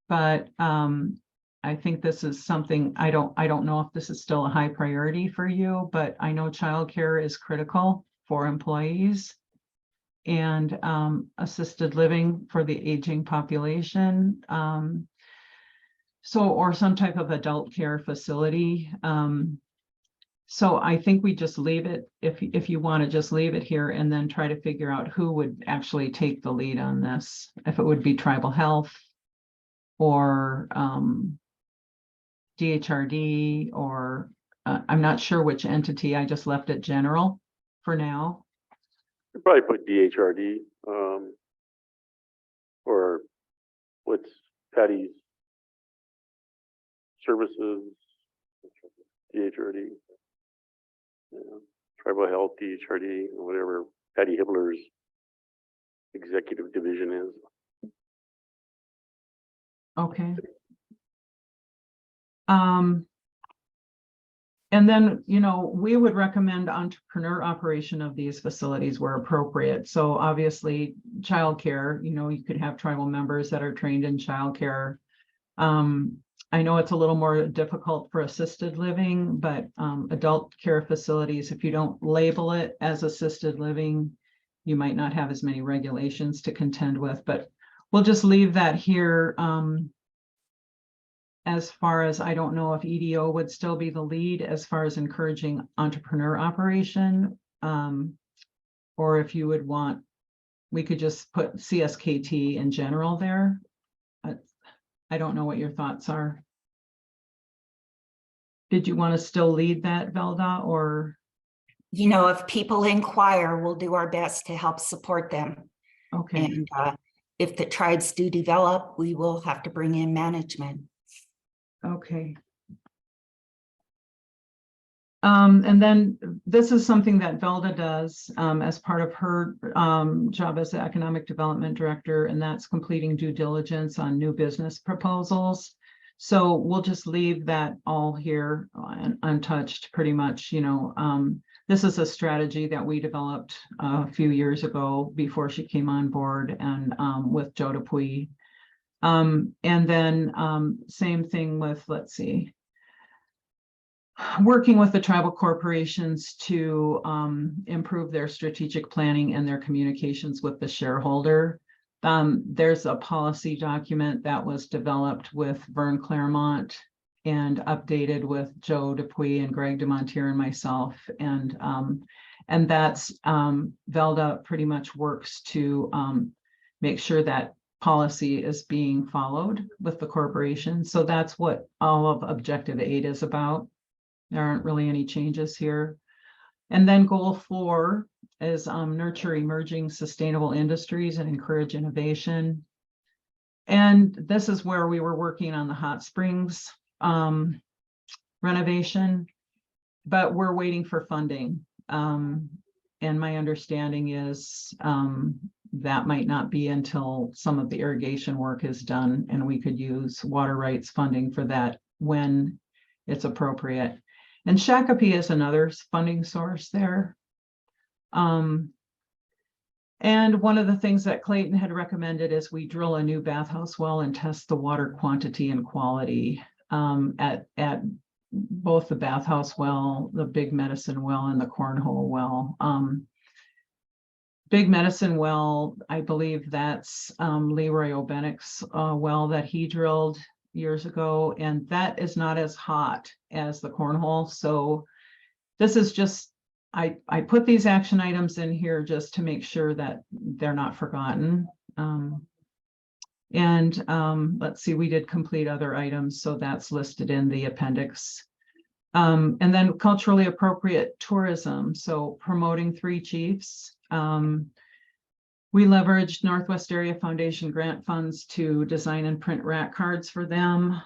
but I think this is something, I don't know if this is still a high priority for you, but I know childcare is critical for employees and assisted living for the aging population. Or some type of adult care facility. So I think we just leave it, if you want to just leave it here and then try to figure out who would actually take the lead on this, if it would be tribal health or DHRD, or I'm not sure which entity. I just left it general for now. You'd probably put DHRD, or what's Patty's services, DHRD, tribal health, DHRD, or whatever Patty Hibbler's executive division is. Okay. And then, we would recommend entrepreneur operation of these facilities where appropriate. So obviously childcare, you could have tribal members that are trained in childcare. I know it's a little more difficult for assisted living, but adult care facilities, if you don't label it as assisted living, you might not have as many regulations to contend with, but we'll just leave that here. As far as, I don't know if EDO would still be the lead as far as encouraging entrepreneur operation, or if you would want, we could just put CSKT in general there. I don't know what your thoughts are. Did you want to still lead that, Velda, or? If people inquire, we'll do our best to help support them. Okay. And if the tribes do develop, we will have to bring in management. Okay. And then this is something that Velda does as part of her job as the Economic Development Director, and that's completing due diligence on new business proposals. So we'll just leave that all here untouched pretty much. This is a strategy that we developed a few years ago before she came on board, and with Joe Dupuy. And then same thing with, let's see, working with the tribal corporations to improve their strategic planning and their communications with the shareholder. There's a policy document that was developed with Vern Claremont and updated with Joe Dupuy and Greg DeMontier and myself. And that's Velda pretty much works to make sure that policy is being followed with the corporation. So that's what all of Objective 8 is about. There aren't really any changes here. And then goal 4 is nurture emerging sustainable industries and encourage innovation. And this is where we were working on the hot springs renovation, but we're waiting for funding. And my understanding is that might not be until some of the irrigation work is done, and we could use water rights funding for that when it's appropriate. And Shakopee is another funding source there. And one of the things that Clayton had recommended is we drill a new bathhouse well and test the water quantity and quality at both the bathhouse well, the Big Medicine well, and the Cornhole well. Big Medicine well, I believe that's Leroy Obenek's well that he drilled years ago, and that is not as hot as the Cornhole. So this is just, I put these action items in here just to make sure that they're not forgotten. Let's see, we did complete other items, so that's listed in the appendix. And then culturally appropriate tourism, so promoting 3 chiefs. We leveraged Northwest Area Foundation grant funds to design and print rat cards for them.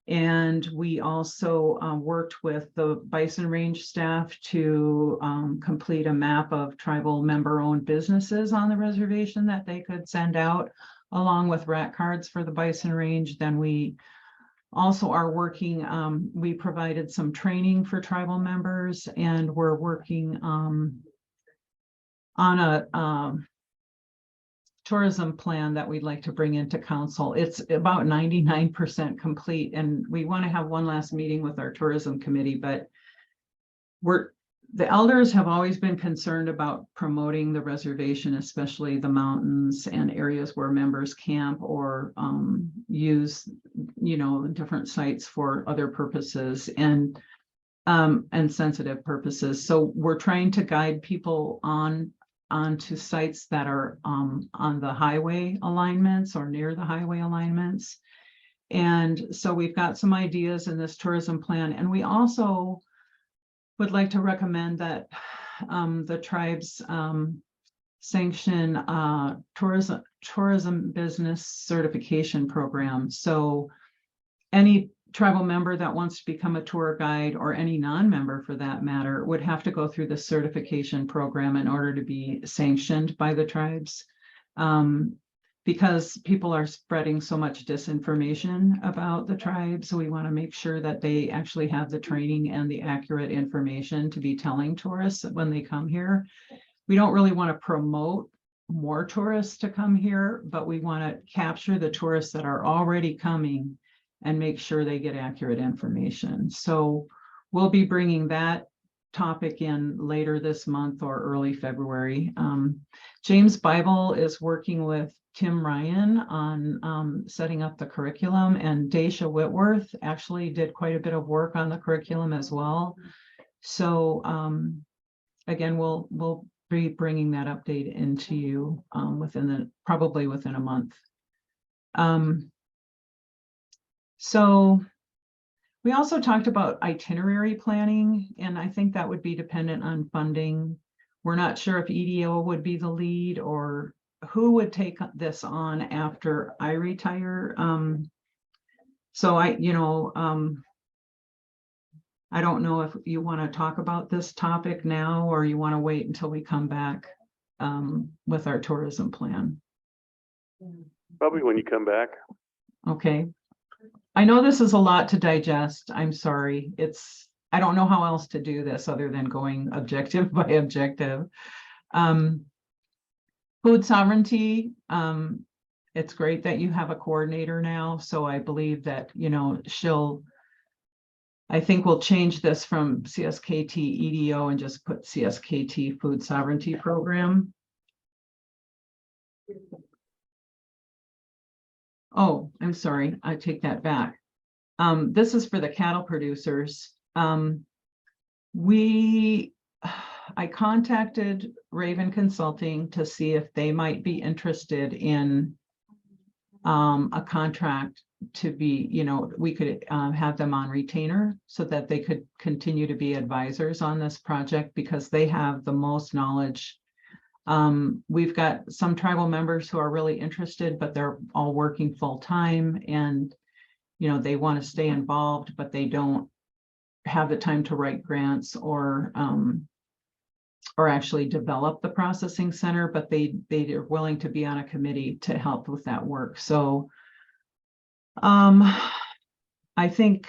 And we also worked with the Bison Range staff to complete a map of tribal member-owned businesses on the reservation that they could send out, along with rat cards for the Bison Range. Then we also are working, we provided some training for tribal members, and we're working on a tourism plan that we'd like to bring into council. It's about 99% complete, and we want to have one last meeting with our tourism committee, but the elders have always been concerned about promoting the reservation, especially the mountains and areas where members camp or use, different sites for other purposes and sensitive purposes. So we're trying to guide people onto sites that are on the highway alignments or near the highway alignments. And so we've got some ideas in this tourism plan, and we also would like to recommend that the tribes sanction tourism business certification program. So any tribal member that wants to become a tour guide, or any non-member for that matter, would have to go through the certification program in order to be sanctioned by the tribes. Because people are spreading so much disinformation about the tribes, so we want to make sure that they actually have the training and the accurate information to be telling tourists when they come here. We don't really want to promote more tourists to come here, but we want to capture the tourists that are already coming and make sure they get accurate information. So we'll be bringing that topic in later this month or early February. James Bible is working with Tim Ryan on setting up the curriculum, and Daisha Whitworth actually did quite a bit of work on the curriculum as well. So again, we'll be bringing that update into you probably within a month. So we also talked about itinerary planning, and I think that would be dependent on funding. We're not sure if EDO would be the lead or who would take this on after I retire. So I don't know if you want to talk about this topic now, or you want to wait until we come back with our tourism plan. Probably when you come back. Okay. I know this is a lot to digest. I'm sorry. I don't know how else to do this other than going objective by objective. Food sovereignty. It's great that you have a coordinator now. So I believe that, I think we'll change this from CSKT EDO and just put CSKT Food Sovereignty Program. Oh, I'm sorry, I take that back. This is for the cattle producers. I contacted Raven Consulting to see if they might be interested in a contract to be, we could have them on retainer so that they could continue to be advisors on this project, because they have the most knowledge. We've got some tribal members who are really interested, but they're all working full time, and they want to stay involved, but they don't have the time to write grants or actually develop the processing center, but they are willing to be on a committee to help with that work. So I think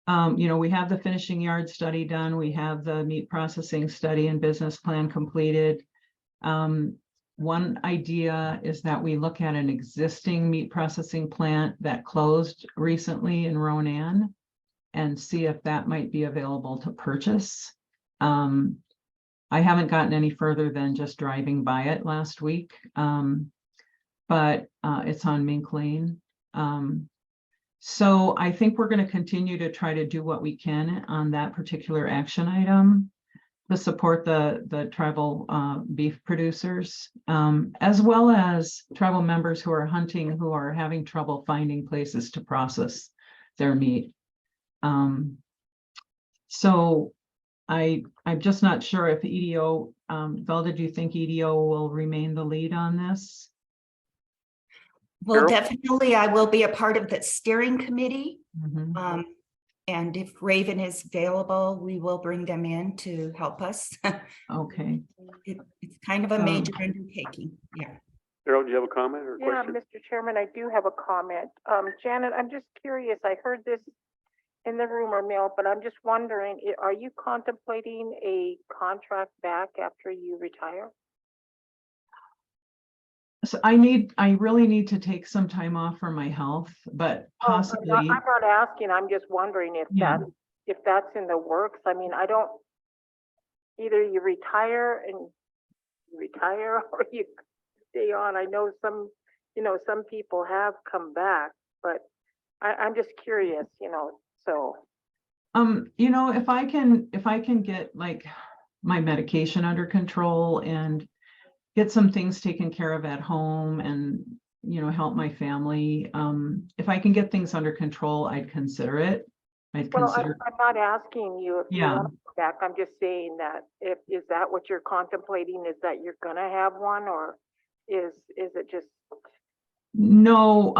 we have the finishing yard study done. We have the meat processing study and business plan completed. One idea is that we look at an existing meat processing plant that closed recently in Ronan and see if that might be available to purchase. I haven't gotten any further than just driving by it last week, but it's on Mink Lane. So I think we're going to continue to try to do what we can on that particular action item to support the tribal beef producers, as well as tribal members who are hunting, who are having trouble finding places to process their meat. So I'm just not sure if EDO Velda, do you think EDO will remain the lead on this? Well, Carol? definitely, I will be a part of the steering committee. Mhm. And if Raven is available, we will bring them in to help us. Okay. It's kind of a major undertaking, yeah. Carol, do you have a comment or a Yeah, question? Mr. Chairman, I do have a comment. Janet, I'm just curious, I heard this in the rumor mill, but I'm just wondering, are you contemplating a contract back after you retire? So I really need to take some time off for my health, but possibly, I'm not asking, I'm just wondering if yeah. if that's in the works. I mean, I don't, either you retire or you stay on. I know some, some people have come back, but I'm just curious, so. If I can get like my medication under control and get some things taken care of at home and, help my family. If I can get things under control, I'd consider it. I'm not asking you if you Yeah. want to go back. I'm just saying that is that what you're contemplating? Is that you're gonna have one, or is it just No,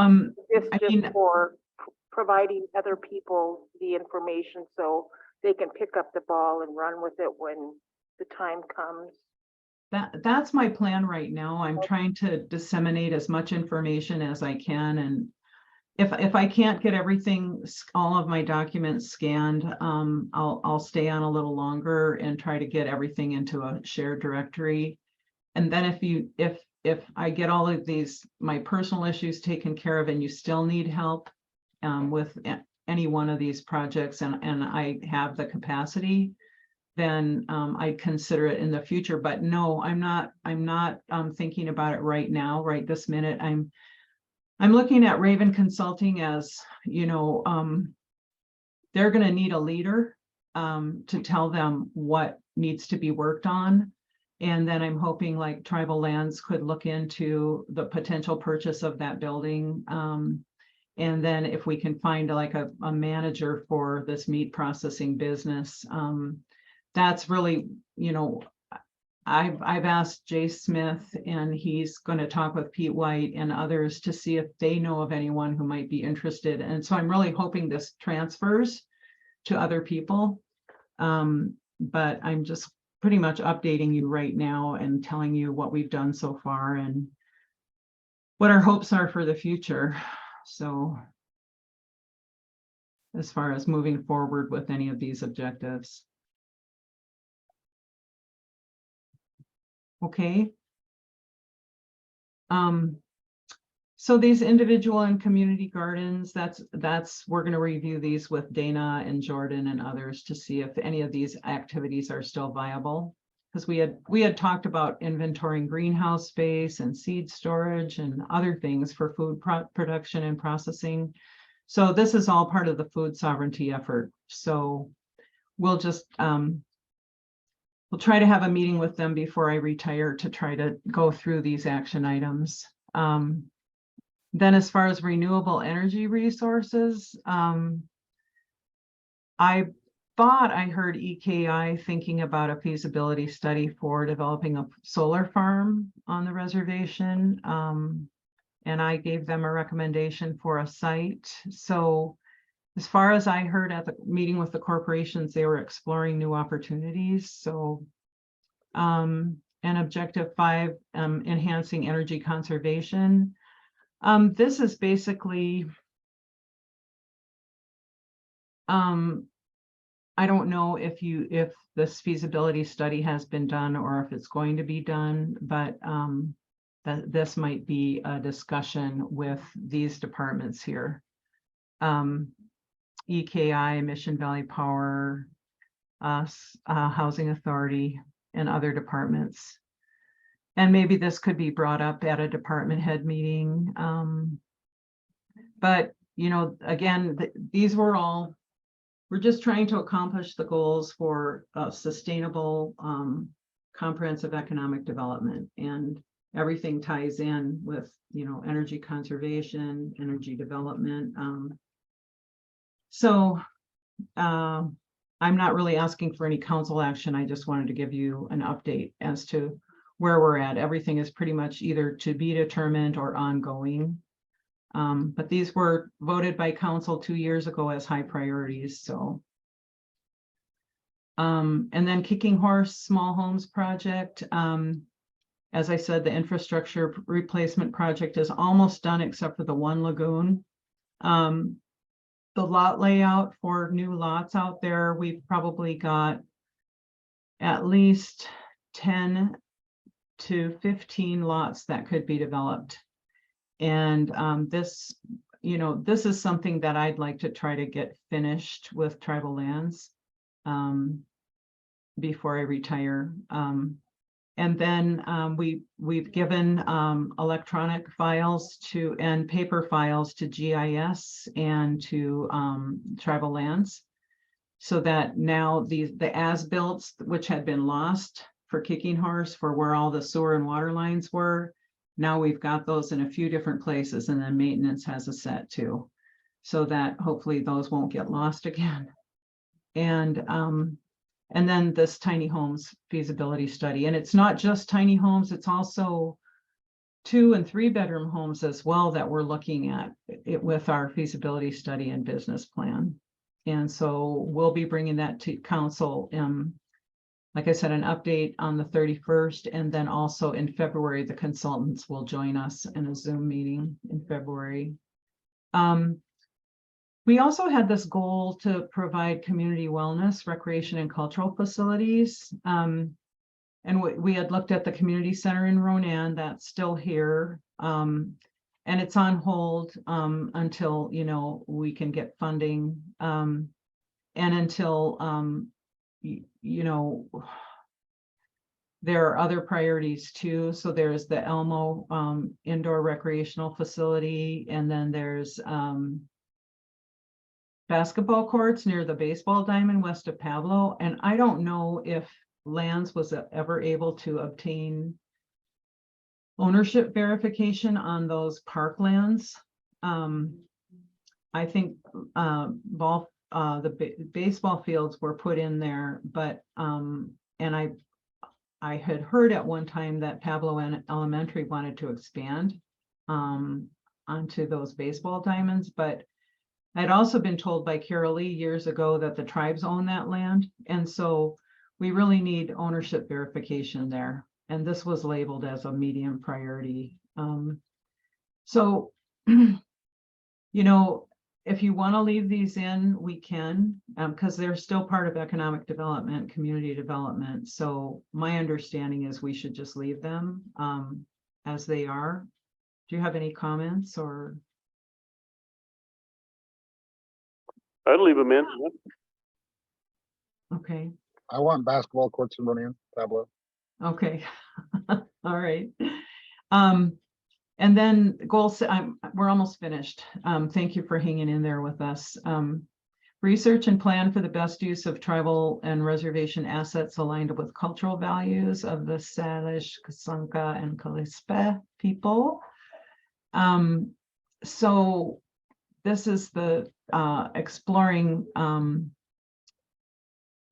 for providing other people the information so they can pick up the ball and run with it when the time comes? that's my plan right now. I'm trying to disseminate as much information as I can, and if I can't get everything, all of my documents scanned, I'll stay on a little longer and try to get everything into a shared directory. And then if I get all of my personal issues taken care of and you still need help with any one of these projects and I have the capacity, then I'd consider it in the future. But no, I'm not thinking about it right now, right this minute. I'm looking at Raven Consulting as, they're going to need a leader to tell them what needs to be worked on. And then I'm hoping like Tribal Lands could look into the potential purchase of that building. And then if we can find like a manager for this meat processing business, that's really, I've asked Jay Smith and he's going to talk with Pete White and others to see if they know of anyone who might be interested. And so I'm really hoping this transfers to other people. But I'm just pretty much updating you right now and telling you what we've done so far and what our hopes are for the future. So as far as moving forward with any of these objectives. Okay. So these individual and community gardens, we're going to review these with Dana and Jordan and others to see if any of these activities are still viable. Because we had talked about inventorying greenhouse space and seed storage and other things for food production and processing. So this is all part of the food sovereignty effort. So we'll just we'll try to have a meeting with them before I retire to try to go through these action items. Then as far as renewable energy resources, I thought I heard EKI thinking about a feasibility study for developing a solar farm on the reservation. And I gave them a recommendation for a site. So as far as I heard at the meeting with the corporations, they were exploring new opportunities. So, and objective 5, enhancing energy conservation. This is basically, I don't know if this feasibility study has been done or if it's going to be done, but that this might be a discussion with these departments here. EKI, Mission Valley Power, Housing Authority, and other departments. And maybe this could be brought up at a department head meeting. But, again, these were all, we're just trying to accomplish the goals for sustainable, comprehensive economic development. And everything ties in with, energy conservation, energy development. So I'm not really asking for any council action. I just wanted to give you an update as to where we're at. Everything is pretty much either to be determined or ongoing. But these were voted by council 2 years ago as high priorities, so. And then Kicking Horse Small Homes Project. As I said, the infrastructure replacement project is almost done except for the one lagoon. The lot layout for new lots out there, we've probably got at least 10 to 15 lots that could be developed. And this, this is something that I'd like to try to get finished with tribal lands before I retire. And then we've given electronic files and paper files to GIS and to tribal lands, so that now the as-built, which had been lost for Kicking Horse, for where all the sewer and water lines were, now we've got those in a few different places, and then maintenance has a set too, so that hopefully those won't get lost again. And then this tiny homes feasibility study. And it's not just tiny homes, it's also 2 and 3 bedroom homes as well that we're looking at it with our feasibility study and business plan. And so we'll be bringing that to council. Like I said, an update on the 31st, and then also in February, the consultants will join us in a Zoom meeting in February. We also had this goal to provide community wellness, recreation, and cultural facilities. And we had looked at the community center in Ronan. That's still here. And it's on hold until, we can get funding. And until, there are other priorities too. So there's the Elmo indoor recreational facility, and then there's basketball courts near the baseball diamond west of Pablo. And I don't know if Lands was ever able to obtain ownership verification on those parklands. I think the baseball fields were put in there, but and I had heard at one time that Pablo Elementary wanted to expand onto those baseball diamonds, but I'd also been told by Carol Lee years ago that the tribes own that land. And so we really need ownership verification there. And this was labeled as a medium priority. So, if you want to leave these in, we can, because they're still part of economic development, community development. So my understanding is we should just leave them as they are. Do you have any comments or? I'd leave them in. Okay. I want basketball courts in Ronan, Pablo. Okay. All right. And then goals, we're almost finished. Thank you for hanging in there with us. Research and plan for the best use of tribal and reservation assets aligned with cultural values of the Salish, Kasanka, and Kalispe people. So this is the exploring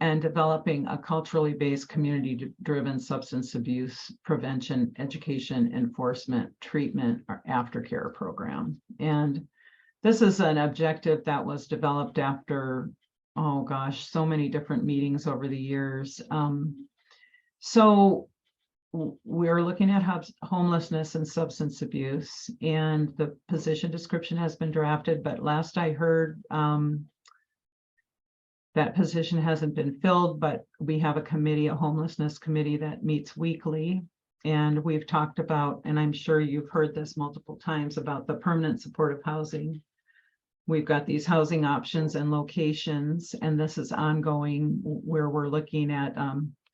and developing a culturally based, community-driven substance abuse prevention, education, enforcement, treatment, or aftercare program. And this is an objective that was developed after, oh gosh, so many different meetings over the years. So we're looking at homelessness and substance abuse, and the position description has been drafted, but last I heard, that position hasn't been filled, but we have a committee, a homelessness committee that meets weekly. And we've talked about, and I'm sure you've heard this multiple times, about the permanent supportive housing. We've got these housing options and locations, and this is ongoing, where we're looking at,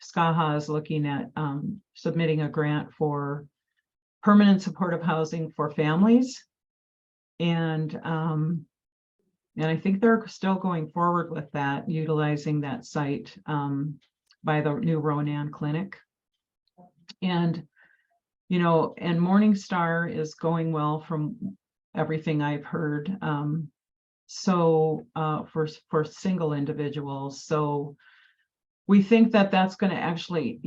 SCAHA is looking at submitting a grant for permanent supportive housing for families. And I think they're still going forward with that, utilizing that site by the new Ronan Clinic. And, and Morningstar is going well from everything I've heard. So for single individuals. So we think that that's going to actually,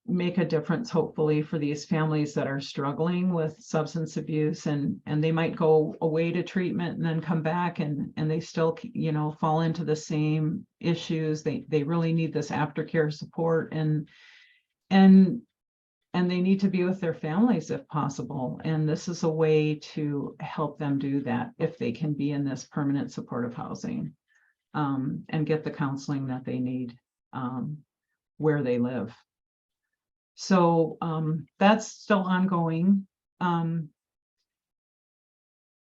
make a difference, hopefully, for these families that are struggling with substance abuse, and they might go away to treatment and then come back and they still, fall into the same issues. They really need this aftercare support, and they need to be with their families if possible. And this is a way to help them do that if they can be in this permanent supportive housing, and get the counseling that they need where they live. So that's still ongoing.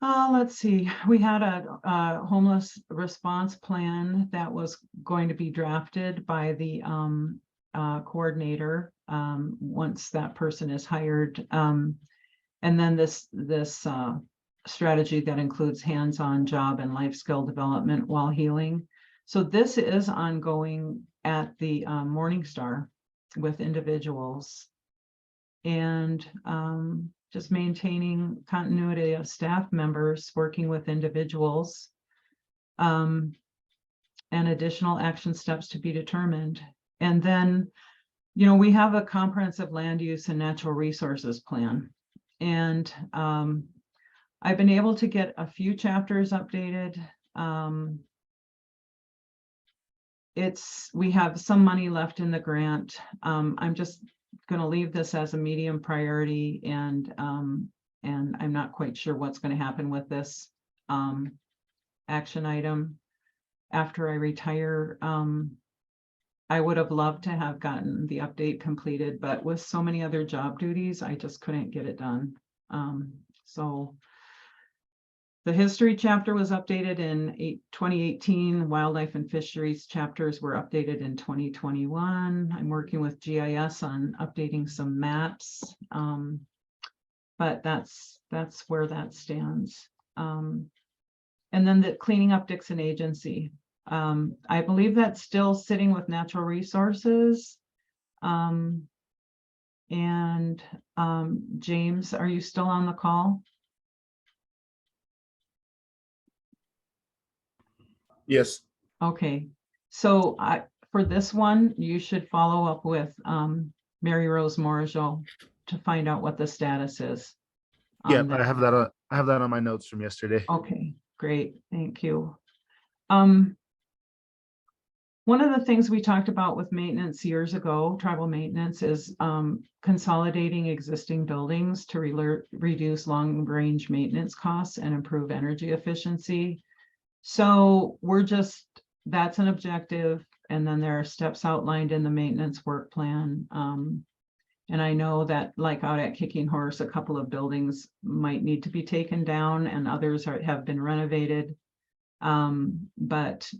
Let's see, we had a homeless response plan that was going to be drafted by the coordinator once that person is hired. And then this strategy that includes hands-on job and life skill development while healing. So this is ongoing at the Morning Star with individuals, and just maintaining continuity of staff members working with individuals, and additional action steps to be determined. And then, we have a comprehensive land use and natural resources plan. And I've been able to get a few chapters updated. We have some money left in the grant. I'm just going to leave this as a medium priority, and I'm not quite sure what's going to happen with this action item after I retire. I would have loved to have gotten the update completed, but with so many other job duties, I just couldn't get it done. So the history chapter was updated in 2018. Wildlife and fisheries chapters were updated in 2021. I'm working with GIS on updating some maps, but that's where that stands. And then the cleaning up Dixon Agency. I believe that's still sitting with natural resources. James, are you still on the call? Yes. Okay, so for this one, you should follow up with Mary Rose Morajo to find out what the status is. Yeah, I have that on my notes from yesterday. Okay, great, thank you. One of the things we talked about with maintenance years ago, tribal maintenance, is consolidating existing buildings to reduce long-range maintenance costs and improve energy efficiency. So that's an objective, and then there are steps outlined in the maintenance work plan. And I know that, like out at Kicking Horse, a couple of buildings might need to be taken down and others have been renovated. But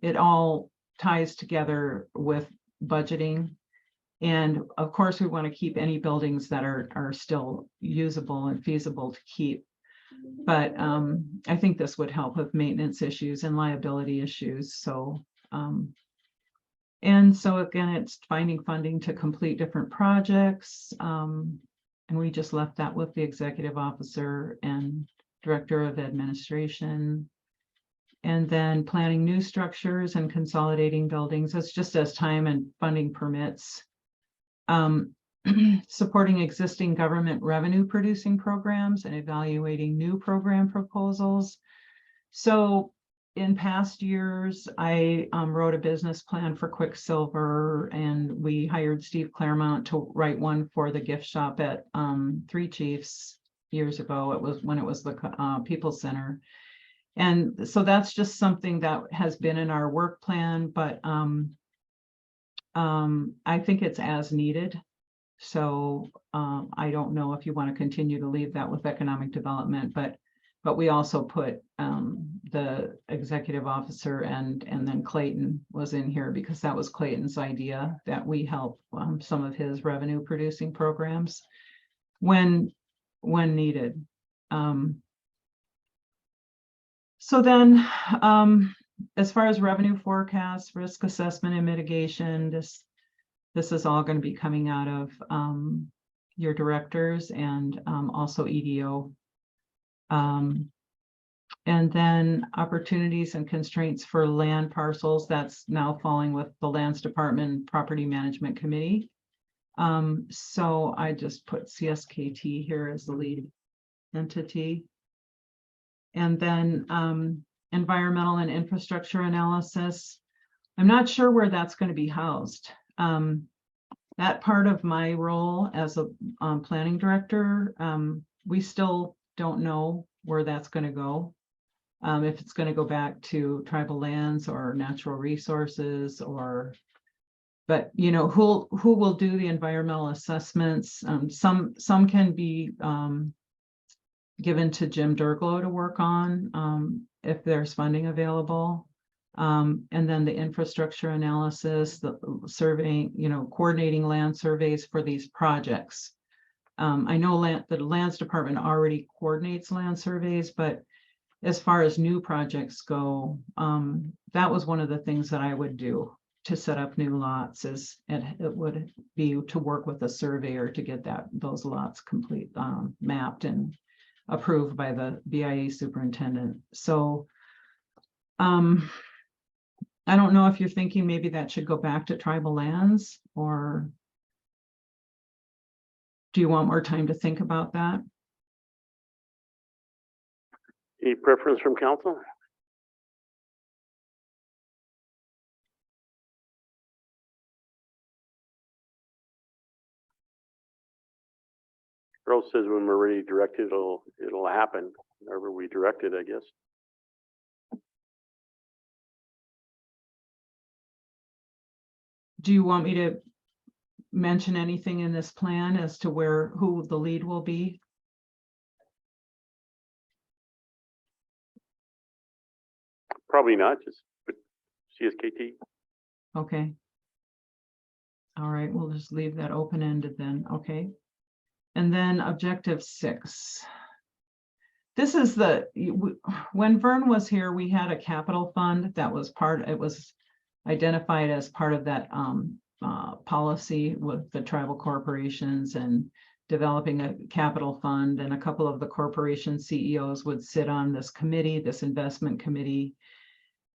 it all ties together with budgeting. And of course, we want to keep any buildings that are still usable and feasible to keep. But I think this would help with maintenance issues and liability issues. So, and so again, it's finding funding to complete different projects. And we just left that with the executive officer and director of administration. And then planning new structures and consolidating buildings. That's just as time and funding permits. Supporting existing government revenue producing programs and evaluating new program proposals. So in past years, I wrote a business plan for Quicksilver, and we hired Steve Claremont to write one for the gift shop at Three Chiefs years ago. It was when it was the People's Center. And so that's just something that has been in our work plan, but I think it's as needed. So I don't know if you want to continue to leave that with economic development, but we also put the executive officer and then Clayton was in here because that was Clayton's idea, that we help some of his revenue producing programs when needed. So then as far as revenue forecasts, risk assessment and mitigation, this is all going to be coming out of your directors and also EDO. And then opportunities and constraints for land parcels, that's now falling with the Lands Department Property Management Committee. So I just put CSKT here as the lead entity. And then environmental and infrastructure analysis. I'm not sure where that's going to be housed. That part of my role as a planning director, we still don't know where that's going to go. If it's going to go back to tribal lands or natural resources, or, but you know, who will do the environmental assessments? Some can be given to Jim Durglow to work on if there's funding available. And then the infrastructure analysis, the surveying, you know, coordinating land surveys for these projects. I know the Lands Department already coordinates land surveys, but as far as new projects go, that was one of the things that I would do to set up new lots, is it would be to work with a surveyor to get those lots complete, mapped and approved by the BIA superintendent. So I don't know if you're thinking maybe that should go back to tribal lands, or do you want more time to think about that? Any preference from council? Earl says when we're ready to direct it, it'll happen whenever we direct it, I guess. Do you want me to mention anything in this plan as to who the lead will be? Probably not, just put CSKT. Okay. All right, we'll just leave that open-ended then, okay. And then objective 6. This is when Vern was here, we had a capital fund that was it was identified as part of that policy with the tribal corporations and developing a capital fund, and a couple of the corporation CEOs would sit on this committee, this investment committee,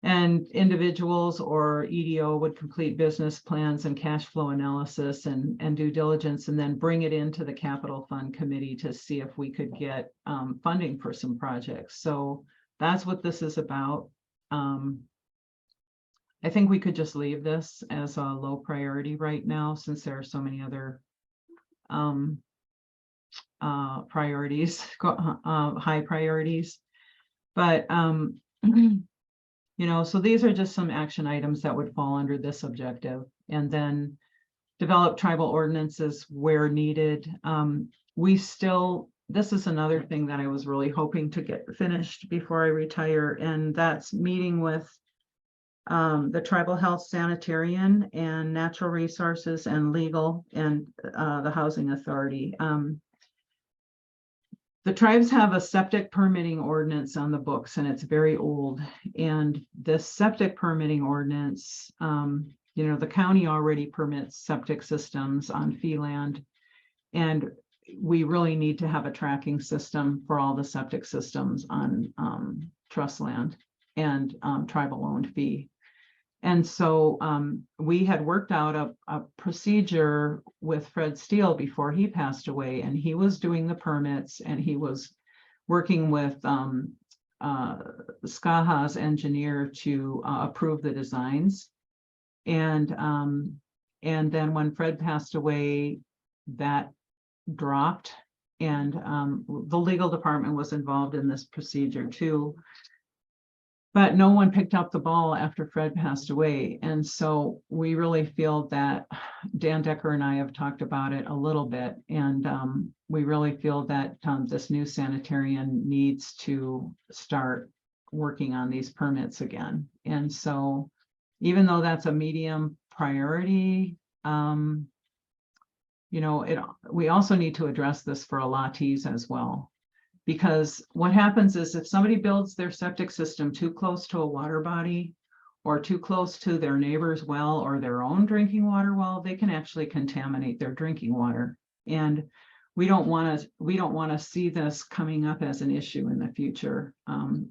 and individuals or EDO would complete business plans and cash flow analysis and due diligence, and then bring it into the capital fund committee to see if we could get funding for some projects. So that's what this is about. I think we could just leave this as a low priority right now, since there are so many other priorities, high priorities. But you know, so these are just some action items that would fall under this objective. And then develop tribal ordinances where needed. This is another thing that I was really hoping to get finished before I retire, and that's meeting with the tribal health sanitarian and natural resources and legal and the housing authority. The tribes have a septic permitting ordinance on the books, and it's very old. And this septic permitting ordinance, you know, the county already permits septic systems on fee land, and we really need to have a tracking system for all the septic systems on trust land and tribal owned fee. And so we had worked out a procedure with Fred Steele before he passed away, and he was doing the permits, and he was working with SCAHA's engineer to approve the designs. And then when Fred passed away, that dropped, and the legal department was involved in this procedure too. But no one picked up the ball after Fred passed away. And so we really feel that Dan Decker and I have talked about it a little bit. And we really feel that this new sanitarian needs to start working on these permits again. And so even though that's a medium priority, you know, we also need to address this for allottees as well. Because what happens is if somebody builds their septic system too close to a water body or too close to their neighbor's well or their own drinking water well, they can actually contaminate their drinking water. And we don't want to see this coming up as an issue in the future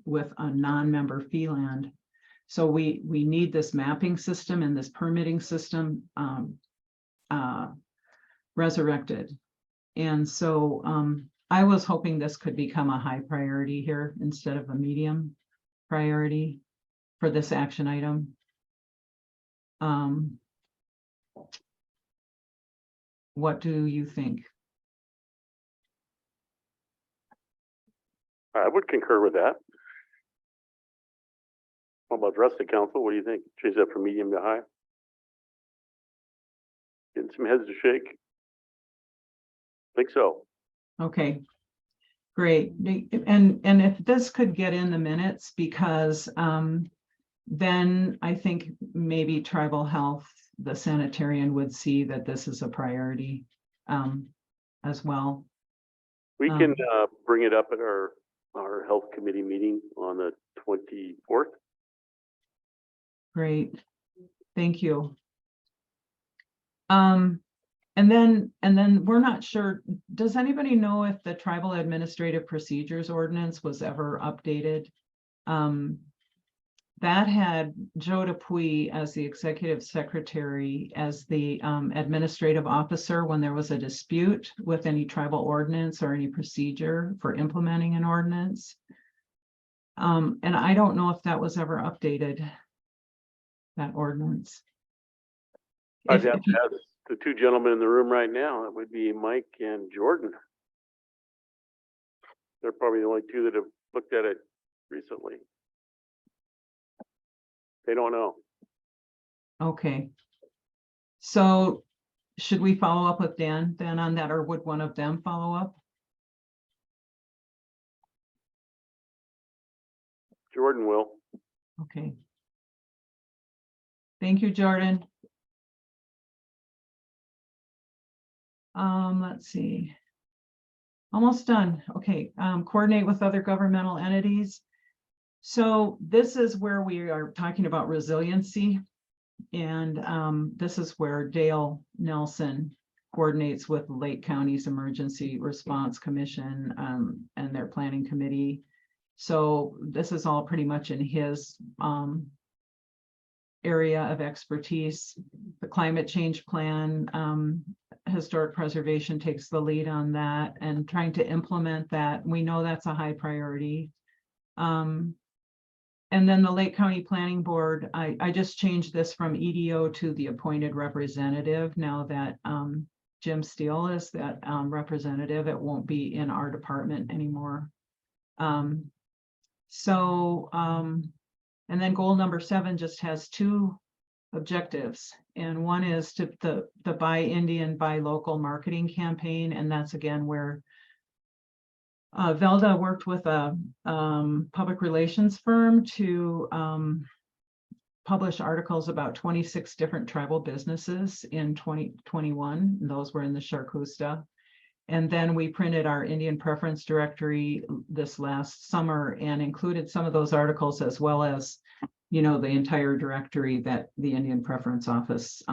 with a non-member fee land. So we need this mapping system and this permitting system resurrected. And so I was hoping this could become a high priority here instead of a medium priority for this action item. What do you think? I would concur with that. What about the rest of the council? What do you think? Change that from medium to high? Getting some heads to shake. Think so. Okay, great. And if this could get in the minutes, because then I think maybe tribal health, the sanitarian would see that this is a priority as well. We can bring it up at our health committee meeting on the 24th. Great, thank you. And then we're not sure, does anybody know if the tribal administrative procedures ordinance was ever updated? That had Joe Dupuy as the executive secretary, as the administrative officer when there was a dispute with any tribal ordinance or any procedure for implementing an ordinance. And I don't know if that was ever updated, that ordinance. I'd have to ask the two gentlemen in the room right now. It would be Mike and Jordan. They're probably the only two that have looked at it recently. They don't know. Okay. So should we follow up with Dan then on that, or would one of them follow up? Jordan will. Okay. Thank you, Jordan. Let's see. Almost done. Okay. Coordinate with other governmental entities. So this is where we are talking about resiliency. And this is where Dale Nelson coordinates with Lake County's Emergency Response Commission and their planning committee. So this is all pretty much in his area of expertise. The climate change plan, historic preservation takes the lead on that, and trying to implement that. We know that's a high priority. And then the Lake County Planning Board, I just changed this from EDO to the appointed representative. Now that Jim Steele is that representative, it won't be in our department anymore. And then goal number 7 just has 2 objectives. And one is to the Buy Indian, Buy Local marketing campaign. And that's again where Velda worked with a public relations firm to publish articles about 26 different tribal businesses in 2021. Those were in the Charcusta. And then we printed our Indian preference directory this last summer and included some of those articles, as well as, you know, the entire directory that the Indian Preference Office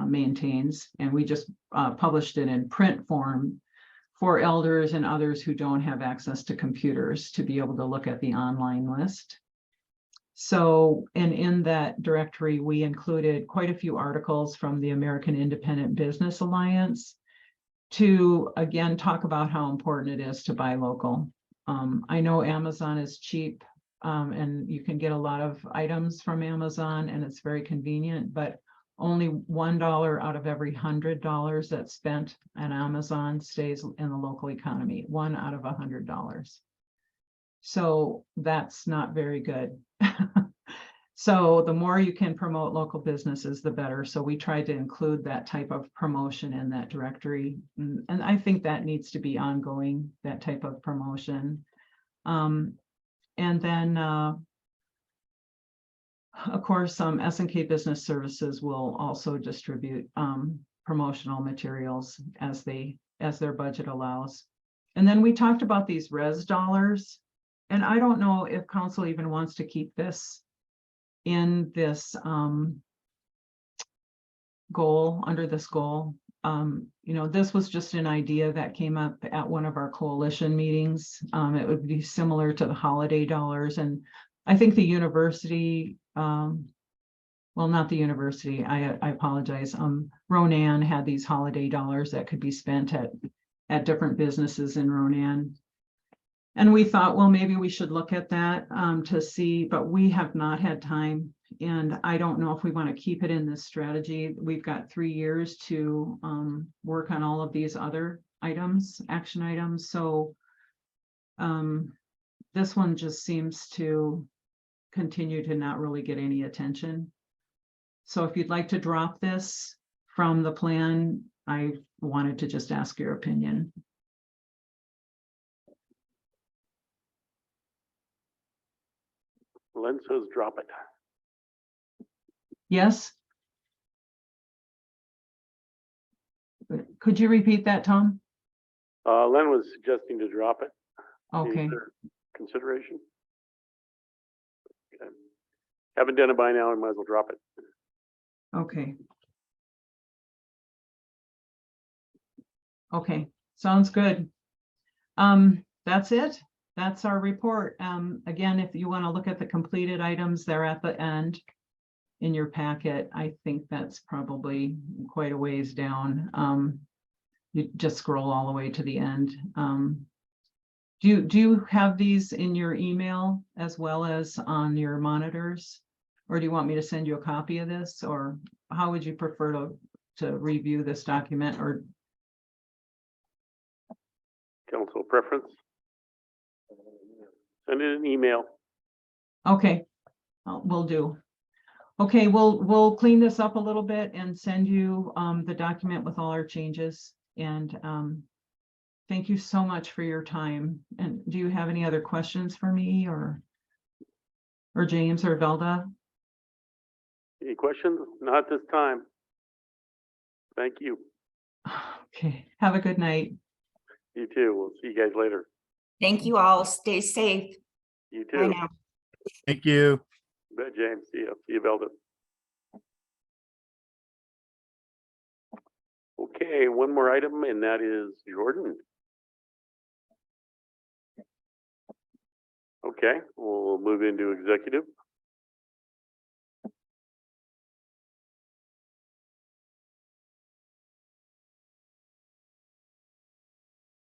maintains. And we just published it in print form for elders and others who don't have access to computers to be able to look at the online list. So, and in that directory, we included quite a few articles from the American Independent Business Alliance to, again, talk about how important it is to buy local. I know Amazon is cheap and you can get a lot of items from Amazon and it's very convenient, but only $1 out of every $100 that's spent at Amazon stays in the local economy, 1 out of $100. So that's not very good. So the more you can promote local businesses, the better. So we tried to include that type of promotion in that directory. And I think that needs to be ongoing, that type of promotion. And then, of course, S&K Business Services will also distribute promotional materials as their budget allows. And then we talked about these res dollars. And I don't know if council even wants to keep this in this goal, under this goal. you know, this was just an idea that came up at one of our coalition meetings. It would be similar to the holiday dollars. And I think the university, well, not the university, I apologize. Ronan had these holiday dollars that could be spent at different businesses in Ronan. And we thought, well, maybe we should look at that to see, but we have not had time. And I don't know if we want to keep it in this strategy. We've got 3 years to work on all of these other items, action items. So this one just seems to continue to not really get any attention. So if you'd like to drop this from the plan, I wanted to just ask your opinion. Len says drop it. Yes? Could you repeat that, Tom? Len was suggesting to drop it. Okay. Any other consideration? Okay. Haven't done it by now, I might as well drop it. Okay. Okay, sounds good. That's it. That's our report. Again, if you want to look at the completed items, they're at the end in your packet. I think that's probably quite a ways down. You just scroll all the way to the end. Do you have these in your email as well as on your monitors? Or do you want me to send you a copy of this? Or how would you prefer to review this document? Or Council preference? Send it an email. okay, will do. Okay, we'll clean this up a little bit and send you the document with all our changes. And thank you so much for your time. And do you have any other questions for me or James or Velda? Any questions? Not this time. Thank you. Okay, have a good night. You too. We'll see you guys later. Thank you all. Stay safe. You Bye too. now. Thank you. Bet, James. See you. See you, Velda. Okay, one more item, and that is Jordan. Okay, we'll move into executive.